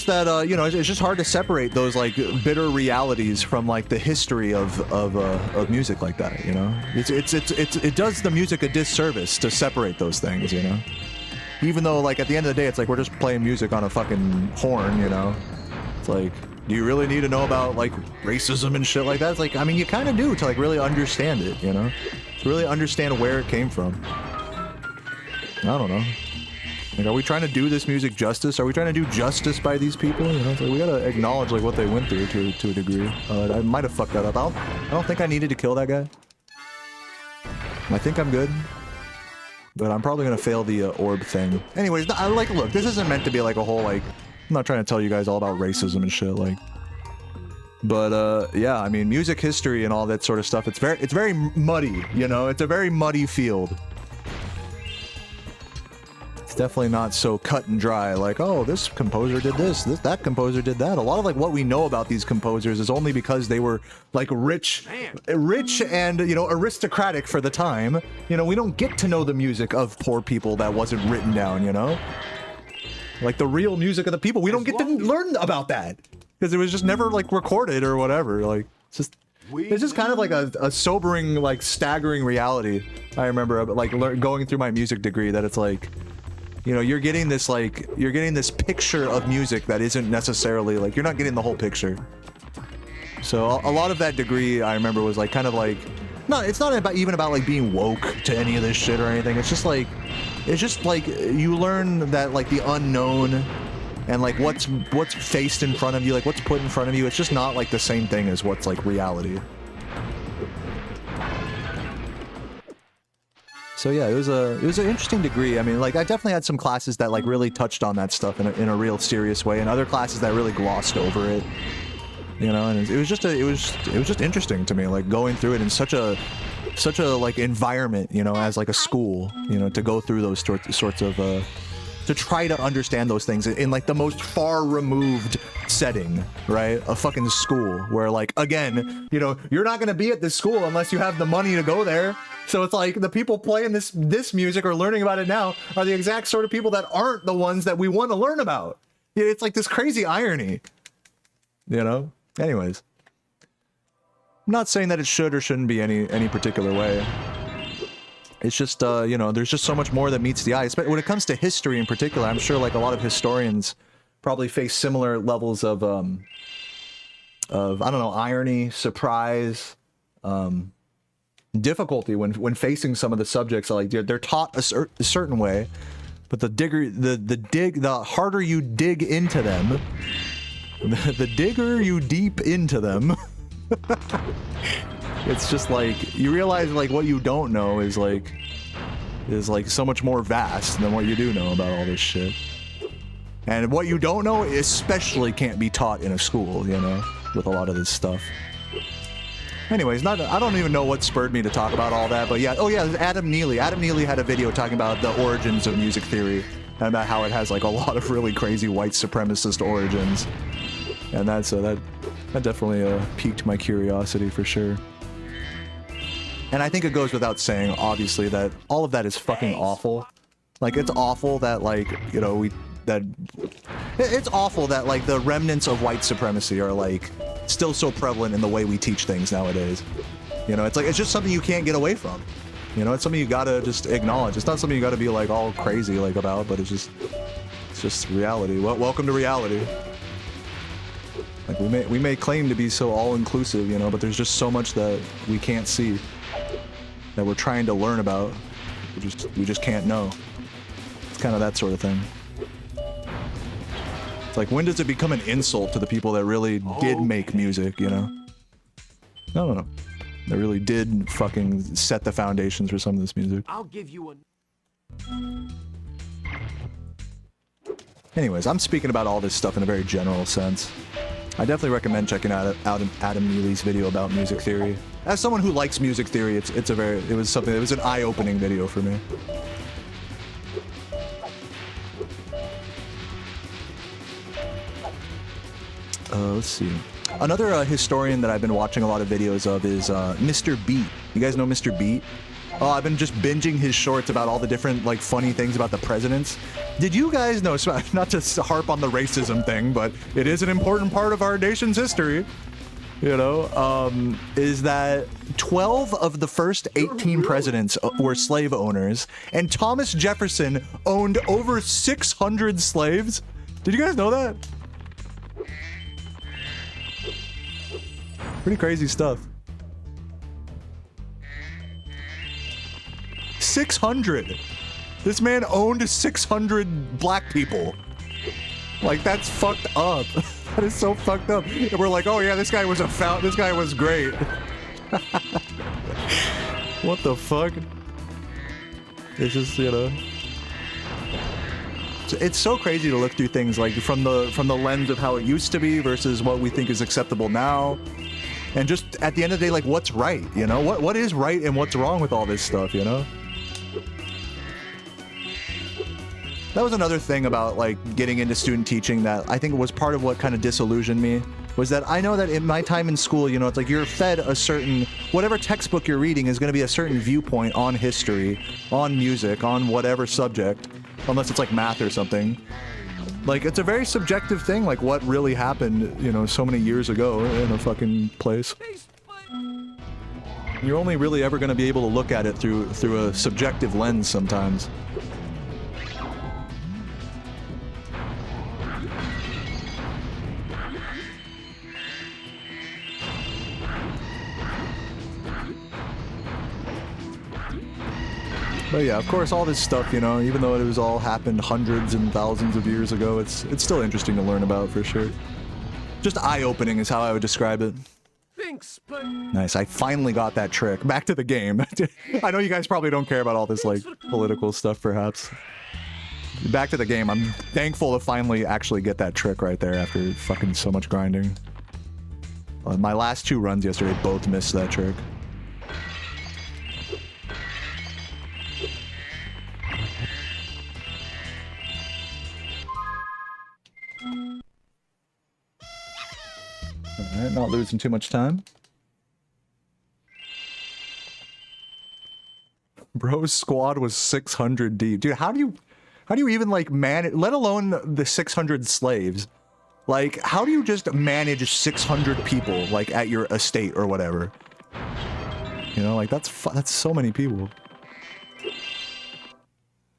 Speaker 1: that you know, it's just hard to separate those like bitter realities from like the history of music like that. You know, it does the music a disservice to separate those things. You know, even though like at the end of the day, it's like we're just playing music on a fucking horn. You know, it's like, do you really need to know about like racism and shit like that? It's like, I mean, you kind of do to like really understand it. You know, to really understand where it came from. I don't know. Like, are we trying to do this music justice? Are we trying to do justice by these people? You know, it's like we gotta acknowledge like what they went through to a degree. I might have fucked that up. I don't think I needed to kill that guy. I think I'm good, but I'm probably gonna fail the orb thing. Anyways, I like, look, this isn't meant to be like a whole like. I'm not trying to tell you guys all about racism and shit like. But yeah, I mean, music history and all that sort of stuff. It's very muddy. You know, it's a very muddy field. Definitely not so cut and dry like, oh, this composer did this, that composer did that. A lot of like what we know about these composers is only because they were like rich and, you know, aristocratic for the time. You know, we don't get to know the music of poor people that wasn't written down, you know, like the real music of the people. We don't get to learn about that because it was just never like recorded or whatever. Like it's just kind of like a sobering, like staggering reality. I remember like going through my music degree that it's like, you know, you're getting this picture of music that isn't necessarily like, you're not getting the whole picture. So a lot of that degree I remember was like kind of like, it's not about even about like being woke to any of this shit or anything. It's just like you learn that like the unknown and like what's faced in front of you, like what's put in front of you. It's just not like the same thing as what's like reality. So yeah, it was an interesting degree. I mean, like I definitely had some classes that like really touched on that stuff in a real serious way, and other classes that really glossed over it. You know, and it was just interesting to me, like going through it in such a like environment, you know, as like a school, you know, to go through those sorts of to try to understand those things in like the most far removed setting, right? A fucking school where like, again, you know, you're not going to be at this school unless you have the money to go there. So it's like the people playing this music or learning about it now are the exact sort of people that aren't the ones that we want to learn about. It's like this crazy irony, you know? Anyways, I'm not saying that it should or shouldn't be any particular way. It's just, you know, there's just so much more that meets the eye. When it comes to history in particular, I'm sure like a lot of historians probably face similar levels of I don't know, irony, surprise, difficulty when facing some of the subjects. Like they're taught a certain way, but the harder you dig into them, the digger you deep into them. It's just like you realize like what you don't know is like so much more vast than what you do know about all this shit. And what you don't know especially can't be taught in a school, you know, with a lot of this stuff. Anyways, I don't even know what spurred me to talk about all that, but yeah. Oh yeah, Adam Neely. Adam Neely had a video talking about the origins of music theory and about how it has like a lot of really crazy white supremacist origins. And that definitely piqued my curiosity for sure. And I think it goes without saying, obviously, that all of that is fucking awful. Like, it's awful that, like, you know, it's awful that, like, the remnants of white supremacy are, like, still so prevalent in the way we teach things nowadays. You know, it's like, it's just something you can't get away from. You know, it's something you gotta just acknowledge. It's not something you gotta be, like, all crazy, like, about, but it's just reality. Well, welcome to reality. Like, we may claim to be so all-inclusive, you know, but there's just so much that we can't see, that we're trying to learn about. We just can't know. It's kind of that sort of thing. It's like, when does it become an insult to the people that really did make music, you know? I don't know. That really did fucking set the foundations for some of this music.
Speaker 2: I'll give you a...
Speaker 1: Anyways, I'm speaking about all this stuff in a very general sense. I definitely recommend checking out Adam Neely's video about music theory. As someone who likes music theory, it was an eye-opening video for me. Let's see. Another historian that I've been watching a lot of videos of is Mr. Beat. You guys know Mr. Beat? Oh, I've been just binging his shorts about all the different, like, funny things about the presidents. Did you guys know, not to harp on the racism thing, but it is an important part of our nation's history, you know, is that 12 of the first 18 presidents were slave owners, and Thomas Jefferson owned over 600 slaves? Did you guys know that? Pretty crazy stuff. 600. This man owned 600 black people. Like, that's fucked up. That is so fucked up. And we're like, oh yeah, this guy was this guy was great. What the fuck? It's just, you know. It's so crazy to look through things like from the lens of how it used to be versus what we think is acceptable now. And just at the end of the day, like, what's right, you know? What is right and what's wrong with all this stuff, you know? That was another thing about, like, getting into student teaching that I think was part of what kind of disillusioned me, was that I know that in my time in school, you know, it's like you're fed a certain, whatever textbook you're reading is going to be a certain viewpoint on history, on music, on whatever subject, unless it's like math or something. Like, it's a very subjective thing, like what really happened, you know, so many years ago in a fucking place. You're only really ever going to be able to look at it through a subjective lens sometimes. But yeah, of course, all this stuff, you know, even though it was all happened hundreds and thousands of years ago, it's still interesting to learn about for sure. Just eye-opening is how I would describe it.
Speaker 2: Thanks, but
Speaker 1: Nice, I finally got that trick. Back to the game. I know you guys probably don't care about all this, like, political stuff, perhaps. Back to the game. I'm thankful to finally actually get that trick right there after fucking so much grinding. My last 2 runs yesterday both missed that trick. Alright, not losing too much time. Bro's squad was 600 deep. Dude, how do you even, like, manage, let alone the 600 slaves? Like, how do you just manage 600 people, like, at your estate or whatever? You know, like, that's so many people.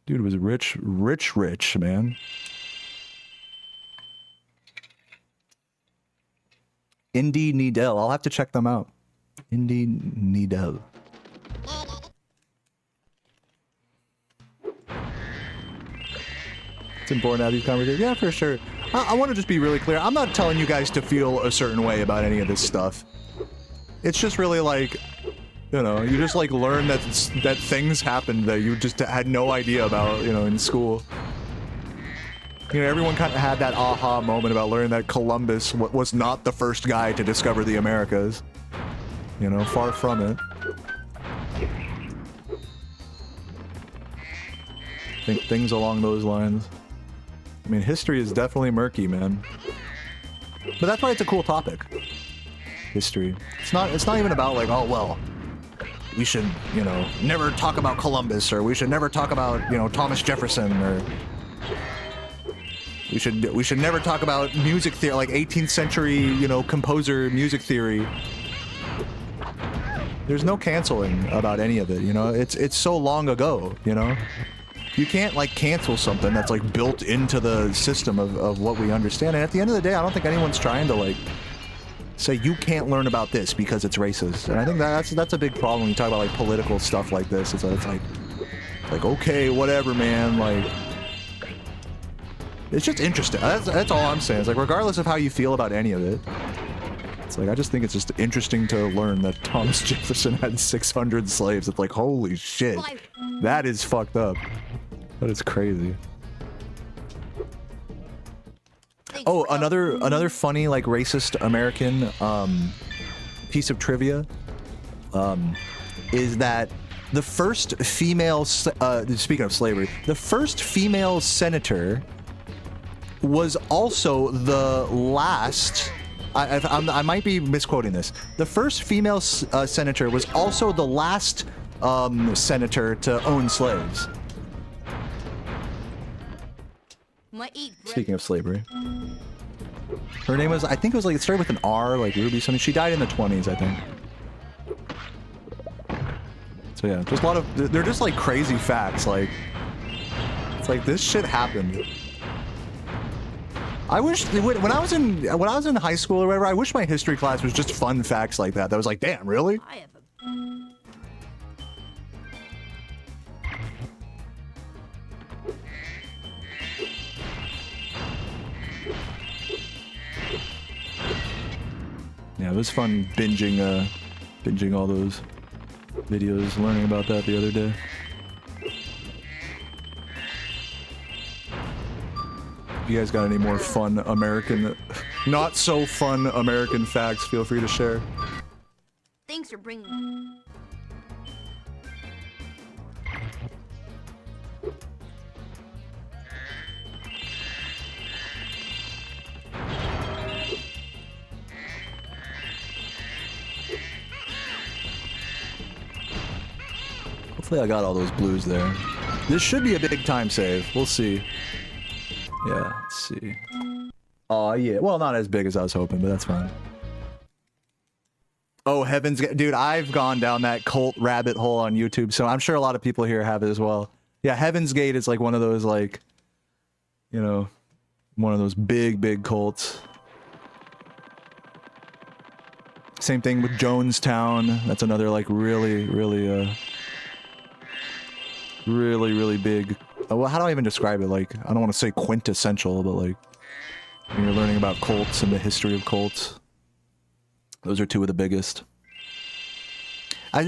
Speaker 1: Dude was rich, man. Indie Needle. I'll have to check them out. Indie Needle. It's important to have these conversations. Yeah, for sure. I want to just be really clear. I'm not telling you guys to feel a certain way about any of this stuff. It's just really like, you know, you just like learn that things happened that you just had no idea about, you know, in school. You know, everyone kind of had that aha moment about learning that Columbus was not the first guy to discover the Americas. You know, far from it. Think things along those lines. I mean, history is definitely murky, man. But that's why it's a cool topic. History. It's not even about like, oh, well, we should, you know, never talk about Columbus, or we should never talk about, you know, Thomas Jefferson, or we should never talk about music theory, like 18th century, you know, composer music theory. There's no canceling about any of it, you know? It's so long ago, you know? You can't, like, cancel something that's, like, built into the system of what we understand. And at the end of the day, I don't think anyone's trying to, like, say you can't learn about this because it's racist. And I think that's a big problem when you talk about, like, political stuff like this. It's like, okay, whatever, man, like... It's just interesting. That's all I'm saying. It's like, regardless of how you feel about any of it, it's like, I just think it's just interesting to learn that Thomas Jefferson had 600 slaves. It's like, holy shit. That is fucked up. That is crazy. Oh, another funny like racist American piece of trivia is that the first female speaking of slavery, the first female senator was also the last. I might be misquoting this. The first female senator was also the last senator to own slaves. Speaking of slavery, her name was, I think it was like, it started with an R, like Ruby something. She died in the 20s, I think. So yeah, just a lot of, they're just like crazy facts. Like, it's like this shit happened. I wish when I was in high school or whatever, I wish my history class was just fun facts like that. That was like, damn, really?
Speaker 7: I have a
Speaker 1: Yeah, it was fun binging all those videos, learning about that the other day. If you guys got any more fun American, not so fun American facts, feel free to share.
Speaker 7: Thanks for bringing.
Speaker 1: Hopefully I got all those blues there. This should be a big time save. We'll see. Yeah, let's see. Oh, yeah. Well, not as big as I was hoping, but that's fine. Oh, Heaven's Gate. Dude, I've gone down that cult rabbit hole on YouTube, so I'm sure a lot of people here have it as well. Yeah, Heaven's Gate is like one of those, like, you know, one of those big cults. Same thing with Jonestown. That's another, like, really big. Well, how do I even describe it? Like, I don't want to say quintessential, but like, when you're learning about cults and the history of cults, those are two of the biggest.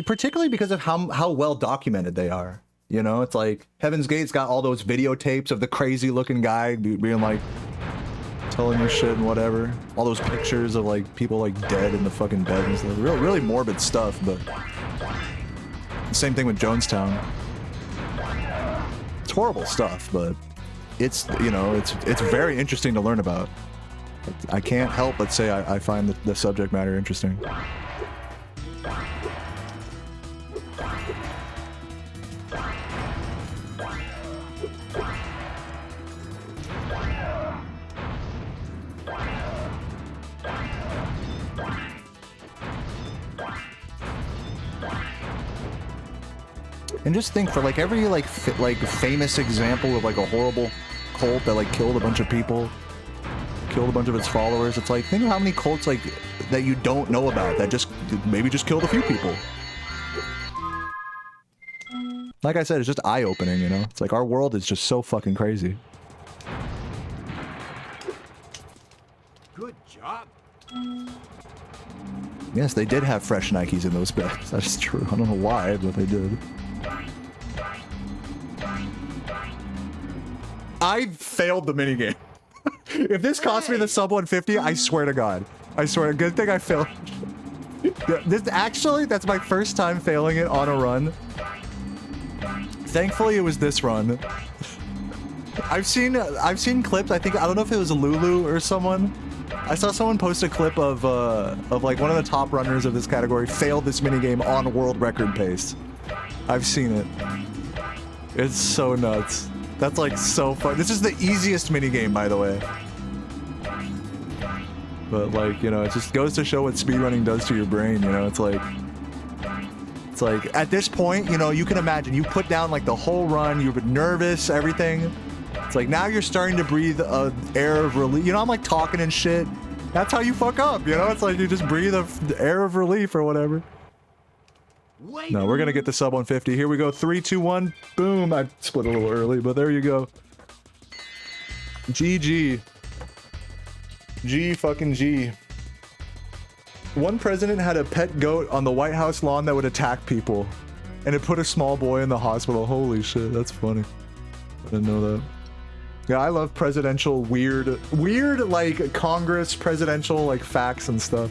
Speaker 1: Particularly because of how well documented they are. You know, it's like Heaven's Gate's got all those videotapes of the crazy looking guy being like, telling you shit and whatever. All those pictures of like people like dead in the fucking bed and stuff. Really morbid stuff, but same thing with Jonestown. It's horrible stuff, but it's, you know, it's very interesting to learn about. I can't help but say I find the subject matter interesting. And just think, for like every like famous example of like a horrible cult that like killed a bunch of people, killed a bunch of its followers, it's like, think of how many cults like that you don't know about that just maybe just killed a few people. Like I said, it's just eye-opening, you know? It's like our world is just so fucking crazy.
Speaker 2: Good job.
Speaker 1: Yes, they did have fresh Nikes in those beds. That is true. I don't know why, but they did. I failed the minigame. If this cost me the sub 150, I swear to God. I swear, good thing I failed. That's my first time failing it on a run. Thankfully, it was this run. I've seen clips. I don't know if it was Lulu or someone. I saw someone post a clip of like one of the top runners of this category failed this minigame on world record pace. I've seen it. It's so nuts. That's like so fun. This is the easiest minigame, by the way. But like, you know, it just goes to show what speedrunning does to your brain, you know? It's like at this point, you know, you can imagine you put down like the whole run, you've been nervous, everything. It's like now you're starting to breathe a air of relief. You know, I'm like talking and shit. That's how you fuck up, you know? It's like you just breathe the air of relief or whatever. No, we're gonna get the sub 150. Here we go. 3, 2, 1. Boom. I split a little early, but there you go. GG. G fucking G. One president had a pet goat on the White House lawn that would attack people, and it put a small boy in the hospital. Holy shit, that's funny. I didn't know that. Yeah, I love presidential weird like Congress presidential like facts and stuff.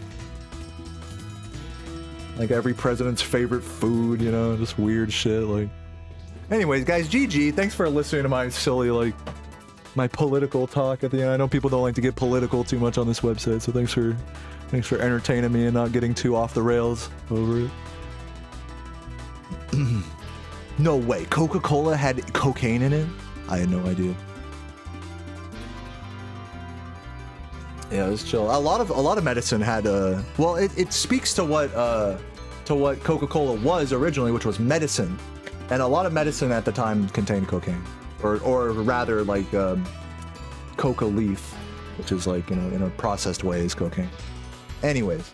Speaker 1: Like every president's favorite food, you know, just weird shit. Like, anyways, guys, GG. Thanks for listening to my silly like my political talk at the end. I know people don't like to get political too much on this website, so thanks for entertaining me and not getting too off the rails over it. No way, Coca-Cola had cocaine in it? I had no idea. Yeah, it was chill. A lot of medicine had well, it speaks to what Coca-Cola was originally, which was medicine. And a lot of medicine at the time contained cocaine. Or rather like coca leaf, which is like, you know, in a processed way is cocaine. Anyways.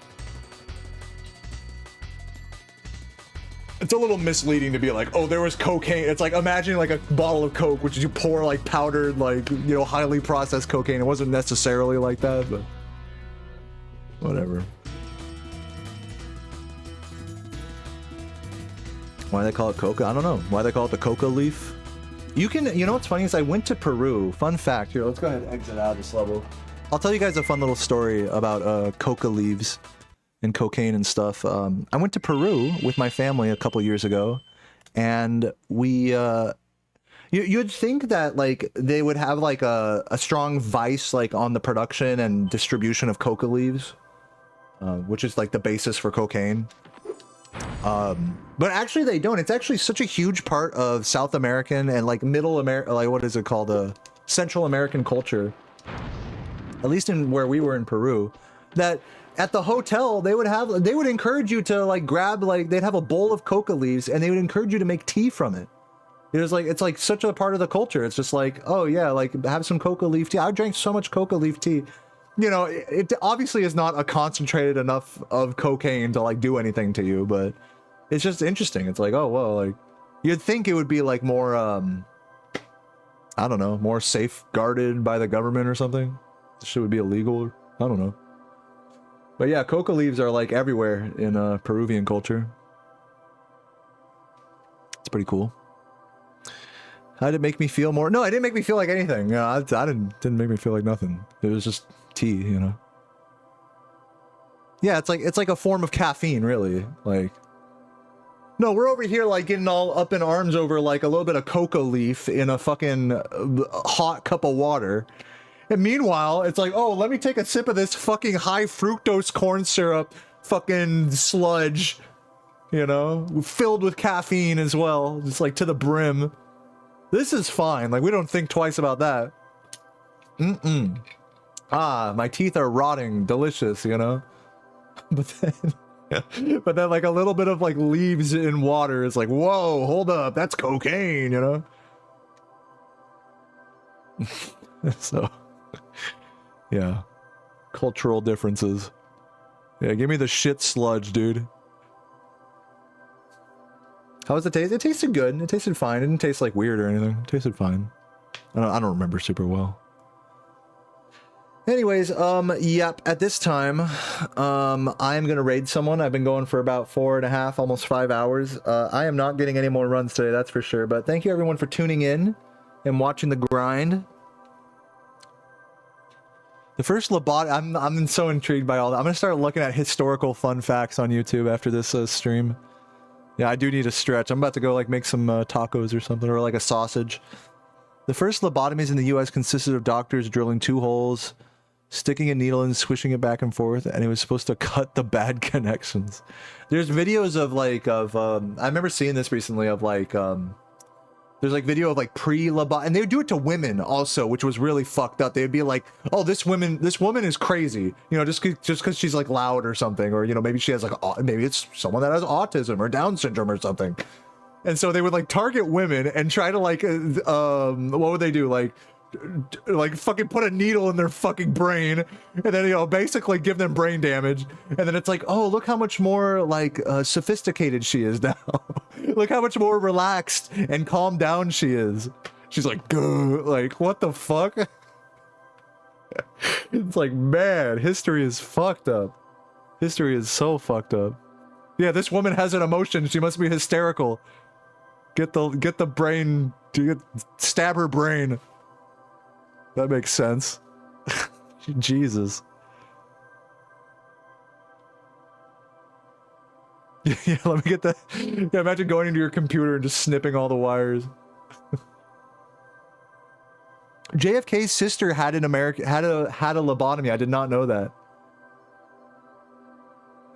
Speaker 1: It's a little misleading to be like, oh, there was cocaine. It's like, imagine like a bottle of Coke, which you pour like powdered, like, you know, highly processed cocaine. It wasn't necessarily like that, but whatever. Why they call it coca? I don't know. Why they call it the coca leaf? You know what's funny is I went to Peru. Fun fact. Here, let's go ahead and exit out of this level. I'll tell you guys a fun little story about coca leaves and cocaine and stuff. I went to Peru with my family a couple years ago, and we you'd think that like they would have like a strong vice like on the production and distribution of coca leaves, which is like the basis for cocaine. But actually they don't. It's actually such a huge part of South American and like Middle America, like what is it called, Central American culture, at least in where we were in Peru, that at the hotel they would encourage you to like grab, like they'd have a bowl of coca leaves and they would encourage you to make tea from it. It was like, it's like such a part of the culture. It's just like, oh yeah, like have some coca leaf tea. I drank so much coca leaf tea. You know, it obviously is not a concentrated enough of cocaine to like do anything to you, but it's just interesting. It's like, oh well, like you'd think it would be like more I don't know, more safeguarded by the government or something. This shit would be illegal. I don't know. But yeah, coca leaves are like everywhere in Peruvian culture. It's pretty cool. How did it make me feel more? No, it didn't make me feel like anything. You know, I didn't make me feel like nothing. It was just tea, you know. Yeah, it's like a form of caffeine, really. Like, no, we're over here like getting all up in arms over like a little bit of coca leaf in a fucking hot cup of water. And meanwhile, it's like, oh, let me take a sip of this fucking high fructose corn syrup fucking sludge, you know, filled with caffeine as well, just like to the brim. This is fine. Like, we don't think twice about that. Ah, my teeth are rotting. Delicious, you know? But then like a little bit of like leaves in water is like, whoa, hold up. That's cocaine, you know? So, yeah. Cultural differences. Yeah, give me the shit sludge, dude. How was the taste? It tasted good. It tasted fine. It didn't taste like weird or anything. It tasted fine. I don't remember super well. Anyways, yep, at this time, I am gonna raid someone. I've been going for about 4.5, almost 5 hours. I am not getting any more runs today, that's for sure. But thank you everyone for tuning in and watching the grind. The first lobotomy, I'm so intrigued by all that. I'm gonna start looking at historical fun facts on YouTube after this stream. Yeah, I do need a stretch. I'm about to go like make some tacos or something, or like a sausage. The first lobotomies in the US consisted of doctors drilling 2 holes, sticking a needle and swishing it back and forth, and it was supposed to cut the bad connections. There's videos of like, I remember seeing this recently of like, there's like video of like pre-lobotomy, and they would do it to women also, which was really fucked up. They'd be like, oh, this woman is crazy, you know, just because she's like loud or something, or, you know, maybe she has like, maybe it's someone that has autism or Down syndrome or something. And so they would like target women and try to like, what would they do? Like fucking put a needle in their fucking brain, and then, you know, basically give them brain damage. And then it's like, oh, look how much more like sophisticated she is now. Look how much more relaxed and calmed down she is. She's like, gah, like, what the fuck? It's like, man, history is fucked up. History is so fucked up. Yeah, this woman has an emotion. She must be hysterical. Get the brain, stab her brain. That makes sense. Jesus. Yeah, let me get that. Yeah, imagine going into your computer and just snipping all the wires. JFK's sister had an had a lobotomy. I did not know that.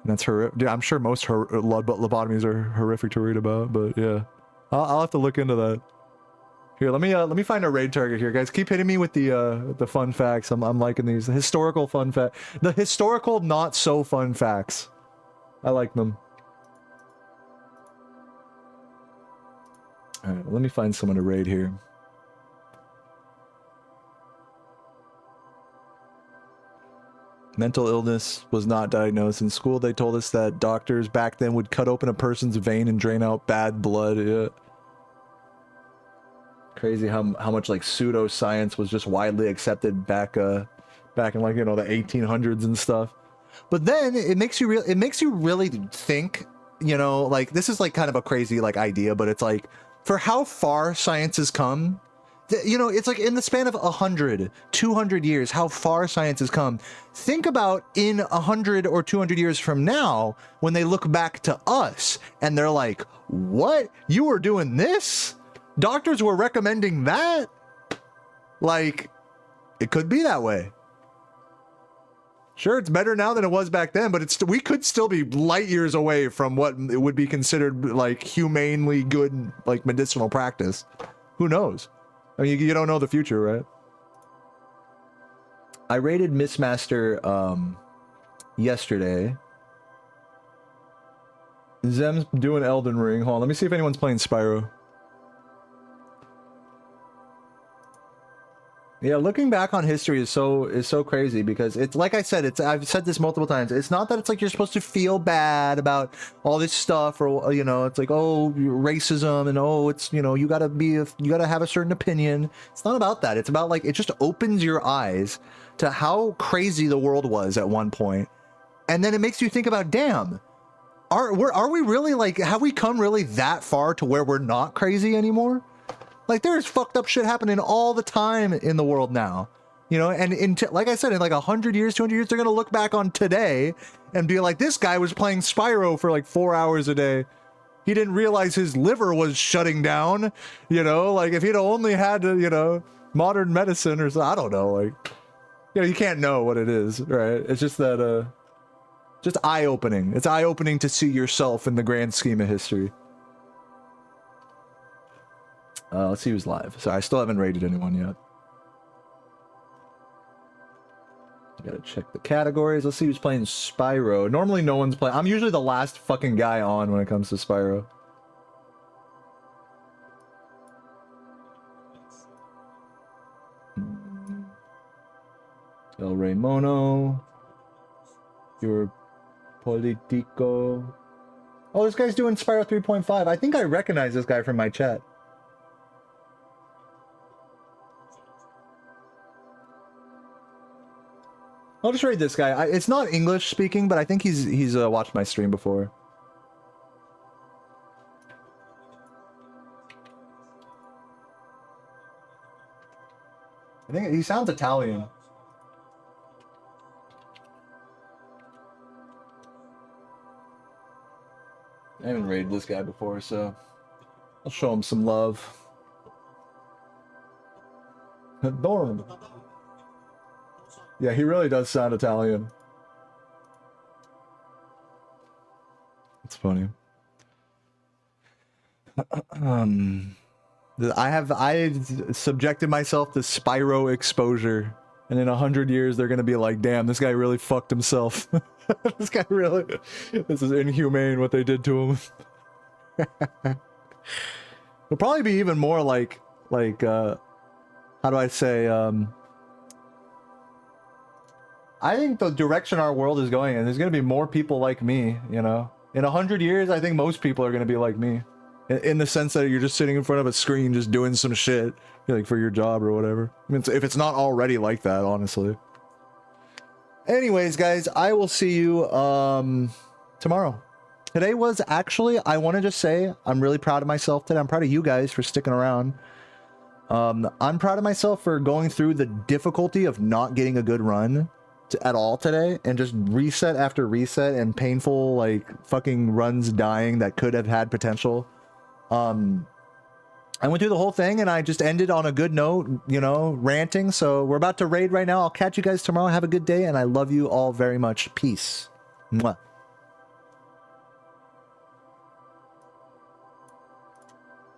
Speaker 1: And that's horrific. Dude, I'm sure most lobotomies are horrific to read about, but yeah, I'll have to look into that. Here, let me find a raid target here, guys. Keep hitting me with the fun facts. I'm liking these historical fun fact, the historical not so fun facts. I like them. All right, let me find someone to raid here. Mental illness was not diagnosed in school. They told us that doctors back then would cut open a person's vein and drain out bad blood. Yeah. Crazy how much like pseudoscience was just widely accepted back in like, you know, the 1800s and stuff. But then it makes you really think, you know, like this is like kind of a crazy like idea, but it's like for how far science has come, you know, it's like in the span of 100, 200 years, how far science has come. Think about in 100 or 200 years from now, when they look back to us and they're like, what? You were doing this? Doctors were recommending that? Like, it could be that way. Sure, it's better now than it was back then, but we could still be light years away from what it would be considered like humanely good, like medicinal practice. Who knows? I mean, you don't know the future, right? I rated Missmaster yesterday. Zem's doing Elden Ring. Hold on, let me see if anyone's playing Spyro. Yeah, looking back on history is so crazy because it's like I said, I've said this multiple times. It's not that it's like you're supposed to feel bad about all this stuff, or you know, it's like, oh, racism, and oh, it's, you know, you gotta have a certain opinion. It's not about that. It's about like, it just opens your eyes to how crazy the world was at one point, and then it makes you think about, damn, are we really like, have we come really that far to where we're not crazy anymore? Like, there's fucked up shit happening all the time in the world now, you know, and like I said, in like 100 years, 200 years, they're going to look back on today and be like, this guy was playing Spyro for like 4 hours a day. He didn't realize his liver was shutting down, you know, like if he'd only had, you know, modern medicine or something, I don't know, like, you know, you can't know what it is, right? It's just that, just eye-opening. It's eye-opening to see yourself in the grand scheme of history. Let's see who's live. So I still haven't rated anyone yet. Gotta check the categories. Let's see who's playing Spyro. Normally no one's playing. I'm usually the last fucking guy on when it comes to Spyro. El Rey Mono. Your Politico. Oh, this guy's doing Spyro 3.5. I think I recognize this guy from my chat. I'll just read this guy. It's not English speaking, but I think he's watched my stream before. I think he sounds Italian. I haven't raided this guy before, so I'll show him some love. Dorm. Yeah, he really does sound Italian. It's funny. I subjected myself to Spyro exposure, and in 100 years they're gonna be like, damn, this guy really fucked himself. This is inhumane what they did to him. It'll probably be even more like how do I say, I think the direction our world is going, and there's going to be more people like me, you know? In 100 years, I think most people are going to be like me. In the sense that you're just sitting in front of a screen just doing some shit, like for your job or whatever. I mean, if it's not already like that, honestly. Anyways, guys, I will see you tomorrow. Today was actually, I want to just say, I'm really proud of myself today. I'm proud of you guys for sticking around. I'm proud of myself for going through the difficulty of not getting a good run at all today, and just reset after reset and painful like fucking runs dying that could have had potential. I went through the whole thing and I just ended on a good note, you know, ranting. So we're about to raid right now. I'll catch you guys tomorrow. Have a good day, and I love you all very much. Peace. Mwah.